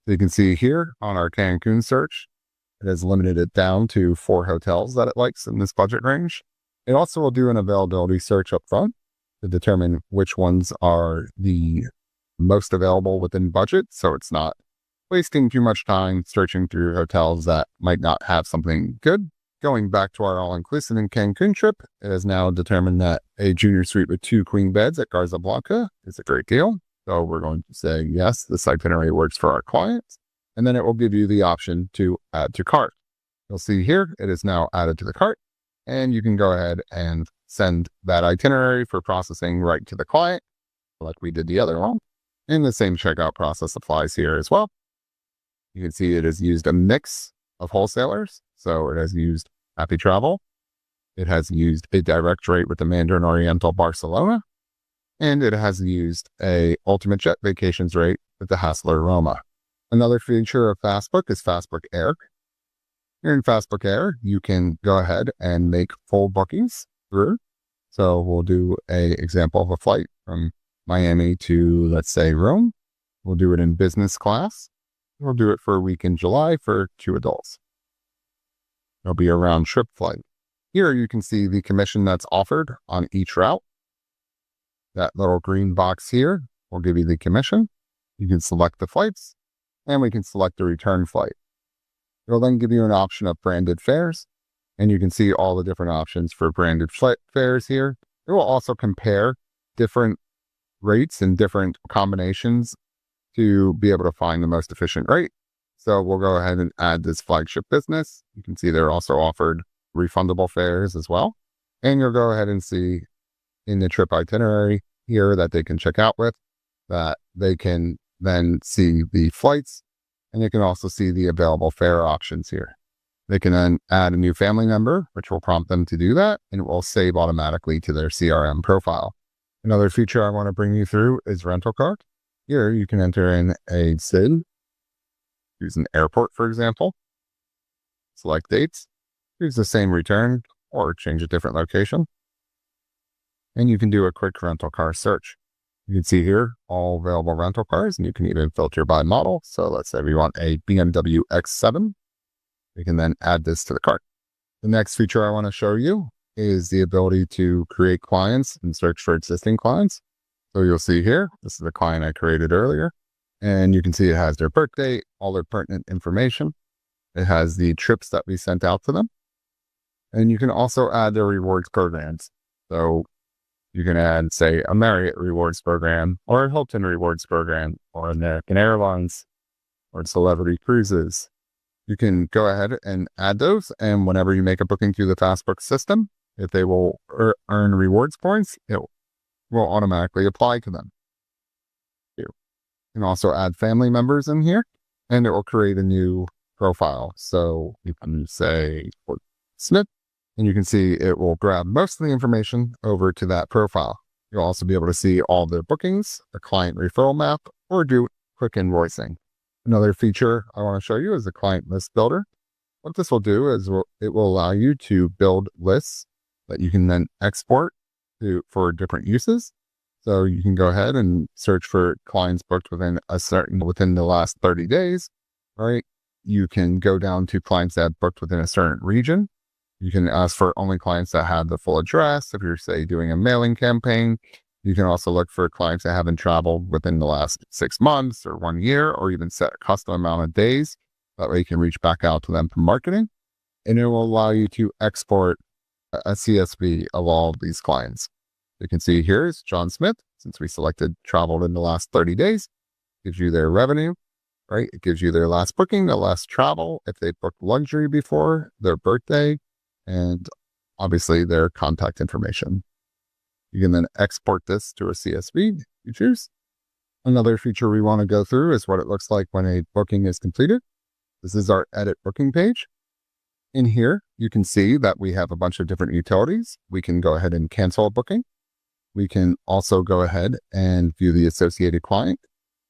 S10: So you can see here on our Cancun search, it has limited it down to 4 hotels that it likes in this budget range. It also will do an availability search up front to determine which ones are the most available within budget, so it's not wasting too much time searching through hotels that might not have something good. Going back to our all-inclusive in Cancun trip, it has now determined that a junior suite with 2 queen beds at Garza Blanca is a great deal. So we're going to say, yes, this itinerary works for our clients. And then it will give you the option to add to cart. You'll see here, it is now added to the cart. And you can go ahead and send that itinerary for processing right to the client, like we did the other one. And the same checkout process applies here as well. You can see it has used a mix of wholesalers. So it has used Happy Travel. It has used a direct rate with the Mandarin Oriental Barcelona. And it has used a Ultimate Jet Vacations rate with the Hassler Roma. Another feature of Fastbook is Fastbook Air. Here in Fastbook Air, you can go ahead and make full bookings through. So we'll do an example of a flight from Miami to, let's say, Rome. We'll do it in business class. We'll do it for a week in July for 2 adults. It'll be a round trip flight. Here you can see the commission that's offered on each route. That little green box here will give you the commission. You can select the flights, and we can select the return flight. It'll then give you an option of branded fares, and you can see all the different options for branded fares here. It will also compare different rates and different combinations to be able to find the most efficient rate. So we'll go ahead and add this flagship business. You can see they're also offered refundable fares as well. And you'll go ahead and see in the trip itinerary here that they can check out with, that they can then see the flights, and they can also see the available fare options here. They can then add a new family member, which will prompt them to do that, and it will save automatically to their CRM profile. Another feature I want to bring you through is rental car. Here you can enter in a SID, use an airport, for example, select dates, use the same return or change a different location. And you can do a quick rental car search. You can see here all available rental cars, and you can even filter by model. So let's say we want a BMW X7. We can then add this to the cart. The next feature I want to show you is the ability to create clients and search for existing clients. So you'll see here, this is the client I created earlier. And you can see it has their birth date, all their pertinent information. It has the trips that we sent out to them. And you can also add their rewards programs. So you can add, say, a Marriott rewards program, or a Hilton rewards program, or American Airlines, or Celebrity Cruises. You can go ahead and add those. And whenever you make a booking through the Fastbook system, if they will earn rewards points, it will automatically apply to them. You can also add family members in here, and it will create a new profile. So you can say Smith, and you can see it will grab most of the information over to that profile. You'll also be able to see all their bookings, a client referral map, or do quick invoicing. Another feature I want to show you is the client list builder. What this will do is it will allow you to build lists that you can then export for different uses. So you can go ahead and search for clients booked within the last 30 days, right? You can go down to clients that booked within a certain region. You can ask for only clients that have the full address. If you're, say, doing a mailing campaign, you can also look for clients that haven't traveled within the last 6 months or 1 year, or even set a custom amount of days. That way you can reach back out to them for marketing. And it will allow you to export a CSV of all of these clients. You can see here is John Smith. Since we selected traveled in the last 30 days, gives you their revenue, right? It gives you their last booking, the last travel, if they booked luxury before, their birthday, and obviously their contact information. You can then export this to a CSV if you choose. Another feature we want to go through is what it looks like when a booking is completed. This is our edit booking page. In here, you can see that we have a bunch of different utilities. We can go ahead and cancel a booking. We can also go ahead and view the associated client,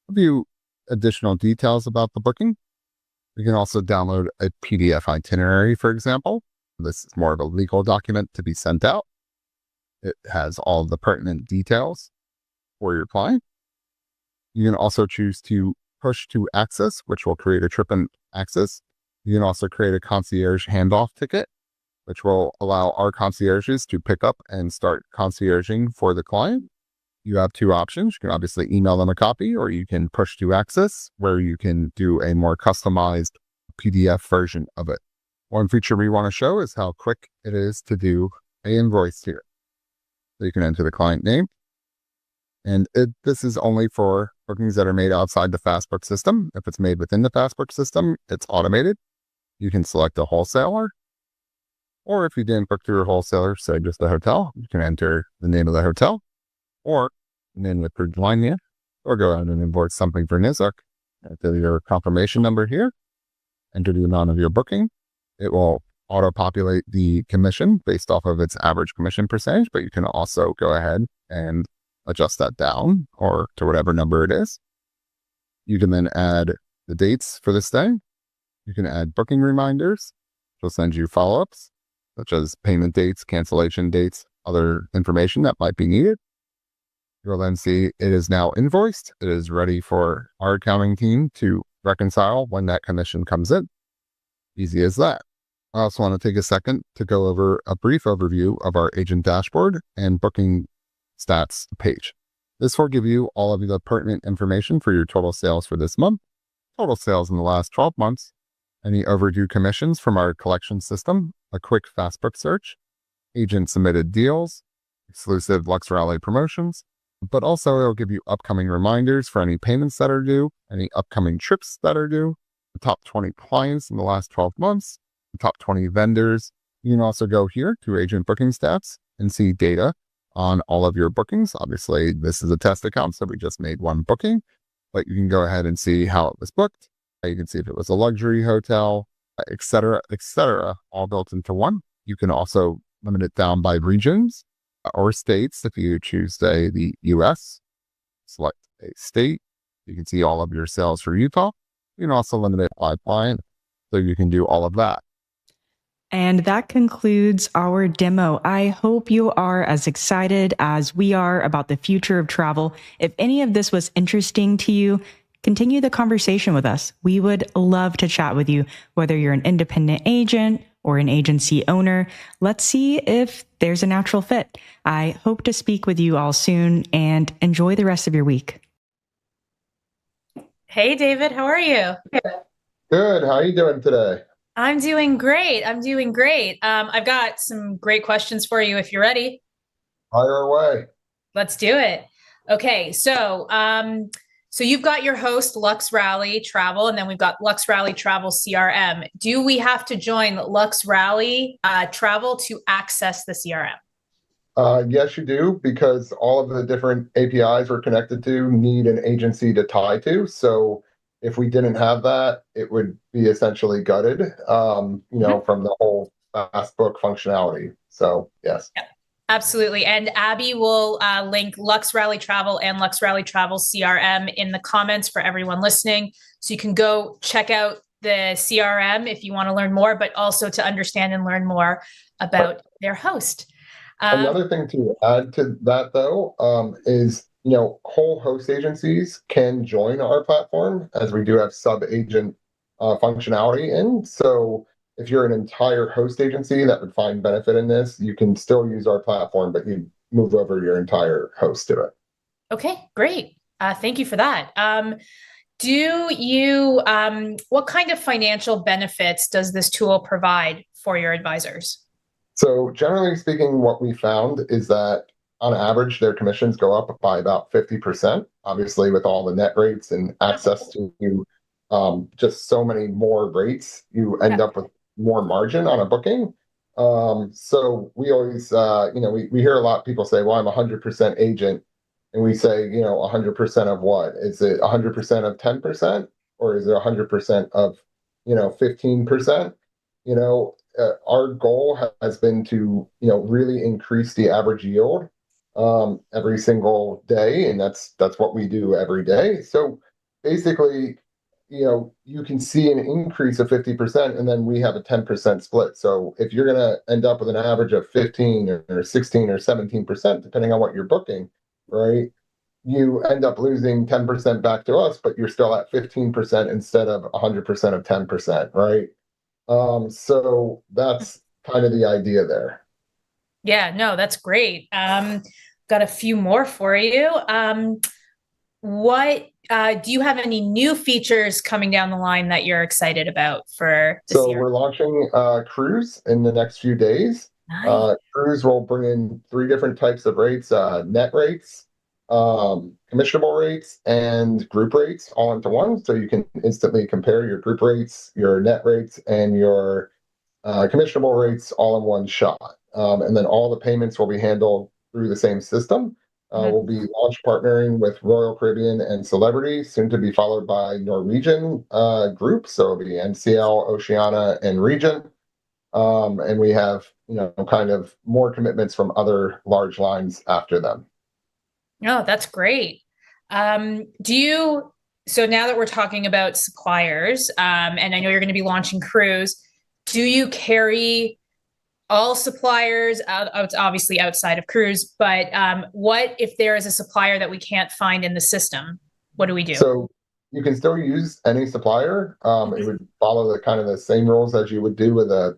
S10: view additional details about the booking. We can also download a PDF itinerary, for example. This is more of a legal document to be sent out. It has all the pertinent details for your client. You can also choose to push to access, which will create a trip and access. You can also create a concierge handoff ticket, which will allow our concierges to pick up and start concierging for the client. You have 2 options. You can obviously email them a copy, or you can push to access, where you can do a more customized PDF version of it. One feature we want to show is how quick it is to do an invoice here. So you can enter the client name. And this is only for bookings that are made outside the Fastbook system. If it's made within the Fastbook system, it's automated. You can select a wholesaler. Or if you didn't book through a wholesaler, say just the hotel, you can enter the name of the hotel, or name with Virginia, or go ahead and invoice something for Nizuk. Enter your confirmation number here, enter the amount of your booking. It will auto-populate the commission based off of its average commission percentage, but you can also go ahead and adjust that down or to whatever number it is. You can then add the dates for this day. You can add booking reminders. It'll send you follow-ups, such as payment dates, cancellation dates, other information that might be needed. You'll then see it is now invoiced. It is ready for our accounting team to reconcile when that commission comes in. Easy as that. I also want to take a second to go over a brief overview of our agent dashboard and booking stats page. This will give you all of the pertinent information for your total sales for this month, total sales in the last 12 months, any overdue commissions from our collection system, a quick Fastbook search, agent submitted deals, exclusive LuxRally promotions, but also it'll give you upcoming reminders for any payments that are due, any upcoming trips that are due, the top 20 clients in the last 12 months, the top 20 vendors. You can also go here to agent booking stats and see data on all of your bookings. Obviously, this is a test account, so we just made one booking, but you can go ahead and see how it was booked. You can see if it was a luxury hotel, etc., all built into one. You can also limit it down by regions or states. If you choose, say, the US, select a state. You can see all of your sales for Utah. You can also limit it by client, so you can do all of that.
S9: And that concludes our demo. I hope you are as excited as we are about the future of travel. If any of this was interesting to you, continue the conversation with us. We would love to chat with you, whether you're an independent agent or an agency owner. Let's see if there's a natural fit. I hope to speak with you all soon and enjoy the rest of your week.
S1: Hey, David, how are you?
S10: Good. How are you doing today?
S1: I'm doing great. I've got some great questions for you if you're ready.
S10: Fire away.
S1: Let's do it. Okay, so you've got your host, LuxRally Travel, and then we've got LuxRally Travel CRM. Do we have to join LuxRally Travel to access the CRM?
S10: Yes, you do, because all of the different APIs we're connected to need an agency to tie to. So if we didn't have that, it would be essentially gutted, from the whole Fastbook functionality. So yes.
S1: Yeah. Absolutely. And Abby will link LuxRally Travel and LuxRally Travel CRM in the comments for everyone listening. So you can go check out the CRM if you want to learn more, but also to understand and learn more about their host.
S10: Another thing to add to that, though, is, whole host agencies can join our platform, as we do have sub-agent functionality in. So if you're an entire host agency that would find benefit in this, you can still use our platform, but you move over your entire host to it.
S1: Okay, great. Thank you for that. What kind of financial benefits does this tool provide for your advisors?
S10: So generally speaking, what we found is that on average, their commissions go up by about 50%, obviously with all the net rates and access to just so many more rates, you end up with more margin on a booking. So we always, we hear a lot of people say, well, I'm 100% agent. And we say, 100% of what? Is it 100% of 10%? Or is it 100% of, 15%? Our goal has been to, really increase the average yield every single day. And that's what we do every day. So basically, you can see an increase of 50%, and then we have a 10% split. So if you're going to end up with an average of 15 or 16 or 17%, depending on what you're booking, right, you end up losing 10% back to us, but you're still at 15% instead of 100% of 10%, right? So that's kind of the idea there.
S1: Yeah, no, that's great. Got a few more for you. What do you have any new features coming down the line that you're excited about for this
S10: So
S1: year?
S10: we're launching Cruise in the next few days.
S1: Nice.
S10: Cruise will bring in 3 different types of rates, net rates, commissionable rates, and group rates all into one. So you can instantly compare your group rates, your net rates, and your commissionable rates all in one shot. And then all the payments will be handled through the same system. We'll be launch partnering with Royal Caribbean and Celebrity, soon to be followed by Norwegian group. So it'll be NCL, Oceania, and Regent. And we have, kind of more commitments from other large lines after them.
S1: Oh, that's great. So now that we're talking about suppliers, and I know you're going to be launching Cruise, do you carry all suppliers obviously outside of Cruise, but what if there is a supplier that we can't find in the system? What do we do?
S10: So you can still use any supplier. It would follow the same rules as you would do with a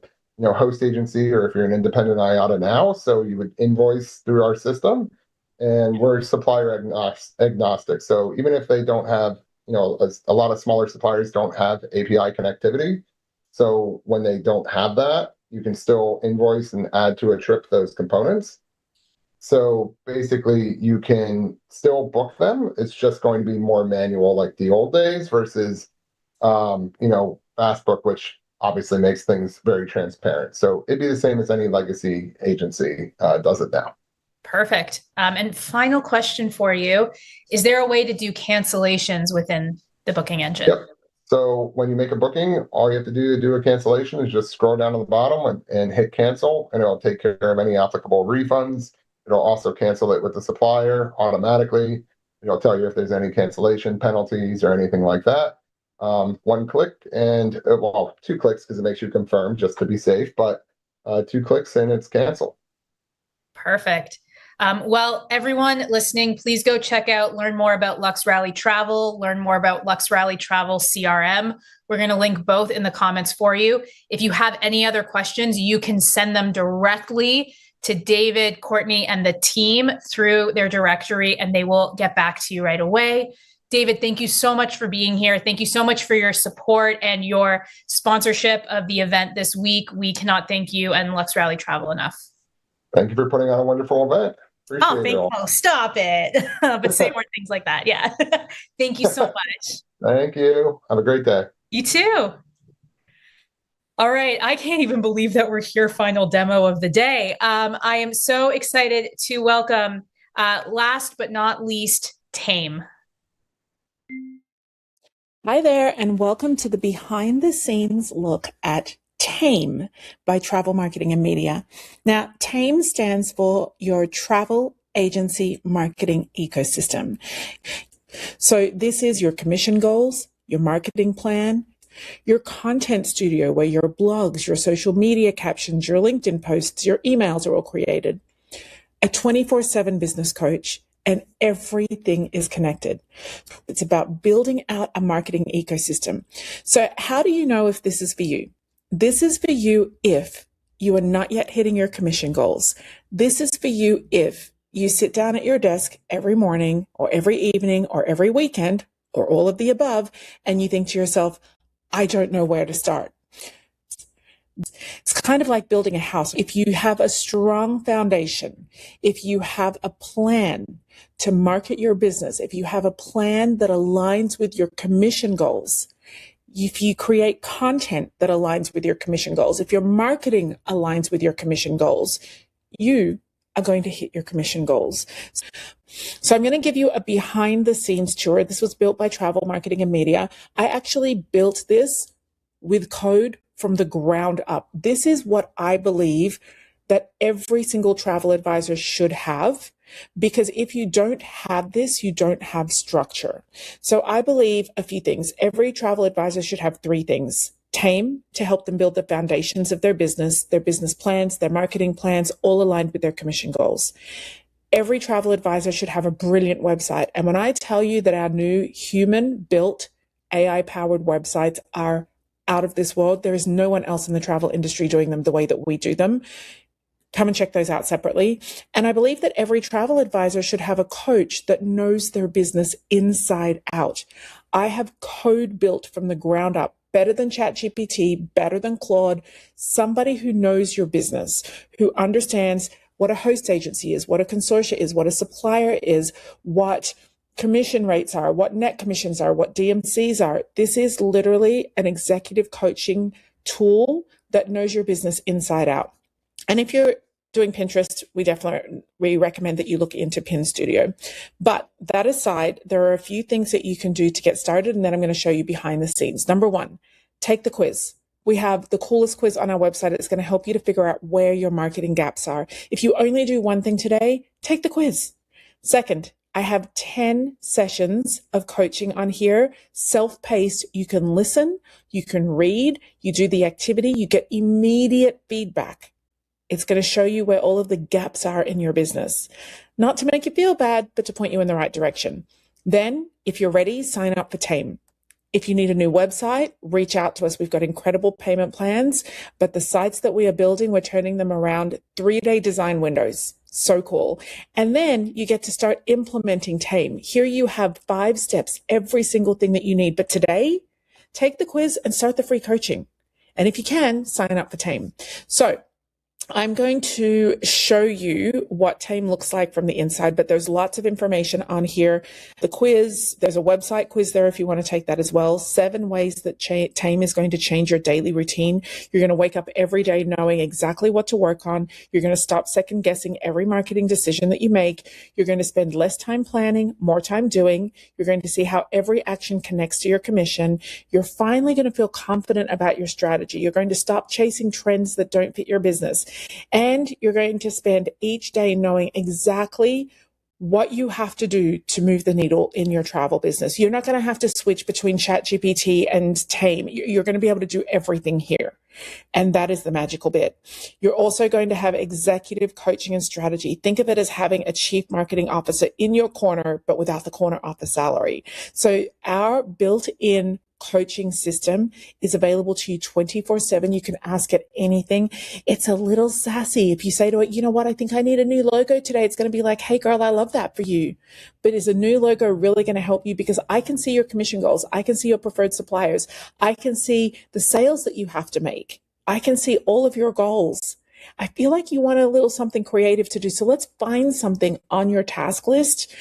S10: host agency, or if you're an independent IATA now. So you would invoice through our system, and we're supplier agnostic. So even if they don't have, a lot of smaller suppliers don't have API connectivity. So when they don't have that, you can still invoice and add to a trip those components. So basically, you can still book them. It's just going to be more manual, like the old days, versus, Fastbook, which obviously makes things very transparent. So it'd be the same as any legacy agency does it now.
S1: Perfect. And final question for you: is there a way to do cancellations within the booking engine?
S10: Yep. So when you make a booking, all you have to do a cancellation is just scroll down to the bottom and hit cancel, and it'll take care of any applicable refunds. It'll also cancel it with the supplier automatically. It'll tell you if there's any cancellation penalties or anything like that. 1 click and, 2 clicks, because it makes you confirm just to be safe, but 2 clicks and it's canceled.
S1: Perfect. Well, everyone listening, please go learn more about LuxRally Travel, learn more about LuxRally Travel CRM. We're going to link both in the comments for you. If you have any other questions, you can send them directly to David, Courtney, and the team through their directory, and they will get back to you right away. David, thank you so much for being here. Thank you so much for your support and your sponsorship of the event this week. We cannot thank you and LuxRally Travel enough.
S10: Thank you for putting on a wonderful event.
S1: Stop it. But say more things like that. Yeah. Thank you so much.
S10: Thank you. Have a great day.
S1: You too. All right. I can't even believe that we're here. Final demo of the day. I am so excited to welcome, last but not least, TAME.
S11: Hi there, and welcome to the behind the scenes look at TAME by Travel Marketing and Media. Now, TAME stands for your travel agency marketing ecosystem. So this is your commission goals, your marketing plan, your content studio where your blogs, your social media captions, your LinkedIn posts, your emails are all created, a 24/7 business coach, and everything is connected. It's about building out a marketing ecosystem. So how do you know if this is for you? This is for you if you are not yet hitting your commission goals. This is for you if you sit down at your desk every morning or every evening or every weekend or all of the above, and you think to yourself, I don't know where to start. It's kind of like building a house. If you have a strong foundation, if you have a plan to market your business, if you have a plan that aligns with your commission goals, if you create content that aligns with your commission goals, if your marketing aligns with your commission goals, you are going to hit your commission goals. So I'm going to give you a behind the scenes tour. This was built by Travel Marketing and Media. I actually built this with code from the ground up. This is what I believe that every single travel advisor should have, because if you don't have this, you don't have structure. So I believe a few things. Every travel advisor should have 3 things. TAME, to help them build the foundations of their business plans, their marketing plans, all aligned with their commission goals. Every travel advisor should have a brilliant website. And when I tell you that our new human-built AI-powered websites are out of this world, there is no one else in the travel industry doing them the way that we do them. come and check those out separately. And I believe that every travel advisor should have a coach that knows their business inside out. I have code built from the ground up, better than ChatGPT, better than Claude, somebody who knows your business, who understands what a host agency is, what a consortia is, what a supplier is, what commission rates are, what net commissions are, what DMCs are. This is literally an executive coaching tool that knows your business inside out. And if you're doing Pinterest, we recommend that you look into Pin Studio. But that aside, there are a few things that you can do to get started, and then I'm going to show you behind the scenes. Number one, take the quiz. We have the coolest quiz on our website. It's going to help you to figure out where your marketing gaps are. If you only do one thing today, take the quiz. Second, I have 10 sessions of coaching on here, self-paced. You can listen, you can read, you do the activity, you get immediate feedback. It's going to show you where all of the gaps are in your business, not to make you feel bad, but to point you in the right direction. Then, if you're ready, sign up for TAME. If you need a new website, reach out to us. We've got incredible payment plans, but the sites that we are building, we're turning them around 3-day design windows. So cool. And then you get to start implementing TAME. Here you have 5 steps, every single thing that you need. But today, take the quiz and start the free coaching. And if you can, sign up for TAME. So I'm going to show you what TAME looks like from the inside, but there's lots of information on here. The quiz, there's a website quiz there if you want to take that as well. 7 ways that TAME is going to change your daily routine. You're going to wake up every day knowing exactly what to work on. You're going to stop second guessing every marketing decision that you make. You're going to spend less time planning, more time doing. You're going to see how every action connects to your commission. You're finally going to feel confident about your strategy. You're going to stop chasing trends that don't fit your business. And you're going to spend each day knowing exactly what you have to do to move the needle in your travel business. You're not going to have to switch between ChatGPT and TAME. You're going to be able to do everything here. And that is the magical bit. You're also going to have executive coaching and strategy. Think of it as having a chief marketing officer in your corner, but without the corner office salary. So our built-in coaching system is available to you 24/7. You can ask it anything. It's a little sassy. If you say to it, you know what, I think I need a new logo today, it's going to be like, hey girl, I love that for you. But is a new logo really going to help you? Because I can see your commission goals. I can see your preferred suppliers. I can see the sales that you have to make. I can see all of your goals. I feel like you want a little something creative to do. So let's find something on your task list,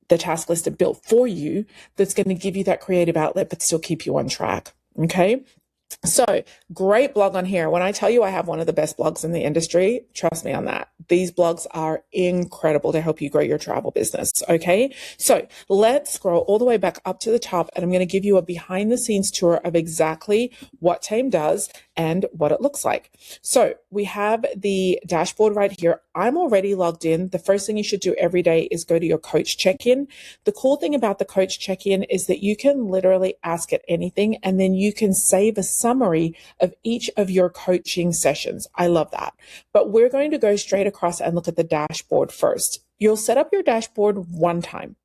S11: the task list is built for you, that's going to give you that creative outlet, but still keep you on track. Okay. So great blog on here. When I tell you I have one of the best blogs in the industry, trust me on that. These blogs are incredible to help you grow your travel business. Okay. So let's scroll all the way back up to the top, and I'm going to give you a behind the scenes tour of exactly what TAME does and what it looks like. So we have the dashboard right here. I'm already logged in. The first thing you should do every day is go to your coach check-in. The cool thing about the coach check-in is that you can literally ask it anything, and then you can save a summary of each of your coaching sessions. I love that. But we're going to go straight across and look at the dashboard first. You'll set up your dashboard one time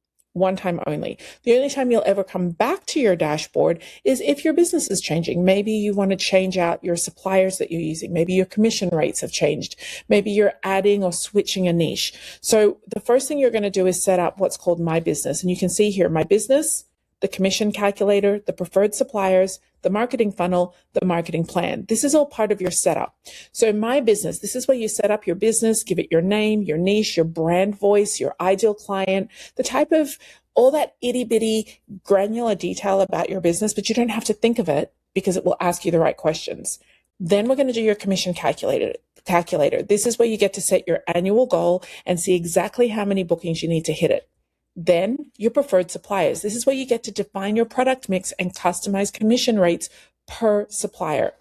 S11: only. The only time you'll ever come back to your dashboard is if your business is changing. Maybe you want to change out your suppliers that you're using. Maybe your commission rates have changed. Maybe you're adding or switching a niche. So the first thing you're going to do is set up what's called My Business. And you can see here, My Business, the commission calculator, the preferred suppliers, the marketing funnel, the marketing plan. This is all part of your setup. So My Business, this is where you set up your business, give it your name, your niche, your brand voice, your ideal client, the type of all that itty bitty granular detail about your business, but you don't have to think of it because it will ask you the right questions. Then we're going to do your commission calculator. This is where you get to set your annual goal and see exactly how many bookings you need to hit it. Then your preferred suppliers. This is where you get to define your product mix and customize commission rates per supplier.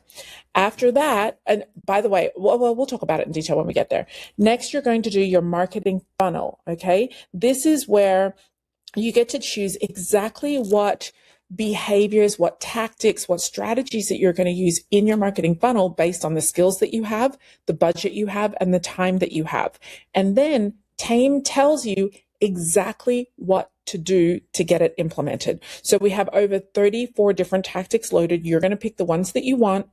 S11: After that, and by the way, we'll talk about it in detail when we get there. Next, you're going to do your marketing funnel. Okay. This is where you get to choose exactly what behaviors, what tactics, what strategies that you're going to use in your marketing funnel based on the skills that you have, the budget you have, and the time that you have. And then TAME tells you exactly what to do to get it implemented. So we have over 34 different tactics loaded. You're going to pick the ones that you want,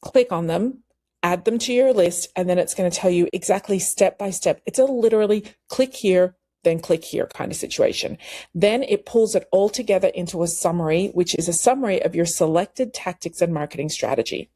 S11: click on them, add them to your list, and then it's going to tell you exactly step by step. It's a literally click here, then click here kind of situation. Then it pulls it all together into a summary, which is a summary of your selected tactics and marketing strategy.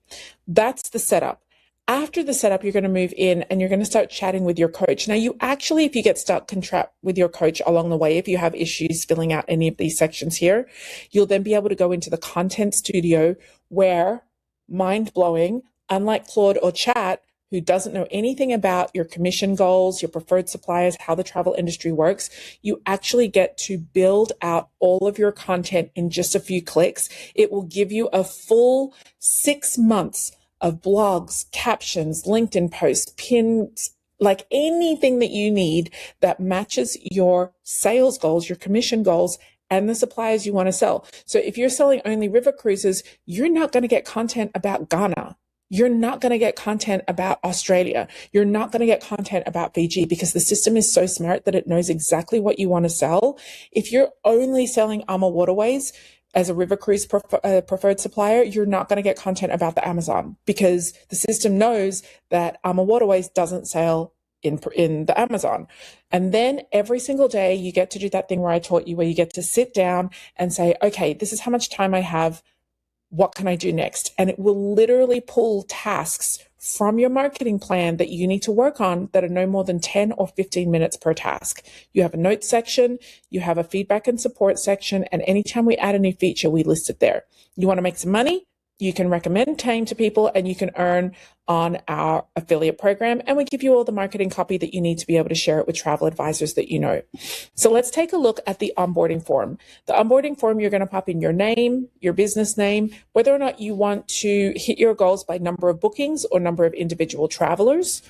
S11: That's the setup. After the setup, you're going to move in and you're going to start chatting with your coach. Now, you actually, if you get stuck, can chat with your coach along the way. If you have issues filling out any of these sections here, you'll then be able to go into the content studio where, mind-blowing, unlike Claude or Chat, who doesn't know anything about your commission goals, your preferred suppliers, how the travel industry works, you actually get to build out all of your content in just a few clicks. It will give you a full 6 months of blogs, captions, LinkedIn posts, pins, like anything that you need that matches your sales goals, your commission goals, and the suppliers you want to sell. So if you're selling only river cruises, you're not going to get content about Ghana. You're not going to get content about Australia. You're not going to get content about Fiji, because the system is so smart that it knows exactly what you want to sell. If you're only selling AMA Waterways as a river cruise preferred supplier, you're not going to get content about the Amazon, because the system knows that AMA Waterways doesn't sail in the Amazon. And then every single day you get to do that thing where I taught you, where you get to sit down and say, okay, this is how much time I have. What can I do next? And it will literally pull tasks from your marketing plan that you need to work on that are no more than 10 or 15 minutes per task. You have a notes section, you have a feedback and support section, and anytime we add a new feature, we list it there. You want to make some money? You can recommend TAME to people and you can earn on our affiliate program. And we give you all the marketing copy that you need to be able to share it with travel advisors that you know. So let's take a look at the onboarding form. The onboarding form, you're going to pop in your name, your business name, whether or not you want to hit your goals by number of bookings or number of individual travelers.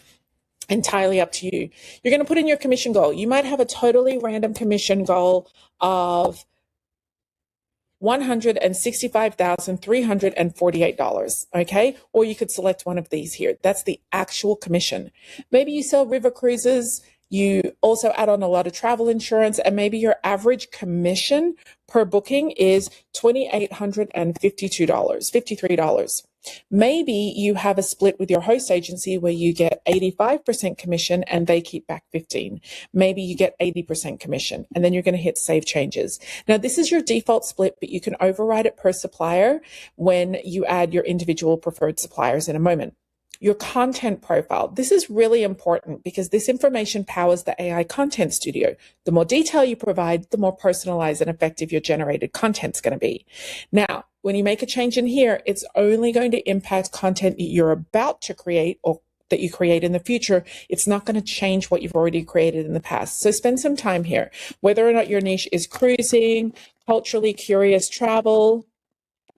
S11: Entirely up to you. You're going to put in your commission goal. You might have a totally random commission goal of $165,348, okay? Or you could select one of these here. That's the actual commission. Maybe you sell river cruises, you also add on a lot of travel insurance, and maybe your average commission per booking is $2,853. Maybe you have a split with your host agency where you get 85% commission and they keep back 15. Maybe you get 80% commission, and then you're going to hit save changes. Now, this is your default split, but you can override it per supplier when you add your individual preferred suppliers in a moment. Your content profile. This is really important because this information powers the AI content studio. The more detail you provide, the more personalized and effective your generated content's going to be. Now, when you make a change in here, it's only going to impact content that you're about to create or that you create in the future. It's not going to change what you've already created in the past. So spend some time here. Whether or not your niche is cruising, culturally curious travel,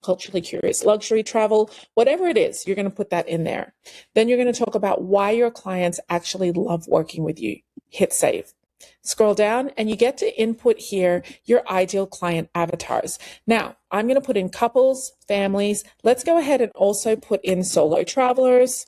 S11: culturally curious luxury travel, whatever it is, you're going to put that in there. Then you're going to talk about why your clients actually love working with you. Hit save. Scroll down and you get to input here your ideal client avatars. Now, I'm going to put in couples, families. Let's go ahead and also put in solo travelers,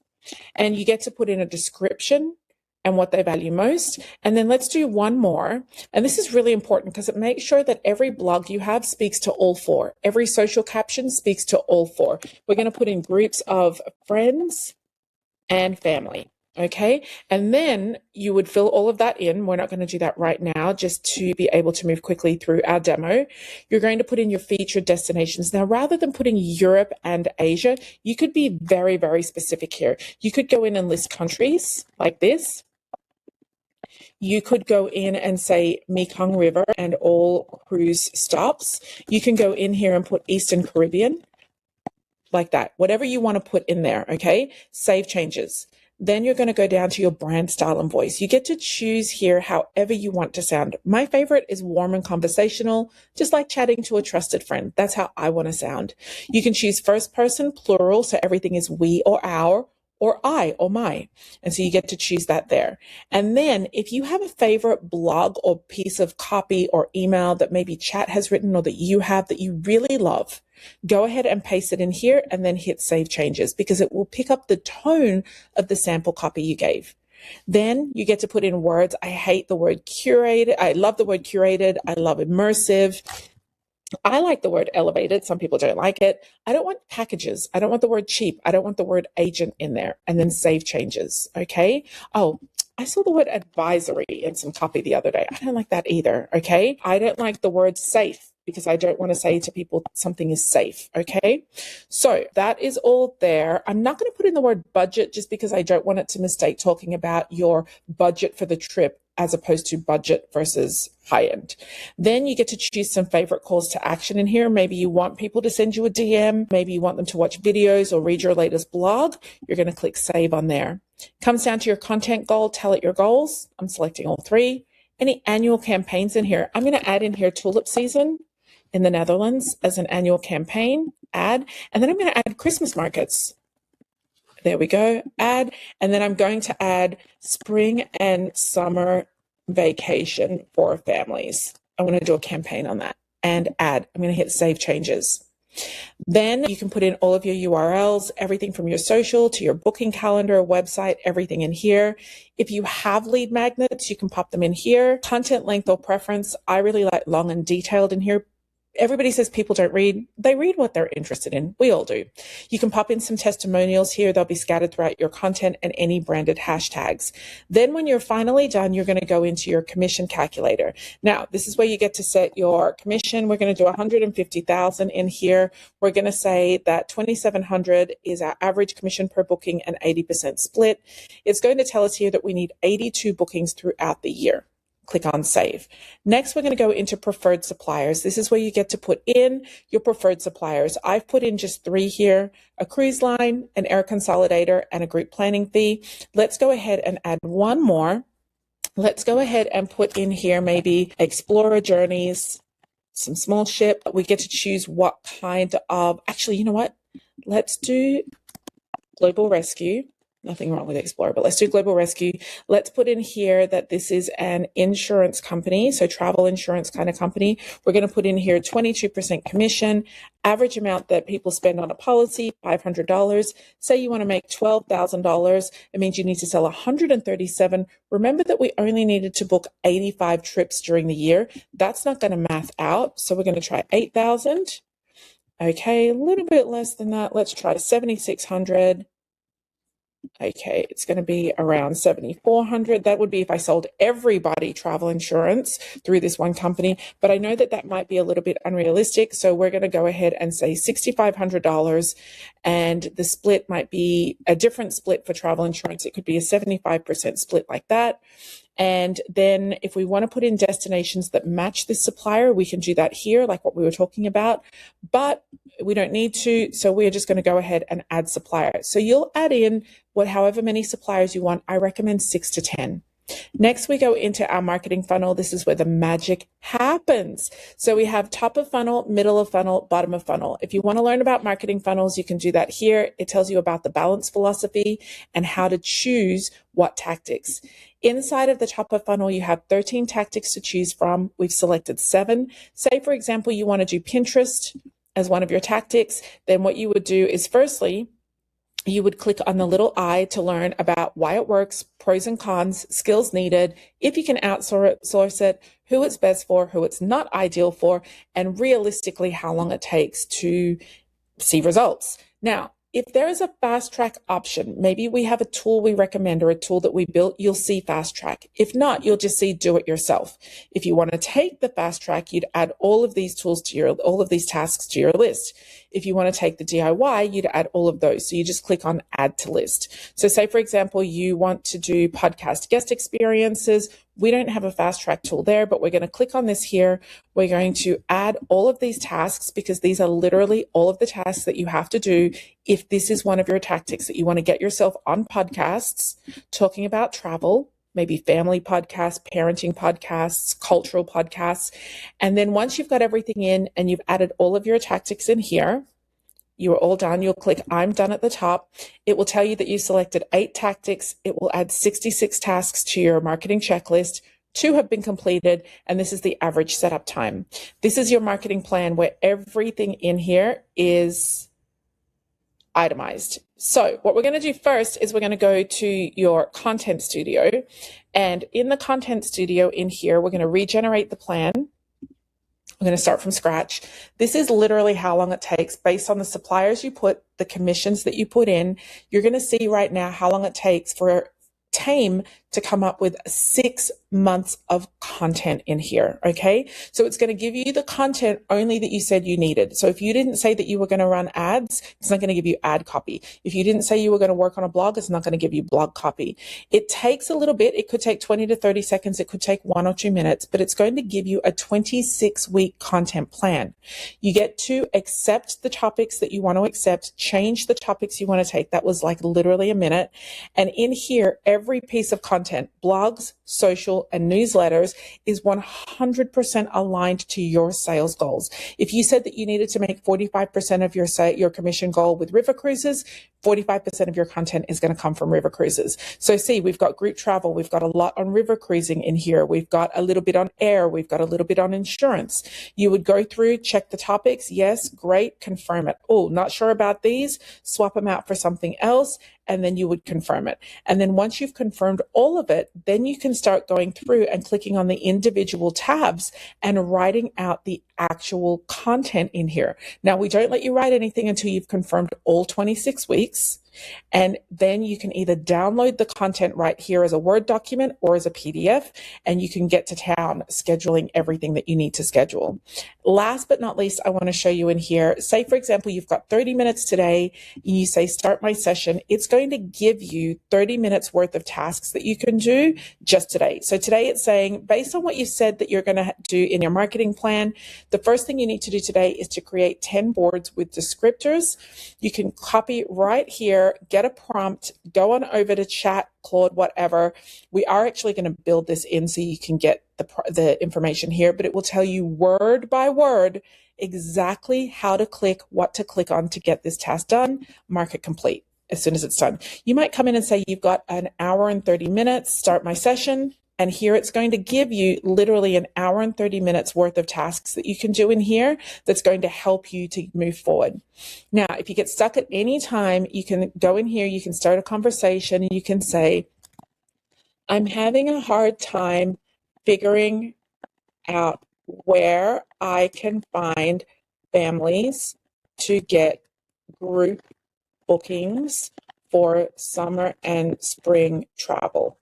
S11: and you get to put in a description and what they value most. And then let's do one more. And this is really important because it makes sure that every blog you have speaks to all four. Every social caption speaks to all four. We're going to put in groups of friends and family. Okay. And then you would fill all of that in. We're not going to do that right now, just to be able to move quickly through our demo. You're going to put in your featured destinations. Now, rather than putting Europe and Asia, you could be very, very specific here. You could go in and list countries like this. You could go in and say Mekong River and all cruise stops. You can go in here and put Eastern Caribbean like that, whatever you want to put in there. Okay. Save changes. Then you're going to go down to your brand style and voice. You get to choose here however you want to sound. My favorite is warm and conversational, just like chatting to a trusted friend. That's how I want to sound. You can choose first person, plural, so everything is we or our, or I or my. And so you get to choose that there. And then if you have a favorite blog or piece of copy or email that maybe chat has written or that you have that you really love, go ahead and paste it in here and then hit save changes, because it will pick up the tone of the sample copy you gave. Then you get to put in words. I hate the word curated. I love the word curated. I love immersive. I like the word elevated. Some people don't like it. I don't want packages. I don't want the word cheap. I don't want the word agent in there, and then save changes. Okay. Oh, I saw the word advisory in some copy the other day. I don't like that either. Okay. I don't like the word safe because I don't want to say to people something is safe. Okay. So that is all there. I'm not going to put in the word budget just because I don't want it to mistake talking about your budget for the trip as opposed to budget versus high end. Then you get to choose some favorite calls to action in here. Maybe you want people to send you a DM. Maybe you want them to watch videos or read your latest blog. You're going to click save on there. Comes down to your content goal. Tell it your goals. I'm selecting all three. Any annual campaigns in here. I'm going to add in here tulip season in the Netherlands as an annual campaign. Add. And then I'm going to add Christmas markets. There we go, add, and then I'm going to add spring and summer vacation for families. I'm going to do a campaign on that and add. I'm going to hit save changes. Then you can put in all of your URLs, everything from your social to your booking calendar, website, everything in here. If you have lead magnets, you can pop them in here. Content length or preference, I really like long and detailed in here. Everybody says people don't read. They read what they're interested in. We all do. You can pop in some testimonials here. They'll be scattered throughout your content and any branded hashtags. Then when you're finally done, you're going to go into your commission calculator. Now, this is where you get to set your commission. We're going to do 150,000 in here. We're going to say that 2,700 is our average commission per booking and 80% split. It's going to tell us here that we need 82 bookings throughout the year. Click on save. Next, we're going to go into preferred suppliers. This is where you get to put in your preferred suppliers. I've put in just 3 here, a cruise line, an air consolidator, and a group planning fee. Let's go ahead and add one more. Let's go ahead and put in here maybe Explorer Journeys, some small ship. We get to choose what kind of, actually, you know what? Let's do Global Rescue. Nothing wrong with Explorer, but let's do Global Rescue. Let's put in here that this is an insurance company, so travel insurance kind of company. We're going to put in here 22% commission, average amount that people spend on a policy, $500. Say you want to make $12,000. It means you need to sell 137. Remember that we only needed to book 85 trips during the year. That's not going to math out, so we're going to try 8,000. Okay, a little bit less than that. Let's try 7,600. Okay, it's going to be around 7,400. That would be if I sold everybody travel insurance through this one company, but I know that that might be a little bit unrealistic. So we're going to go ahead and say $6,500, and the split might be a different split for travel insurance. It could be a 75% split like that. And then if we want to put in destinations that match this supplier, we can do that here, like what we were talking about, but we don't need to. So we're just going to go ahead and add suppliers. So you'll add in however many suppliers you want. I recommend 6 to 10. Next, we go into our marketing funnel. This is where the magic happens. So we have top of funnel, middle of funnel, bottom of funnel. If you want to learn about marketing funnels, you can do that here. It tells you about the balance philosophy and how to choose what tactics. Inside of the top of funnel, you have 13 tactics to choose from. We've selected 7. Say, for example, you want to do Pinterest as one of your tactics. Then what you would do is, firstly, you would click on the little I to learn about why it works, pros and cons, skills needed, if you can outsource it, who it's best for, who it's not ideal for, and realistically how long it takes to see results. Now, if there is a fast track option, maybe we have a tool we recommend or a tool that we built, you'll see fast track. If not, you'll just see do it yourself. If you want to take the fast track, you'd add all of these tools to all of these tasks to your list. If you want to take the DIY, you'd add all of those. So you just click on add to list. So say, for example, you want to do podcast guest experiences. We don't have a fast track tool there, but we're going to click on this here. We're going to add all of these tasks because these are literally all of the tasks that you have to do if this is one of your tactics that you want to get yourself on podcasts talking about travel, maybe family podcasts, parenting podcasts, cultural podcasts. And then once you've got everything in and you've added all of your tactics in here, you are all done. You'll click I'm done at the top. It will tell you that you selected 8 tactics. It will add 66 tasks to your marketing checklist. 2 have been completed, and this is the average setup time. This is your marketing plan where everything in here is itemized. So what we're going to do first is we're going to go to your content studio, and in the content studio in here, we're going to regenerate the plan. I'm going to start from scratch. This is literally how long it takes based on the suppliers you put, the commissions that you put in. You're going to see right now how long it takes for TAME to come up with 6 months of content in here. Okay. So it's going to give you the content only that you said you needed. So if you didn't say that you were going to run ads, it's not going to give you ad copy. If you didn't say you were going to work on a blog, it's not going to give you blog copy. It takes a little bit. It could take 20 to 30 seconds. It could take 1 or 2 minutes, but it's going to give you a 26-week content plan. You get to accept the topics that you want to accept, change the topics you want to take. That was like literally a minute. And in here, every piece of content, blogs, social, and newsletters is 100% aligned to your sales goals. If you said that you needed to make 45% of your commission goal with river cruises, 45% of your content is going to come from river cruises. So see, we've got group travel. We've got a lot on river cruising in here. We've got a little bit on air. We've got a little bit on insurance. You would go through, check the topics. Yes, great, confirm it. Oh, not sure about these, swap them out for something else, and then you would confirm it. And then once you've confirmed all of it, then you can start going through and clicking on the individual tabs and writing out the actual content in here. Now, we don't let you write anything until you've confirmed all 26 weeks. And then you can either download the content right here as a Word document or as a PDF, and you can get to town scheduling everything that you need to schedule. Last but not least, I want to show you in here, say, for example, you've got 30 minutes today, and you say, start my session. It's going to give you 30 minutes worth of tasks that you can do just today. So today it's saying, based on what you said that you're going to do in your marketing plan, the first thing you need to do today is to create 10 boards with descriptors. You can copy right here, get a prompt, go on over to chat, Claude, whatever. We are actually going to build this in so you can get the information here, but it will tell you word by word exactly how to click, what to click on to get this task done, mark it complete as soon as it's done. You might come in and say, you've got an hour and 30 minutes, start my session. And here it's going to give you literally an hour and 30 minutes worth of tasks that you can do in here that's going to help you to move forward. Now, if you get stuck at any time, you can go in here, you can start a conversation, and you can say, I'm having a hard time figuring out where I can find families to get group bookings for summer and spring travel.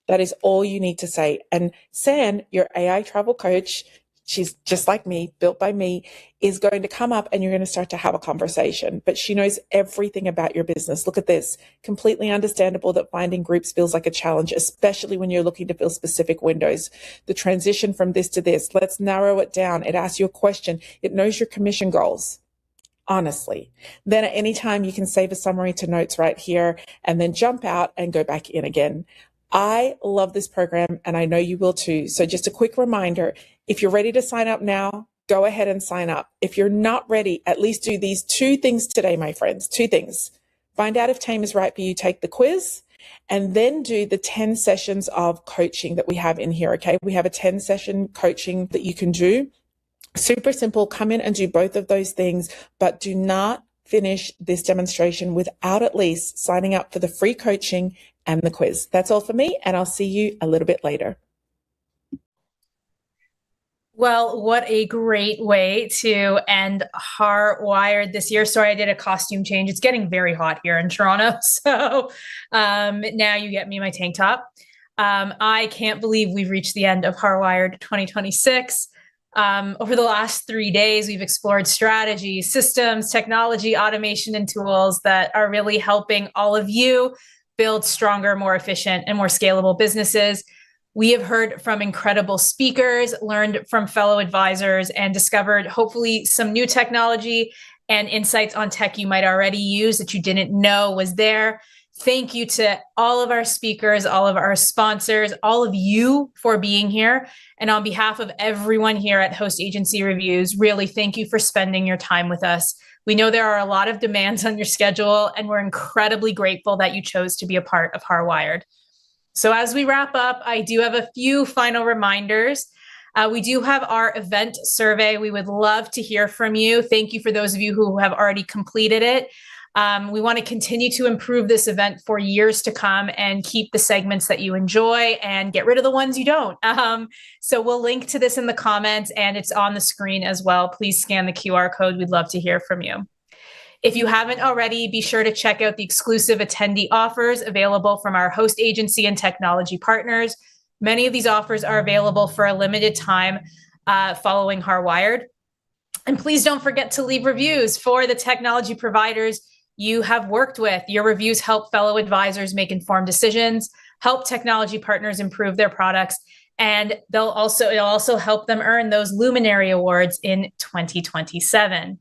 S11: That is all you need to say. And San, your AI travel coach, she's just like me, built by me, is going to come up and you're going to start to have a conversation. But she knows everything about your business. Look at this. Completely understandable that finding groups feels like a challenge, especially when you're looking to fill specific windows. The transition from this to this, let's narrow it down. It asks you a question. It knows your commission goals. Honestly. Then at any time you can save a summary to notes right here and then jump out and go back in again. I love this program and I know you will too. So just a quick reminder, if you're ready to sign up now, go ahead and sign up. If you're not ready, at least do these 2 things today, my friends. 2 things. Find out if TAME is right for you, take the quiz, and then do the 10 sessions of coaching that we have in here, okay? We have a 10-session coaching that you can do. Super simple. Come in and do both of those things, but do not finish this demonstration without at least signing up for the free coaching and the quiz. That's all for me, and I'll see you a little bit later.
S1: Well, what a great way to end HAR Wired this year. Sorry, I did a costume change. It's getting very hot here in Toronto. So now you get me my tank top. I can't believe we've reached the end of HAR Wired 2026. Over the last 3 days, we've explored strategies, systems, technology, automation, and tools that are really helping all of you build stronger, more efficient, and more scalable businesses. We have heard from incredible speakers, learned from fellow advisors, and discovered hopefully some new technology and insights on tech you might already use that you didn't know was there. Thank you to all of our speakers, all of our sponsors, all of you for being here. And on behalf of everyone here at Host Agency Reviews, really thank you for spending your time with us. We know there are a lot of demands on your schedule, and we're incredibly grateful that you chose to be a part of HAR Wired. So as we wrap up, I do have a few final reminders. We do have our event survey. We would love to hear from you. Thank you for those of you who have already completed it. We want to continue to improve this event for years to come and keep the segments that you enjoy and get rid of the ones you don't. So we'll link to this in the comments, and it's on the screen as well. Please scan the QR code. We'd love to hear from you. If you haven't already, be sure to check out the exclusive attendee offers available from our host agency and technology partners. Many of these offers are available for a limited time following HAR Wired. And please don't forget to leave reviews for the technology providers you have worked with. Your reviews help fellow advisors make informed decisions, help technology partners improve their products, and it'll also help them earn those Luminary Awards in 2027.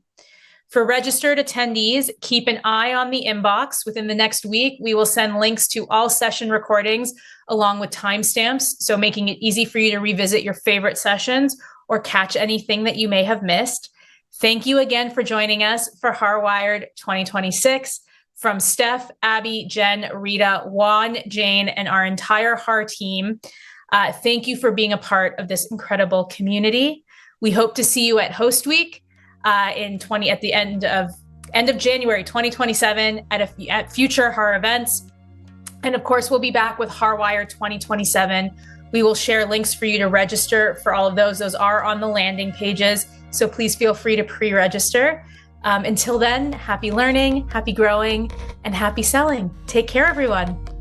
S1: For registered attendees, keep an eye on the inbox. Within the next week, we will send links to all session recordings along with timestamps, so making it easy for you to revisit your favorite sessions or catch anything that you may have missed. Thank you again for joining us for HAR Wired 2026. From Steph, Abby, Jen, Rita, Juan, Jane, and our entire HAR team, thank you for being a part of this incredible community. We hope to see you at Host Week at the end of January 2027 at future HAR events. And of course, we'll be back with HAR Wired 2027. We will share links for you to register for all of those. Those are on the landing pages. So please feel free to pre-register. Until then, happy learning, happy growing, and happy selling. Take care, everyone.